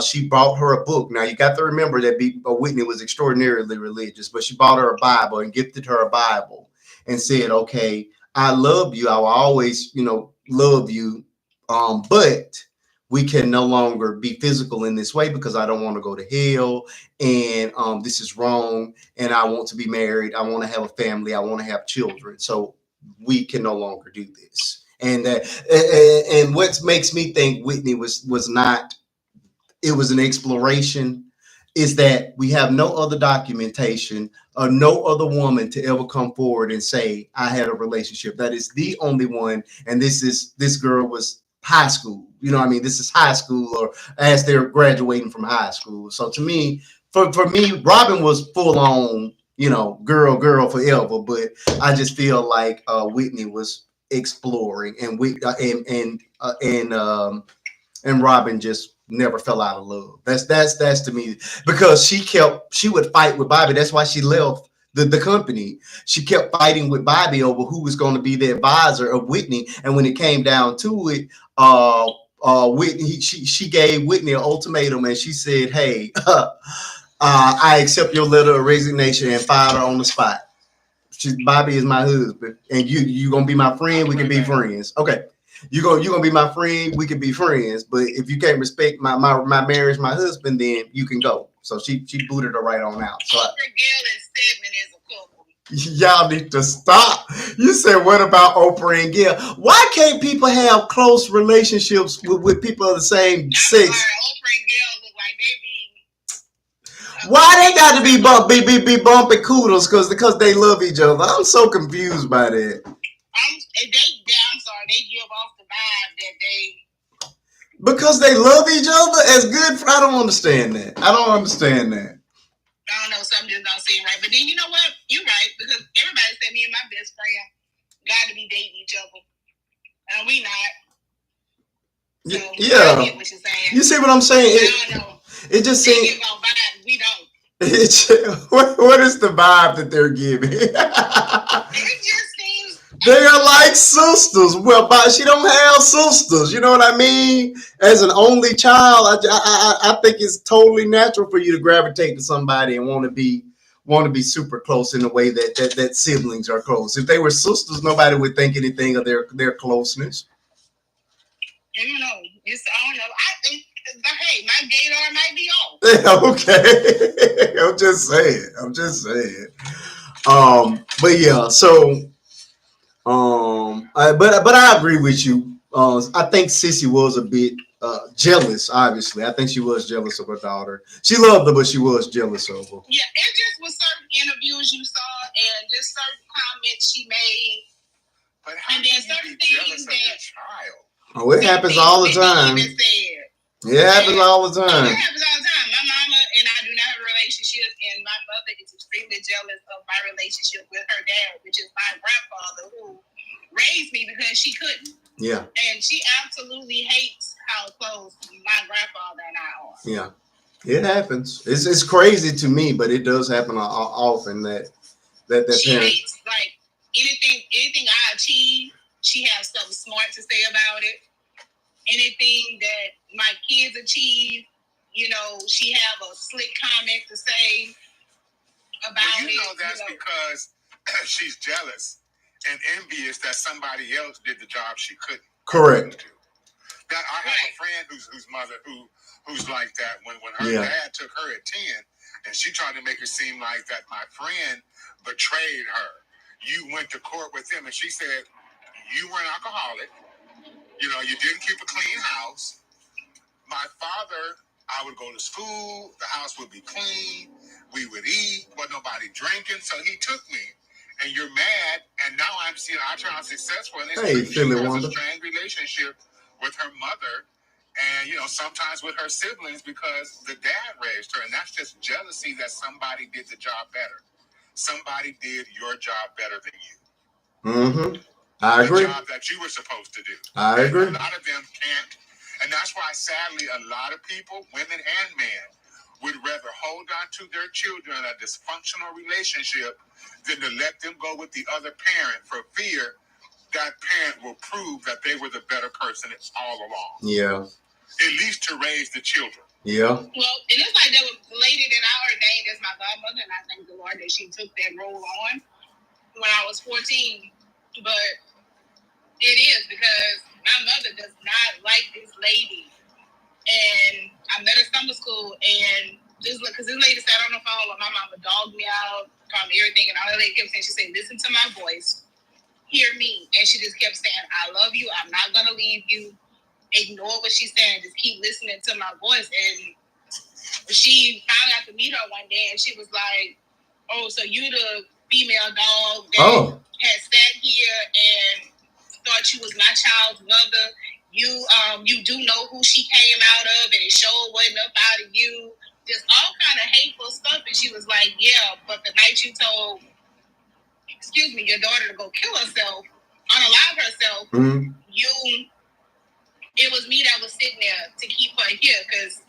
Speaker 1: She bought her a book. Now you got to remember that Whitney was extraordinarily religious, but she bought her a Bible and gifted her a Bible and said, "Okay, I love you. I will always, love you, but we can no longer be physical in this way because I don't want to go to hell, and this is wrong. And I want to be married. I want to have a family. I want to have children. So we can no longer do this." And what makes me think Whitney was not. It was an exploration, is that we have no other documentation or no other woman to ever come forward and say, I had a relationship. That is the only one. And this girl was high school. You know what I mean? This is high school, or as they're graduating from high school. So to me, for me, Robin was full on, girl forever. But I just feel like Whitney was exploring, and Robin just never fell out of love. That's to me, because she would fight with Bobby. That's why she left the company. She kept fighting with Bobby over who was going to be the advisor of Whitney. And when it came down to it, Whitney, she gave Whitney an ultimatum, and she said, "Hey, I accept your letter of resignation," and fired her on the spot. Bobby is my husband, and you gonna be my friend. We can be friends. Okay. You're gonna be my friend. We can be friends, but if you can't respect my marriage, my husband, then you can go. So she booted her right on out. So y'all need to stop. You said, what about Oprah and Gail? Why can't people have close relationships with people of the same sex?
Speaker 4: Oprah and Gail look like they be.
Speaker 1: Why they got to be bumping kudos because they love each other? I'm so confused by that.
Speaker 4: I'm sorry, they give off the vibe that they.
Speaker 1: Because they love each other as good. I don't understand that. I don't know.
Speaker 4: Something just don't seem right. But then you know what? You're right, because everybody said me and my best friend got to be dating each other, and we not. So
Speaker 1: yeah.
Speaker 4: I get what you're saying.
Speaker 1: You see what I'm saying? It just seems.
Speaker 4: They give off vibes. We don't.
Speaker 1: What is the vibe that they're giving?
Speaker 4: It just seems
Speaker 1: they are like sisters. Well, but she don't have sisters. You know what I mean? As an only child, I think it's totally natural for you to gravitate to somebody and want to be super close in the way that siblings are close. If they were sisters, nobody would think anything of their closeness.
Speaker 4: I don't know. I think. Hey, my gaydar might be off.
Speaker 1: Okay. I'm just saying. But yeah, so but I agree with you. I think Sissy was a bit jealous, obviously. I think she was jealous of her daughter. She loved her, but she was jealous of her.
Speaker 4: Yeah, it just was certain interviews you saw and just certain comments she made.
Speaker 3: But how can you be jealous of your child?
Speaker 1: Oh, it happens all the time. It happens all the time.
Speaker 4: It happens all the time. My mama and I do not have a relationship, and my mother is extremely jealous of my relationship with her dad, which is my grandfather, who raised me because she couldn't.
Speaker 1: Yeah.
Speaker 4: And she absolutely hates how close my grandfather and I are.
Speaker 1: Yeah. It happens. It's crazy to me, but it does happen often that
Speaker 4: she hates, like, anything I achieve, she has something smart to say about it. Anything that my kids achieve, she have a slick comment to say about it.
Speaker 3: That's because she's jealous and envious that somebody else did the job she couldn't.
Speaker 1: Correct.
Speaker 3: I have a friend whose mother who's like that. When her dad took her at 10, and she tried to make it seem like that my friend betrayed her. You went to court with him, and she said, you were an alcoholic. You didn't keep a clean house. My father, I would go to school. The house would be clean. We would eat. Wasn't nobody drinking. So he took me. And you're mad. And now I turn out successful. And it's she has a strained relationship with her mother. And, sometimes with her siblings because the dad raised her. And that's just jealousy that somebody did the job better. Somebody did your job better than you.
Speaker 1: Mm-hmm. I agree.
Speaker 3: The job that you were supposed to do.
Speaker 1: I agree.
Speaker 3: A lot of them can't. And that's why, sadly, a lot of people, women and men, would rather hold on to their children in a dysfunctional relationship than to let them go with the other parent for fear that parent will prove that they were the better person all along.
Speaker 1: Yeah.
Speaker 3: At least to raise the children.
Speaker 4: Well,
Speaker 1: Yeah.
Speaker 4: it looks like there was a lady that I ordained as my godmother, and I thank the Lord that she took that role on when I was 14. But it is because my mother does not like this lady. And I met her summer school, and just because this lady sat on the phone with my mama, dogged me out, called me everything, and all that lady kept saying, she said, listen to my voice, hear me. And she just kept saying, I love you, I'm not going to leave you. Ignore what she's saying, just keep listening to my voice. And she finally got to meet her one day, and she was like, oh, so you the female dog that had sat here and thought you was my child's mother. You do know who she came out of, and it sure wasn't up out of you. Just all kind of hateful stuff. And she was like, yeah, but the night you told, your daughter to go kill herself, unalive herself, it was me that was sitting there to keep her here, because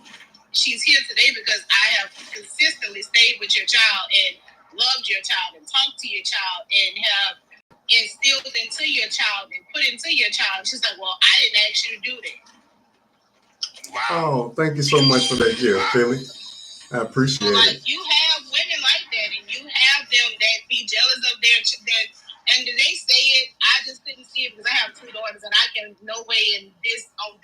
Speaker 4: she's here today because I have consistently stayed with your child and loved your child and talked to your child and have instilled into your child and put into your child. She's like, well, I didn't ask you to do that.
Speaker 3: Wow.
Speaker 1: Oh, thank you so much for that gift, Philly. I appreciate it.
Speaker 4: You have women like that, and you have them that be jealous of their and they say it. I just couldn't see it because I have two daughters, and I can no way on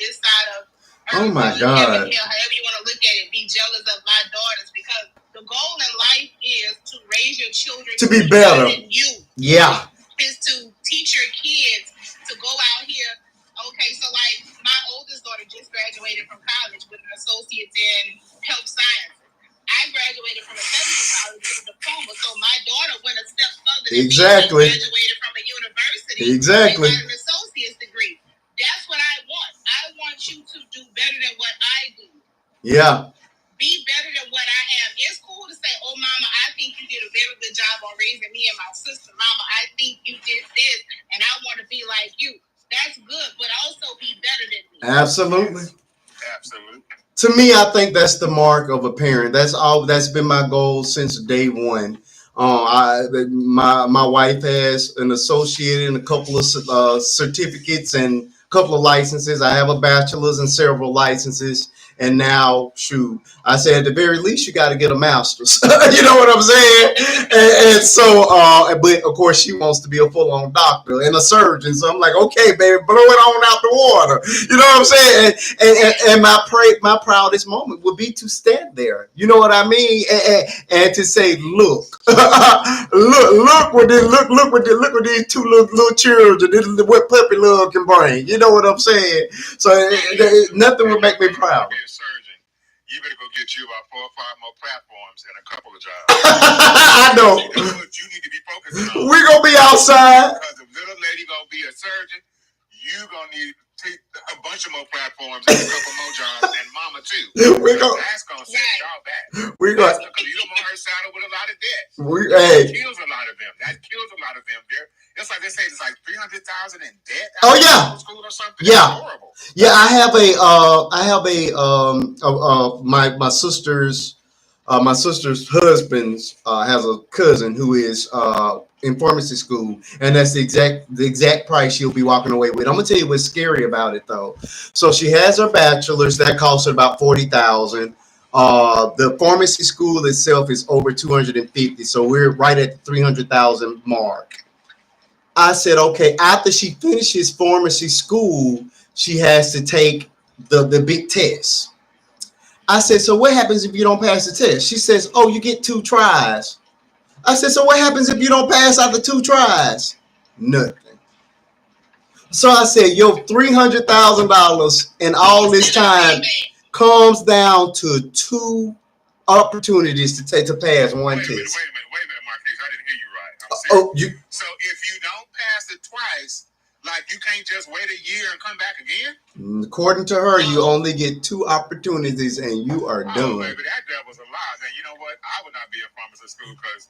Speaker 4: this side of
Speaker 1: oh my God.
Speaker 4: However you want to look at it, be jealous of my daughters, because the goal in life is to raise your children
Speaker 1: to be better
Speaker 4: than you.
Speaker 1: Yeah.
Speaker 4: Is to teach your kids to go out here. Okay, so like my oldest daughter just graduated from college with an associate's in health sciences. I graduated from a technical college with a diploma, so my daughter went a step further than me. Graduated from a university.
Speaker 1: Exactly.
Speaker 4: And got an associate's degree. That's what I want. I want you to do better than what I do.
Speaker 1: Yeah.
Speaker 4: Be better than what I am. It's cool to say, oh, mama, I think you did a very good job on raising me and my sister. Mama, I think you did this, and I want to be like you. That's good, but also be better than me.
Speaker 1: Absolutely.
Speaker 3: Absolutely.
Speaker 1: To me, I think that's the mark of a parent. That's been my goal since day one. My wife has an associate and a couple of certificates and a couple of licenses. I have a bachelor's and several licenses. And now, shoot, I said at the very least, you got to get a master's. You know what I'm saying? And so, but of course, she wants to be a full-on doctor and a surgeon. So I'm like, okay, baby, blow it on out the water. You know what I'm saying? And my proudest moment would be to stand there. You know what I mean? And to say, look, look what these two little children, what puppy love can bring. You know what I'm saying? So nothing would make me proud.
Speaker 3: Surgeon, you better go get you about 4 or 5 more platforms and a couple of jobs.
Speaker 1: I know.
Speaker 3: That's what you need to be focusing on.
Speaker 1: We're gonna be outside.
Speaker 3: Because if little lady gonna be a surgeon, you gonna need a bunch of more platforms and a couple more jobs, and mama too. That's gonna set y'all back. Because you don't want her saddled with a lot of debt. That kills a lot of them. It's like they say it's like 300,000 in debt.
Speaker 1: Oh yeah.
Speaker 3: School or something.
Speaker 1: Yeah.
Speaker 3: That's horrible.
Speaker 1: Yeah, I have my sister's husband has a cousin who is in pharmacy school, and that's the exact price she'll be walking away with. I'm gonna tell you what's scary about it though. So she has her bachelor's that costs her about $40,000. The pharmacy school itself is over $250, so we're right at the $300,000 mark. I said, okay, after she finishes pharmacy school, she has to take the big test. I said, so what happens if you don't pass the test? She says, oh, you get 2 tries. I said, so what happens if you don't pass out the 2 tries? Nothing. So I said, your $300,000 in all this time comes down to 2 opportunities to pass one test.
Speaker 3: Wait a minute, Marquise. I didn't hear you right.
Speaker 1: So
Speaker 3: if you don't pass it twice, Like, you can't just wait a year and come back again?
Speaker 1: According to her, you only get 2 opportunities and you are done.
Speaker 3: Oh, baby, that devil's a lie. And you know what? I would not be a pharmacist school because,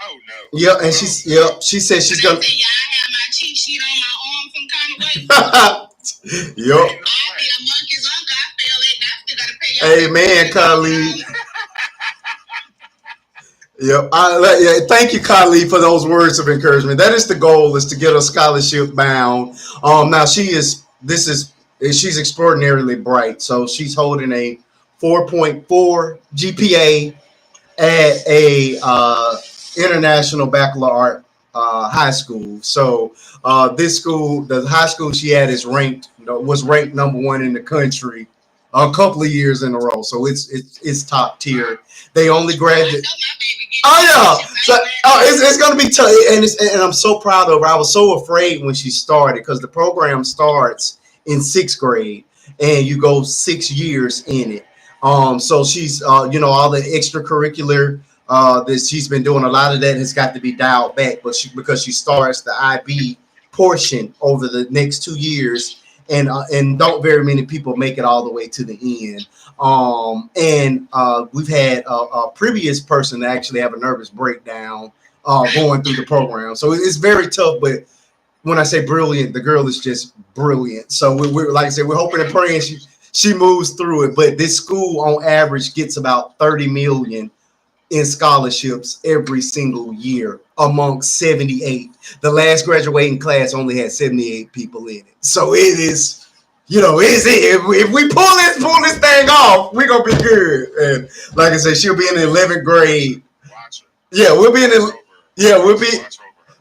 Speaker 3: oh, no.
Speaker 1: Yeah, and she said she's going to.
Speaker 4: Y'all have my cheat sheet on my arm some kind of way.
Speaker 1: Yup.
Speaker 4: I be a monkey's uncle. I feel it. I still got to pay y'all.
Speaker 1: Amen, Khalid. Yep. Thank you, Khalid, for those words of encouragement. That is the goal: is to get a scholarship bound. Now she's extraordinarily bright, so she's holding a 4.4 GPA at a international baccalaureate high school. So this school, the high school she at, was ranked #1 in the country a couple of years in a row. So it's top tier. They only graduated. Oh yeah, so, it's gonna be tough, and I'm so proud of her. I was so afraid when she started because the program starts in 6th grade and you go 6 years in it. So she's all the extracurricular that she's been doing, a lot of that has got to be dialed back, but because she starts the IB portion over the next 2 years, and don't very many people make it all the way to the end. We've had a previous person actually have a nervous breakdown going through the program. So it's very tough, but when I say brilliant, the girl is just brilliant. So we're like I said, we're hoping and praying she moves through it. But this school on average gets about 30 million in scholarships every single year amongst 78. The last graduating class only had 78 people in it. So it is, if we pull this thing off, we're gonna be good. And like I said, she'll be in the 11th grade. Yeah, we'll be in the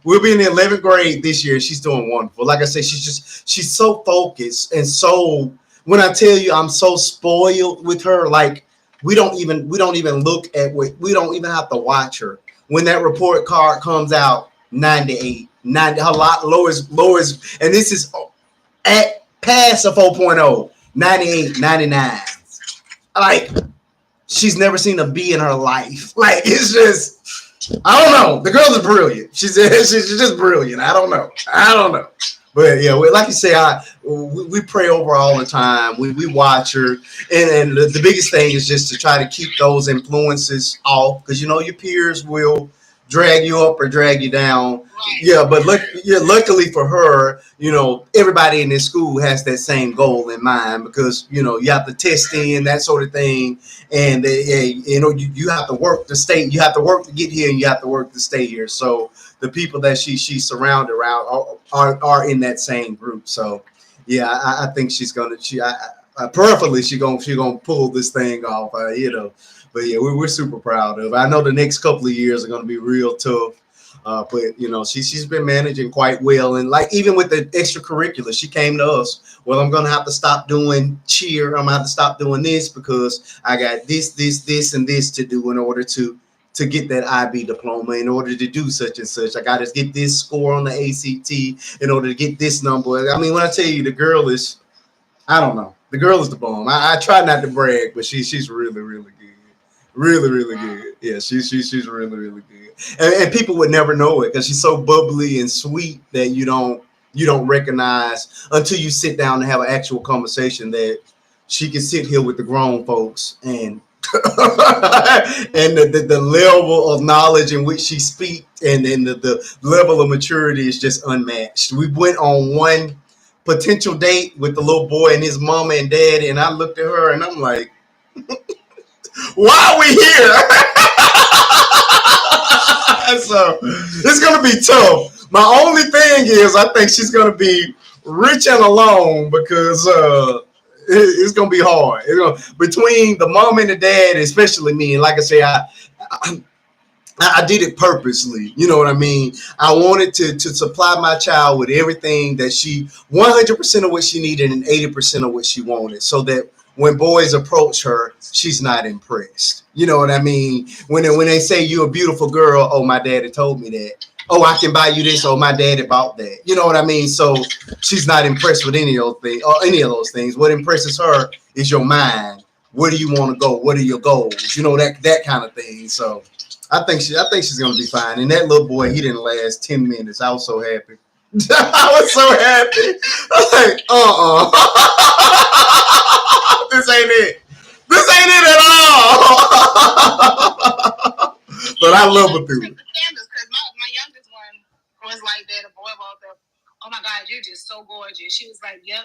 Speaker 1: We'll be in the 11th grade this year. She's doing wonderful. Like I said, she's so focused, and so when I tell you I'm so spoiled with her, like we don't even look at we don't even have to watch her. When that report card comes out, 98, 90, her lot lowest, and this is at past a 4.0, 98, 99. Like she's never seen a B in her life. Like it's just. I don't know. The girl is brilliant. She's just brilliant. I don't know. But yeah, like you say, we pray over her all the time. We watch her, and the biggest thing is just to try to keep those influences off, because your peers will drag you up or drag you down. Yeah, but luckily for her, everybody in this school has that same goal in mind, because you have to test in, that sort of thing, and you have to work to stay. You have to work to get here, and you have to work to stay here. So the people that she's surrounded around are in that same group. So yeah, I think she's gonna. Preferably she's gonna pull this thing off. But yeah, we're super proud of her. I know the next couple of years are gonna be real tough. But she's been managing quite well, and like even with the extracurricular, she came to us. Well, I'm gonna have to stop doing cheer. I'm gonna have to stop doing this because I got this, and this to do in order to get that IB diploma. In order to do such and such, I got to get this score on the ACT in order to get this number. I mean, when I tell you the girl is, I don't know, the girl is the bomb. I try not to brag, but she's really, really good. Really, really good. Yeah, she's really, really good. And people would never know it because she's so bubbly and sweet that you don't recognize until you sit down and have an actual conversation that she can sit here with the grown folks and and the level of knowledge in which she speaks and the level of maturity is just unmatched. We went on one potential date with the little boy and his mama and daddy, and I looked at her and I'm like, why are we here? So it's gonna be tough. My only thing is I think she's gonna be rich and alone because it's gonna be hard. Between the mom and the dad, especially me, and like I say, I did it purposely. You know what I mean? I wanted to supply my child with everything that 100% of what she needed and 80% of what she wanted, so that when boys approach her, she's not impressed. You know what I mean? When they say you're a beautiful girl, oh, my daddy told me that. Oh, I can buy you this. Oh, my daddy bought that. You know what I mean? So she's not impressed with any of those things. What impresses her is your mind. Where do you want to go? What are your goals? That kind of thing. So I think she's gonna be fine. And that little boy, he didn't last 10 minutes. I was so happy. I was so happy. I was like, this ain't it. This ain't it at all. But I love it through.
Speaker 4: Because my youngest one was like that. A boy was like, oh my God, you're just so gorgeous. She was like, yep.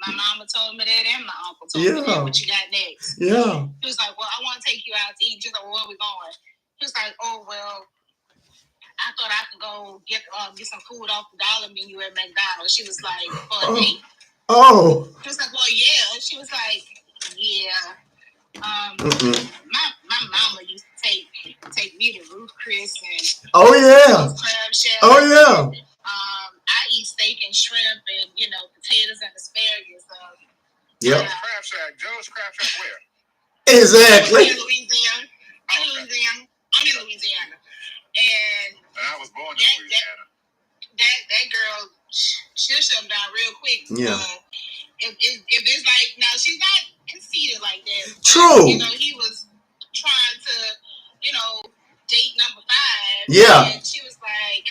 Speaker 4: My mama told me that and my uncle told me that. What you got next?
Speaker 1: Yeah.
Speaker 4: He was like, well, I want to take you out to eat. She's like, well, where we going? He was like, oh, well, I thought I could go get some food off the dollar menu at McDonald's. She was like, for a date?
Speaker 1: Oh.
Speaker 4: She was like, well, yeah. She was like, yeah. My mama used to take me to Ruth Chris and Crab Shack.
Speaker 1: Oh yeah.
Speaker 4: I eat steak and shrimp and potatoes and asparagus.
Speaker 1: Yep.
Speaker 3: Crab Shack, Joe's Crab Shack where?
Speaker 1: Exactly.
Speaker 4: I'm in Louisiana. And
Speaker 3: I was born in Louisiana.
Speaker 4: That girl, she'll shut down real quick.
Speaker 1: Yeah.
Speaker 4: If it's like, now she's not conceited like that. But,
Speaker 1: true.
Speaker 4: He was trying to, date number 5.
Speaker 1: Yeah.
Speaker 4: And she was like,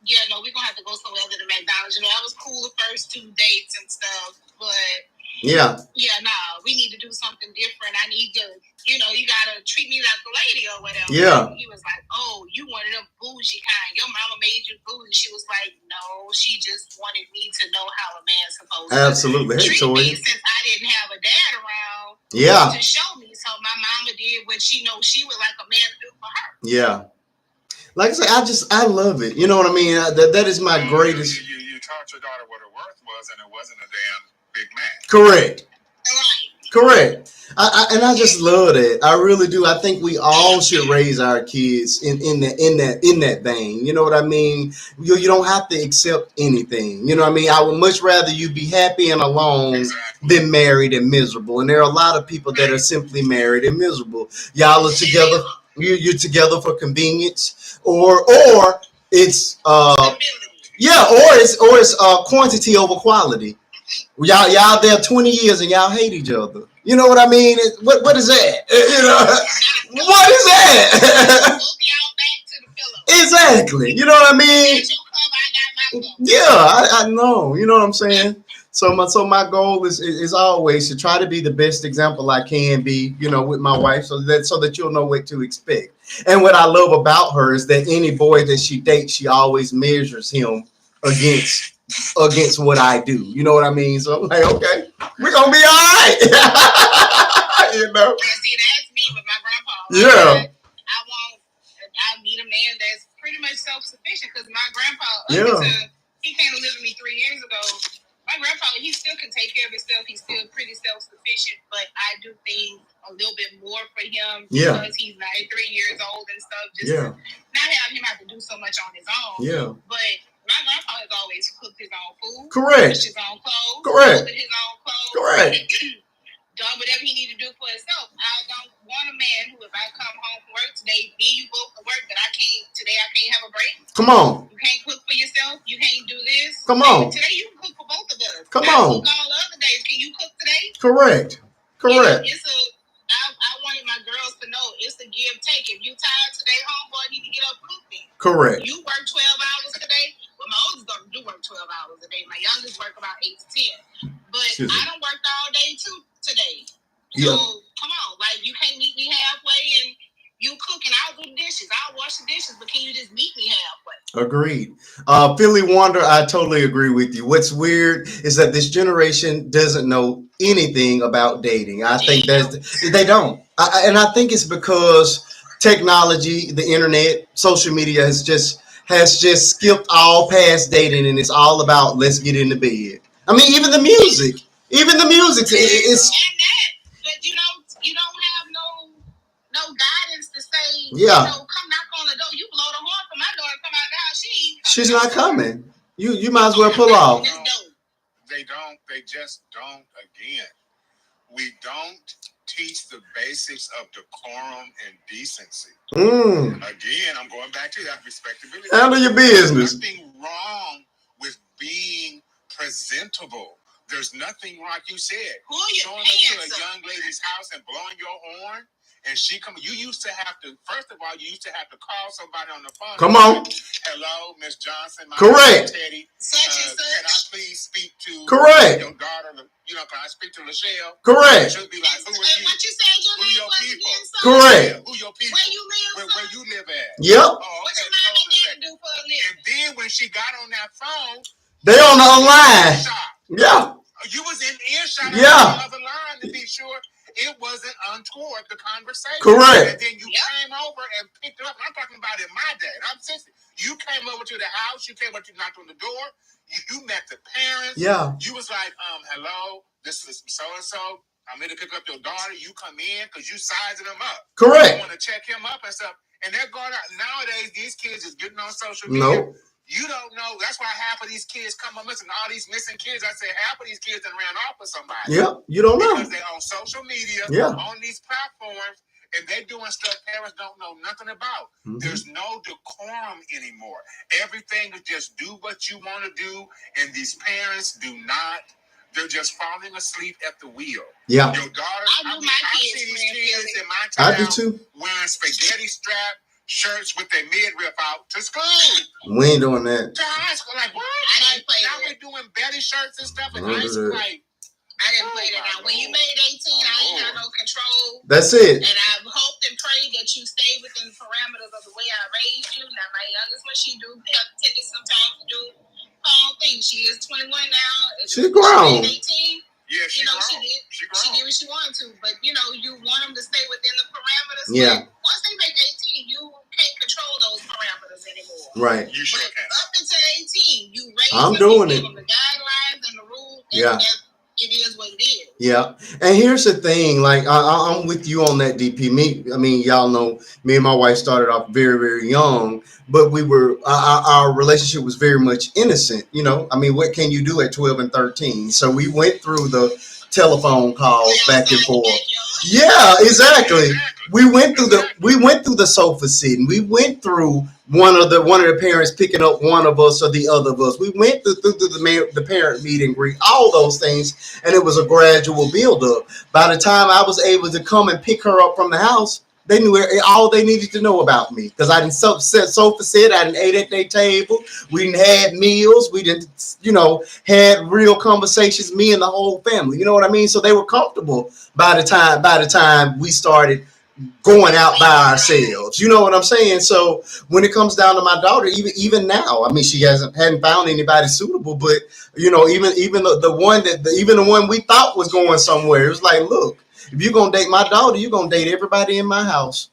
Speaker 4: yeah, no, we're going to have to go somewhere other than McDonald's. That was cool the first 2 dates and stuff. But, yeah, we need to do something different. I need to, you got to treat me like a lady or whatever.
Speaker 1: Yeah.
Speaker 4: And he was like, oh, you wanted a bougie kind. Your mama made you bougie. She was like, no, she just wanted me to know how a man's supposed
Speaker 1: Absolutely.
Speaker 4: to treat me since I didn't have a dad around to show me. So my mama did what she knows she would like a man to do for her. Yeah.
Speaker 1: Like I say, I love it. You know what I mean? That is my greatest.
Speaker 3: You taught your daughter what her worth was, and it wasn't a damn big man.
Speaker 1: Correct.
Speaker 4: Right.
Speaker 1: Correct. I just love that. I really do. I think we all should raise our kids in that vein. You know what I mean? You don't have to accept anything. You know what I mean? I would much rather you be happy and alone than married and miserable. And there are a lot of people that are simply married and miserable. Y'all are together. You're together for convenience, or it's or it's quantity over quality. Y'all there 20 years and y'all hate each other. You know what I mean? What is that? What is that? Exactly. You know what I mean? Yeah, I know. You know what I'm saying? So my goal is always to try to be the best example I can be, with my wife, so that you'll know what to expect. And what I love about her is that any boy that she dates, she always measures him against what I do. You know what I mean? So I'm like, okay, we're gonna be all right.
Speaker 4: See, that's me with my grandpa.
Speaker 1: Yeah.
Speaker 4: I need a man that's pretty much self-sufficient, because my grandpa, he came to live with me 3 years ago. My grandpa, he still can take care of himself. He's still pretty self-sufficient, but I do things a little bit more for him because he's 93 years old and stuff. Just to not have him have to do so much on his own. Yeah. But my grandpa has always cooked his own food.
Speaker 1: Correct.
Speaker 4: Washed his own clothes.
Speaker 1: Correct.
Speaker 4: Folded his own clothes.
Speaker 1: Correct.
Speaker 4: Done whatever he needed to do for himself. I don't want a man who, if I come home from work today, me and you both can work, but I can't have a break.
Speaker 1: Come on.
Speaker 4: You can't cook for yourself. You can't do this.
Speaker 1: Come on.
Speaker 4: Today you can cook for both of us.
Speaker 1: Come
Speaker 4: I
Speaker 1: on.
Speaker 4: cook all the other days. Can you cook today?
Speaker 1: Correct.
Speaker 4: I wanted my girls to know it's a give take. If you tired today, homeboy, you need to get up and cook me.
Speaker 1: Correct.
Speaker 4: You work 12 hours today. Well, my oldest don't do work 12 hours a day. My youngest work about 8 to 10. But I don't work all day too today. So come on, like, you can't meet me halfway and you cook and I'll do the dishes. I'll wash the dishes, but can you just meet me halfway?
Speaker 1: Agreed. Philly Wander, I totally agree with you. What's weird is that this generation doesn't know anything about dating. I think they don't. And I think it's because technology, the internet, social media has just skipped all past dating, and it's all about let's get into bed. I mean, even the music is.
Speaker 4: But you don't have no guidance to say, come knock on the door. You blow the horn for my door and come out the house.
Speaker 1: She's not coming. You might as well pull off.
Speaker 3: They don't. They just don't. Again, we don't teach the basics of decorum and decency. Again, I'm going back to that respectability.
Speaker 1: Handle your business.
Speaker 3: There's nothing wrong with being presentable. There's nothing, like you said, showing up to a young lady's house and blowing your horn and she come. You used to have to. First of all, you used to have to call somebody on the phone.
Speaker 1: Come on.
Speaker 3: Hello, Miss Johnson.
Speaker 1: Correct.
Speaker 3: Teddy.
Speaker 4: Such and such.
Speaker 3: Can I please speak to
Speaker 1: Correct.
Speaker 3: Your daughter? Can I speak to Lachelle?
Speaker 1: Correct.
Speaker 3: She'll be like, who are you?
Speaker 4: What you said
Speaker 3: Who your people?
Speaker 1: Correct.
Speaker 3: Who your people?
Speaker 4: Where you live?
Speaker 3: Where you live at?
Speaker 1: Yep.
Speaker 3: Oh,
Speaker 4: What
Speaker 3: okay.
Speaker 4: your mom and dad do for a living?
Speaker 3: And then when she got on that phone,
Speaker 1: they on the line. Yeah.
Speaker 3: You was in earshot on the other line to be sure it wasn't untoward the conversation.
Speaker 1: Correct.
Speaker 3: And then you came over and picked it up. I'm talking about in my day. I'm 60. You came over to the house. You came over to knock on the door. You met the parents.
Speaker 1: Yeah.
Speaker 3: You was like, hello, this is so and so. I'm here to pick up your daughter. You come in because you sizing them up.
Speaker 1: Correct.
Speaker 3: You want to check him up and stuff. And they're going out nowadays. These kids is getting on social media.
Speaker 1: Nope.
Speaker 3: You don't know. That's why half of these kids come up missing. All these missing kids. I say half of these kids that ran off with somebody.
Speaker 1: Yeah, you don't know.
Speaker 3: Because they're on social media, on these platforms, and they're doing stuff parents don't know nothing about. Mm-hmm. There's no decorum anymore. Everything is just do what you want to do, and these parents do not. They're just falling asleep at the wheel. Yeah. Your daughter, I see these kids in my town.
Speaker 1: I do too.
Speaker 3: Wearing spaghetti strap shirts with their midriff out to school.
Speaker 1: We ain't doing that.
Speaker 3: To high school, like what?
Speaker 4: I didn't play
Speaker 3: now
Speaker 4: that.
Speaker 3: We're doing belly shirts and stuff in high school. Like,
Speaker 4: I didn't play that. Now, when you made 18, I ain't got no control.
Speaker 1: That's it.
Speaker 4: And I hoped and prayed that you stay within the parameters of the way I raised you. Now, my youngest one, she do have tendency sometimes to do things. She is 21 now.
Speaker 1: She's grown.
Speaker 4: She 18.
Speaker 3: Yeah, she
Speaker 4: did what she wanted to, but you want them to stay within the parameters.
Speaker 1: Yeah.
Speaker 4: But once they make 18, you can't control those parameters anymore.
Speaker 1: Right.
Speaker 3: You sure can.
Speaker 4: Up until 18, you raise
Speaker 1: I'm
Speaker 4: them,
Speaker 1: doing
Speaker 4: give
Speaker 1: it.
Speaker 4: them the guidelines and the rules.
Speaker 1: Yeah.
Speaker 4: It is what it is.
Speaker 1: Yeah. And here's the thing, like I'm with you on that, DP. Y'all know me and my wife started off very, very young, but we were our relationship was very much innocent. What can you do at 12 and 13? So we went through the telephone calls back and forth. Yeah, exactly. We went through the sofa sitting. We went through one of the parents picking up one of us or the other of us. We went through the parent meet and greet, all those things, and it was a gradual build up. By the time I was able to come and pick her up from the house, they knew all they needed to know about me because I didn't sofa sit. I didn't ate at their table. We didn't had meals. We didn't, had real conversations. Me and the whole family. You know what I mean? So they were comfortable by the time we started going out by ourselves. You know what I'm saying? So when it comes down to my daughter, even now, she hadn't found anybody suitable. But even the one we thought was going somewhere, it was like, look. If you're going to date my daughter, you're going to date everybody in my house.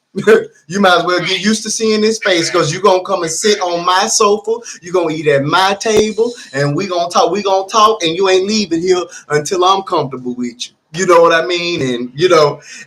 Speaker 1: You might as well get used to seeing this face because you're going to come and sit on my sofa. You're going to eat at my table and we're going to talk. We're going to talk and you ain't leaving here until I'm comfortable with you. You know what I mean? And, and you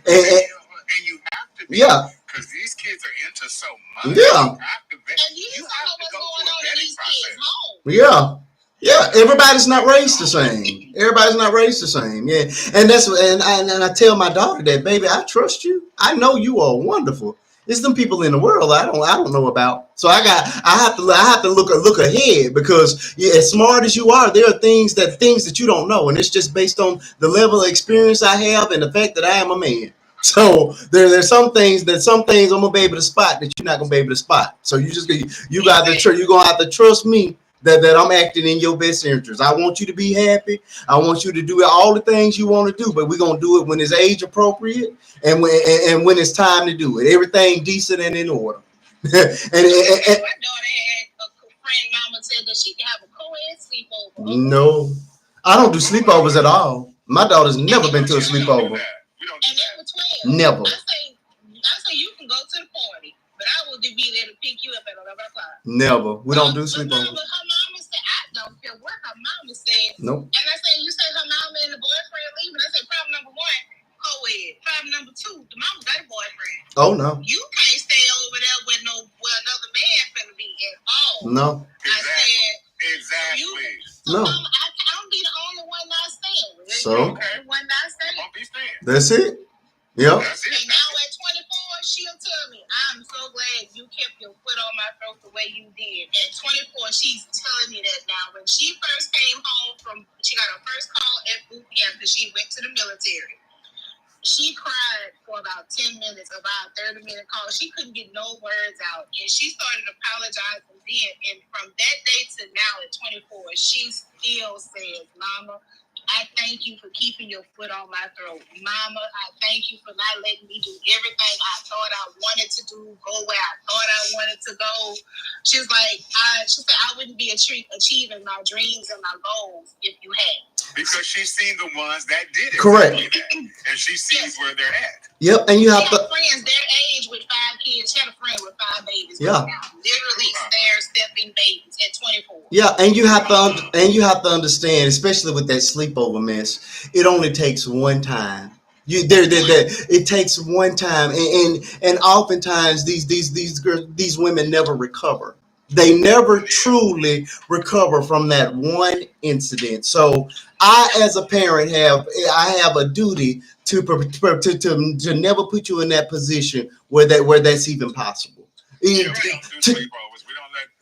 Speaker 1: have
Speaker 3: to be. Yeah. Because these kids are into so much.
Speaker 1: Yeah.
Speaker 3: You have to go through a vetting process.
Speaker 1: Yeah. Yeah, everybody's not raised the same. Yeah, and I tell my daughter that, baby, I trust you. I know you are wonderful. It's them people in the world I don't know about. So I have to look ahead because as smart as you are, there are things that you don't know, and it's just based on the level of experience I have and the fact that I am a man. So there's some things I'm gonna be able to spot that you're not gonna be able to spot. So you're gonna have to trust me. That I'm acting in your best interest. I want you to be happy. I want you to do all the things you want to do, but we're gonna do it when it's age appropriate and when it's time to do it. Everything decent and in order.
Speaker 4: My daughter had a friend. Mama said that she could have a co-ed sleepover.
Speaker 1: No, I don't do sleepovers at all. My daughter's never been to a sleepover.
Speaker 4: And they were 12.
Speaker 1: Never.
Speaker 4: I say you can go to the party. But I will be there to pick you up at 11 o'clock.
Speaker 1: Never. We don't do sleepovers.
Speaker 4: But her mama said, I don't care what her mama said.
Speaker 1: Nope.
Speaker 4: And I said, you say her mama and the boyfriend leaving. I said, problem number one, co-ed. Problem number two, the mama got a boyfriend.
Speaker 1: Oh, no.
Speaker 4: You can't stay over there where another man finna be at all.
Speaker 1: No.
Speaker 3: Exactly.
Speaker 1: No.
Speaker 4: Mama, I don't be the only one not staying.
Speaker 1: So?
Speaker 4: One not staying.
Speaker 1: That's it. Yep.
Speaker 4: And now at 24, she'll tell me, I'm so glad you kept your foot on my throat the way you did. At 24, she's telling me that now. When she first came home she got her first call at boot camp because she went to the military. She cried for about 10 minutes, about a 30-minute call. She couldn't get no words out. And she started apologizing then. And from that day to now at 24, she still says, Mama, I thank you for keeping your foot on my throat. Mama, I thank you for not letting me do everything I thought I wanted to do, go where I thought I wanted to go. She was like, she said, I wouldn't be achieving my dreams and my goals if you had.
Speaker 3: Because she's seen the ones that did it.
Speaker 1: Correct.
Speaker 3: And she sees where they're at.
Speaker 1: Yep, and you have to.
Speaker 4: Friends their age with 5 kids. She had a friend with 5 babies.
Speaker 1: Yeah.
Speaker 4: Literally stair-stepping babies at 24.
Speaker 1: Yeah, and you have to understand, especially with that sleepover mess, it only takes one time. It takes one time, and oftentimes these women never recover. They never truly recover from that one incident. So I, as a parent, have a duty to never put you in that position where that's even possible. No.
Speaker 3: We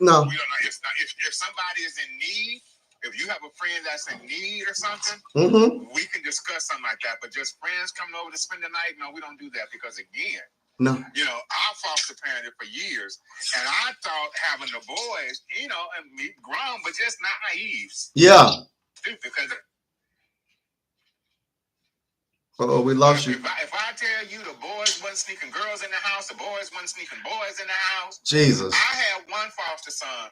Speaker 3: don't know. If somebody is in need, if you have a friend that's in need or something, we can discuss something like that. But just friends coming over to spend the night, no, we don't do that because again,
Speaker 1: no.
Speaker 3: I foster parented for years, and I thought having the boys, and me grown, but just not naive.
Speaker 1: Yeah.
Speaker 3: Because
Speaker 1: we lost you.
Speaker 3: If I tell you the boys wasn't sneaking girls in the house, the boys wasn't sneaking boys in the house.
Speaker 1: Jesus.
Speaker 3: I had one foster son.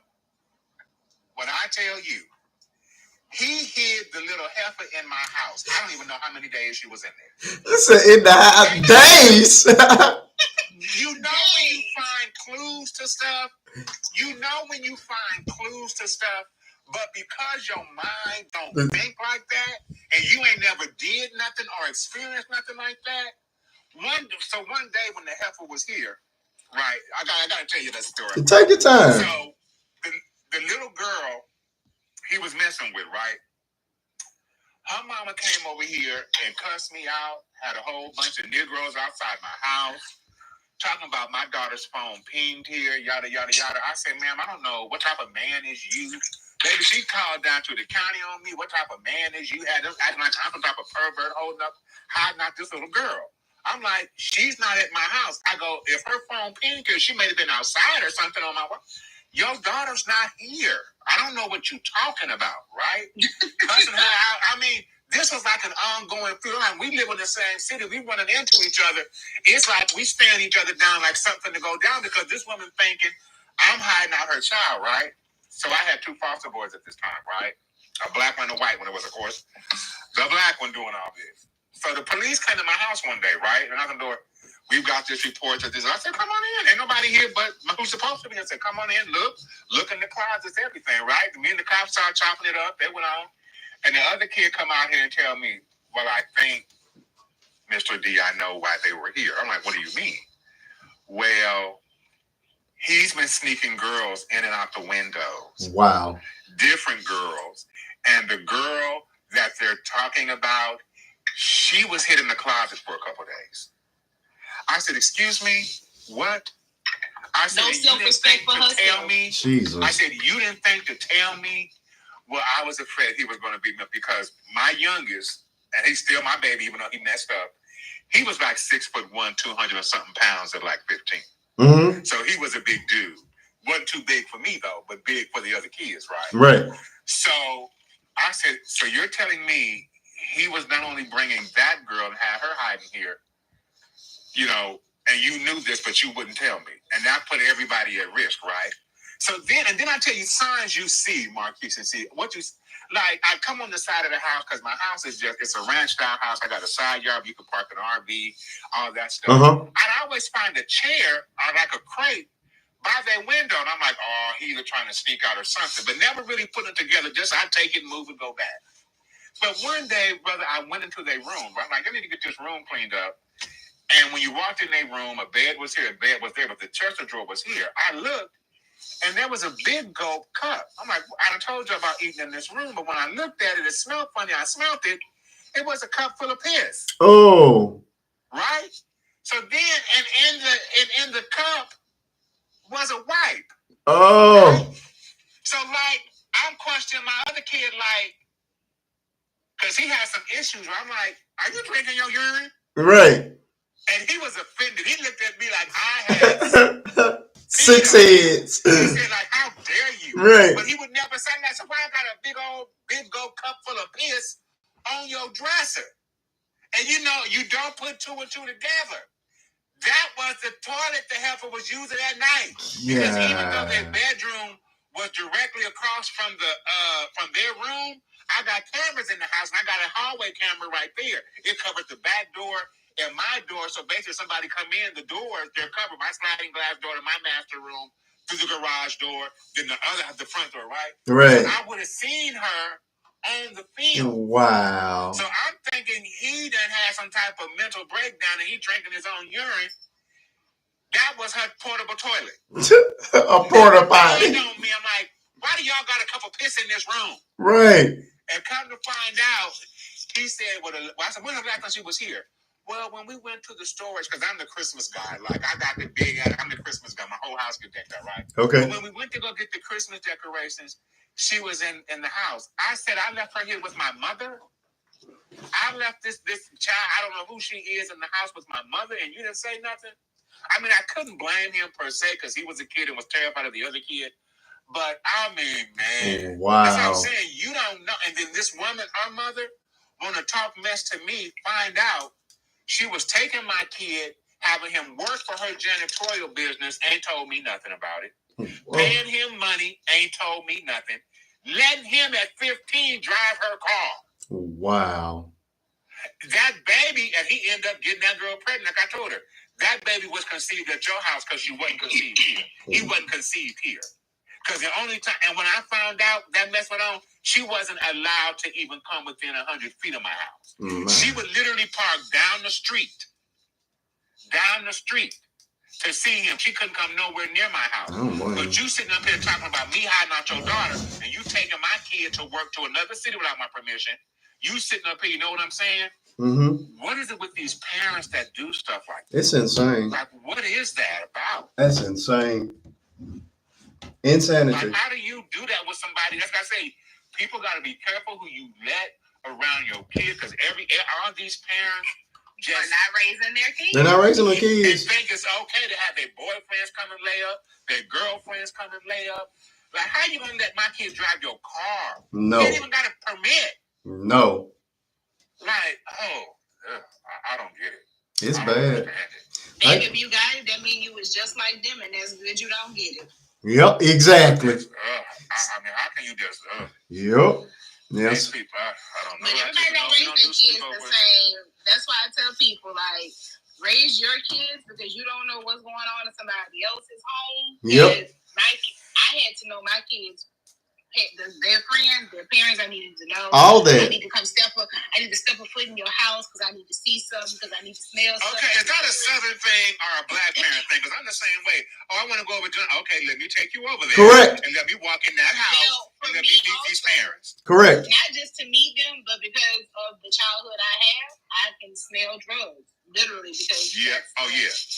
Speaker 3: When I tell you, he hid the little heifer in my house. I don't even know how many days she was in there.
Speaker 1: Listen, in the house, days.
Speaker 3: You know when you find clues to stuff? But because your mind don't think like that, and you ain't never did nothing or experienced nothing like that, one day when the heifer was here, right? I gotta tell you that story.
Speaker 1: Take your time.
Speaker 3: So the little girl he was messing with, right? Her mama came over here and cussed me out, had a whole bunch of Negroes outside my house, talking about my daughter's phone pinged here, yada, yada, yada. I said, ma'am, I don't know. What type of man is you? Baby, she called down to the county on me. What type of man is you? Had them acting like I'm some type of pervert, hiding out this little girl. I'm like, she's not at my house. I go, if her phone pinged here, she may have been outside or something on my work. Your daughter's not here. I don't know what you're talking about, right? Cussing her out. I mean, this was like an ongoing feeling. We live in the same city. We running into each other. It's like we stand each other down like something to go down because this woman thinking I'm hiding out her child, right? So I had 2 foster boys at this time, right? A black one and a white one. It was, of course, the black one doing all this. So the police came to my house one day, right? And I opened the door. We've got this report to this. I said, come on in. Ain't nobody here but who's supposed to be. I said, come on in, look in the closets, everything, right? Me and the cops started chopping it up. They went on. And the other kid come out here and tell me, well, I think, Mr. D, I know why they were here. I'm like, what do you mean? Well, he's been sneaking girls in and out the windows.
Speaker 1: Wow.
Speaker 3: Different girls. And the girl that they're talking about, she was hid in the closet for a couple of days. I said, excuse me, what? I said, you didn't think to tell me?
Speaker 1: Jesus.
Speaker 3: I said, you didn't think to tell me? Well, I was afraid he was going to beat me up because my youngest, and he's still my baby, even though he messed up, he was like 6'1", 200 and something pounds at like 15.
Speaker 1: Mm-hmm.
Speaker 3: So he was a big dude. Wasn't too big for me, though, but big for the other kids, right?
Speaker 1: Right.
Speaker 3: So I said, so you're telling me he was not only bringing that girl and had her hiding here, and you knew this, but you wouldn't tell me. And that put everybody at risk, right? So then I tell you signs you see, Marquise, and see what you like. I come on the side of the house because my house is it's a ranch style house. I got a side yard where you can park an RV, all that stuff.
Speaker 1: Uh-huh.
Speaker 3: I'd always find a chair or like a crate by that window, and I'm like, oh, he either trying to sneak out or something, but never really put it together. Just I take it, move, and go back. But one day, brother, I went into their room. I'm like, I need to get this room cleaned up. And when you walked in their room, a bed was here, a bed was there, but the chest of drawer was here. I looked. And there was a big gulp cup. I'm like, I done told you about eating in this room, but when I looked at it, it smelled funny. I smelled it. It was a cup full of piss.
Speaker 1: Oh.
Speaker 3: Right? So then, and in the cup was a wipe.
Speaker 1: Oh.
Speaker 3: Right? So, like, I'm questioning my other kid, like, because he has some issues. I'm like, are you drinking your urine?
Speaker 1: Right.
Speaker 3: And he was offended. He looked at me like I had
Speaker 1: 6 heads.
Speaker 3: He said, like, how dare you?
Speaker 1: Right.
Speaker 3: But he would never say that. So why I got a big old cup full of piss on your dresser? And you know, you don't put 2 and 2 together. That was the toilet the heifer was using at night.
Speaker 1: Yeah.
Speaker 3: Because even though their bedroom was directly across from their room, I got cameras in the house, and I got a hallway camera right there. It covers the back door and my door. So basically, somebody come in, the doors, they're covered. My sliding glass door to my master room, through the garage door, then the front door, right?
Speaker 1: Right.
Speaker 3: So I would have seen her on the film.
Speaker 1: Wow.
Speaker 3: So I'm thinking he done had some type of mental breakdown and he drinking his own urine. That was her portable toilet.
Speaker 1: A porta potty.
Speaker 3: On me, I'm like, why do y'all got a cup of piss in this room?
Speaker 1: Right.
Speaker 3: And come to find out, he said, I said, when was the last time she was here? Well, when we went to the storage, because I'm the Christmas guy. Like, I got the I'm the Christmas guy. My whole house get decked out, right?
Speaker 1: Okay.
Speaker 3: But when we went to go get the Christmas decorations, she was in the house. I said, I left her here with my mother. I left this child, I don't know who she is, in the house with my mother, and you didn't say nothing? I mean, I couldn't blame him per se, because he was a kid and was terrified of the other kid. But, I mean, man.
Speaker 1: Wow.
Speaker 3: That's what I'm saying. You don't know. And then this woman, her mother, want to talk mess to me, find out she was taking my kid, having him work for her janitorial business, ain't told me nothing about it. Whoa. Paying him money, ain't told me nothing. Letting him at 15 drive her car.
Speaker 1: Wow.
Speaker 3: That baby, and he ended up getting that girl pregnant, like I told her. That baby was conceived at your house because she wasn't conceived here. He wasn't conceived here. Because the only time, and when I found out that mess went on, she wasn't allowed to even come within 100 feet of my house. Mm-hmm. She would literally park down the street to see him. She couldn't come nowhere near my house. Oh, but you sitting up here talking about me hiding out your daughter, and you taking my kid to work to another city without my permission. You sitting up here, you know what I'm saying? Mm-hmm. What is it with these parents that do stuff like that?
Speaker 1: It's insane.
Speaker 3: Like, what is that about?
Speaker 1: That's insane. Insanity.
Speaker 3: Like, how do you do that with somebody? That's like I say, people got to be careful who you let around your kid, because all these parents just
Speaker 4: not raising their kids.
Speaker 1: They're not raising their kids.
Speaker 3: They think it's okay to have their boyfriends come and lay up, their girlfriends come and lay up. Like, how you gonna let my kid drive your car?
Speaker 1: No.
Speaker 3: You ain't even got a permit.
Speaker 1: No.
Speaker 3: Like, I don't get it.
Speaker 1: It's bad.
Speaker 4: And if you got it, that means you was just like them, and that's good you don't get it.
Speaker 1: Yep, exactly.
Speaker 3: I mean, how can you just?
Speaker 1: Yep. Yes.
Speaker 3: People, I don't know.
Speaker 4: But everybody don't raise their kids the same. That's why I tell people, like, raise your kids, because you don't know what's going on in somebody else's home.
Speaker 1: Yep.
Speaker 4: I had to know my kids, their friends, their parents. I needed to know.
Speaker 1: All that.
Speaker 4: I need to step a foot in your house because I need to see something, because I need to smell something.
Speaker 3: Okay, is that a Southern thing or a Black parent thing? Because I'm the same way. Oh, I want to go over to. Okay, let me take you over there.
Speaker 1: Correct.
Speaker 3: And let me walk in that house and let me meet these parents.
Speaker 1: Correct.
Speaker 4: Not just to meet them, but because of the childhood I have, I can smell drugs. Literally, because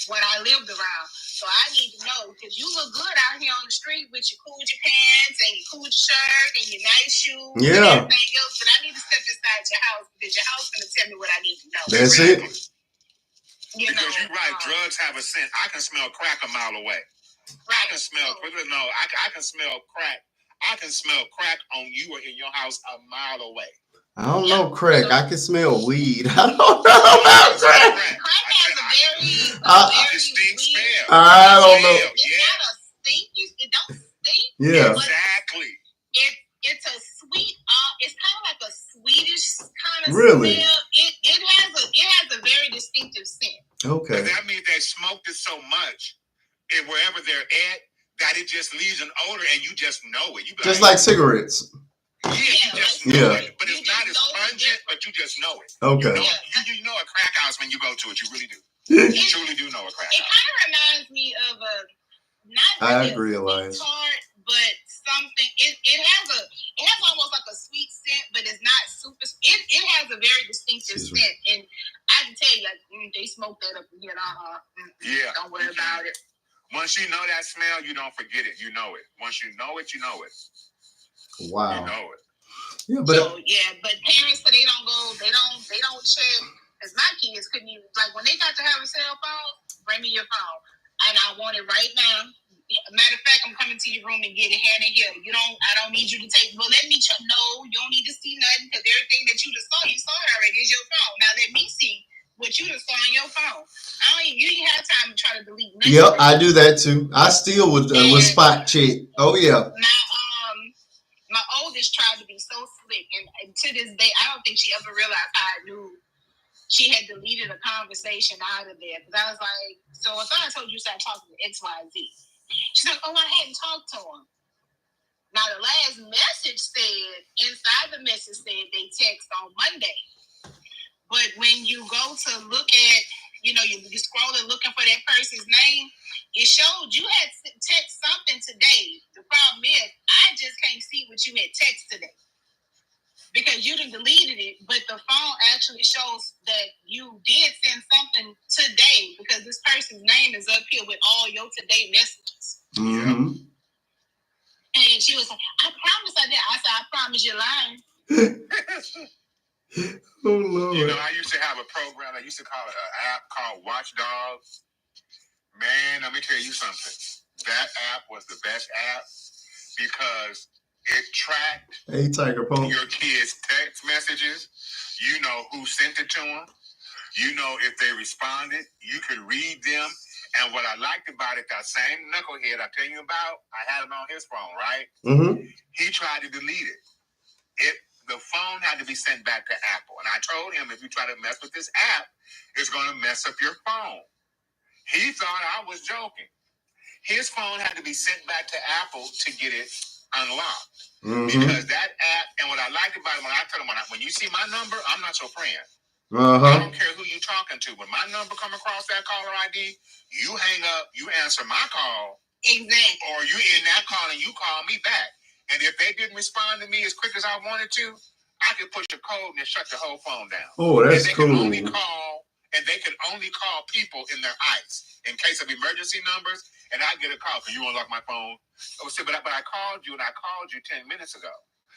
Speaker 4: what I lived around. So I need to know, because you look good out here on the street with your Coochie pants and your Coochie shirt and your nice shoes and everything else. But I need to step inside your house, because your house is going to tell me what I need to know.
Speaker 1: That's it.
Speaker 3: Because you're right, drugs have a scent. I can smell crack a mile away. Right. I can smell crack. I can smell crack on you or in your house a mile away.
Speaker 1: I don't know crack. I can smell weed. I don't know about crack.
Speaker 4: Crack has a very
Speaker 3: distinct smell.
Speaker 1: I don't know.
Speaker 4: It's not a stinky. It don't stink.
Speaker 1: Yeah.
Speaker 3: Exactly.
Speaker 4: It's a sweet. It's kind of like a sweetish kind of
Speaker 1: really?
Speaker 4: smell. It has a very distinctive scent.
Speaker 1: Okay.
Speaker 3: But that means they smoked it so much, and wherever they're at, that it just leaves an odor, and you just know it. You
Speaker 1: just like cigarettes.
Speaker 3: Yeah, you just know it. But it's not as pungent, but you just know it.
Speaker 1: Okay.
Speaker 3: You know a crack house when you go to it. You really do. You truly do know a crack house.
Speaker 4: It kind of reminds me of
Speaker 1: I realize.
Speaker 4: tart, but something. It has almost like a sweet scent, but it's not super. It has a very distinctive scent, and I can tell you, like, they smoke that up here.
Speaker 3: Yeah.
Speaker 4: Don't worry about it.
Speaker 3: Once you know that smell, you don't forget it. You know it. Once you know it, you know it.
Speaker 1: Wow.
Speaker 3: You know it.
Speaker 1: Yeah, but
Speaker 4: but parents, so they don't check Because my kids couldn't even, like, when they got to have a cell phone, bring me your phone. And I want it right now. Matter of fact, I'm coming to your room and get it hand in here. I don't need you to take, well, let me check. No, you don't need to see nothing because everything that you just saw it already is your phone. Now let me see what you just saw on your phone. You didn't have time to try to delete nothing.
Speaker 1: Yep, I do that too. I still would spot check. Oh yeah.
Speaker 4: My oldest tried to be so slick, and to this day, I don't think she ever realized how I knew she had deleted a conversation out of there. Because I was like, so I thought I told you to start talking to XYZ. She's like, oh, I hadn't talked to him. Now, the last message said, inside the message said they text on Monday. But when you go to look at, you scrolling looking for that person's name, it showed you had text something today. The problem is, I just can't see what you had text today. Because you done deleted it, but the phone actually shows that you did send something today because this person's name is up here with all your today messages.
Speaker 1: Mm-hmm.
Speaker 4: And she was like, I promise I did. I said, I promise you're lying.
Speaker 1: Oh, Lord.
Speaker 3: You know, I used to have a program. I used to call it an app called Watchdog. Man, let me tell you something. That app was the best app because it tracked your kids' text messages. You know who sent it to them. You know if they responded. You could read them. And what I liked about it, that same knucklehead I tell you about, I had it on his phone, right?
Speaker 1: Mm-hmm.
Speaker 3: He tried to delete it. The phone had to be sent back to Apple. And I told him, if you try to mess with this app, it's going to mess up your phone. He thought I was joking. His phone had to be sent back to Apple to get it unlocked. Mm-hmm. Because that app, and what I liked about it, when I told him, when you see my number, I'm not your friend. I don't care who you're talking to. When my number come across that caller ID, you hang up, you answer my call.
Speaker 4: Exactly.
Speaker 3: Or you in that call and you call me back. And if they didn't respond to me as quick as I wanted to, I could push a code and shut the whole phone down.
Speaker 1: Oh, that's cool.
Speaker 3: And they could only call people in their ICE in case of emergency numbers. And I get a call because you unlock my phone. But I called you and I called you 10 minutes ago.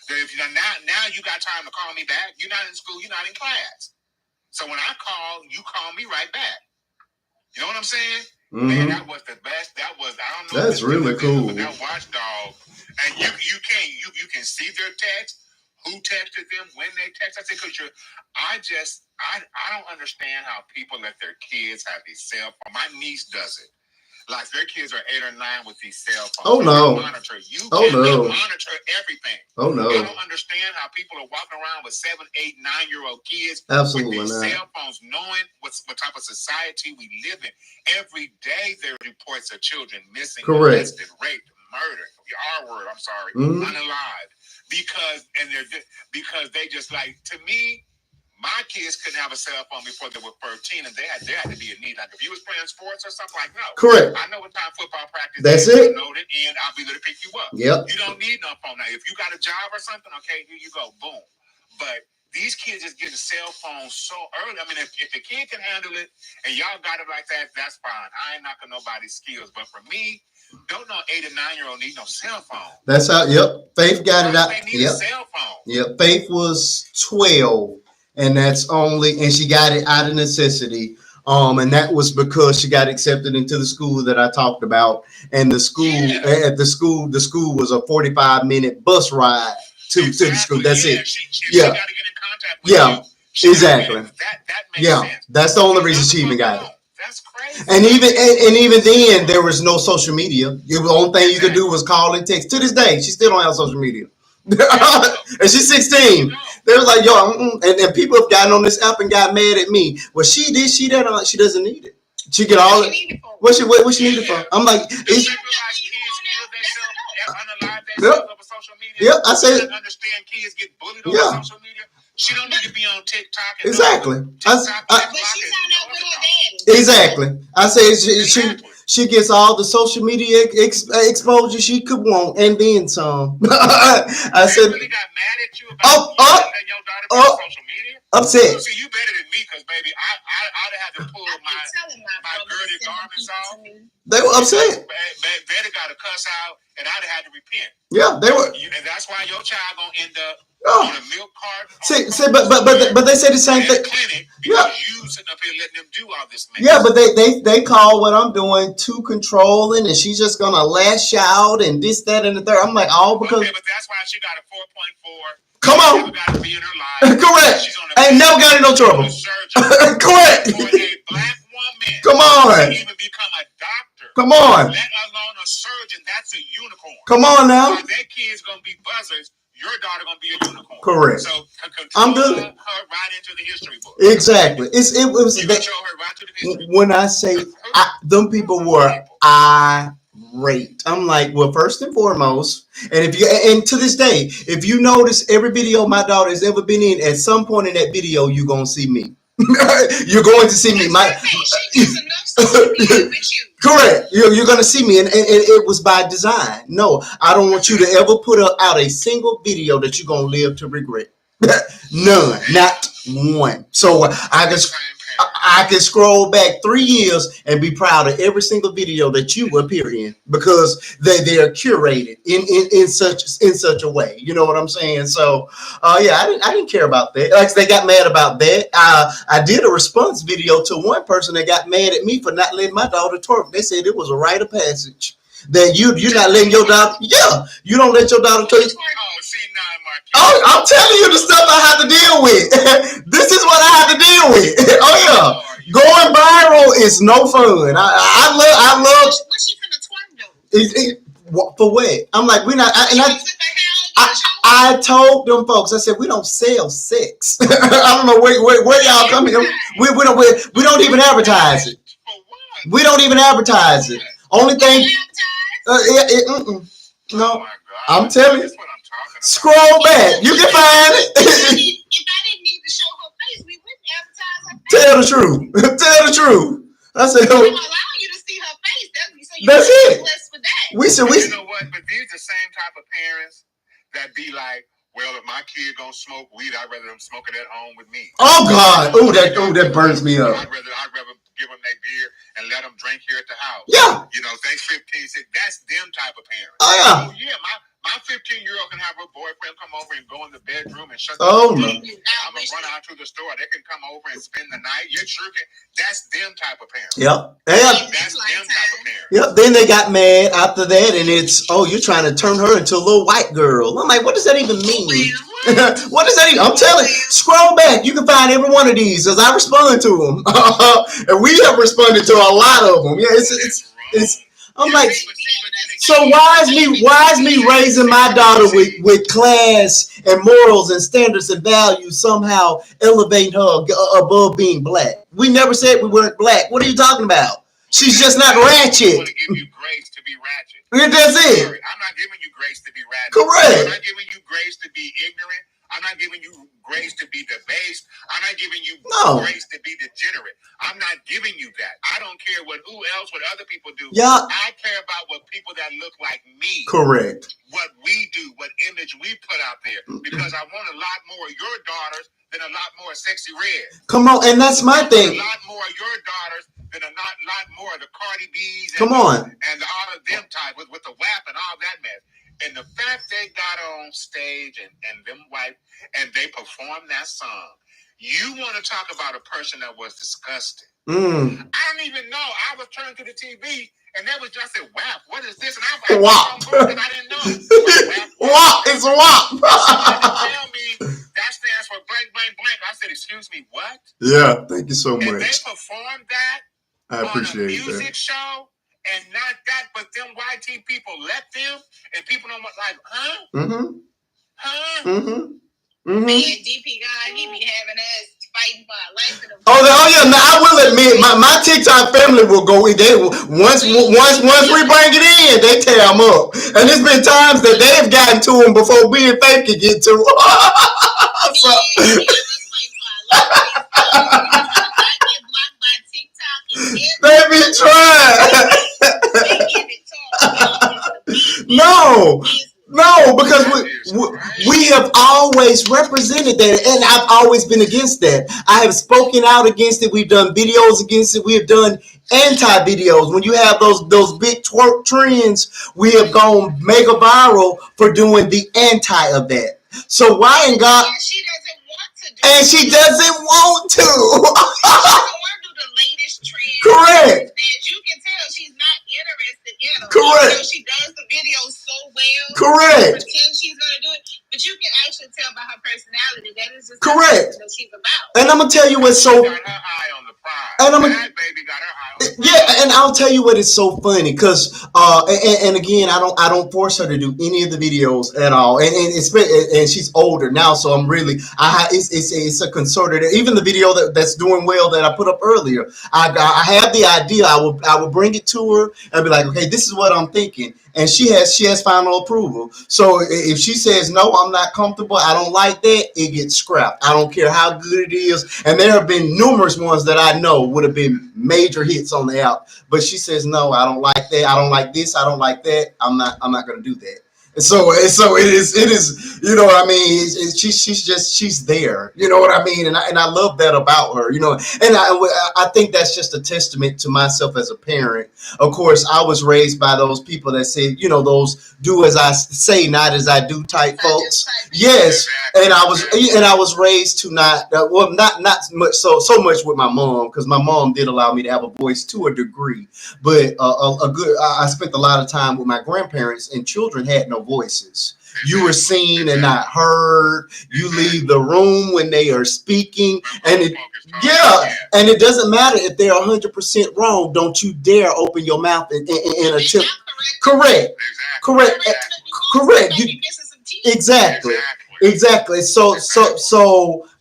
Speaker 3: So if now you got time to call me back. You're not in school. You're not in class. So when I call, you call me right back. You know what I'm saying? Mm-hmm. Man, that was the best. I don't know.
Speaker 1: That's really cool.
Speaker 3: But that Watchdog, and you can see their text, who texted them, when they text. I said, because I don't understand how people let their kids have these cell phones. My niece does it. Like their kids are 8 or 9 with these cell phones.
Speaker 1: Oh no!
Speaker 3: Monitor monitor everything.
Speaker 1: Oh no!
Speaker 3: I don't understand how people are walking around with 7, 8, 9-year-old kids
Speaker 1: Absolutely
Speaker 3: with these
Speaker 1: not.
Speaker 3: cell phones, knowing what type of society we live in. Every day there are reports of children missing, molested, raped, murdered. R word. I'm sorry, unalived. Because they just like, to me. My kids couldn't have a cell phone before they were 13, and they had to be in need. Like if you was playing sports or something, like no.
Speaker 1: Correct.
Speaker 3: I know what time football practice.
Speaker 1: That's it.
Speaker 3: I know the end. I'll be there to pick you up.
Speaker 1: Yep.
Speaker 3: You don't need no phone now. If you got a job or something, okay, here you go, boom. But these kids is getting cell phones so early. I mean, if the kid can handle it and y'all got it like that, that's fine. I ain't knocking nobody's skills, but for me. Don't know 8 or 9-year-old need no cell phone.
Speaker 1: That's how. Yep. Faith got it out.
Speaker 3: They need a cell phone.
Speaker 1: Yep. Faith was 12. And and she got it out of necessity. And that was because she got accepted into the school that I talked about. And the school the school was a 45-minute bus ride to the school. That's it.
Speaker 3: She got to get in contact with you.
Speaker 1: Exactly.
Speaker 3: That makes sense.
Speaker 1: That's the only reason she even got it.
Speaker 3: That's crazy.
Speaker 1: And even then, there was no social media. The only thing you could do was call and text. To this day, she still don't have social media. And she's 16. They was like, yo, and people have gotten on this app and got mad at me. Well, she doesn't need it. She get all it. What she need it for? I'm like,
Speaker 3: Yep,
Speaker 1: I said.
Speaker 3: Understand kids get bullied on social media. She don't need to be on TikTok.
Speaker 1: Exactly.
Speaker 4: But she's not up with her
Speaker 1: daddy. Exactly. I said she gets all the social media exposure she could want, and then some. I said.
Speaker 3: Really got mad at you about your daughter on social media?
Speaker 1: Upset.
Speaker 3: See, you better than me, because baby, I'd have to pull my girded garments off.
Speaker 1: They were upset.
Speaker 3: Betty got to cuss out, and I'd have had to repent.
Speaker 1: Yeah, they were.
Speaker 3: And that's why your child gonna end up on a milk carton.
Speaker 1: But they say the same thing.
Speaker 3: Because you sitting up here letting them do all this mess.
Speaker 1: Yeah, but they call what I'm doing too controlling, and she's just gonna lash out and this, that, and the third. I'm like, all because.
Speaker 3: Okay, but that's why she got a 4.4.
Speaker 1: Come on.
Speaker 3: Never got to be in her life.
Speaker 1: Correct. Ain't never got in no trouble. Correct.
Speaker 3: For a black woman.
Speaker 1: Come on.
Speaker 3: To even become a doctor.
Speaker 1: Come on.
Speaker 3: Let alone a surgeon. That's a unicorn.
Speaker 1: Come on now.
Speaker 3: So their kids gonna be buzzers. Your daughter gonna be a unicorn.
Speaker 1: Correct.
Speaker 3: So
Speaker 1: I'm good.
Speaker 3: Her right into the history book.
Speaker 1: Exactly. It was.
Speaker 3: You control her right to the history book.
Speaker 1: When I say them people were irate, I'm like, well, first and foremost, and to this day, if you notice every video my daughter has ever been in, at some point in that video, you're gonna see me. You're going to see me. Correct. You're going to see me, and it was by design. No, I don't want you to ever put out a single video that you're going to live to regret. None, not one. So I can scroll back 3 years and be proud of every single video that you appear in, because they are curated in such a way. You know what I'm saying? So yeah, I didn't care about that. Like, they got mad about that. I did a response video to one person that got mad at me for not letting my daughter twerk. They said it was a rite of passage. That you're not letting your daughter. Yeah, you don't let your daughter twerk. Oh, I'm telling you the stuff I have to deal with. This is what I have to deal with. Oh yeah, going viral is no fun. I love.
Speaker 4: What's she finna twerk though?
Speaker 1: For what? I'm like, we're not. I told them folks. I said, we don't sell sex. I don't know where y'all come here. We don't even advertise it. We don't even advertise it. Only thing. No, I'm telling you. Scroll back. You can find it.
Speaker 4: If I didn't need to show her face, we wouldn't advertise her face.
Speaker 1: Tell the truth. Tell the truth. I said,
Speaker 4: we don't allow you to see her face.
Speaker 1: That's it.
Speaker 4: For that.
Speaker 3: You know what? But these the same type of parents that be like, well, if my kid gonna smoke weed, I'd rather them smoke it at home with me.
Speaker 1: Oh God! Oh, that burns me up.
Speaker 3: I'd rather give them their beer and let them drink here at the house.
Speaker 1: Yeah.
Speaker 3: You know, they 15, 16, that's them type of parents.
Speaker 1: Oh yeah.
Speaker 3: Oh yeah, my 15-year-old can have her boyfriend come over and go in the bedroom and shut the
Speaker 1: door.
Speaker 3: No. I'm gonna run out to the store. They can come over and spend the night. You're tricking. That's them type of parents.
Speaker 1: Yep.
Speaker 3: That's them type of parents.
Speaker 1: Yep. Then they got mad after that, and it's, oh, you're trying to turn her into a little white girl. I'm like, what does that even mean? What does that even? I'm telling you, scroll back. You can find every one of these as I respond to them, and we have responded to a lot of them. Yeah, it's. I'm like, so why is me raising my daughter with class and morals and standards and values somehow elevating her above being black? We never said we weren't black. What are you talking about? She's just not ratchet.
Speaker 3: I'm going to give you grace to be ratchet.
Speaker 1: That's it.
Speaker 3: I'm not giving you grace to be ratchet.
Speaker 1: Correct.
Speaker 3: I'm not giving you grace to be ignorant. I'm not giving you grace to be debased. I'm not giving you grace to be degenerate. I'm not giving you that. I don't care what other people do.
Speaker 1: Yeah.
Speaker 3: I care about what people that look like me.
Speaker 1: Correct.
Speaker 3: What we do, what image we put out there. Because I want a lot more of your daughters than a lot more Sexy Red.
Speaker 1: Come on, and that's my thing.
Speaker 3: A lot more of your daughters than a lot more of the Cardi B's.
Speaker 1: Come on.
Speaker 3: And all of them type with the WAP and all that mess. And the fact they got on stage and them white and they performed that song, you want to talk about a person that was disgusting. I didn't even know. I was turning to the TV and that was just a WAP. What is this? And I was like, I didn't know.
Speaker 1: WAP. It's WAP.
Speaker 3: Tell me that stands for blank, blank, blank. I said, excuse me, what?
Speaker 1: Yeah, thank you so much.
Speaker 3: And they performed that
Speaker 1: I appreciate
Speaker 3: on a music show. And not that, but them YT people let them, and people don't like, huh?
Speaker 4: Man, DP guy, he be having us fighting for our life.
Speaker 1: Oh yeah. Now I will admit, my TikTok family will go. Once we bring it in, they tear them up. And there's been times that they have gotten to them before we and Faith could get to them. They be trying. No, because we have always represented that, and I've always been against that. I have spoken out against it. We've done videos against it. We have done anti-videos. When you have those big twerk trends, we have gone mega viral for doing the anti of that. So why in God?
Speaker 4: She doesn't want to
Speaker 1: And she doesn't want to.
Speaker 4: She doesn't want to do the latest trend.
Speaker 1: Correct.
Speaker 4: That you can tell she's not interested in them.
Speaker 1: Correct.
Speaker 4: Even though she does the video so well.
Speaker 1: Correct.
Speaker 4: Pretend she's gonna do it, but you can actually tell by her personality that is just
Speaker 1: correct
Speaker 4: that she's about.
Speaker 1: And I'm gonna tell you what's so.
Speaker 3: Got her eye on the prize.
Speaker 1: And I'm
Speaker 3: that baby got her eye on the prize.
Speaker 1: Yeah, and I'll tell you what is so funny because and again I don't force her to do any of the videos at all, and she's older now, so I'm really it's a concerted. Even the video that's doing well that I put up earlier, I have the idea. I will bring it to her and be like, okay, this is what I'm thinking, and she has final approval. So if she says no, I'm not comfortable, I don't like that, it gets scrapped. I don't care how good it is, and there have been numerous ones that I know would have been major hits on the app, but she says no, I don't like that, I don't like this, I don't like that, I'm not going to do that. And so it is, you know what I mean? She's there, you know what I mean? And I love that about her, you know. And I think that's just a testament to myself as a parent. Of course, I was raised by those people that say, you know, those do as I say, not as I do type folks. Yes, and I was raised to not much so much with my mom, because my mom did allow me to have a voice to a degree, but I spent a lot of time with my grandparents, and children had no voices. You were seen and not heard. You leave the room when they are speaking, and it doesn't matter if they're 100% wrong. Don't you dare open your mouth and attempt. Correct. Exactly. So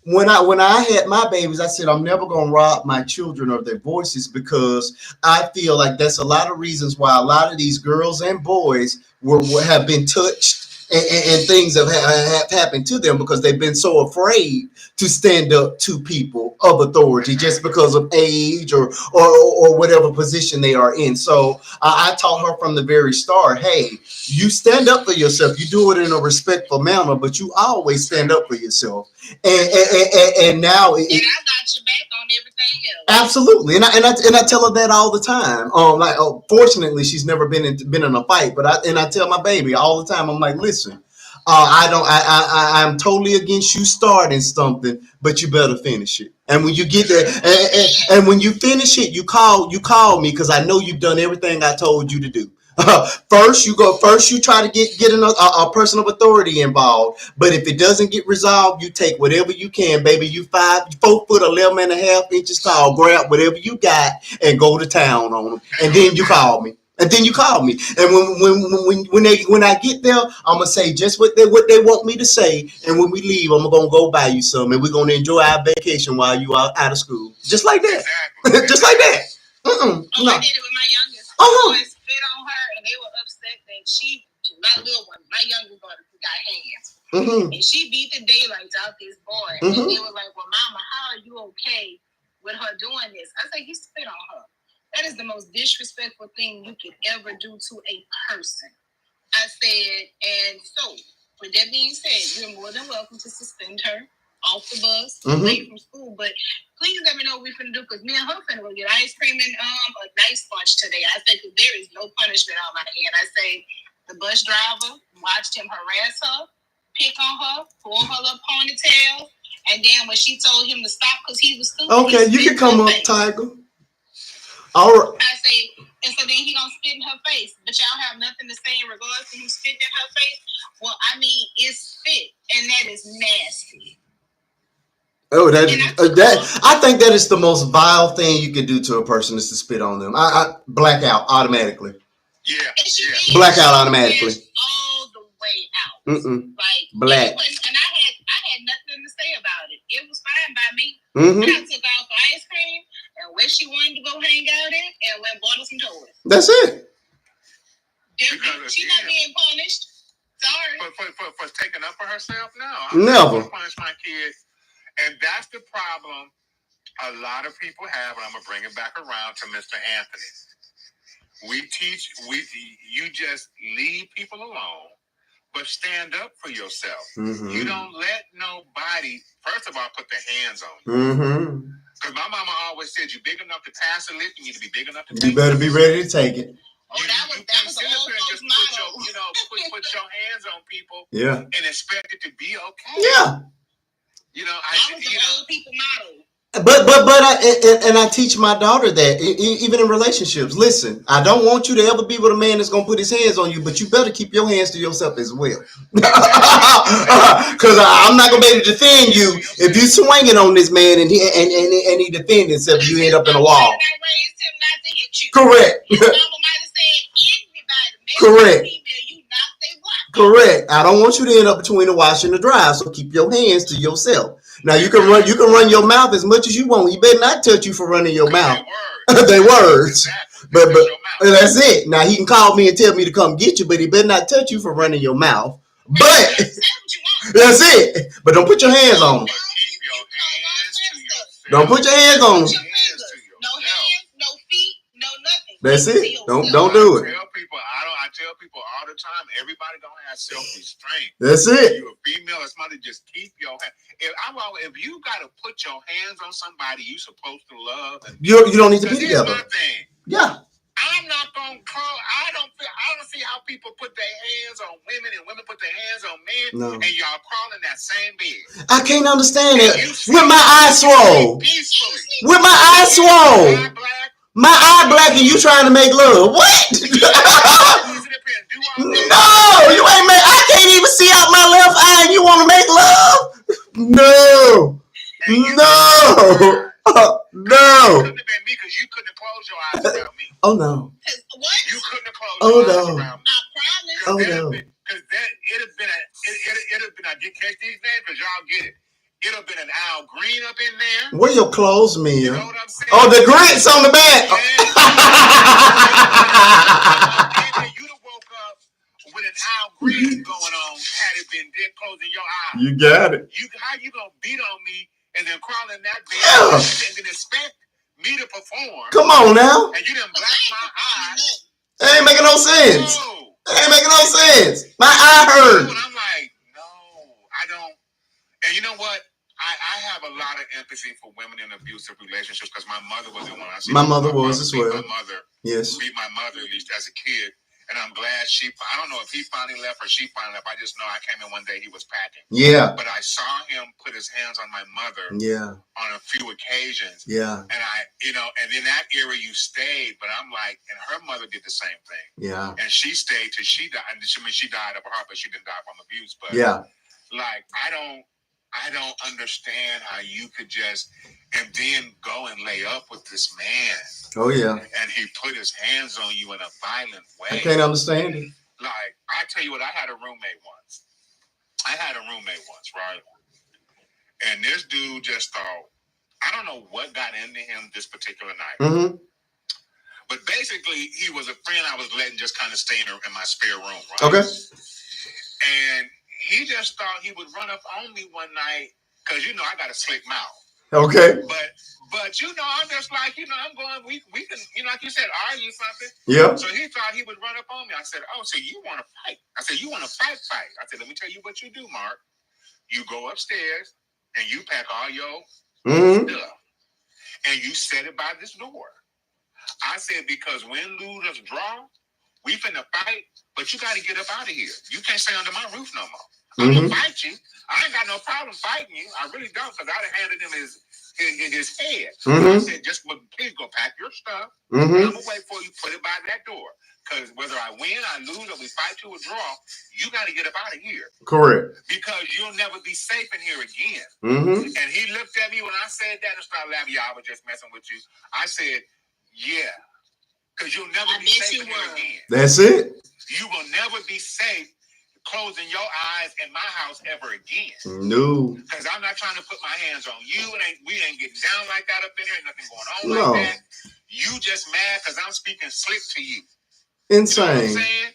Speaker 1: when I had my babies, I said I'm never gonna rob my children of their voices, because I feel like that's a lot of reasons why a lot of these girls and boys have been touched, and things have happened to them, because they've been so afraid to stand up to people of authority just because of age or whatever position they are in. So I taught her from the very start, hey, you stand up for yourself. You do it in a respectful manner, but you always stand up for yourself. And now
Speaker 4: and I got your back on everything else.
Speaker 1: Absolutely, and I tell her that all the time. Fortunately, she's never been in a fight, but I tell my baby all the time. I'm like, listen, I'm totally against you starting something, but you better finish it. And when you get there, and when you finish it, you call me, because I know you've done everything I told you to do. First you try to get a person of authority involved, but if it doesn't get resolved, you take whatever you can, baby. You 4 foot 11.5 inches tall, grab whatever you got and go to town on them, and then you call me. And when I get there, I'm gonna say just what they want me to say, and when we leave, I'm gonna go buy you some, and we're gonna enjoy our vacation while you are out of school, just like that.
Speaker 3: Exactly.
Speaker 1: Just like that.
Speaker 4: No. I did it with my youngest. Spit on her, and they were upset that my little one, my youngest daughter, got hands, and she beat the daylights out this boy. And they were like, "Well, Mama, how are you okay with her doing this?" I said, "He spit on her. That is the most disrespectful thing you could ever do to a person." I said, and so with that being said, you're more than welcome to suspend her off the bus, away from school, but please let me know what we're finna do, because me and her finna go get ice cream and a nice lunch today. I say, because there is no punishment on my end. I say, the bus driver watched him harass her, pick on her, pull her little ponytail, and then when she told him to stop because he was stupid.
Speaker 1: Okay, you can come up, Tiger. All right.
Speaker 4: I say, and so then he gonna spit in her face, but y'all have nothing to say in regards to him spitting in her face. Well, I mean, it's spit, and that is nasty.
Speaker 1: Oh, I think that is the most vile thing you could do to a person, is to spit on them. I black out automatically.
Speaker 3: Yeah.
Speaker 1: Black out automatically.
Speaker 4: All the way out. Like
Speaker 1: black.
Speaker 4: And I had nothing to say about it. It was fine by me.
Speaker 1: And
Speaker 4: I took out for ice cream and where she wanted to go hang out at, and went bought her some toys.
Speaker 1: That's it.
Speaker 4: She's not being punished. Sorry.
Speaker 3: For taking up for herself? No.
Speaker 1: I'm never
Speaker 3: punish my kids. And that's the problem a lot of people have, and I'm going to bring it back around to Mr. Anthony. You just leave people alone, but stand up for yourself. You don't let nobody, first of all, put their hands on you. Because my mama always said, you're big enough to pass a lick, you need to be big enough to take it.
Speaker 1: You better be ready to take it.
Speaker 4: That was the old folks motto.
Speaker 3: Put your hands on people,
Speaker 1: and
Speaker 3: expect it to be okay.
Speaker 1: Yeah.
Speaker 3: You know,
Speaker 4: I was the old people model.
Speaker 1: But I teach my daughter that even in relationships. Listen, I don't want you to ever be with a man that's gonna put his hands on you, but you better keep your hands to yourself as well. Because I'm not gonna be able to defend you if you swinging on this man and he defend himself. You end up in a wall.
Speaker 4: I raised him not to hit you.
Speaker 1: Correct.
Speaker 4: His mama might have said anybody.
Speaker 1: Correct.
Speaker 4: Female, you knock they block.
Speaker 1: Correct. I don't want you to end up between the wash and the dry. So keep your hands to yourself. Now you can run your mouth as much as you want. You better not touch you for running your mouth. They words. But that's it. Now he can call me and tell me to come get you, but he better not touch you for running your mouth. But that's it. But don't put your hands on him. Don't put your hands on him.
Speaker 4: No hands, no feet, no nothing.
Speaker 1: That's it. Don't do it.
Speaker 3: I tell people all the time, everybody don't have self-restraint.
Speaker 1: That's it.
Speaker 3: You a female, it's somebody just keep your hand. If you gotta put your hands on somebody you supposed to love, and
Speaker 1: you don't need to be together.
Speaker 3: My thing.
Speaker 1: Yeah.
Speaker 3: I'm not gonna call. I don't see how people put their hands on women and women put their hands on men, and y'all crawl in that same bed.
Speaker 1: I can't understand it. With my eyes swole. With my eyes swole. My eye black and you trying to make love. What? No, you ain't make. I can't even see out my left eye and you want to make love? No. No. No.
Speaker 3: It couldn't have been me because you couldn't have closed your eyes around me.
Speaker 1: Oh no.
Speaker 4: What?
Speaker 3: You couldn't have closed your eyes around me.
Speaker 4: I promise.
Speaker 1: Oh no.
Speaker 3: Because it'd have been I get catch these names because y'all get it. It'd have been an Al Green up in there.
Speaker 1: Where your clothes, man?
Speaker 3: You know what I'm saying?
Speaker 1: Oh, the grits on the back.
Speaker 3: Yeah. You'd have woke up with an Al Green going on had it been dead closing your eyes.
Speaker 1: You got it.
Speaker 3: How you gonna beat on me and then crawl in that bed and then expect me to perform?
Speaker 1: Come on now.
Speaker 3: And you done black my eye.
Speaker 1: That ain't making no sense.
Speaker 3: No.
Speaker 1: That ain't making no sense. My eye hurt.
Speaker 3: And I'm like, no, I don't. And you know what? I have a lot of empathy for women in abusive relationships because my mother was in one.
Speaker 1: My mother was as well.
Speaker 3: My mother,
Speaker 1: yes,
Speaker 3: beat my mother at least as a kid, and I'm glad I don't know if he finally left or she finally left. I just know I came in one day he was packing.
Speaker 1: Yeah.
Speaker 3: But I saw him put his hands on my mother.
Speaker 1: Yeah.
Speaker 3: On a few occasions.
Speaker 1: Yeah.
Speaker 3: And and in that era you stayed, but I'm like, and her mother did the same thing. Yeah. And she stayed till she died. I mean, she died of a heart, but she didn't die from abuse. But yeah, like I don't understand how you could just and then go and lay up with this man. Oh yeah. And he put his hands on you in a violent way. I can't understand it. Like, I tell you what, I had a roommate once, right? And this dude just thought, I don't know what got into him this particular night. Mm-hmm. But basically, he was a friend I was letting just kind of stay in my spare room, right? Okay. And he just thought he would run up on me one night because, I got a slick mouth. Okay. But I'm just like, I'm going, we can, like you said, argue something. Yeah. So he thought he would run up on me. I said, oh, so you want to fight? I said, you want to fight? I said, let me tell you what you do, Mark. You go upstairs and you pack all your stuff and you set it by this door. I said, because when losers draw, we finna fight, but you got to get up out of here. You can't stay under my roof no more. I'm gonna fight you. I ain't got no problem fighting you. I really don't, because I'd have handed him his head. I said, just please go pack your stuff. I'm gonna wait for you. Put it by that door, because whether I win, I lose, or we fight to a draw, you got to get up out of here. Correct. Because you'll never be safe in here again. And he looked at me when I said that and started laughing. Yeah, I was just messing with you. I said, yeah. Because you'll never be safe in here again. That's it. You will never be safe closing your eyes in my house ever again. No. Because I'm not trying to put my hands on you. We ain't getting down like that up in here. Ain't nothing going on like that. You just mad because I'm speaking slick to you. Insane. You know what I'm saying?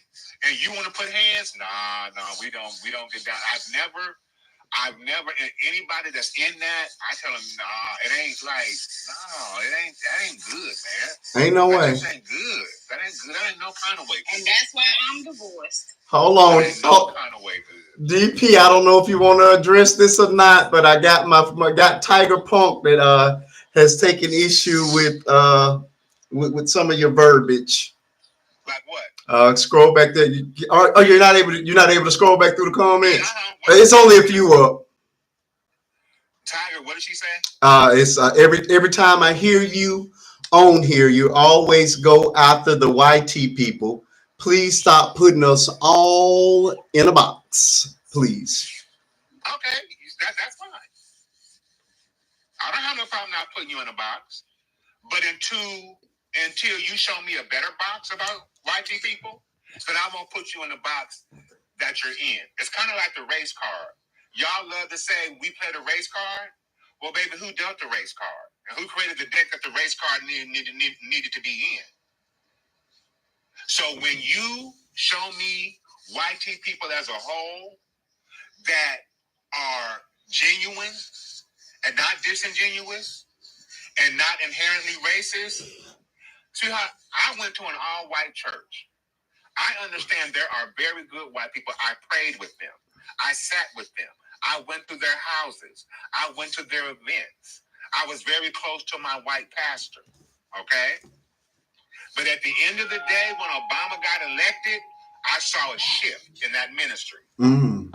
Speaker 3: And you want to put hands? Nah, we don't get down. I've never, and anybody that's in that, I tell them, it ain't that ain't good, man. Ain't no way. That ain't good. That ain't no kind of way good.
Speaker 4: And that's why I'm divorced.
Speaker 1: Hold on.
Speaker 3: No kind of way good.
Speaker 1: DP, I don't know if you want to address this or not, but I got Tiger Punk that has taken issue with some of your verbiage.
Speaker 3: Like what?
Speaker 1: Scroll back there. You're not able to scroll back through the comments. It's only a few up.
Speaker 3: What did she say?
Speaker 1: It's every time I hear you on here, you always go after the YT people. Please stop putting us all in a box, please.
Speaker 3: Okay, that's fine. I don't have no problem not putting you in a box, but until you show me a better box about YT people, then I won't put you in the box that you're in. It's kind of like the race card. Y'all love to say we play the race card. Well, baby, who dealt the race card? And who created the deck that the race card needed to be in? So when you show me YT people as a whole that are genuine and not disingenuous and not inherently racist, see how I went to an all-white church. I understand there are very good white people. I prayed with them. I sat with them. I went through their houses. I went to their events. I was very close to my white pastor. Okay? But at the end of the day, when Obama got elected, I saw a shift in that ministry.
Speaker 1: Mm.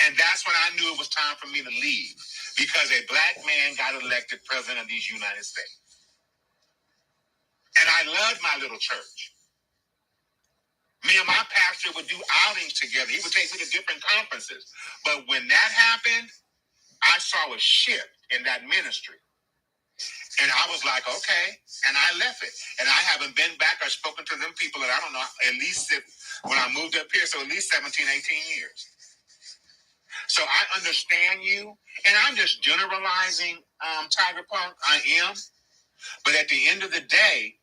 Speaker 3: And that's when I knew it was time for me to leave, because a black man got elected president of these United States. And I loved my little church. Me and my pastor would do outings together. He would take me to different conferences. But when that happened, I saw a shift in that ministry. And I was like, okay. And I left it. And I haven't been back or spoken to them people that I don't know, at least when I moved up here, so at least 17, 18 years. So I understand you. And I'm just generalizing, Tiger Punk. I am. But at the end of the day,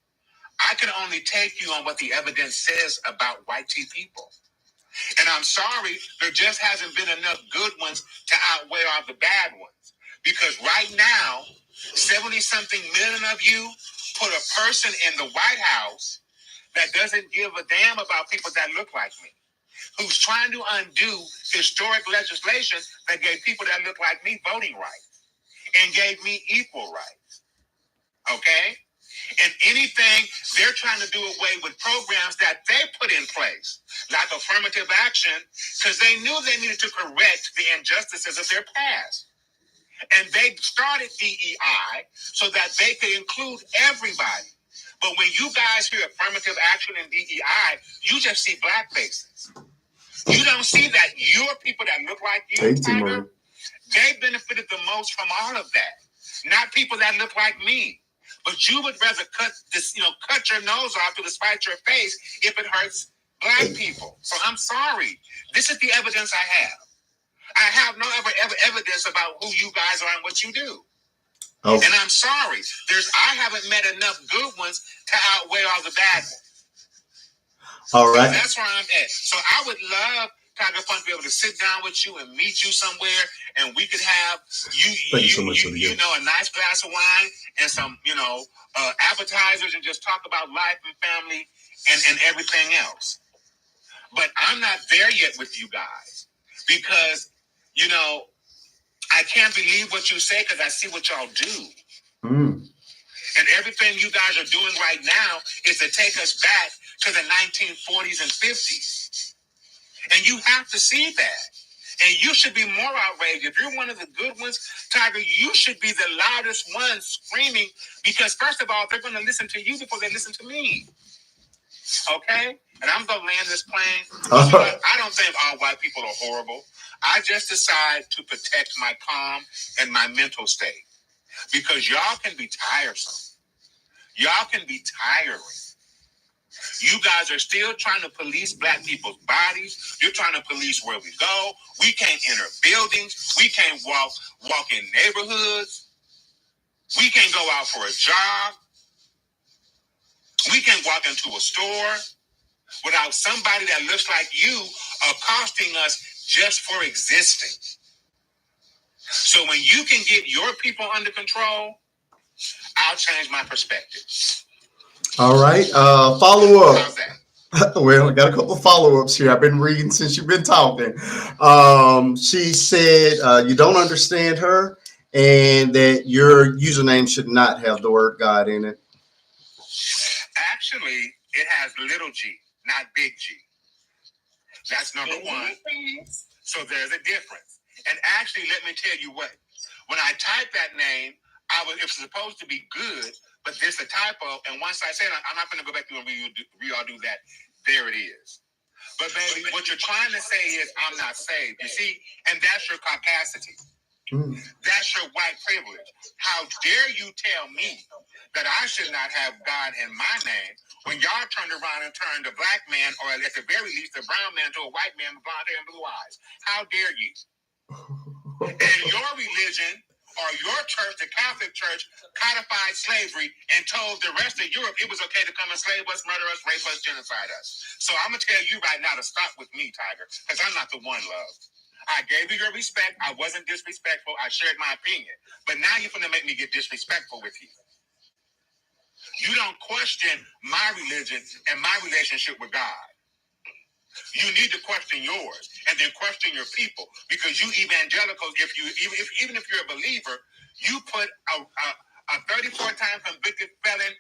Speaker 3: I can only take you on what the evidence says about white people. And I'm sorry, there just hasn't been enough good ones to outweigh all the bad ones. Because right now, 70-something million of you put a person in the White House that doesn't give a damn about people that look like me, who's trying to undo historic legislation that gave people that look like me voting rights and gave me equal rights. Okay? And anything, they're trying to do away with programs that they put in place, like affirmative action, because they knew they needed to correct the injustices of their past. And they started DEI so that they could include everybody. But when you guys hear affirmative action and DEI, you just see black faces. You don't see that your people that look like you, Tiger, they benefited the most from all of that. Not people that look like me. But you would rather cut your nose off to spite your face if it hurts black people. So I'm sorry. This is the evidence I have. I have no ever evidence about who you guys are and what you do. Oh. And I'm sorry. I haven't met enough good ones to outweigh all the bad ones. All right. So that's where I'm at. So I would love Tiger Fun to be able to sit down with you and meet you somewhere, and we could have a nice glass of wine and some appetizers and just talk about life and family and everything else. But I'm not there yet with you guys because I can't believe what you say because I see what y'all do. And everything you guys are doing right now is to take us back to the 1940s and 50s. And you have to see that. And you should be more outraged. If you're one of the good ones, Tiger, you should be the loudest one screaming because, first of all, they're going to listen to you before they listen to me. Okay? And I'm going to land this plane. I don't think all white people are horrible. I just decide to protect my calm and my mental state because y'all can be tiresome. Y'all can be tiring. You guys are still trying to police black people's bodies. You're trying to police where we go. We can't enter buildings. We can't walk in neighborhoods. We can't go out for a job. We can't walk into a store without somebody that looks like you accosting us just for existing. So when you can get your people under control, I'll change my perspective. All right.
Speaker 1: Follow up.
Speaker 3: How's that?
Speaker 1: Well, I got a couple of follow-ups here. I've been reading since you've been talking. She said you don't understand her and that your username should not have the word God in it.
Speaker 3: Actually, it has little g, not big G. That's number one. So there's a difference. And actually, let me tell you what. When I typed that name, it was supposed to be good, but there's a typo. And once I said, I'm not going to go back through and re-do that. There it is. But baby, what you're trying to say is I'm not saved. You see, and that's your caucasity. That's your white privilege. How dare you tell me that I should not have God in my name when y'all turned around and turned a black man, or at the very least a brown man, to a white man with blonde hair and blue eyes? How dare you? And your religion or your church, the Catholic Church, codified slavery and told the rest of Europe it was okay to come and slave us, murder us, rape us, genocide us. So I'm going to tell you right now to stop with me, Tiger, because I'm not the one, love. I gave you your respect. I wasn't disrespectful. I shared my opinion. But now you're going to make me get disrespectful with you. You don't question my religion and my relationship with God. You need to question yours and then question your people, because you evangelicals, even if you're a believer, you put a 34-time convicted felon,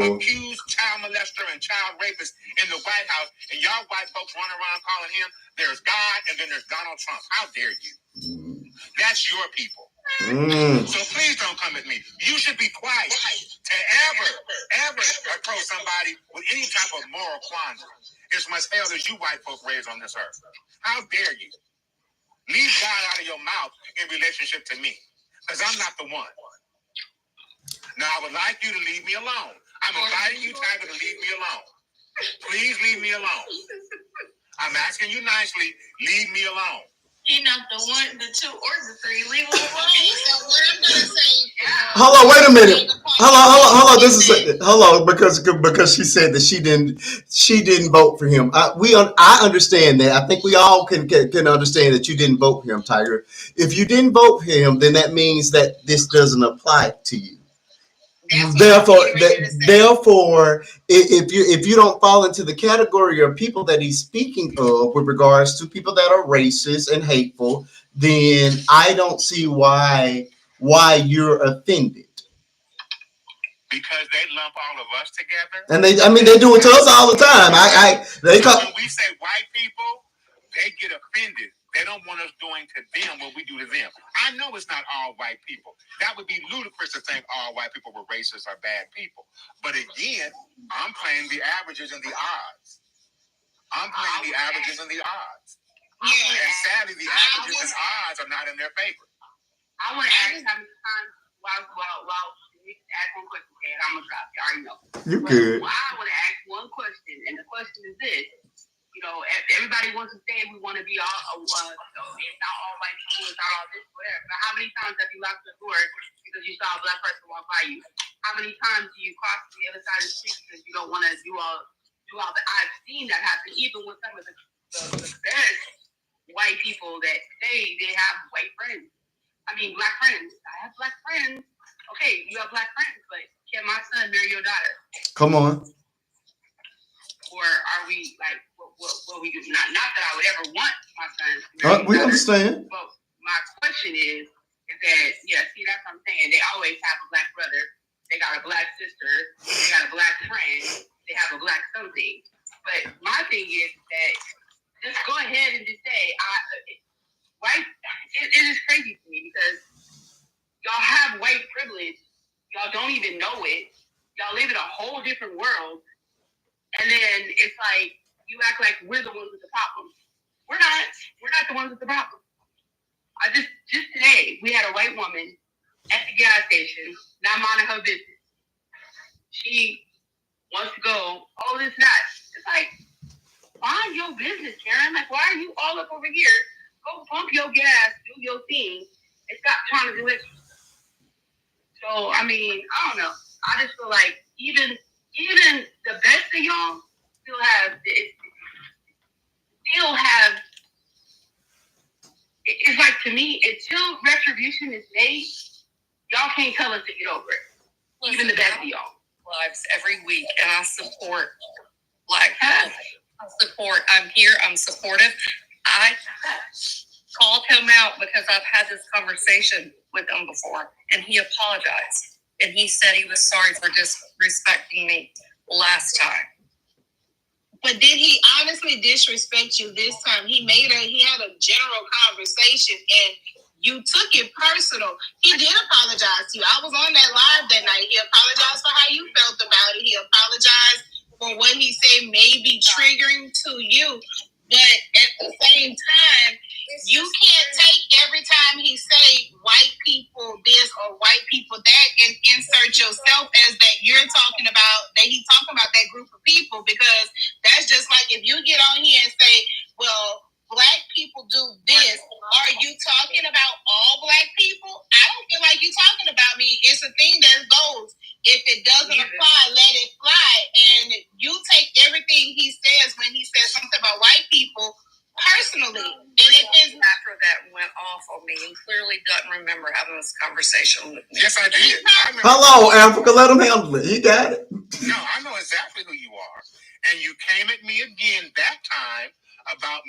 Speaker 3: accused child molester and child rapist in the White House, and y'all white folks run around calling him, there's God and then there's Donald Trump. How dare you? That's your people. So please don't come at me. You should be quiet to ever approach somebody with any type of moral quandary. As much hell as you white folk raised on this earth. How dare you? Leave God out of your mouth in relationship to me, because I'm not the one. Now, I would like you to leave me alone. I'm inviting you, Tiger, to leave me alone. Please leave me alone. I'm asking you nicely, leave me alone.
Speaker 4: He's not the one, the two, or the three. Leave him alone. So what I'm gonna say.
Speaker 1: Hold on, wait a minute. Hold on. Hold on, because she said that she didn't vote for him. I understand that. I think we all can understand that you didn't vote for him, Tiger. If you didn't vote for him, then that means that this doesn't apply to you. Therefore, if you don't fall into the category of people that he's speaking of with regards to people that are racist and hateful, then I don't see why you're offended.
Speaker 3: Because they lump all of us together,
Speaker 1: and they do it to us all the time.
Speaker 3: When we say white people, they get offended. They don't want us doing to them what we do to them. I know it's not all white people. That would be ludicrous to think all white people were racist or bad people. But again, I'm playing the averages and the odds. And sadly, the averages and odds are not in their favor.
Speaker 2: I want to ask how many times while ask one question, Ted. I'm gonna drop you. I already know.
Speaker 1: You good?
Speaker 2: Well, I want to ask one question, and the question is this: you know, everybody wants to say we want to be all, it's not all white people, it's not all this, whatever. But how many times have you locked the door because you saw a black person walk by you? How many times do you cross to the other side of the street because you don't want to do all that? I've seen that happen, even with some of the best white people that say they have white friends. I mean, black friends. I have black friends. Okay, you have black friends, but can my son marry your daughter?
Speaker 1: Come on.
Speaker 2: Or are we like what we do? Not that I would ever want my son to marry
Speaker 1: We
Speaker 2: daughter,
Speaker 1: understand.
Speaker 2: but my question is that see, that's what I'm saying. They always have a black brother. They got a black sister. They got a black friend. They have a black something. But my thing is that just go ahead and just say it is crazy to me because y'all have white privilege. Y'all don't even know it. Y'all live in a whole different world. And then it's like, you act like we're the ones with the problem. We're not. We're not the ones with the problem. Just today, we had a white woman at the gas station, not minding her business. She wants to go, this, that. It's like, mind your business, Karen. Like, why are you all up over here? Go pump your gas, do your thing, and stop trying to do it. So, I mean, I don't know. I just feel like even the best of y'all still have it's like, to me, until retribution is made, y'all can't tell us to get over it. Even the best of y'all.
Speaker 5: Lives every week, and I support black people. I'm here, I'm supportive. I called him out because I've had this conversation with him before, and he apologized. And he said he was sorry for disrespecting me last time.
Speaker 4: But did he honestly disrespect you this time? He had a general conversation, and you took it personal. He did apologize to you. I was on that live that night. He apologized for how you felt about it. He apologized for what he said may be triggering to you. But at the same time, you can't take every time he say white people this or white people that and insert yourself as that you're talking about, that he's talking about that group of people, because that's just like if you get on here and say, well, black people do this. Are you talking about all black people? I don't feel like you're talking about me. It's a thing that goes. If it doesn't apply, let it fly. And you take everything he says when he says something about white people personally. And if it's
Speaker 5: after that went off on me and clearly doesn't remember having this conversation with me.
Speaker 3: Yes, I did.
Speaker 1: Hello, Africa. Let him handle it. He got it.
Speaker 3: No, I know exactly who you are. And you came at me again that time about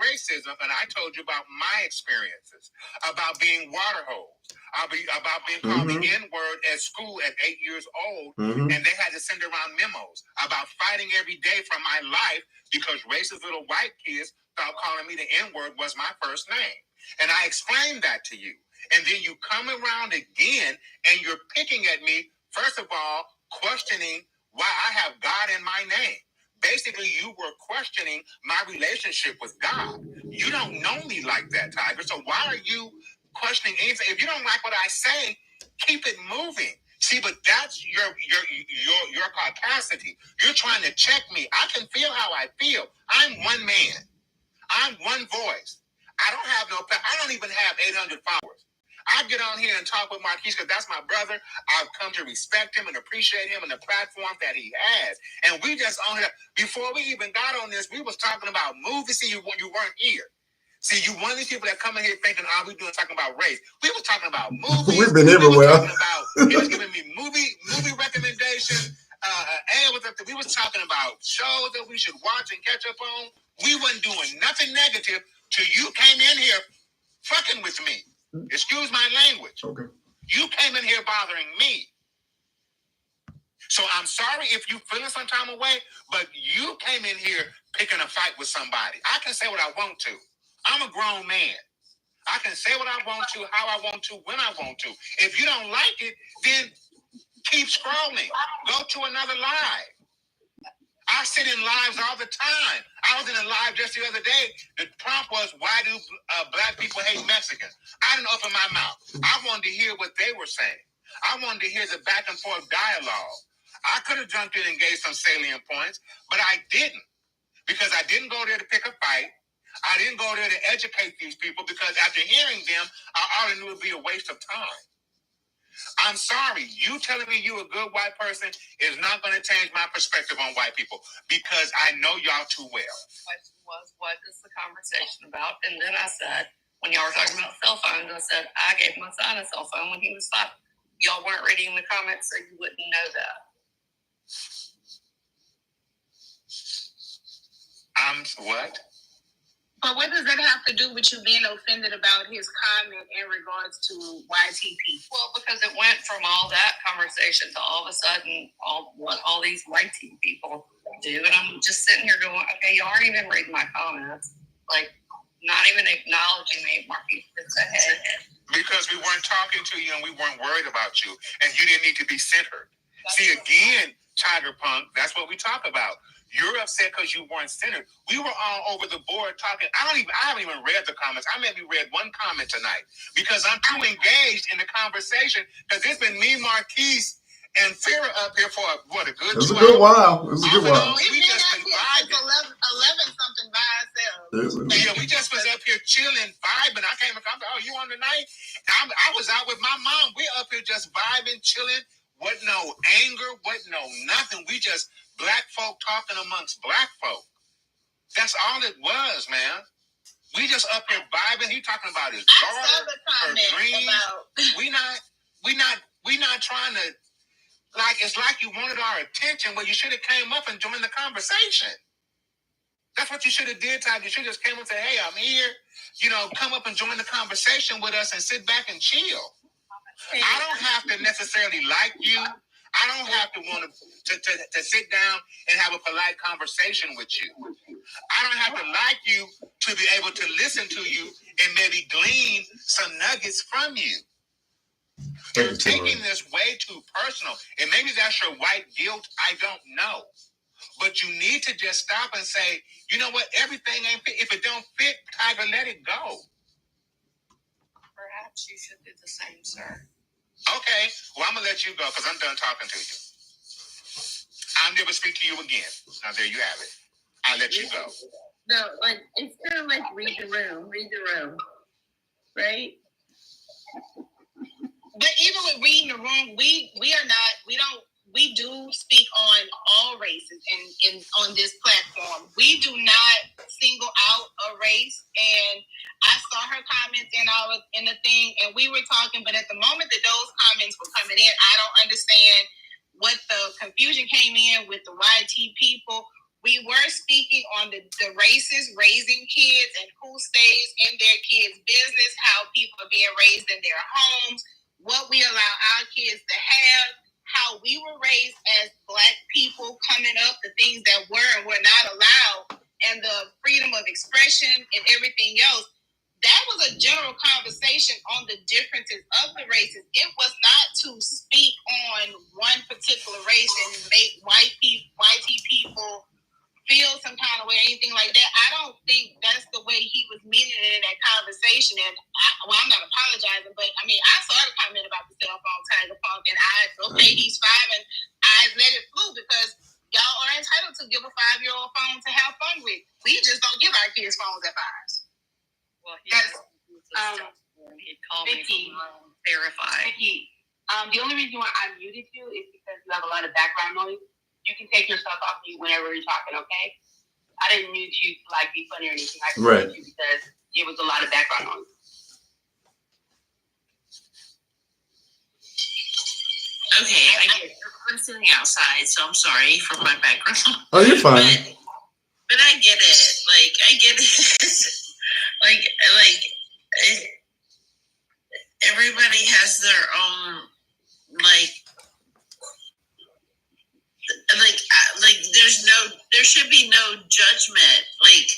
Speaker 3: racism, and I told you about my experiences, about being water hosed, about being called the N-word at school at 8 years old, and they had to send around memos about fighting every day from my life because racist little white kids thought calling me the N-word was my first name. And I explained that to you. And then you come around again, and you're picking at me, first of all, questioning why I have God in my name. Basically, you were questioning my relationship with God. You don't know me like that, Tiger. So why are you questioning anything? If you don't like what I say, keep it moving. See, but that's your capacity. You're trying to check me. I can feel how I feel. I'm one man. I'm one voice. I don't even have 800 followers. I get on here and talk with Marquise because that's my brother. I've come to respect him and appreciate him and the platform that he has. And we just on here. Before we even got on this, we was talking about movies. See, you weren't here. See, you one of these people that come in here thinking, all we doing talking about race. We was talking about movies.
Speaker 1: We've been everywhere.
Speaker 3: He was giving me movie recommendations. We was talking about shows that we should watch and catch up on. We wasn't doing nothing negative till you came in here fucking with me. Excuse my language.
Speaker 1: Okay.
Speaker 3: You came in here bothering me. So I'm sorry if you feeling some type of way, but you came in here picking a fight with somebody. I can say what I want to. I'm a grown man. I can say what I want to, how I want to, when I want to. If you don't like it, then keep scrolling. Go to another live. I sit in lives all the time. I was in a live just the other day. The prompt was, why do black people hate Mexicans? I didn't open my mouth. I wanted to hear what they were saying. I wanted to hear the back and forth dialogue. I could have jumped in and gave some salient points, but I didn't, because I didn't go there to pick a fight. I didn't go there to educate these people, because after hearing them, I already knew it would be a waste of time. I'm sorry, you telling me you a good white person is not going to change my perspective on white people, because I know y'all too well.
Speaker 5: Question was, what is the conversation about? And then I said, when y'all were talking about cell phones, I said, I gave my son a cell phone when he was 5. Y'all weren't reading the comments, so you wouldn't know that.
Speaker 3: What?
Speaker 4: But what does that have to do with you being offended about his comment in regards to YTP?
Speaker 5: Well, because it went from all that conversation to all of a sudden what all these white people do. And I'm just sitting here going, okay, you aren't even reading my comments. Like, not even acknowledging me, Marky. It's ahead.
Speaker 3: Because we weren't talking to you and we weren't worried about you. And you didn't need to be centered. See, again, Tiger Punk, that's what we talk about. You're upset because you weren't centered. We were all over the board talking. I haven't even read the comments. I maybe read one comment tonight because I'm too engaged in the conversation, because it's been me, Marquise, and Farrah up here for a good 2 hours.
Speaker 1: It was a good while.
Speaker 3: We just been vibing.
Speaker 4: 11 something by ourselves.
Speaker 3: Yeah, we just was up here chilling, vibing. I came and I'm, oh, you on tonight? I was out with my mom. We up here just vibing, chilling. What no anger, what no nothing. We just black folk talking amongst black folk. That's all it was, man. We just up here vibing. He talking about his daughter, her dreams. We not trying to, like, it's like you wanted our attention. Well, you should have came up and joined the conversation. That's what you should have did, Todd. You should have just came up and said, hey, I'm here. Come up and join the conversation with us and sit back and chill. I don't have to necessarily like you. I don't have to want to sit down and have a polite conversation with you. I don't have to like you to be able to listen to you and maybe glean some nuggets from you. You're taking this way too personal, and maybe that's your white guilt. I don't know. But you need to just stop and say, you know what, everything ain't fit. If it don't fit, Tiger, let it go.
Speaker 5: Perhaps you should do the same, sir.
Speaker 3: Okay, well, I'm going to let you go because I'm done talking to you. I'll never speak to you again. Now, there you have it. I'll let you go.
Speaker 4: No, like, it's kind of like read the room, right? But even with reading the room, we do speak on all races in on this platform. We do not single out a race. And I saw her comments in the thing, and we were talking. But at the moment that those comments were coming in, I don't understand what the confusion came in with the YT people. We were speaking on the races raising kids and who stays in their kids' business, how people are being raised in their homes, what we allow our kids to have, how we were raised as Black people coming up, the things that were and were not allowed, and the freedom of expression and everything else. That was a general conversation on the differences of the races. It was not to speak on one particular race and make YT people feel some kind of way, anything like that. I don't think that's the way he was meaning it in that conversation. And I'm not apologizing, but I mean, I saw the comment about the cell phone Tiger Punk, and he's 5, and I let it flew because y'all are entitled to give a 5-year-old phone to have fun with. We just don't give our kids phones at 5s.
Speaker 5: Well, he called
Speaker 4: Vicky,
Speaker 5: me verified.
Speaker 6: Vicky, the only reason why I muted you is because you have a lot of background noise. You can take yourself off mute whenever you're talking, okay? I didn't mute you to like be funny or anything. I just muted you because it was a lot of background noise.
Speaker 5: Okay, I'm sitting outside, so I'm sorry for my background.
Speaker 1: Oh, you're fine.
Speaker 5: But I get it. Like, I get it. like, everybody has their own, there should be no judgment. Like,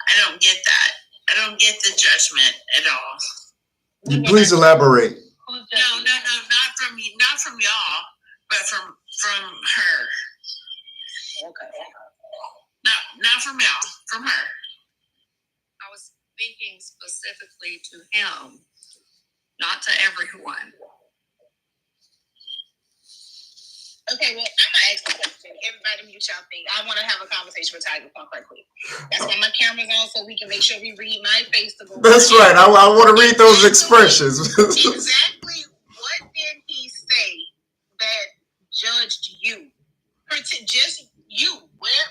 Speaker 5: I don't get that. I don't get the judgment at all.
Speaker 1: Please elaborate.
Speaker 5: No, not from y'all, but from her.
Speaker 6: Okay.
Speaker 5: Not from y'all, from her. I was speaking specifically to him, not to everyone.
Speaker 4: Okay, well, I'm gonna ask a question. Everybody mute y'all thing. I want to have a conversation with Tiger Punk right quick. That's why my camera's on, so we can make sure we read my face to go.
Speaker 1: That's right. I want to read those expressions.
Speaker 4: Exactly what did he say that judged you? Just you. Where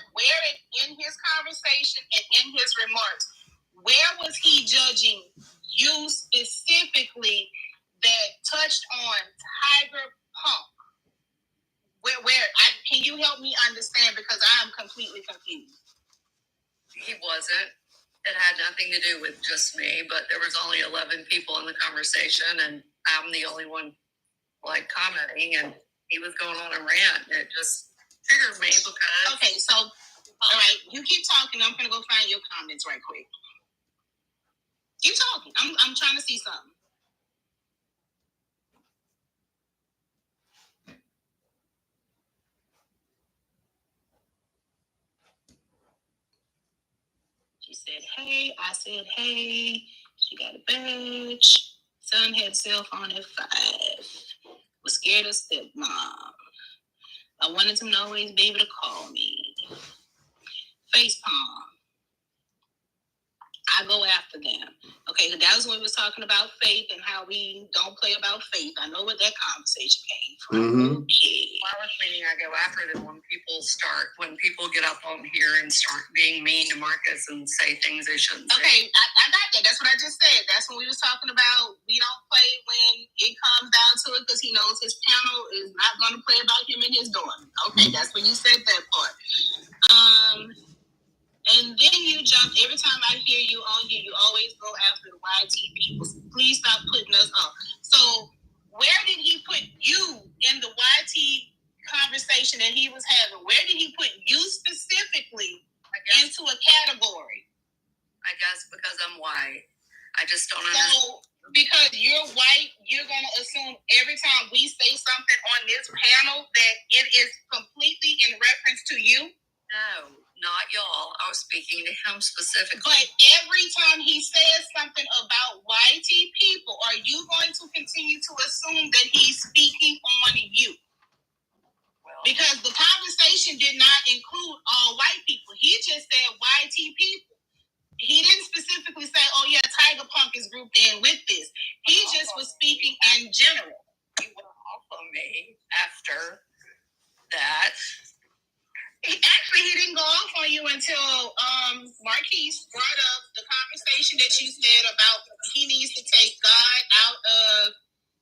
Speaker 4: in his conversation and in his remarks, where was he judging you specifically that touched on Tiger Punk? Can you help me understand, because I'm completely confused.
Speaker 5: He wasn't. It had nothing to do with just me, but there was only 11 people in the conversation, and I'm the only one commenting, and he was going on a rant. It just triggered me because.
Speaker 4: Okay, so all right, you keep talking. I'm gonna go find your comments right quick. Keep talking. I'm trying to see something. She said, hey. I said, hey. She got a badge. Son had a cell phone at 5. Was scared of stepmom. I wanted him to always be able to call me. Facepalm. I go after them. Okay, that was when we was talking about faith and how we don't play about faith. I know where that conversation came from.
Speaker 1: Mm-hmm.
Speaker 4: Okay.
Speaker 5: I was meaning I go after them when people get up on here and start being mean to Marcus and say things they shouldn't say.
Speaker 4: Okay, I got that. That's what I just said. That's when we was talking about we don't play when it comes down to it, because he knows his panel is not going to play about him and his daughter. Okay, that's when you said that part. And then you jump, every time I hear you on here, you always go after the YT people. Please stop putting us on. So where did he put you in the YT conversation that he was having? Where did he put you specifically into a category?
Speaker 5: I guess that's because I'm white. I just don't understand.
Speaker 4: So, because you're white, you're going to assume every time we say something on this panel that it is completely in reference to you?
Speaker 5: No, not y'all. I was speaking to him specifically.
Speaker 4: But every time he says something about YT people, are you going to continue to assume that he's speaking on you? Well, because the conversation did not include all white people. He just said YT people. He didn't specifically say, oh yeah, Tiger Punk is grouped in with this. He just was speaking in general.
Speaker 5: He went off on me after that.
Speaker 4: He didn't go off on you until Marquise brought up the conversation that you said about he needs to take God out of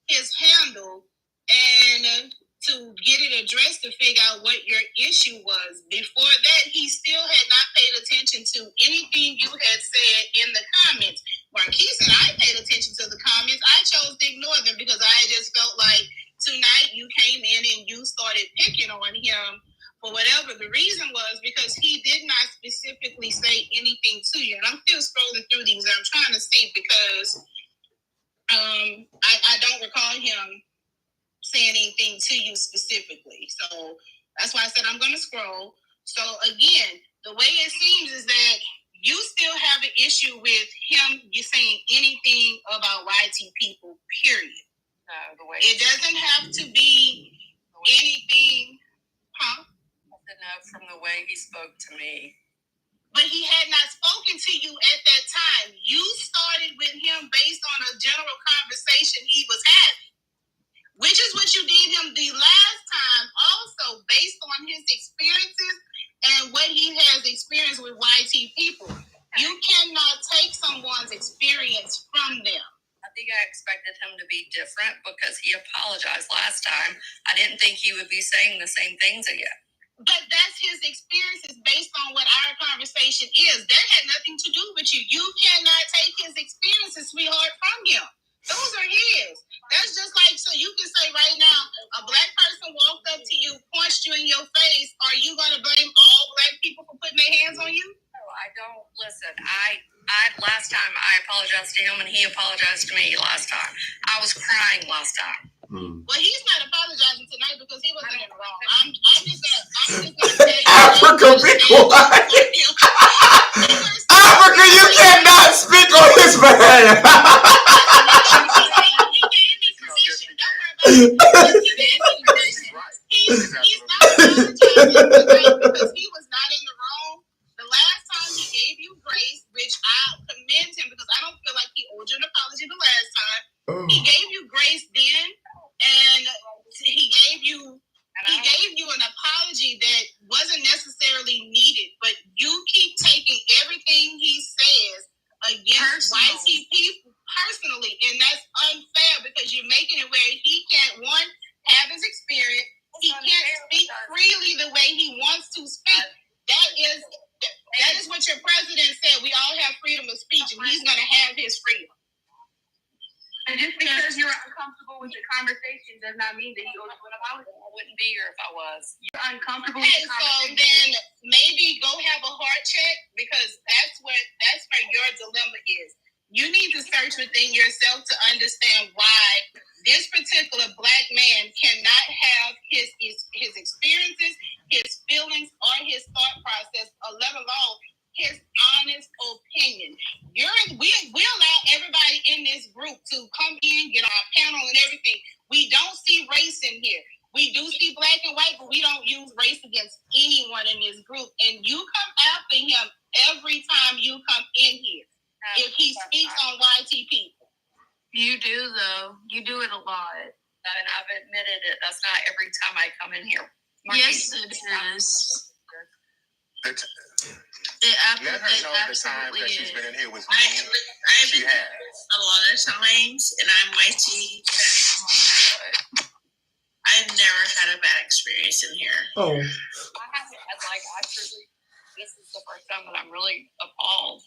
Speaker 4: his handle and to get it addressed to figure out what your issue was. Before that, he still had not paid attention to anything you had said in the comments. Marquise and I paid attention to the comments. I chose to ignore them because I just felt like tonight you came in and you started picking on him for whatever the reason was, because he did not specifically say anything to you. And I'm still scrolling through these and I'm trying to see because I don't recall him saying anything to you specifically. So that's why I said I'm going to scroll. So again, the way it seems is that you still have an issue with him you saying anything about YT people, period.
Speaker 5: No, the way
Speaker 4: it doesn't have to be anything, huh?
Speaker 5: I said no from the way he spoke to me.
Speaker 4: But he had not spoken to you at that time. You started with him based on a general conversation he was having, which is what you did him the last time also, based on his experiences and what he has experienced with YT people. You cannot take someone's experience from them.
Speaker 5: I think I expected him to be different because he apologized last time. I didn't think he would be saying the same things again.
Speaker 4: But that's his experiences based on what our conversation is. That had nothing to do with you. You cannot take his experiences, sweetheart, from him. Those are his. That's just like, so you can say right now, a black person walked up to you, punched you in your face. Are you going to blame all black people for putting their hands on you?
Speaker 5: No, I don't. Listen, I last time I apologized to him and he apologized to me last time. I was crying last time.
Speaker 4: Well, he's not apologizing tonight because he wasn't in the wrong. I'm just gonna tell you.
Speaker 1: Africa, be quiet. Africa, you cannot speak on his behalf.
Speaker 4: He's not apologizing tonight because he was not in the wrong. The last time he gave you grace, which I commend him because I don't feel like he owed you an apology the last time. He gave you grace then, and he gave you an apology that wasn't necessarily needed. But you keep taking everything he says against YT people personally, and that's unfair because you're making it where he can't, one, have his experience. He can't speak freely the way he wants to speak. That is what your president said. We all have freedom of speech, and he's going to have his freedom.
Speaker 6: And just because you're uncomfortable with the conversation does not mean that you owes you an apology.
Speaker 5: I wouldn't be here if I was.
Speaker 6: You're uncomfortable
Speaker 4: Okay,
Speaker 6: with the
Speaker 4: so
Speaker 6: conversation.
Speaker 4: then maybe go have a heart check because that's where your dilemma is. You need to search within yourself to understand why this particular black man cannot have his experiences, his feelings, or his thought process, or let alone his honest opinion. We allow everybody in this group to come in, get on our panel and everything. We don't see race in here. We do see black and white, but we don't use race against anyone in this group. And you come after him every time you come in here. If he speaks on YT people.
Speaker 6: You do, though. You do it a lot.
Speaker 5: And I've admitted it. That's not every time I come in here.
Speaker 6: Yes, it is.
Speaker 3: Let her know the time that she's been in here with me.
Speaker 7: I've been a lot of times, and I'm YT. I've never had a bad experience in here.
Speaker 1: Oh.
Speaker 5: I haven't had, this is the first time that I'm really appalled.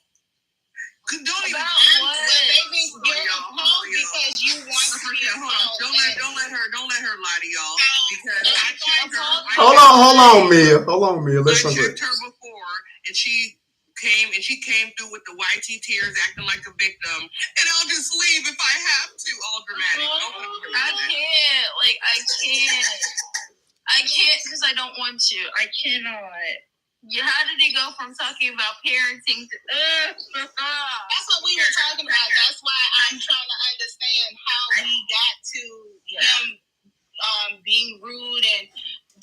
Speaker 7: Don't even
Speaker 4: Baby, you're appalled because you want to be appalled.
Speaker 7: Don't let her lie to y'all. Because I checked her.
Speaker 1: Hold on, Mia. Let's
Speaker 7: I checked her before, and she
Speaker 5: came and she came through with the YT tears, acting like a victim, and I'll just leave if I have to. All dramatic.
Speaker 4: I can't. Like, I can't. I can't because I don't want to. I cannot. Yeah, how did it go from talking about parenting to
Speaker 6: That's what we were talking about. That's why I'm trying to understand how we got to him being rude and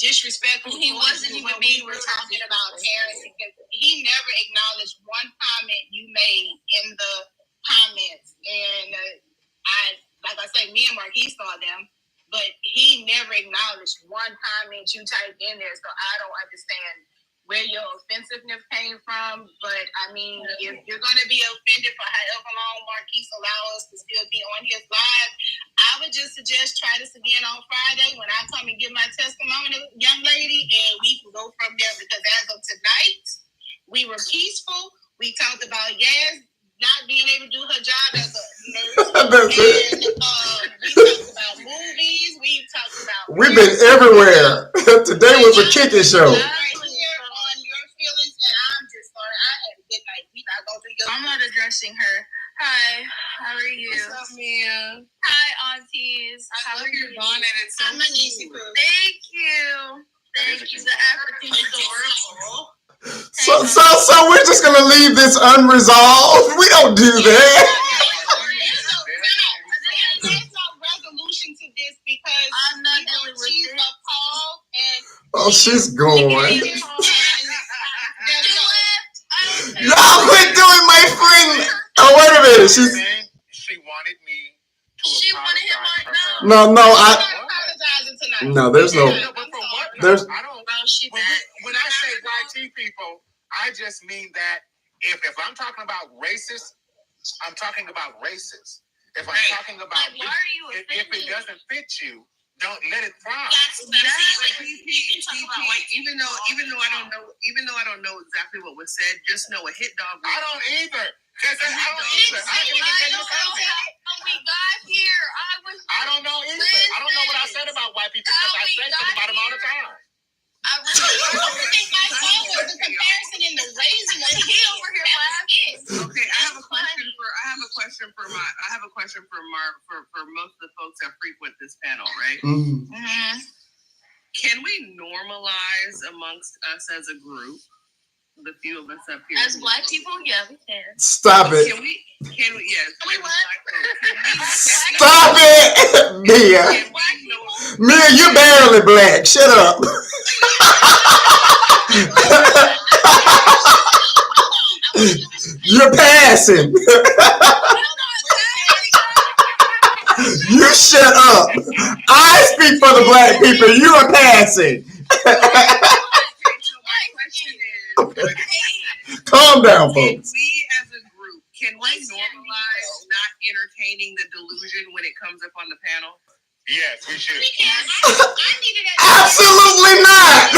Speaker 6: disrespectful. He wasn't even being. We were talking about parenting because he never acknowledged one comment you made in the comments, and like I say, me and Marquise saw them, but he never acknowledged one comment you typed in there. So I don't understand where your offensiveness came from, but I mean, if you're going to be offended for however long Marquise allow us to still be on his live, I would just suggest try this again on Friday when I come and give my testimony, young lady, and we can go from there, because as of tonight, we were peaceful. We talked about Yazz not being able to do her job as a nurse. And we talked about movies. We talked about...
Speaker 1: We've been everywhere. Today was a kicking show.
Speaker 4: I'm not addressing her. Hi, how are you?
Speaker 5: What's up, Mia?
Speaker 4: Hi, aunties. How are you?
Speaker 5: It's so cute.
Speaker 4: Thank you. Thank you. The African is adorable.
Speaker 1: So we're just gonna leave this unresolved. We don't do that.
Speaker 6: There's no resolution to this because
Speaker 4: I'm not dealing with
Speaker 6: she's
Speaker 4: it.
Speaker 6: appalled and
Speaker 1: Oh, she's going.
Speaker 6: Y'all
Speaker 1: quit doing my friend. Oh, wait a minute.
Speaker 3: She wanted me to apologize for her.
Speaker 1: No,
Speaker 6: I'm apologizing tonight.
Speaker 1: no. There's no.
Speaker 3: No, but for what?
Speaker 1: There's.
Speaker 3: I don't.
Speaker 4: She
Speaker 3: When I say YT people, I just mean that if I'm talking about racist, I'm talking about racist. If I'm talking about
Speaker 4: like, why are you
Speaker 3: if it doesn't fit you, don't let it fly.
Speaker 5: Even though I don't know exactly what was said, just know a hit dog.
Speaker 3: I don't either. I don't either. I can even tell you the content.
Speaker 4: When we got here,
Speaker 3: I don't know either. I don't know what I said about white people because I say stuff about them all the time.
Speaker 6: I think I saw was the comparison in the raising of
Speaker 4: he over here laughing.
Speaker 5: Okay, I have a question for most of the folks that frequent this panel, right?
Speaker 4: Mm-hmm.
Speaker 5: Can we normalize amongst us as a group, the few of us up here,
Speaker 4: as Black people? Yeah, we can.
Speaker 1: Stop it.
Speaker 5: Can we? Yes.
Speaker 1: Stop it, Mia. Mia, you're barely Black. Shut up. You're passing. You shut up. I speak for the Black people. You are passing. Calm down, folks.
Speaker 5: We as a group, can we normalize not entertaining the delusion when it comes up on the panel?
Speaker 3: Yes, we should.
Speaker 1: Absolutely not.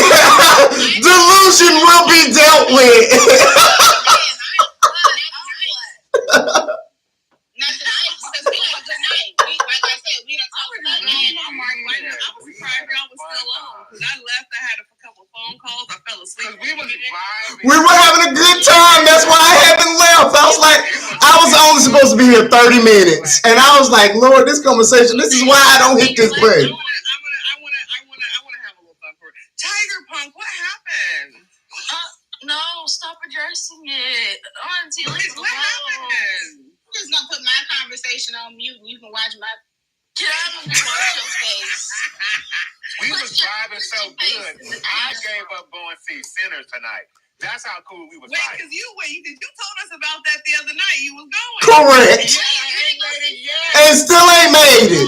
Speaker 1: Delusion will be dealt with.
Speaker 6: Not tonight, because we had a good night. Like I said, we done talked about it.
Speaker 5: I was surprised y'all was still on because I left. I had a couple phone calls. I fell asleep.
Speaker 3: We was vibing.
Speaker 1: We were having a good time. That's why I haven't left. I was like, I was only supposed to be here 30 minutes. And I was like, Lord, this conversation, this is why I don't hit this button.
Speaker 5: I want to have a little fun for it. Tiger Punk, what happened?
Speaker 4: No, stop addressing it. Auntie, let's go.
Speaker 5: What happened?
Speaker 6: I'm just going to put my conversation on mute and you can watch my...
Speaker 4: Get out of the your face.
Speaker 3: We was vibing so good. I gave up going to see Sinners tonight. That's how cool we was
Speaker 5: Wait,
Speaker 3: vibing.
Speaker 5: because you told us about that the other night. You was going.
Speaker 1: Correct. And still ain't made it.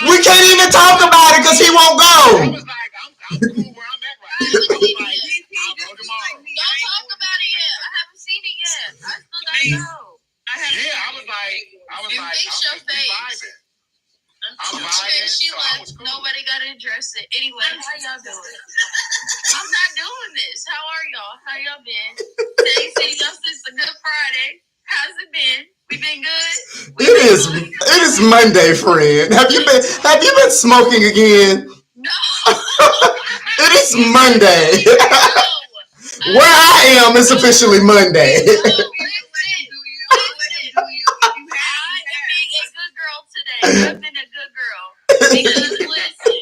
Speaker 1: We can't even talk about it because he won't go.
Speaker 3: I was like, I'm cool where I'm at right now. I was like, I'll go tomorrow.
Speaker 4: Don't talk about it yet. I haven't seen it yet. I still gotta go.
Speaker 3: I was like, I'm just vibing. I'm vibing,
Speaker 4: She
Speaker 3: so I
Speaker 4: left.
Speaker 3: was cool.
Speaker 4: Nobody got to address it. Anyway, how y'all doing? I'm not doing this. How are y'all? How y'all been? They say y'all since a good Friday. How's it been? We been good?
Speaker 1: It is Monday, friend. Have you been smoking again?
Speaker 4: No.
Speaker 1: It is Monday. Where I am, it's officially Monday.
Speaker 5: I am being a good girl today. I've been a good girl. Because listen,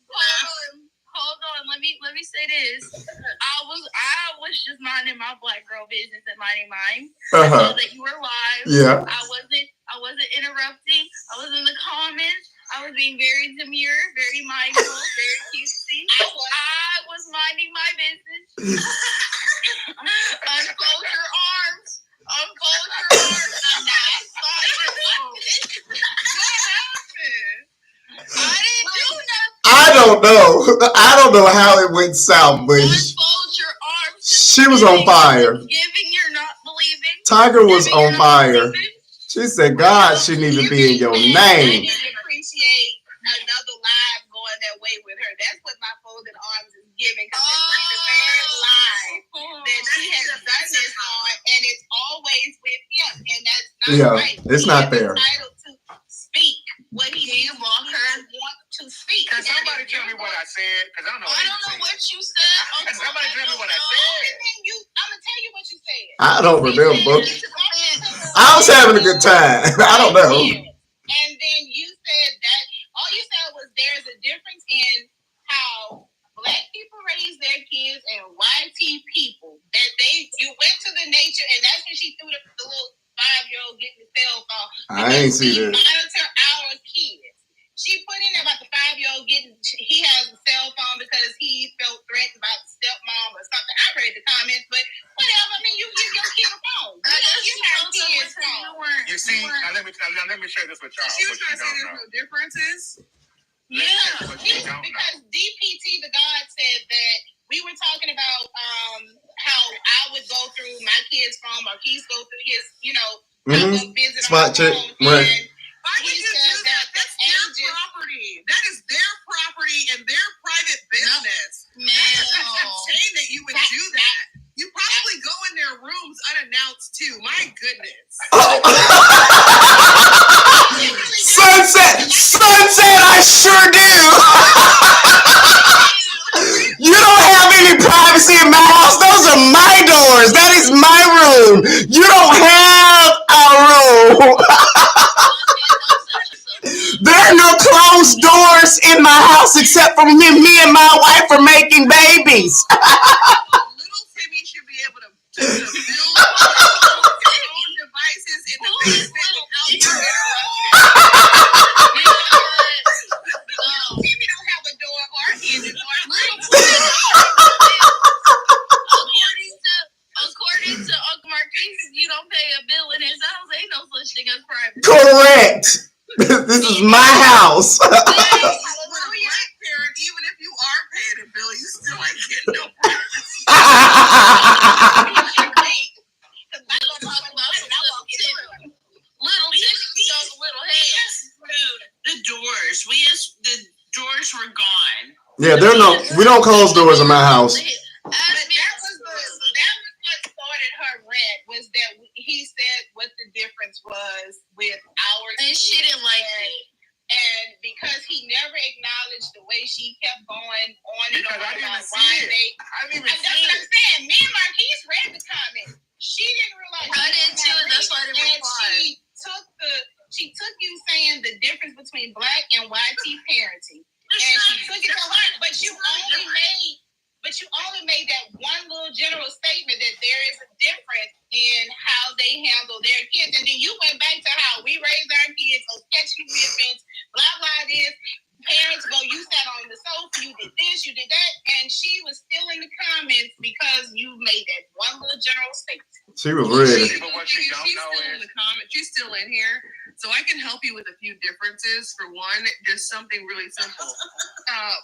Speaker 5: hold on. Let me say this. I was just minding my black girl business and minding mine. I saw that you were live.
Speaker 1: Yeah.
Speaker 5: I wasn't interrupting. I was in the comments. I was being very demure, very mindful, very cutesy. I was minding my business. Unclose your arms. Unclose your arms. I'm not fighting. What happened? I didn't do nothing.
Speaker 1: I don't know how it went south, but she was on fire.
Speaker 5: Giving, you're not believing.
Speaker 1: Tiger was on fire. She said, God shouldn't even be in your name.
Speaker 4: I didn't appreciate another live going that way with her. That's what my folded arms is giving. Because this is the third live that she has done this on, and it's always with him. And that's not right.
Speaker 1: It's not there.
Speaker 4: Entitled to speak what he want to speak.
Speaker 3: Can somebody tell me what I said? Because I don't know
Speaker 5: what you said.
Speaker 3: Can somebody tell me what I said?
Speaker 4: I'm going to tell you what you said.
Speaker 1: I don't remember. I was having a good time. I don't know.
Speaker 4: And then you said that all you said was there's a difference in how black people raise their kids and YT people. That you went to the nature, and that's when she threw the little 5-year-old getting the cell phone.
Speaker 1: I ain't see that.
Speaker 4: Monitor our kids. She put in about the 5-year-old he has a cell phone because he felt threatened by the stepmom or something. I read the comments, but whatever. I mean, you give your kid a phone. You have kids' phone.
Speaker 3: You see, now let me share this with y'all.
Speaker 4: She was trying to say there's no differences. Yeah, because DPT, the God, said that we were talking about how I would go through my kid's phone, or Keith go through his, I would visit
Speaker 1: spot check, right?
Speaker 4: Why would you do that? That's their property. That is their property and their private business.
Speaker 5: No.
Speaker 4: That's insane that you would do that. You probably go in their rooms unannounced too. My goodness.
Speaker 1: Sunset, I sure do. You don't have any privacy in my house. Those are my doors. That is my room. You don't have a room. There are no closed doors in my house except for me and my wife are making babies.
Speaker 4: Little Timmy should be able to build his own devices in the basement without Timmy don't have a door or a hinge or
Speaker 5: According to Uncle Marquise, you don't pay a bill in his house. Ain't no such thing as privacy.
Speaker 1: Correct. This is my house.
Speaker 4: Even if you are paying a bill, you still ain't getting no privacy.
Speaker 7: The doors were gone.
Speaker 1: Yeah, we don't close doors in my house.
Speaker 4: That was what started her rant, was that he said what the difference was with our
Speaker 5: and
Speaker 4: kids.
Speaker 5: she didn't like it.
Speaker 4: And because he never acknowledged the way she kept going on and on about why they.
Speaker 3: I didn't even
Speaker 4: That's what I'm saying. Me and Marquise read the comments. She didn't realize.
Speaker 5: I did too. That's why I didn't reply.
Speaker 4: She took you saying the difference between black and YT parenting, and she took it to heart. But you only made that one little general statement that there is a difference in how they handle their kids, and then you went back to how we raised our kids. Oh, catch you offense, blah blah this. Parents go, you sat on the sofa, you did this, you did that, and she was still in the comments because you made that one little general statement.
Speaker 1: She was ready.
Speaker 4: She's still in the comments. She's still in here, so I can help you with a few differences. For one, just something really simple.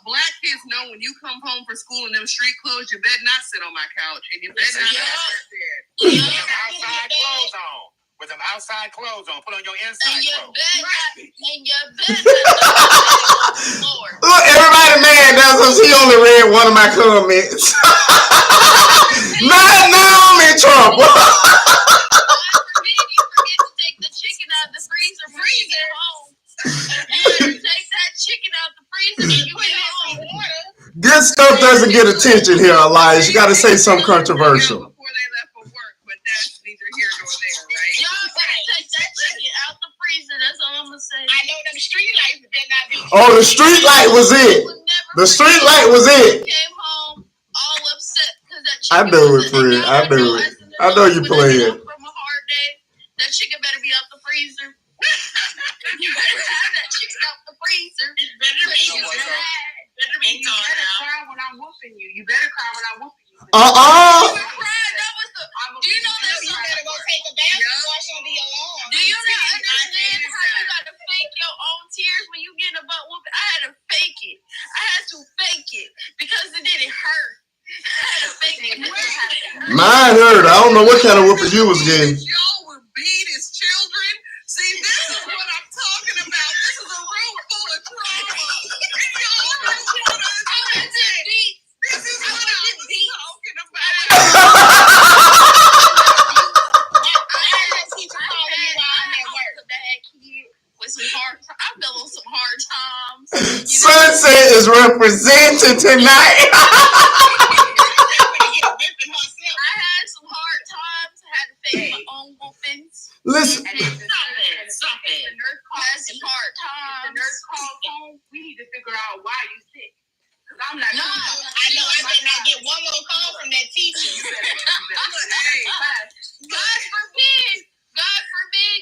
Speaker 4: Black kids know when you come home from school in them street clothes, you better not sit on my couch, and you better not sit there.
Speaker 3: Outside clothes on. With them outside clothes on, put on your inside clothes.
Speaker 1: Look, everybody mad. That's what she only read one of my comments. Now I'm in trouble.
Speaker 5: You forget to take the chicken out of the freezer when you get home. You better take that chicken out the freezer when you get home.
Speaker 1: Good stuff doesn't get attention here, Elias. You got to say something controversial.
Speaker 7: Before they left for work, but that's neither here nor there, right?
Speaker 4: Y'all better take that chicken out the freezer. That's all I'm gonna say. I know them street lights better not be.
Speaker 1: Oh, the street light was it. The street light was it.
Speaker 4: Came home all upset because that
Speaker 1: I
Speaker 4: chicken.
Speaker 1: know it, friend. I know it. I know you playing.
Speaker 4: From a hard day, that chicken better be out the freezer. You better have that chicken out the freezer.
Speaker 7: It better be.
Speaker 6: You better cry when I'm whooping you. You better cry when I'm whooping you.
Speaker 4: Do you know that you
Speaker 2: better go take a bath and wash under your lawn?
Speaker 4: Do you not understand how you gotta fake your own tears when you get a butt whooping? I had to fake it. I had to fake it because it didn't hurt. I had to fake it.
Speaker 1: Mine hurt. I don't know what kind of whooping you was getting.
Speaker 7: Y'all were beat as children. See, this is what I'm talking about. This is a room full of trauma. And y'all just want us to beat. This is what I'm talking about.
Speaker 4: I fell on some hard times.
Speaker 1: Sunset is represented tonight.
Speaker 4: I had some hard times. I had to face my own whoopings.
Speaker 1: Listen.
Speaker 4: Stop it. The nurse had some hard times.
Speaker 6: The nurse called home. We need to figure out why you sick. I'm not.
Speaker 2: No, I know I did not get one more call from that teacher.
Speaker 4: God forbid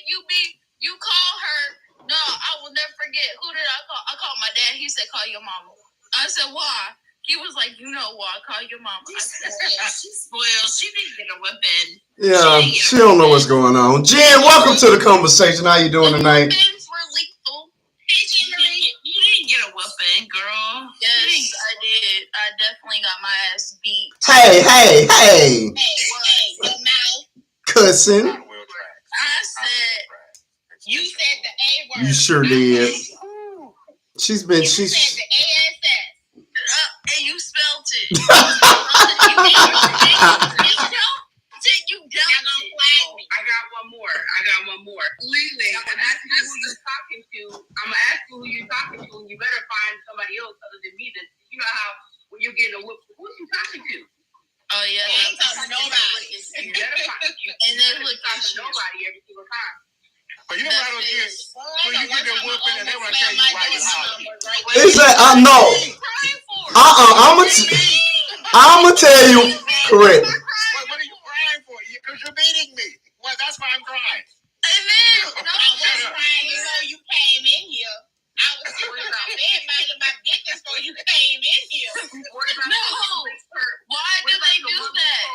Speaker 4: you call her. No, I will never forget. Who did I call? I called my dad. He said, call your mama. I said, why? He was like, you know why? Call your mama. I said,
Speaker 7: She's spoiled. She didn't get a whipping.
Speaker 1: Yeah, she don't know what's going on. Jen, welcome to the conversation. How you doing tonight?
Speaker 4: Whippings were lethal.
Speaker 7: Hey, Jen Marie. You didn't get a whipping, girl.
Speaker 4: Yes, I did. I definitely got my ass beat.
Speaker 1: Hey,
Speaker 2: Hey, your mouth.
Speaker 1: cousin.
Speaker 4: I said,
Speaker 2: You said the A word.
Speaker 1: You sure did. She's been.
Speaker 2: You said the ASS.
Speaker 4: and you spelled it. You
Speaker 2: Y'all gonna flag me.
Speaker 6: I got one more.
Speaker 7: Lily,
Speaker 6: I'm gonna ask you who you're talking to. And you better find somebody else other than me. That you know how when you're getting a whoop, who's you talking to?
Speaker 4: Oh yeah,
Speaker 2: I ain't talking to nobody.
Speaker 6: You better find you.
Speaker 4: And then look
Speaker 6: talk
Speaker 4: at
Speaker 6: to
Speaker 4: you.
Speaker 6: nobody every single time.
Speaker 3: But you know what I don't get? When you get that whooping and they want to tell you why you're hollering.
Speaker 1: It's like no. I'ma tell you correct.
Speaker 3: What are you crying for? Because you're beating me. Well, that's why I'm crying.
Speaker 4: Amen.
Speaker 2: I was crying, you know, you came in here. I was worried about that, minding my business before you came in here.
Speaker 4: No. Why do they do that?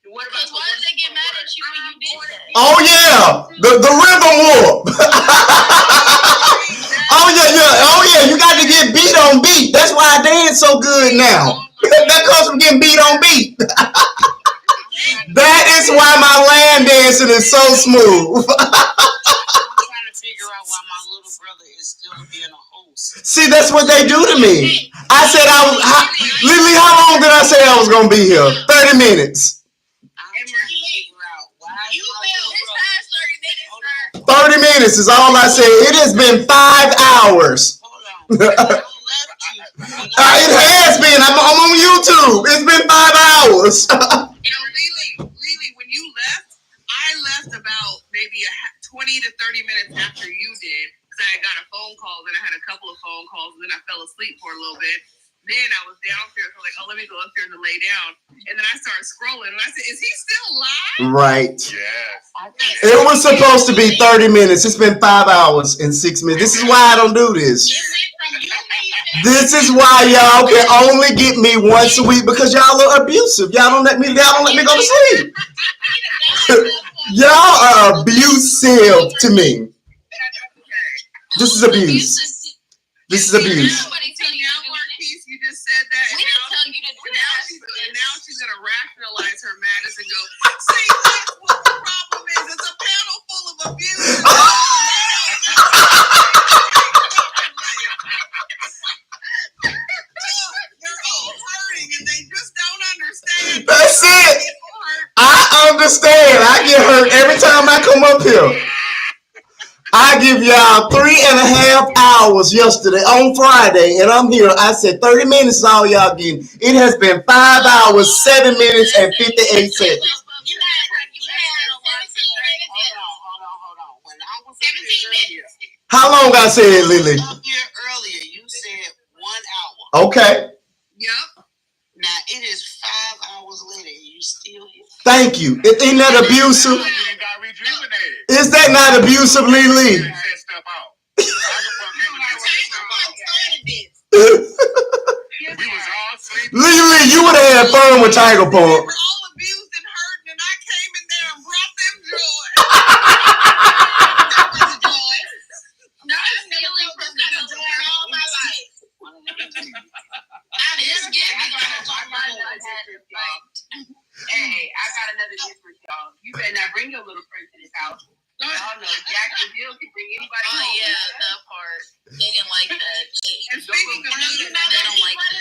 Speaker 4: Because why did they get mad at you when you did that?
Speaker 1: Oh yeah, the rhythm whoop. Oh yeah. You got to get beat on beat. That's why I dance so good now. That comes from getting beat on beat. That is why my land dancing is so smooth.
Speaker 7: I'm trying to figure out why my little brother is still being a host.
Speaker 1: See, that's what they do to me. I said Lily, how long did I say I was gonna be here? 30 minutes.
Speaker 7: I'm trying to figure out why.
Speaker 4: You feel his past 30 minutes, sir.
Speaker 1: 30 minutes is all I said. It has been 5 hours.
Speaker 7: Hold on.
Speaker 1: It has been. I'm on YouTube. It's been 5 hours.
Speaker 7: Lily, when you left, I left about maybe 20 to 30 minutes after you did. Because I got a phone call, then I had a couple of phone calls, and then I fell asleep for a little bit. Then I was downstairs, so like, oh, let me go upstairs and lay down. And then I started scrolling, and I said, is he still live?
Speaker 1: Right.
Speaker 3: Yes.
Speaker 1: It was supposed to be 30 minutes. It's been 5 hours and 6 minutes. This is why I don't do this. This is why y'all can only get me once a week because y'all are abusive. Y'all don't let me go to sleep. Y'all are abusive to me. This is abuse. This is abuse.
Speaker 7: You just said that, and
Speaker 4: We didn't tell you to do that.
Speaker 7: now she's gonna rationalize her madness and go, see, that's what the problem is. It's a panel full of abuse. They're all hurting and they just don't understand.
Speaker 1: That's it. I understand. I get hurt every time I come up here. I give y'all 3.5 hours yesterday on Friday, and I'm here. I said 30 minutes is all y'all getting. It has been 5 hours, 7 minutes, and 58 seconds. How long I said, Lily?
Speaker 2: Up here earlier, you said 1 hour.
Speaker 1: Okay.
Speaker 7: Yep.
Speaker 2: Now it is 5 hours later, and you still here.
Speaker 1: Thank you. Isn't that abusive? Is that not abusive, Lily? Lily, you would have had fun with Tiger Pump.
Speaker 7: They were all abused and hurt, and I came in there and brought them joy.
Speaker 4: No, I'm feeling from the joy all my life. It's getting
Speaker 6: Hey, I got another gift for y'all. You better not bring your little friend to this house. Y'all know Jack and Bill can bring anybody home.
Speaker 4: Oh, yeah, that part. They didn't like that.
Speaker 7: And speaking of
Speaker 4: They don't like that.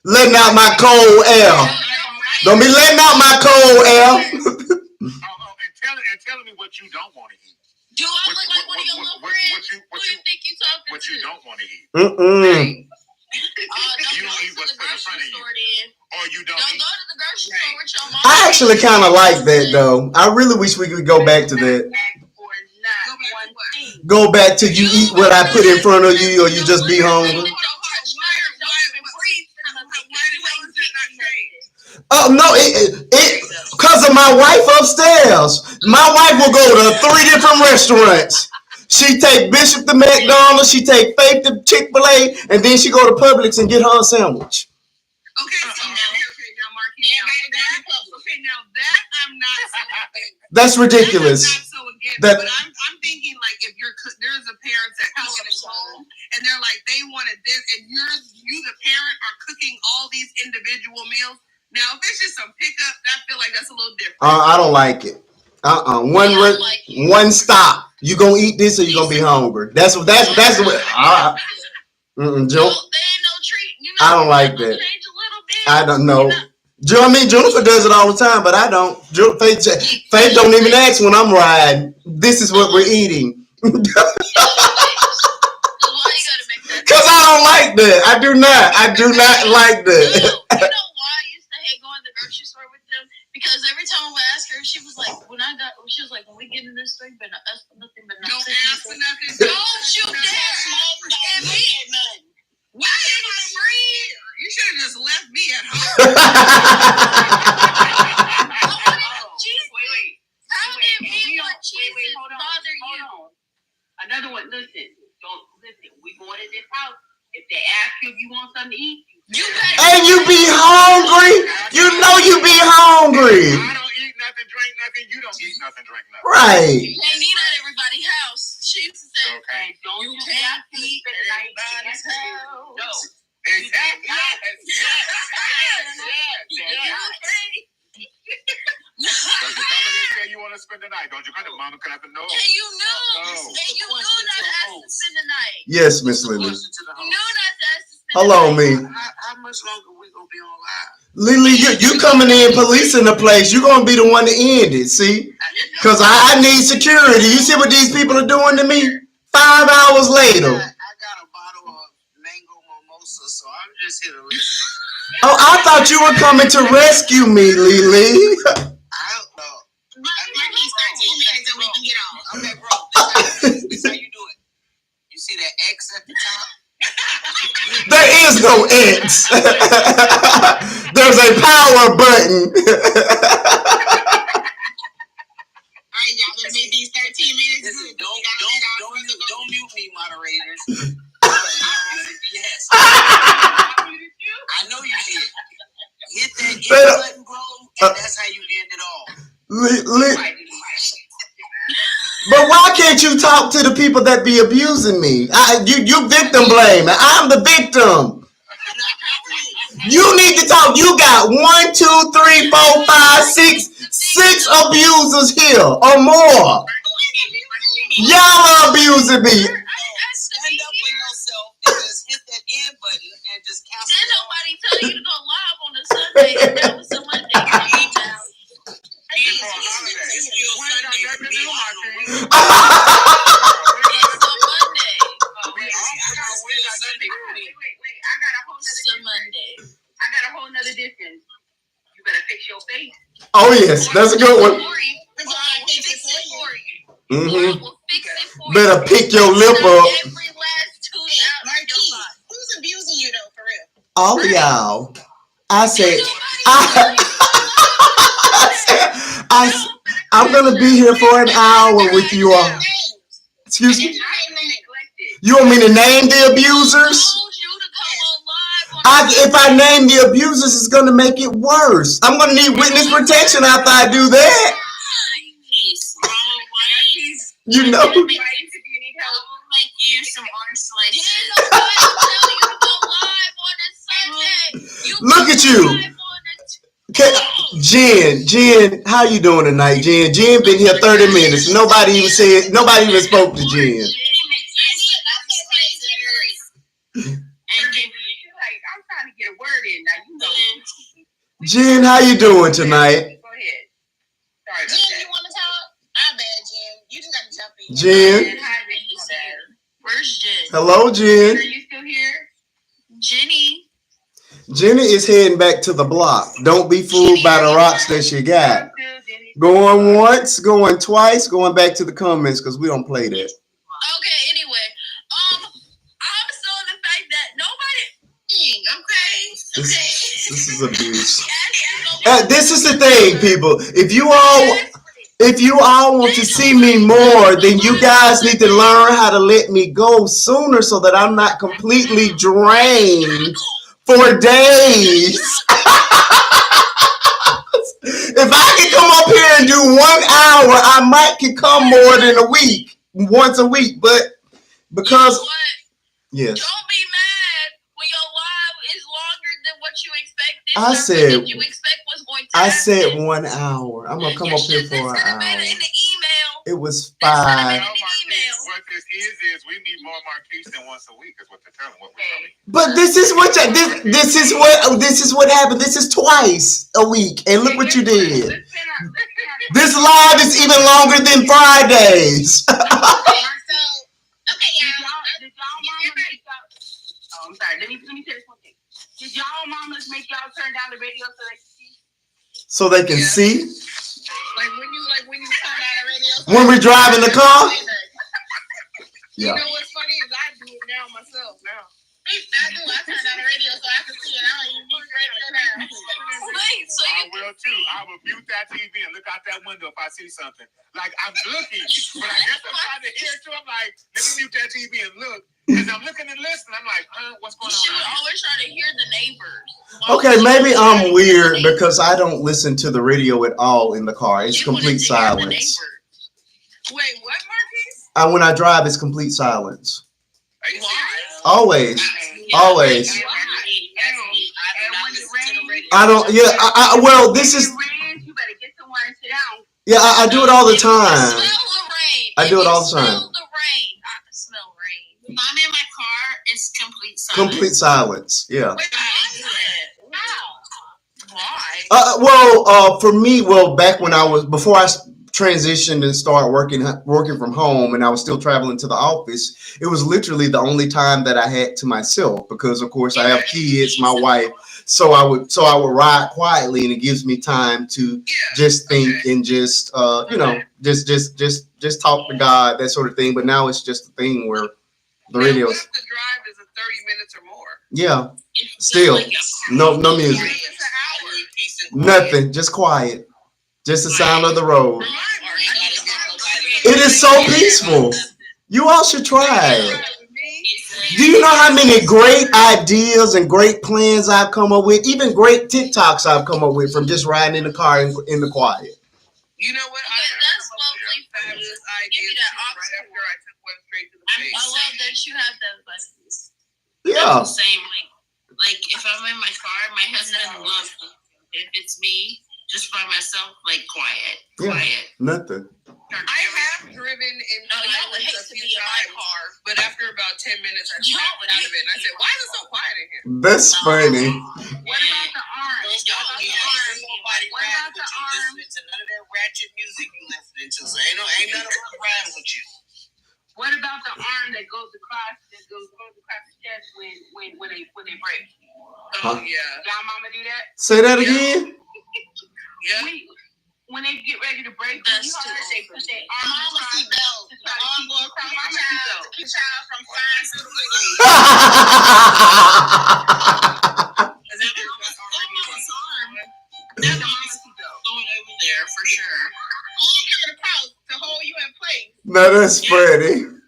Speaker 1: Letting out my cold air. Don't be letting out my cold air.
Speaker 3: And telling me what you don't want to eat.
Speaker 4: Do I look like one of your little friends? Who you think you talking to?
Speaker 3: What you don't want to eat.
Speaker 4: You don't eat what's put in front of you.
Speaker 3: Or you don't
Speaker 4: Don't
Speaker 3: eat.
Speaker 4: go to the grocery store with your mom.
Speaker 1: I actually kind of like that, though. I really wish we could go back to that. Go back to you eat what I put in front of you, or you just be hungry. Oh no, because of my wife upstairs. My wife will go to 3 different restaurants. She take Bishop to McDonald's, she take Faith to Chick-fil-A, and then she go to Publix and get her a sandwich.
Speaker 7: Okay, so now, Marquis. Now that I'm not so against.
Speaker 1: That's ridiculous.
Speaker 7: I'm not so against, but I'm thinking like if there's a parent that cook at home and they're like they wanted this, and you the parent are cooking all these individual meals. Now if it's just some pickup, I feel like that's a little different.
Speaker 1: I don't like it. One stop. You gonna eat this or you gonna be hungry. That's what. Joe.
Speaker 4: They ain't no treat.
Speaker 1: I don't like that. I don't know. Jennifer does it all the time, but I don't. Faith don't even ask when I'm riding. This is what we're eating. Because I don't like that. I do not like that.
Speaker 4: You know why I used to hate going to the grocery store with them? Because every time I would ask her, she was like, when we get in this store, but ask for nothing but
Speaker 7: Don't ask for nothing.
Speaker 4: Don't you dare smoke nothing. Why am I free?
Speaker 7: You should have just left me at home.
Speaker 6: Wait, hold on. Another one. Listen. We going in this house. If they ask you if you want something to eat,
Speaker 1: and you be hungry. You know you be hungry.
Speaker 3: I don't eat nothing, drink nothing. You don't eat nothing, drink nothing.
Speaker 1: Right.
Speaker 4: You can't eat at everybody's house. She used to say,
Speaker 3: okay.
Speaker 4: You can't eat at everybody's house.
Speaker 3: No. Exactly. Does you come in and say you want to spend the night? Don't you come to Mama Clap and no?
Speaker 4: And you knew not to ask to spend the night.
Speaker 1: Yes, Miss Lily.
Speaker 4: You knew not to ask to spend
Speaker 1: Hello,
Speaker 4: the night.
Speaker 1: me.
Speaker 2: How much longer we gonna be on live?
Speaker 1: Lily, you coming in policing the place. You're gonna be the one to end it. See, because I need security. You see what these people are doing to me? 5 hours later.
Speaker 2: I got a bottle of mango mimosa, so I'm just here to listen.
Speaker 1: Oh, I thought you were coming to rescue me, Lily.
Speaker 2: I don't know.
Speaker 4: Give me 13 minutes and we can get on.
Speaker 2: Okay, bro. This how you do it. You see that X at the top?
Speaker 1: There is no X. There's a power button.
Speaker 4: All right, y'all. Let's make these 13 minutes.
Speaker 2: Listen, don't mute me, moderators. Yes. I know you did. Hit that end button, bro, and that's how you end it all.
Speaker 1: But why can't you talk to the people that be abusing me? You victim blaming. I'm the victim. You need to talk. You got 1, 2, 3, 4, 5, 6 abusers here or more. Y'all are abusing me.
Speaker 2: Stand up for yourself and just hit that end button and just cancel.
Speaker 4: Did nobody tell you to go live on a Sunday and that was a Monday?
Speaker 1: Oh yes, that's a good one. Mm-hmm. Better pick your lip up.
Speaker 4: Who's abusing you though, for real?
Speaker 1: All of y'all. I said, I'm gonna be here for an hour with you all. Excuse me. You want me to name the abusers? If I name the abusers, it's gonna make it worse. I'm gonna need witness protection after I do that. You know.
Speaker 4: Make you some orange slices.
Speaker 1: Look at you. Jen, how you doing tonight, Jen? Jen been here 30 minutes. Nobody even spoke to Jen.
Speaker 6: I'm trying to get a word in now. You know.
Speaker 1: Jen, how you doing tonight?
Speaker 6: Go ahead. Sorry about
Speaker 4: Jen,
Speaker 6: that.
Speaker 4: you want to talk? I bet, Jen. You just got to jump in.
Speaker 1: Jen.
Speaker 4: Where's Jen?
Speaker 1: Hello, Jen.
Speaker 6: Are you still here?
Speaker 4: Jenny.
Speaker 1: Jenny is heading back to the block. Don't be fooled by the rocks that she got. Going once, going twice, going back to the comments because we don't play that.
Speaker 4: Okay, anyway. I'm still in the fact that nobody. Okay.
Speaker 1: This is abuse. This is the thing, people. If you all want to see me more, then you guys need to learn how to let me go sooner so that I'm not completely drained for days. If I can come up here and do 1 hour, I might can come more than a week, once a week. But because yes.
Speaker 4: Don't be mad when your live is longer than what you expected.
Speaker 1: I said
Speaker 4: you expect what's going to
Speaker 1: I
Speaker 4: happen.
Speaker 1: said 1 hour. I'm gonna come up here for an hour.
Speaker 4: In the email.
Speaker 1: It was 5.
Speaker 3: What this is we need more Marquise than once a week is what they're telling what we're telling.
Speaker 1: But this is what happened. This is twice a week, and look what you did. This live is even longer than Fridays.
Speaker 6: I'm sorry. Let me say this one thing. Did y'all mamas make y'all turn down the radio so they can see?
Speaker 1: So they can see.
Speaker 4: Like when you turn down the radio.
Speaker 1: When we drive in the car.
Speaker 4: Yeah. You know what's funny is I do it now myself now. I turn down the radio so I can see it. I don't even need radio now.
Speaker 3: I will too. I will mute that TV and look out that window if I see something. Like I'm looking, but I guess I'm trying to hear it too. I'm like, let me mute that TV and look. Because I'm looking and listening. I'm like, what's going on?
Speaker 4: You should always try to hear the neighbors.
Speaker 1: Okay, maybe I'm weird because I don't listen to the radio at all in the car. It's complete silence.
Speaker 4: Wait, what, Marcus?
Speaker 1: When I drive, it's complete silence.
Speaker 4: Are you serious?
Speaker 1: Always. I don't. Yeah. Well, this is.
Speaker 6: You better get somewhere and sit down.
Speaker 1: Yeah, I do it all the time. I do it all the time.
Speaker 4: Smell the rain. I can smell rain. When I'm in my car, it's complete silence.
Speaker 1: Complete silence. Yeah.
Speaker 4: Why?
Speaker 1: For me, back when before I transitioned and started working from home, and I was still traveling to the office, it was literally the only time that I had to myself because, of course, I have kids, my wife. So I would ride quietly, and it gives me time to just think and just just talk to God, that sort of thing. But now it's just a thing where the radio's.
Speaker 7: The drive is 30 minutes or more.
Speaker 1: Yeah. Still, no music. Nothing, just quiet. Just the sound of the road. It is so peaceful. You all should try it. Do you know how many great ideas and great plans I've come up with? Even great TikToks I've come up with from just riding in the car in the quiet.
Speaker 7: You know what?
Speaker 4: That's lovely.
Speaker 7: Fabulous ideas right after I took one straight to the face.
Speaker 4: I love that you have those buttons.
Speaker 1: Yeah.
Speaker 4: Same, like if I'm in my car, my husband loves me. If it's me, just by myself, like quiet.
Speaker 1: Nothing.
Speaker 7: I have driven in silence a few times, but after about 10 minutes, I snapped out of it. And I said, "Why is it so quiet in here?"
Speaker 1: That's funny.
Speaker 6: What about the arm? What about the arm?
Speaker 2: None of that ratchet music you listening to. So ain't none of us riding with you.
Speaker 6: What about the arm that goes across the chest when they break?
Speaker 1: Huh?
Speaker 7: Yeah.
Speaker 6: Y'all mama do that?
Speaker 1: Say that again.
Speaker 7: Yeah.
Speaker 6: When they get ready to break,
Speaker 4: that's too old. They put their arm belt. The arm go across the child from flying through the cookie. That's the mama seatbelt going over there for sure. To hold you in place.
Speaker 1: No, that's funny.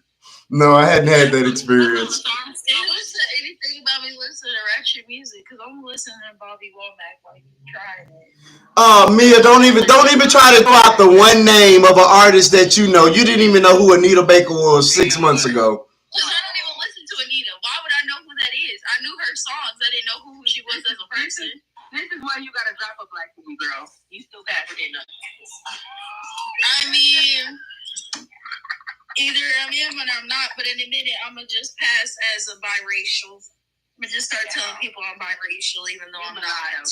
Speaker 1: No, I hadn't had that experience.
Speaker 4: Who said anything about me listening to ratchet music? Because I'm listening to Bobby Womack like trying it.
Speaker 1: Mia, don't even try to throw out the one name of an artist that you know. You didn't even know who Anita Baker was 6 months ago.
Speaker 4: Because I don't even listen to Anita. Why would I know who that is? I knew her songs. I didn't know who she was as a person.
Speaker 6: This is why you gotta drop a black woman, girl. You still got it.
Speaker 4: I mean, either I'm in or I'm not, but in a minute, I'm going to just pass as a biracial. I'm going to just start telling people I'm biracial, even though I'm not. I'm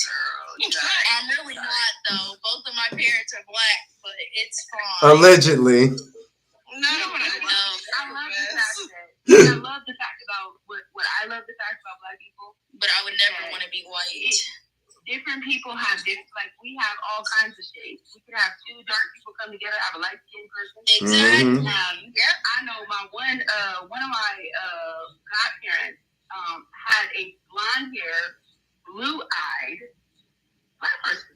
Speaker 4: really not, though. Both of my parents are black, but it's fine.
Speaker 1: Allegedly.
Speaker 6: No, I love the fact about what I love the fact about black people.
Speaker 4: But I would never want to be white.
Speaker 6: Different people have different, like we have all kinds of shades. We could have two dark people come together, have a light skinned person.
Speaker 4: Exactly.
Speaker 6: Yep. I know my one of my godparents had a blonde hair, blue eyed black person.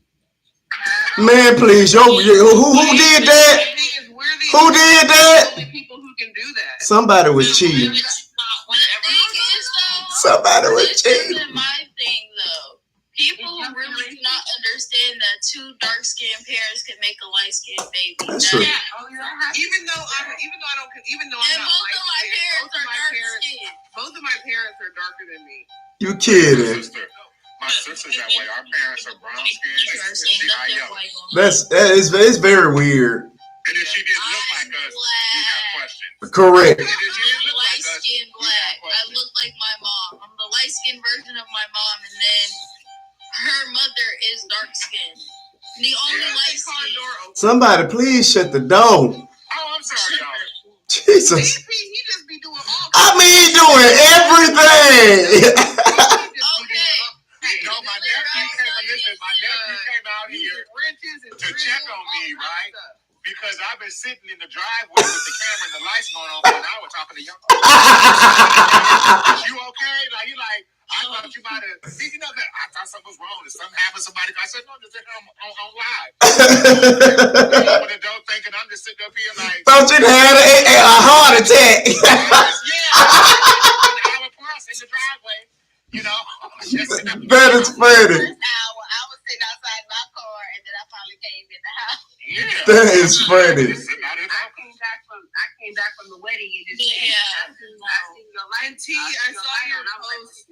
Speaker 1: Man, please, who did that? Who did that?
Speaker 7: Only people who can do that.
Speaker 1: Somebody was cheating. Somebody was cheating.
Speaker 4: This isn't my thing, though. People who really do not understand that two dark-skinned parents can make a light-skinned baby.
Speaker 1: That's true.
Speaker 7: Even though I'm not light skinned, both of my parents are darker than me.
Speaker 1: You kidding?
Speaker 3: My sister's that way. Our parents are brown skinned. She's not yellow.
Speaker 1: It's very weird.
Speaker 3: And if she didn't look like us, we have questions.
Speaker 1: Correct.
Speaker 4: Light-skinned black. I look like my mom. I'm the light-skinned version of my mom, and then her mother is dark-skinned. The only light-skinned.
Speaker 1: Somebody please shut the door.
Speaker 3: Oh, I'm sorry, y'all.
Speaker 1: Jesus.
Speaker 7: He just be doing all.
Speaker 1: I mean, he's doing everything.
Speaker 4: Okay.
Speaker 3: No, my nephew came out here to check on me, right? Because I've been sitting in the driveway with the camera and the lights going on, and I was talking to y'all. You okay? Like, you like, I thought you might have, you know, that I thought something was wrong. Did something happen to somebody? I said, no, just on live. You open the door thinking I'm just sitting up here like.
Speaker 1: Thought you had a heart attack.
Speaker 3: Yeah. An hour plus in the driveway, you know.
Speaker 1: That is funny.
Speaker 4: I was sitting outside my car, and then I finally came in the house.
Speaker 3: Yeah.
Speaker 1: That is funny.
Speaker 6: I came back from the wedding and just
Speaker 7: I saw your post.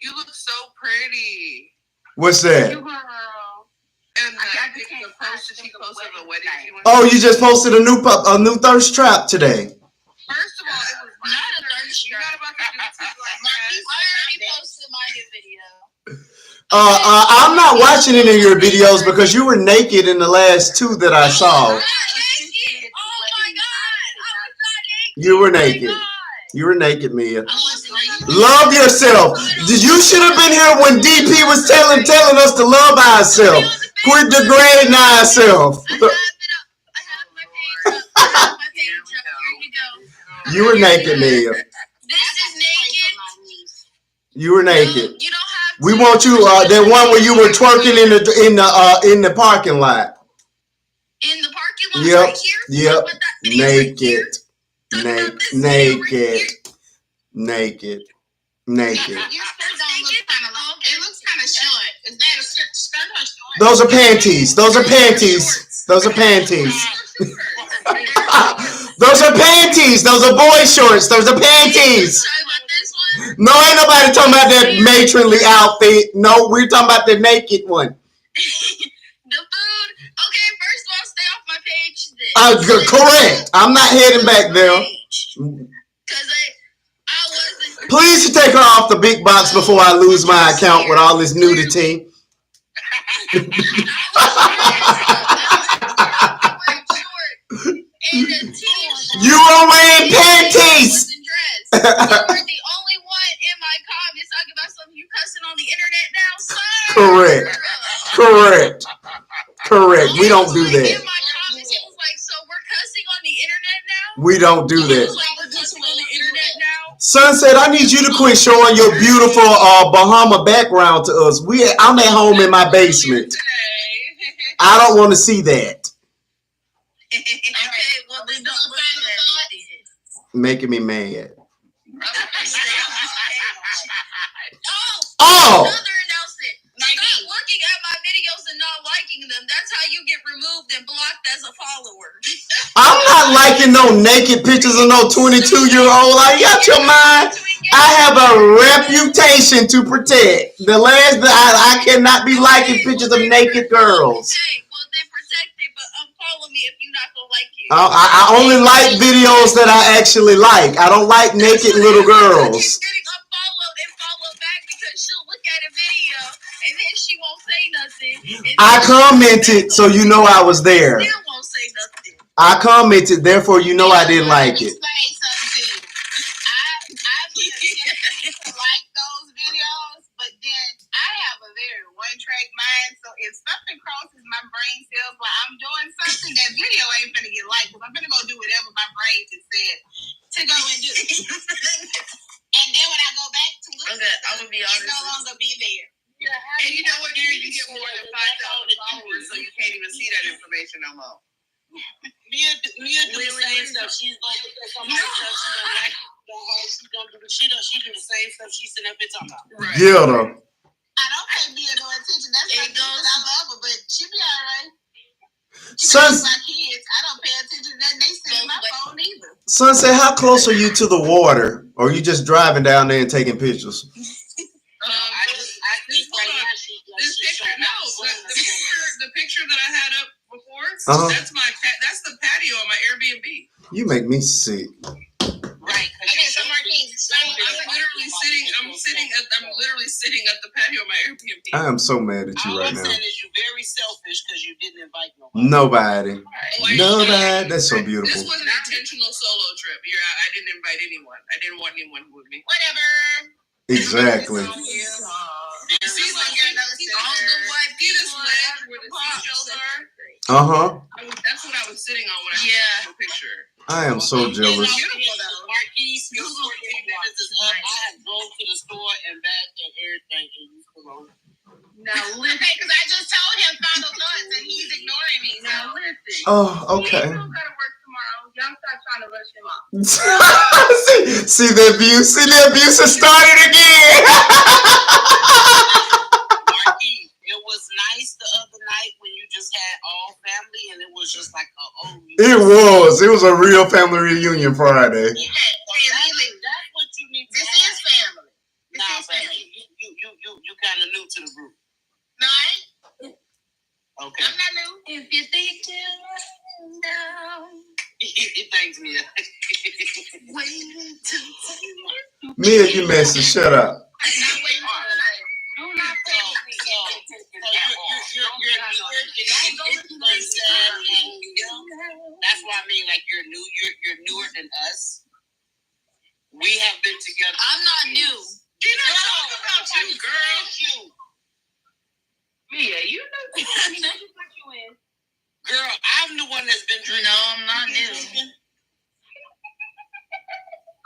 Speaker 7: You look so pretty.
Speaker 1: What's that?
Speaker 6: You girl.
Speaker 7: And the post that she posted on the wedding.
Speaker 1: Oh, you just posted a new thirst trap today.
Speaker 7: First of all, it was
Speaker 4: Not a thirst trap.
Speaker 7: You're not about to do two like
Speaker 4: I
Speaker 7: that.
Speaker 4: already posted my new video.
Speaker 1: I'm not watching any of your videos because you were naked in the last two that I saw.
Speaker 4: Oh my God! I was not naked.
Speaker 1: You were naked. You were naked, Mia.
Speaker 4: I wasn't naked.
Speaker 1: Love yourself. You should have been here when DP was telling us to love ourselves. Quit degrading ourselves.
Speaker 4: I have my page up. Here you go.
Speaker 1: You were naked, Mia.
Speaker 4: This is naked.
Speaker 1: You were naked.
Speaker 4: You don't have to.
Speaker 1: We want you that one where you were twerking in the parking lot.
Speaker 4: In the parking lot
Speaker 1: Yep.
Speaker 4: right here?
Speaker 1: Yep.
Speaker 4: Talk about that video right here?
Speaker 1: Naked.
Speaker 4: Talk about this video right here?
Speaker 1: Naked.
Speaker 4: Your skirt don't look kind of long. It looks kind of short. Is that a skirt or short?
Speaker 1: Those are panties. Those are panties. Those are panties. Those are panties. Those are boy shorts. Those are panties.
Speaker 4: Sorry about this one.
Speaker 1: No, ain't nobody talking about that matronly outfit. No, we're talking about the naked one.
Speaker 4: The food. Okay, first of all, stay off my page then.
Speaker 1: Correct. I'm not heading back there.
Speaker 4: Because I wasn't.
Speaker 1: Please take her off the big box before I lose my account with all this nudity. You were wearing panties.
Speaker 4: You were the only one in my comments talking about something you cussing on the internet now, son.
Speaker 1: Correct. incorrect. We don't do that.
Speaker 5: In my comments, it was like, so we're cussing on the internet now?
Speaker 1: We don't do that.
Speaker 5: It was like, we're cussing on the internet now?
Speaker 1: Sunset, I need you to quit showing your beautiful Bahama background to us. I'm at home in my basement. I don't want to see that.
Speaker 5: Okay, well then don't look at it.
Speaker 1: Making me mad.
Speaker 5: Oh! Another announcement. Stop looking at my videos and not liking them. That's how you get removed and blocked as a follower.
Speaker 1: I'm not liking no naked pictures of no 22-year-old. Are you out your mind? I have a reputation to protect. I cannot be liking pictures of naked girls.
Speaker 5: Okay, well then protect it, but unfollow me if you're not gonna like it.
Speaker 1: I only like videos that I actually like. I don't like naked little girls.
Speaker 5: Getting unfollowed and follow back because she'll look at a video and then she won't say nothing.
Speaker 1: I commented, so you know I was there.
Speaker 5: Still won't say nothing.
Speaker 1: I commented, therefore you know I didn't like it.
Speaker 4: Like those videos, but then I have a very one-track mind, so if something crosses my brain cells while I'm doing something, that video ain't gonna get liked, because I'm gonna go do whatever my brain just said to go and do. And then when I go back to look,
Speaker 5: I'm gonna be honest,
Speaker 4: it no longer be there.
Speaker 7: And you know what, dear? You get more than 5,000 followers, so you can't even see that information no more.
Speaker 2: Mia do the same stuff. She's gonna look at somebody's stuff. She don't like it. She don't do the she do the same stuff she's sitting up here talking about.
Speaker 7: Right.
Speaker 1: Yeah, though.
Speaker 4: I don't pay Mia no attention. That's not because I love her, but she be alright.
Speaker 1: Sons,
Speaker 4: My kids, I don't pay attention to that. They sit in my phone either.
Speaker 1: Sunset, how close are you to the water? Or are you just driving down there and taking pictures?
Speaker 7: This picture, no, the picture that I had up before, that's the patio on my Airbnb.
Speaker 1: You make me sick.
Speaker 4: Right. Okay, so Marquise,
Speaker 7: I'm literally sitting at the patio of my Airbnb.
Speaker 1: I am so mad at you
Speaker 2: All
Speaker 1: right
Speaker 2: I'm
Speaker 1: now.
Speaker 2: saying is you're very selfish because you didn't invite nobody.
Speaker 1: Nobody. That's so beautiful.
Speaker 7: This was an intentional solo trip. I didn't invite anyone. I didn't want anyone with me.
Speaker 4: whatever.
Speaker 1: Exactly.
Speaker 7: See, like, all the white people where the seashells are. That's what I was sitting on when I took the picture.
Speaker 1: I am so jealous.
Speaker 2: Marquise, your 14 minutes is up. I drove to the store and back and everything, and you still on.
Speaker 4: Now listen, because I just told him final thoughts and he's ignoring me. Now listen.
Speaker 1: Oh, okay.
Speaker 4: He's gonna go to work tomorrow. Y'all stop trying to rush him off.
Speaker 1: see the abuse. See the abuse has started again.
Speaker 2: Marquise, it was nice the other night when you just had all family and it was just like
Speaker 1: It was a real family reunion Friday.
Speaker 2: Yeah, that's what you need to
Speaker 4: This is family.
Speaker 2: Nah, family. You kind of new to the group.
Speaker 4: No, I ain't.
Speaker 2: Okay.
Speaker 4: I'm not new.
Speaker 5: If you think you know.
Speaker 2: It thanks me.
Speaker 1: Mia, you messy. Shut up.
Speaker 4: I'm not waiting for tonight. Do not play with me.
Speaker 2: That's why I mean, like you're new. You're newer than us. We have been together.
Speaker 5: I'm not new.
Speaker 7: We're not talking about you, girl.
Speaker 6: Mia, you know what you in.
Speaker 2: Girl, I'm the one that's been drinking.
Speaker 5: No, I'm not new.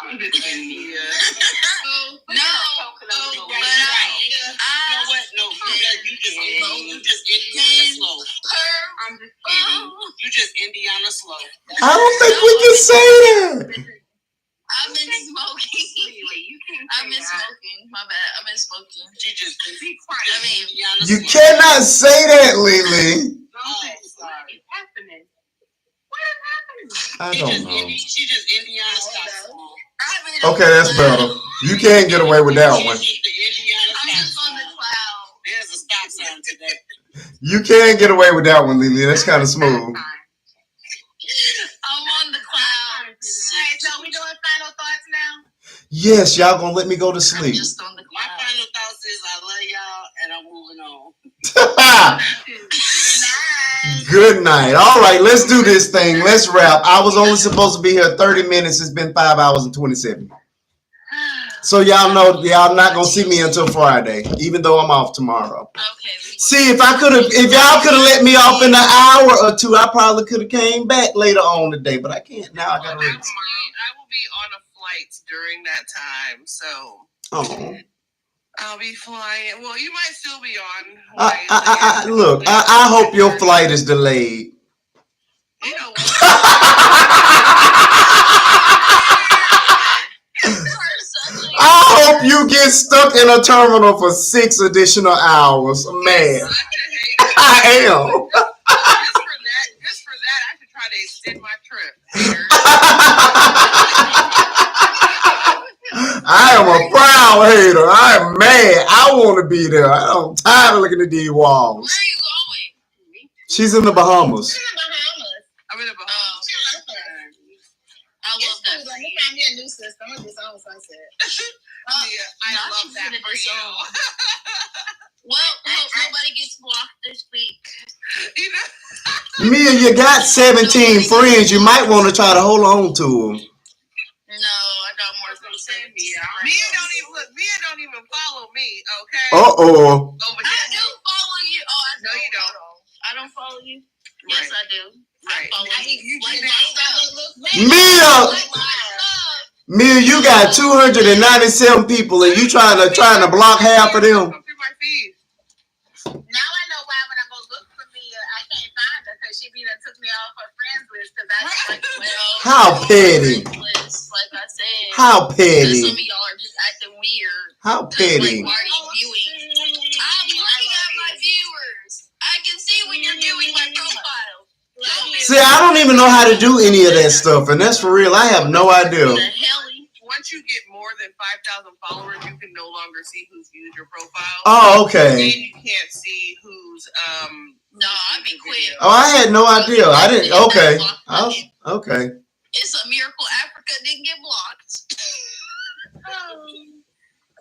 Speaker 6: I'm just kidding, Mia.
Speaker 5: But
Speaker 2: You know what? No, you just Indiana slow.
Speaker 6: I'm just kidding.
Speaker 2: You just Indiana slow.
Speaker 1: I don't think we can say that.
Speaker 5: I've been smoking.
Speaker 6: You can't
Speaker 5: I've been smoking. My bad. I've been smoking.
Speaker 2: She just
Speaker 6: be quiet.
Speaker 5: I mean,
Speaker 2: Indiana
Speaker 1: You
Speaker 2: slow.
Speaker 1: cannot say that, Lily.
Speaker 2: Sorry.
Speaker 6: What's happening? What is happening?
Speaker 1: I don't know.
Speaker 2: She just Indiana slow.
Speaker 1: Okay, that's better. You can't get away with that one.
Speaker 5: I'm just on the cloud.
Speaker 2: There's a stop sign today.
Speaker 1: You can't get away with that one, Lily. That's kind of smooth.
Speaker 5: I'm on the cloud.
Speaker 4: Alright, so we doing final thoughts now?
Speaker 1: Yes, y'all gonna let me go to
Speaker 5: I'm
Speaker 1: sleep.
Speaker 5: just on the
Speaker 2: My
Speaker 5: cloud.
Speaker 2: final thoughts is I love y'all and I'm moving on.
Speaker 1: Good night. All right, let's do this thing. Let's wrap. I was only supposed to be here 30 minutes. It's been 5 hours and 27. So y'all know y'all not gonna see me until Friday, even though I'm off tomorrow.
Speaker 4: Okay.
Speaker 1: See, if y'all could have let me off in an hour or two, I probably could have came back later on today, but I can't now. I gotta rest.
Speaker 7: I will be on a flight during that time, so I'll be flying. Well, you might still be on.
Speaker 1: Look, I hope your flight is delayed.
Speaker 7: You know what?
Speaker 1: I hope you get stuck in a terminal for 6 additional hours. Man, I am.
Speaker 7: Just for that, I should try to extend my trip.
Speaker 1: I am a proud hater. I am mad. I want to be there. I'm tired of looking at these walls.
Speaker 4: Where are you going?
Speaker 1: She's in the Bahamas.
Speaker 7: I'm in the Bahamas.
Speaker 4: I love that.
Speaker 6: He found me a new system. I'm just on Sunset.
Speaker 7: I love that for sure.
Speaker 4: Well, hope nobody gets blocked this week.
Speaker 1: Mia, you got 17 friends. You might want to try to hold on to them.
Speaker 4: No, I got more than
Speaker 7: Mia don't even follow me, okay?
Speaker 1: Uh-oh.
Speaker 4: I do follow you. Oh,
Speaker 7: No, you don't.
Speaker 4: I don't follow you. Yes, I do.
Speaker 7: Right.
Speaker 4: I follow you.
Speaker 1: Mia, you got 297 people, and you trying to block half of them.
Speaker 6: Now I know why when I go look for Mia, I can't find her because she took me off her friends list because I was like, well,
Speaker 1: how petty.
Speaker 4: Like I said.
Speaker 1: How petty.
Speaker 4: Some of y'all are just acting weird.
Speaker 1: How petty.
Speaker 4: Like, why are you viewing? I'm looking at my viewers. I can see when you're viewing my profile.
Speaker 1: See, I don't even know how to do any of that stuff, and that's for real. I have no idea.
Speaker 7: Once you get more than 5,000 followers, you can no longer see who's viewed your profile.
Speaker 1: Oh, okay.
Speaker 7: And you can't see who's
Speaker 4: No, I'd be quick.
Speaker 1: Oh, I had no idea. I didn't. Okay. Okay.
Speaker 4: It's a miracle Africa didn't get blocked.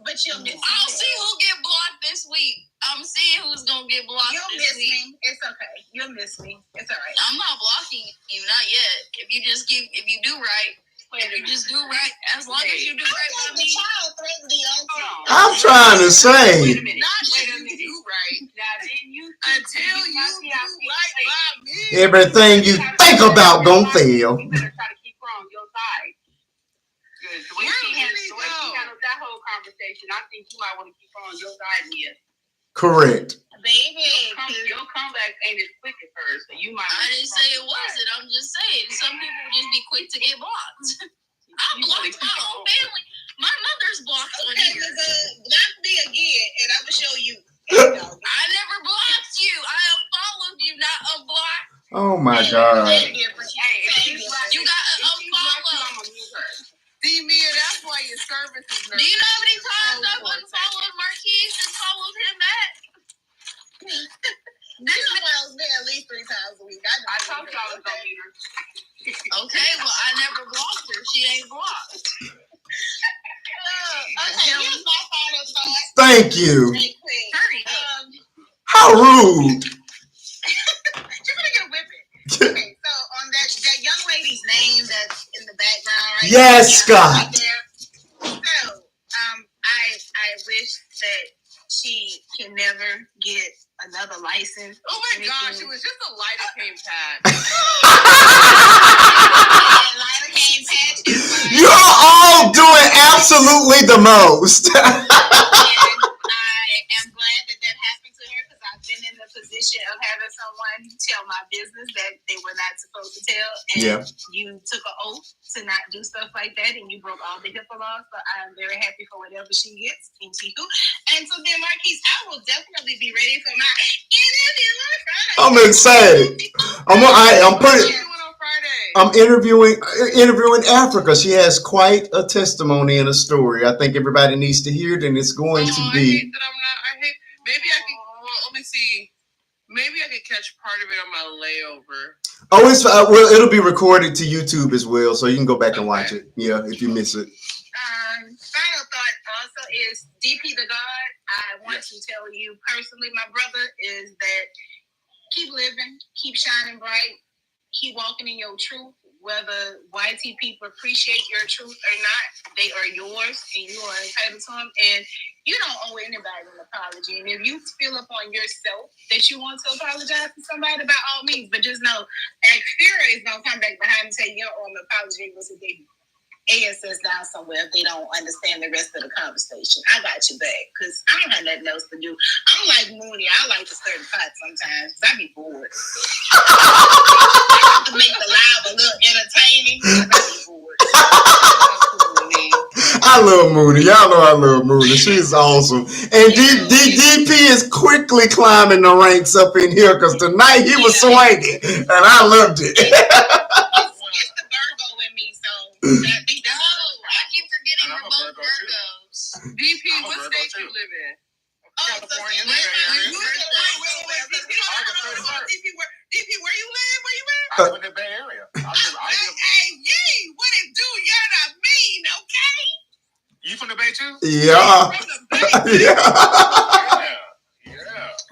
Speaker 6: But you'll miss me.
Speaker 4: I'll see who'll get blocked this week. I'm seeing who's gonna get blocked
Speaker 6: You'll
Speaker 4: this
Speaker 6: miss
Speaker 4: week.
Speaker 6: me. It's okay. You'll miss me. It's all right.
Speaker 4: I'm not blocking you, not yet. If you do right, as long as you do right by me.
Speaker 1: I'm trying to say.
Speaker 7: Wait a minute. Do right. Now then you until you do right by me.
Speaker 1: Everything you think about gonna fail.
Speaker 6: You better try to keep her on your side. The way she handled that whole conversation, I think you might want to keep her on your side, Mia.
Speaker 1: Correct.
Speaker 6: Baby, your comeback ain't as quick as hers, so you might.
Speaker 4: I didn't say it wasn't. I'm just saying some people just be quick to get blocked. I blocked my whole family. My mother's blocked on here.
Speaker 6: Block me again, and I'm gonna show you.
Speaker 4: I never blocked you. I unfollowed you, not unblocked.
Speaker 1: Oh my God.
Speaker 4: You got to unfollow.
Speaker 7: See, Mia, that's why your service is nervous.
Speaker 4: Do you know how many times I've unfollowed Marquise and followed him back?
Speaker 6: This follows me at least 3 times a week. I told you I was gonna meet her.
Speaker 4: Okay, well, I never blocked her. She ain't blocked.
Speaker 6: Okay, here's my final thought.
Speaker 1: Thank you.
Speaker 4: Hurry up.
Speaker 1: How rude.
Speaker 6: You're gonna get a whipping. Okay, so on that young lady's name that's in the background, right?
Speaker 1: Yazz Scott.
Speaker 6: Right there. So, I wish that she can never get another license.
Speaker 7: Oh my gosh, it was just a lidocaine pad.
Speaker 1: You're all doing absolutely the most.
Speaker 6: And I am glad that happened to her because I've been in the position of having someone tell my business that they were not supposed to tell. And you took an oath to not do stuff like that, and you broke all the HIPAA laws. So I'm very happy for whatever she gets in Tiku. And so then, Marquise, I will definitely be ready for my interview on Friday.
Speaker 1: I'm excited. I'm interviewing Africa. She has quite a testimony and a story. I think everybody needs to hear it, and it's going to be.
Speaker 7: Maybe I can. Well, let me see. Maybe I could catch part of it on my layover.
Speaker 1: Oh, it's well. It'll be recorded to YouTube as well, so you can go back and watch it. Yeah, if you miss it.
Speaker 6: Final thought also is DP the God. I want to tell you personally, my brother, is that keep living, keep shining bright, keep walking in your truth. whether YT people appreciate your truth or not, they are yours and you are entitled to them. And you don't owe anybody an apology. And if you feel upon yourself that you want to apologize to somebody, by all means, but just know, Xera is going to come back behind and say, you don't owe an apology. Was a baby. ASS down somewhere if they don't understand the rest of the conversation. I got you back because I don't have nothing else to do. I'm like Mooney. I like to stir the pot sometimes because I be bored. I have to make the live a little entertaining because I be bored.
Speaker 1: I love Mooney. Y'all know I love Mooney. She's awesome. And DP is quickly climbing the ranks up in here because tonight he was swinging and I loved it.
Speaker 6: It's the Virgo in me, so I think that's
Speaker 5: I keep forgetting we're both Virgos.
Speaker 7: DP, what state you live in?
Speaker 5: California.
Speaker 7: DP, where you live? Where you at?
Speaker 3: I live in the Bay Area.
Speaker 7: Hey, yee, what it do? You're not mean, okay?
Speaker 3: You from the Bay too?
Speaker 1: Yeah.
Speaker 7: From the Bay.
Speaker 1: Yeah.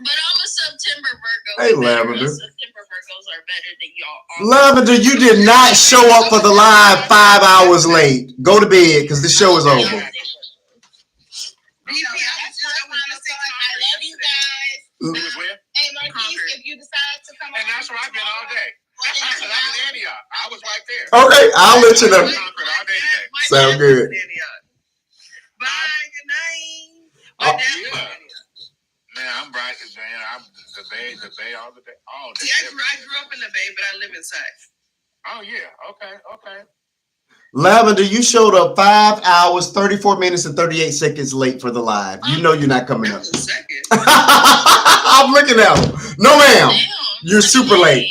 Speaker 5: But I'm a September Virgo.
Speaker 1: Hey, Lavender.
Speaker 5: September Virgos are better than y'all.
Speaker 1: Lavender, you did not show up for the live 5 hours late. Go to bed because the show is over.
Speaker 6: DP, I was love you guys.
Speaker 3: You was where?
Speaker 6: Hey, Marquise, if you decide to come
Speaker 3: And that's where I've been all day. I'm in Antioch. I was right there.
Speaker 1: Okay, I'll let you know.
Speaker 3: Conquered all day today.
Speaker 1: Sound good.
Speaker 7: Bye, good night.
Speaker 3: Yeah. Man, I'm bright as man. I'm the Bay all the day. All day.
Speaker 7: See, I grew up in the Bay, but I live inside.
Speaker 3: Oh yeah. Okay.
Speaker 1: Lavender, you showed up 5 hours, 34 minutes, and 38 seconds late for the live. You know you're not coming up.
Speaker 7: That was a second.
Speaker 1: I'm looking at him. No, ma'am. You're super late.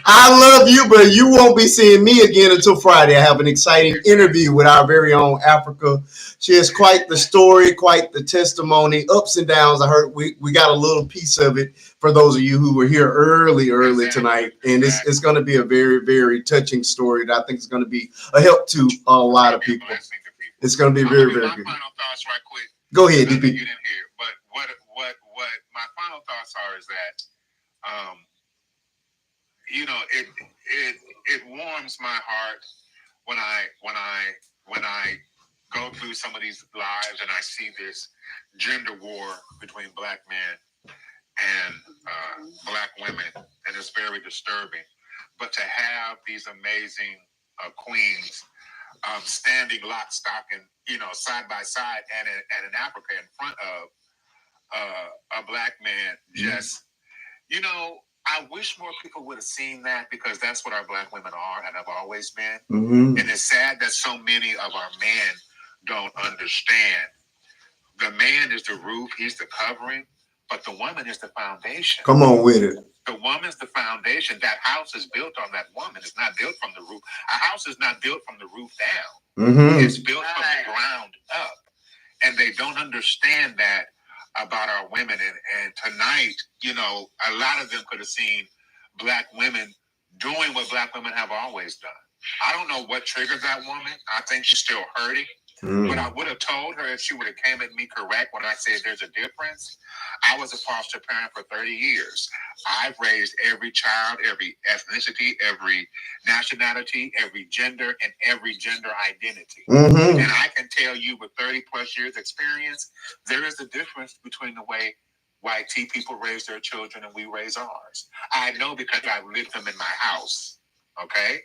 Speaker 1: I love you, but you won't be seeing me again until Friday. I have an exciting interview with our very own Africa. She has quite the story, quite the testimony, ups and downs. I heard we got a little piece of it for those of you who were here early tonight. And it's going to be a very, very touching story that I think is going to be a help to a lot of people. It's going to be very, very good.
Speaker 3: My final thoughts right quick.
Speaker 1: Go ahead,
Speaker 3: You
Speaker 1: DP.
Speaker 3: didn't hear, but what my final thoughts are is that it warms my heart when I go through some of these lives and I see this gender war between black men and black women, and it's very disturbing. But to have these amazing queens standing lock, stock, and side by side, and in Africa in front of a black man, just I wish more people would have seen that, because that's what our black women are and have always been.
Speaker 1: Mm-hmm.
Speaker 3: And it's sad that so many of our men don't understand. The man is the roof, he's the covering, but the woman is the foundation.
Speaker 1: Come on with it.
Speaker 3: The woman's the foundation. That house is built on that woman. It's not built from the roof. A house is not built from the roof down.
Speaker 1: Mm-hmm.
Speaker 3: It's built from the ground up. And they don't understand that about our women. And tonight, a lot of them could have seen black women doing what black women have always done. I don't know what triggered that woman. I think she's still hurting. But I would have told her if she would have came at me correct when I said there's a difference. I was a foster parent for 30 years. I've raised every child, every ethnicity, every nationality, every gender, and every gender identity.
Speaker 1: Mm-hmm.
Speaker 3: And I can tell you with 30 plus years experience, there is a difference between the way white people raise their children and we raise ours. I know because I've lived them in my house. Okay?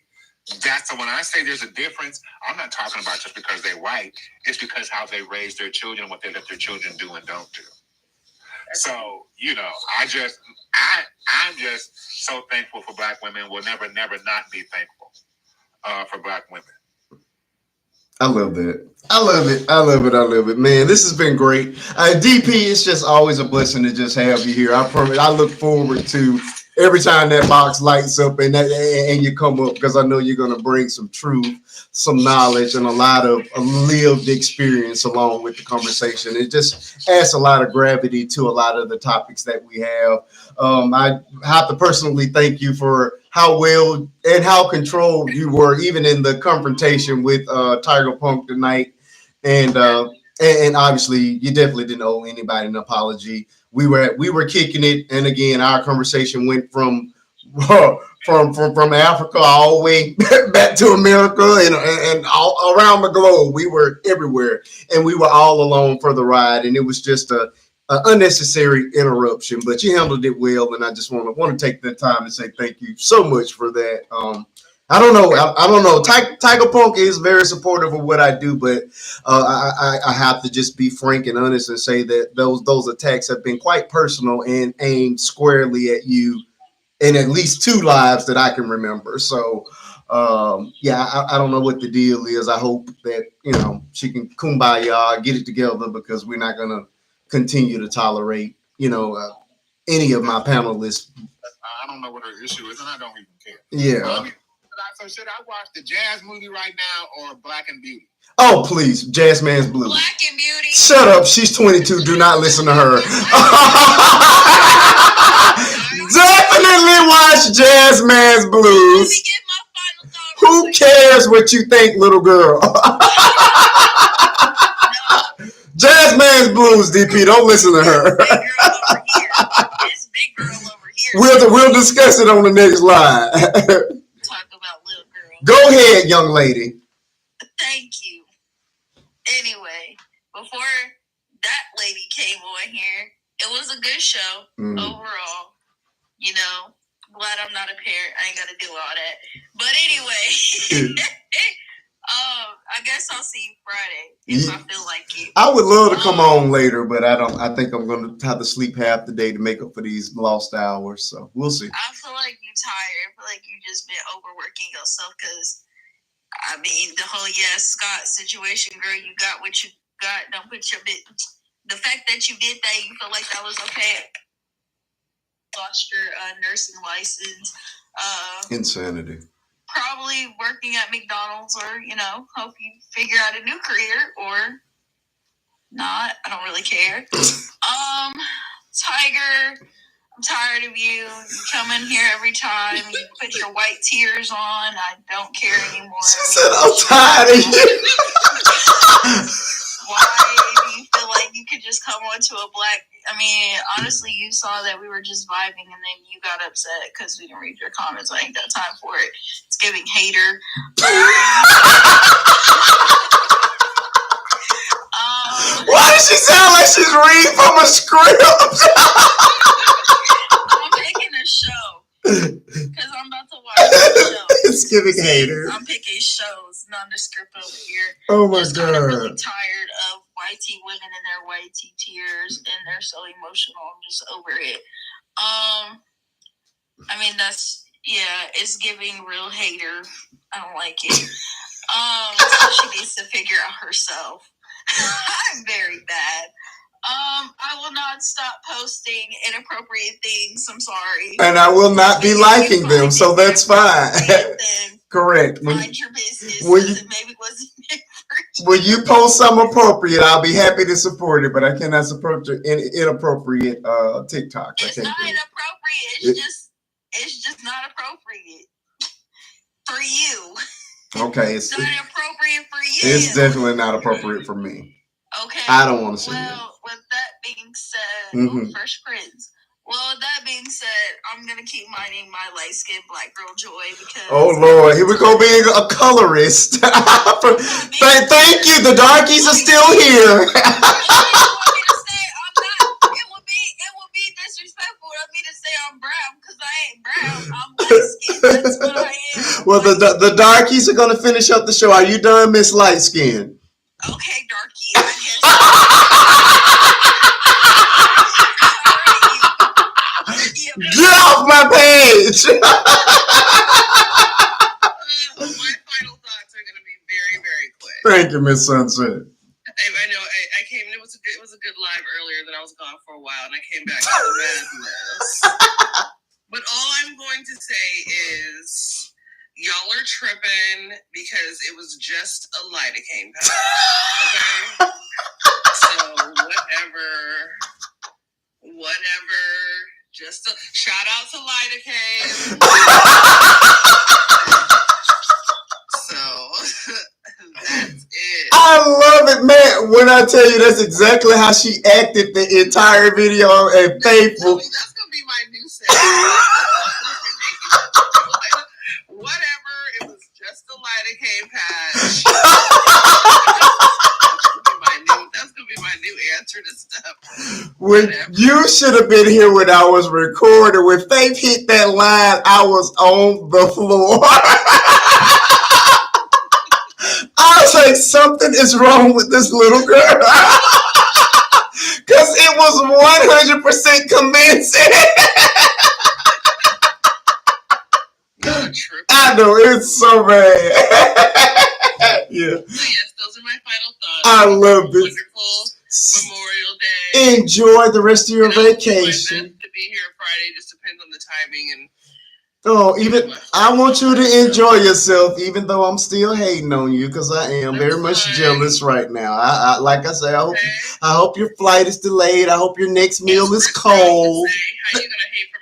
Speaker 3: That's when I say there's a difference, I'm not talking about just because they're white. It's because how they raise their children, what they let their children do and don't do. So, I'm just so thankful for black women. We'll never not be thankful for black women.
Speaker 1: I love that. I love it, man. This has been great. DP, it's just always a blessing to just have you here. I promise. I look forward to every time that box lights up and you come up, because I know you're going to bring some truth, some knowledge, and a lot of lived experience along with the conversation. It just adds a lot of gravity to a lot of the topics that we have. I have to personally thank you for how well and how controlled you were, even in the confrontation with Tiger Punk tonight. And obviously, you definitely didn't owe anybody an apology. We were kicking it, and again, our conversation went from from Africa all the way back to America and all around the globe. We were everywhere, and we were all along for the ride, and it was just a unnecessary interruption. But you handled it well, and I just want to take the time to say thank you so much for that. I don't know. I don't know. Tiger Punk is very supportive of what I do, but I have to just be frank and honest and say that those attacks have been quite personal and aimed squarely at you in at least 2 lives that I can remember. So, I don't know what the deal is. I hope that she can kumbaya, get it together, because we're not gonna continue to tolerate any of my panelists.
Speaker 3: I don't know what her issue is, and I don't even care.
Speaker 1: Yeah.
Speaker 3: So should I watch the Jazz movie right now or Black and Beauty?
Speaker 1: Oh, please, Jazz Man's Blues.
Speaker 4: Black and Beauty.
Speaker 1: Shut up. She's 22. Do not listen to her. Definitely watch Jazz Man's Blues. Who cares what you think, little girl? Jazz Man's Blues, DP. Don't listen to her.
Speaker 4: This big girl over here.
Speaker 1: We'll discuss it on the next line.
Speaker 4: Talk about little girl.
Speaker 1: Go ahead, young lady.
Speaker 4: Thank you. Anyway, before that lady came on here, it was a good show overall. Glad I'm not a parent. I ain't got to do all that. But anyway, I guess I'll see you Friday if I feel like it.
Speaker 1: I would love to come on later, but I think I'm going to have to sleep half the day to make up for these lost hours. So we'll see.
Speaker 4: I feel like you're tired. I feel like you just been overworking yourself because, the whole Yazz Scott situation, girl, you got what you got. Don't put your bit. The fact that you did that, you feel like that was okay. Lost your nursing license.
Speaker 1: Insanity.
Speaker 4: Probably working at McDonald's or, hope you figure out a new career or not. I don't really care. Tiger, I'm tired of you. You come in here every time. You put your white tears on. I don't care anymore.
Speaker 1: She said, I'm tired of you.
Speaker 4: Why do you feel like you could just come onto a black... honestly, you saw that we were just vibing and then you got upset because we didn't read your comments. I ain't got time for it. It's giving hater.
Speaker 1: Why does she sound like she's reading from a script?
Speaker 4: I'm picking a show because I'm about to watch a show.
Speaker 1: It's giving hater.
Speaker 4: I'm picking shows, nondescript over here.
Speaker 1: Oh my
Speaker 4: just
Speaker 1: God.
Speaker 4: Kind of really tired of YT women and their YT tears, and they're so emotional. I'm just over it. It's giving real hater. I don't like it. So she needs to figure out herself. I'm very bad. I will not stop posting inappropriate things. I'm sorry.
Speaker 1: And I will not be liking them, so that's fine. Correct.
Speaker 4: Mind your business. Maybe wasn't meant for you.
Speaker 1: When you post something appropriate, I'll be happy to support it, but I cannot support your inappropriate TikTok.
Speaker 4: It's not inappropriate. It's just not appropriate for you.
Speaker 1: Okay.
Speaker 4: It's not appropriate for you.
Speaker 1: It's definitely not appropriate for me.
Speaker 4: Okay.
Speaker 1: I don't want to see it.
Speaker 4: Well, with that being said, Fresh Prince. Well, with that being said, I'm going to keep mining my light-skinned black girl joy because... Oh,
Speaker 1: Lord. Here we go being a colorist. Thank you. The darkies are still here.
Speaker 4: It would be disrespectful of me to say I'm brown because I ain't brown. I'm light-skinned. That's what I am.
Speaker 1: Well, the darkies are going to finish up the show. Are you done, Miss Light-Skin?
Speaker 4: Okay, darky, I guess.
Speaker 1: Get off my page!
Speaker 7: My final thoughts are going to be very, very quick.
Speaker 1: Thank you, Miss Sunset.
Speaker 7: I know I came. It was a good live earlier. Then I was gone for a while, and I came back to the madness. But all I'm going to say is, y'all are tripping because it was just a lidocaine powder. Okay, so whatever. Just a shout out to lidocaine. So that's it.
Speaker 1: I love it, man. When I tell you, that's exactly how she acted the entire video and faithful.
Speaker 7: That's gonna be my new segment.
Speaker 1: When you should have been here when I was recording. When Faith hit that line, I was on the floor. I was like, something is wrong with this little girl. Because it was 100% convincing. I know, it's so bad. Yeah.
Speaker 7: So yes, those are my final thoughts.
Speaker 1: I love this.
Speaker 7: Wonderful Memorial Day.
Speaker 1: Enjoy the rest of your vacation.
Speaker 7: To be here Friday just depends on the timing and.
Speaker 1: Oh, even I want you to enjoy yourself, even though I'm still hating on you because I am very much jealous right now. I like I say, I hope your flight is delayed. I hope your next meal is cold.
Speaker 7: How you gonna hate from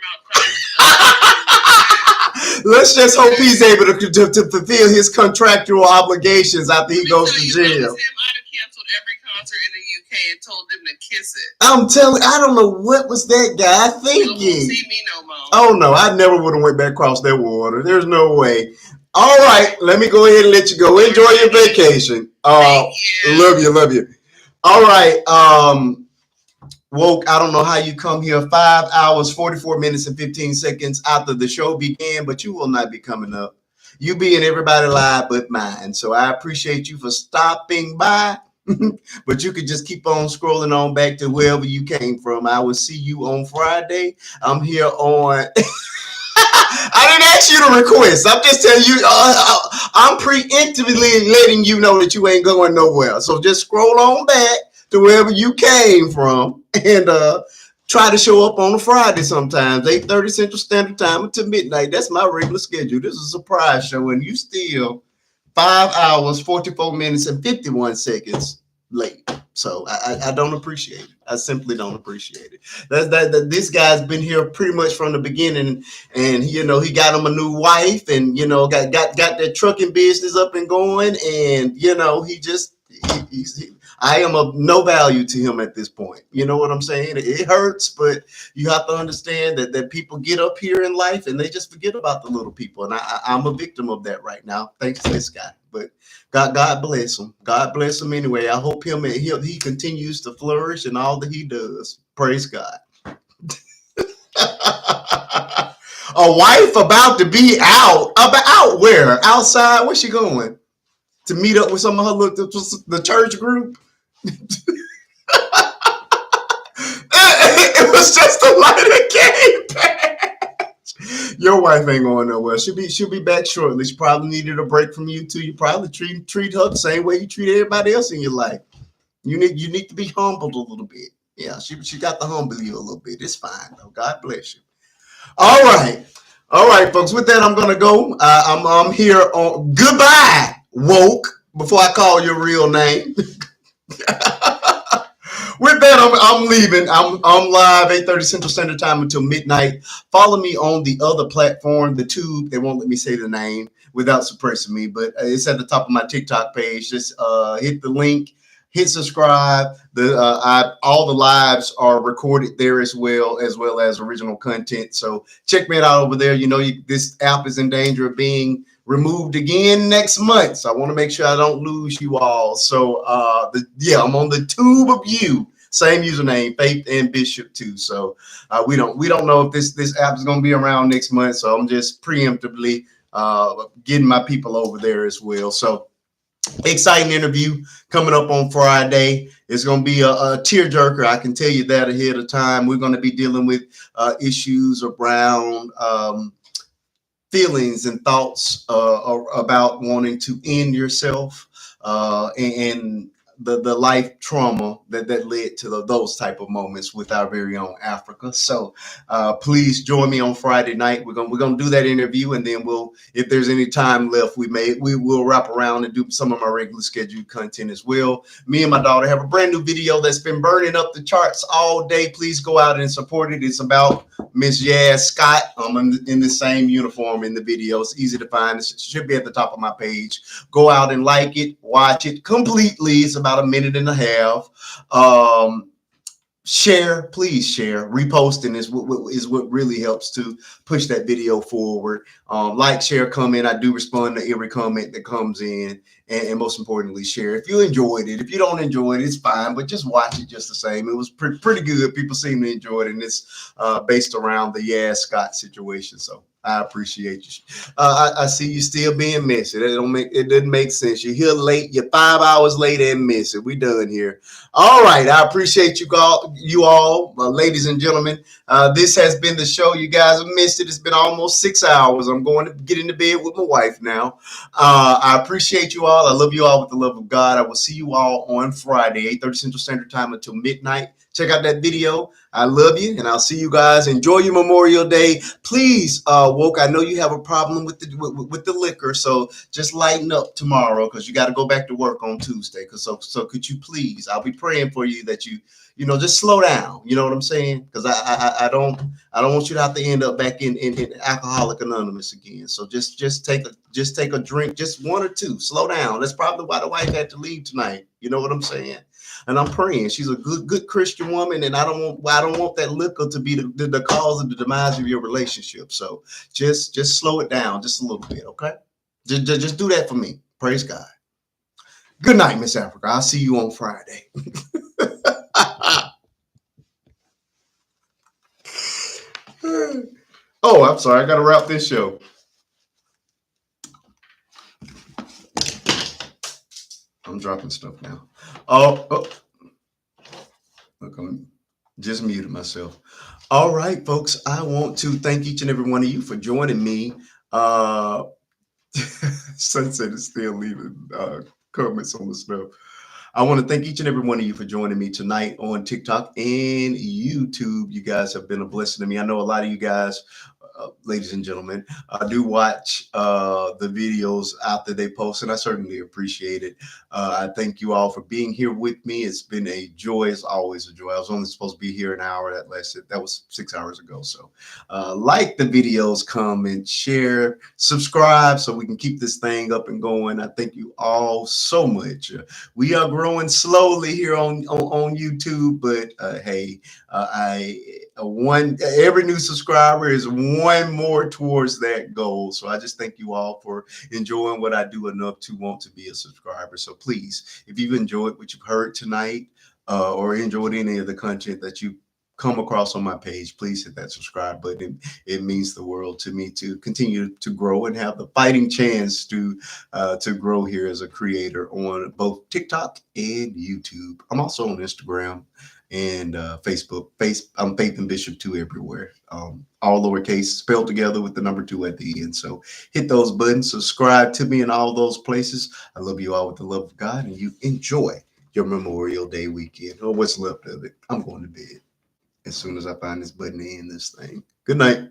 Speaker 7: outside?
Speaker 1: Let's just hope he's able to fulfill his contractual obligations after he goes to jail.
Speaker 7: I'd have canceled every concert in the UK and told them to kiss it.
Speaker 1: I'm telling, I don't know what was that guy thinking.
Speaker 7: You won't see me no more.
Speaker 1: Oh no, I never would have went back across that water. There's no way. All right, let me go ahead and let you go. Enjoy your vacation. Love you. All right, Woke, I don't know how you come here 5 hours, 44 minutes, and 15 seconds after the show began, but you will not be coming up. You be in everybody live but mine. So I appreciate you for stopping by. But you could just keep on scrolling on back to wherever you came from. I will see you on Friday. I'm here on. I didn't ask you to request. I'm just telling you. I'm preemptively letting you know that you ain't going nowhere. So just scroll on back to wherever you came from and try to show up on a Friday sometimes, 8:30 Central Standard Time until midnight. That's my regular schedule. This is a surprise show, and you still 5 hours, 44 minutes, and 51 seconds late. So I don't appreciate it. I simply don't appreciate it. This guy's been here pretty much from the beginning, and he got him a new wife, and got that trucking business up and going, and I am of no value to him at this point. You know what I'm saying? It hurts, but you have to understand that people get up here in life and they just forget about the little people. And I'm a victim of that right now, thanks to this guy. But God bless him. God bless him anyway. I hope he continues to flourish in all that he does. Praise God. A wife about to be out. Out where? Outside? Where's she going? To meet up with some of her the church group? It was just a light that came back. Your wife ain't going nowhere. She'll be back shortly. She probably needed a break from you too. You probably treat her the same way you treat everybody else in your life. You need to be humbled a little bit. Yeah, she got to humble you a little bit. It's fine though. God bless you. All right, folks. With that, I'm gonna go. I'm here on goodbye, Woke. Before I call your real name. With that, I'm leaving. I'm live 8:30 Central Standard Time until midnight. Follow me on the other platform, the Tube. They won't let me say the name without suppressing me, but it's at the top of my TikTok page. Just hit the link, hit subscribe. All the lives are recorded there as well as original content. So check me out over there. This app is in danger of being removed again next month, so I want to make sure I don't lose you all. So I'm on the Tube of You, same username, Faith and Bishop too. So we don't know if this app is going to be around next month, so I'm just preemptively getting my people over there as well. So exciting interview coming up on Friday. It's going to be a tearjerker, I can tell you that ahead of time. We're going to be dealing with issues around feelings and thoughts about wanting to end yourself and the life trauma that led to those type of moments with our very own Africa. So please join me on Friday night. We're gonna do that interview, and then if there's any time left, we will wrap around and do some of my regular scheduled content as well. Me and my daughter have a brand new video that's been burning up the charts all day. Please go out and support it. It's about Miss Yazz Scott. I'm in the same uniform in the video. It's easy to find. It should be at the top of my page. Go out and like it, watch it completely. It's about a minute and a half. share, please share. Reposting is what really helps to push that video forward. Like, share, comment. I do respond to every comment that comes in, and most importantly, share. If you enjoyed it, if you don't enjoy it, it's fine, but just watch it just the same. It was pretty good. People seem to enjoy it, and it's based around the Yazz Scott situation. So I appreciate you. I see you still being messy. It doesn't make sense. You're here late. You're 5 hours late and missing. We done here. All right. I appreciate you all, ladies and gentlemen. This has been the show. You guys have missed it. It's been almost 6 hours. I'm going to get into bed with my wife now. I appreciate you all. I love you all with the love of God. I will see you all on Friday, 8:30 Central Standard Time until midnight. Check out that video. I love you, and I'll see you guys. Enjoy your Memorial Day. Please, Woke, I know you have a problem with the liquor, so just lighten up tomorrow because you got to go back to work on Tuesday. So could you please? I'll be praying for you that you just slow down. You know what I'm saying? Because I don't want you to have to end up back in Alcoholic Anonymous again. So just take a drink, just one or two. Slow down. That's probably why the wife had to leave tonight. You know what I'm saying? And I'm praying. She's a good Christian woman, and I don't want that liquor to be the cause of the demise of your relationship. So just slow it down just a little bit, okay? Just do that for me. Praise God. Good night, Miss Africa. I'll see you on Friday. Oh, I'm sorry. I got to wrap this show. I'm dropping stuff now. Oh. Look, I'm just muted myself. All right, folks. I want to thank each and every one of you for joining me. Sunset is still leaving comments on the stuff. I want to thank each and every one of you for joining me tonight on TikTok and YouTube. You guys have been a blessing to me. I know a lot of you guys, ladies and gentlemen, do watch the videos after they post, and I certainly appreciate it. I thank you all for being here with me. It's been a joy. It's always a joy. I was only supposed to be here an hour. That was 6 hours ago. So like the videos, comment, share, subscribe so we can keep this thing up and going. I thank you all so much. We are growing slowly here on YouTube, but hey, every new subscriber is one more towards that goal. So I just thank you all for enjoying what I do enough to want to be a subscriber. So please, if you've enjoyed what you've heard tonight, or enjoyed any of the content that you come across on my page, please hit that subscribe button. It means the world to me to continue to grow and have the fighting chance to grow here as a creator on both TikTok and YouTube. I'm also on Instagram and Facebook. I'm Faith and Bishop 2 everywhere. All lowercase, spelled together with the number 2 at the end. So hit those buttons, subscribe to me in all those places. I love you all with the love of God, and you enjoy your Memorial Day weekend, or what's left of it. I'm going to bed as soon as I find this button to end this thing. Good night.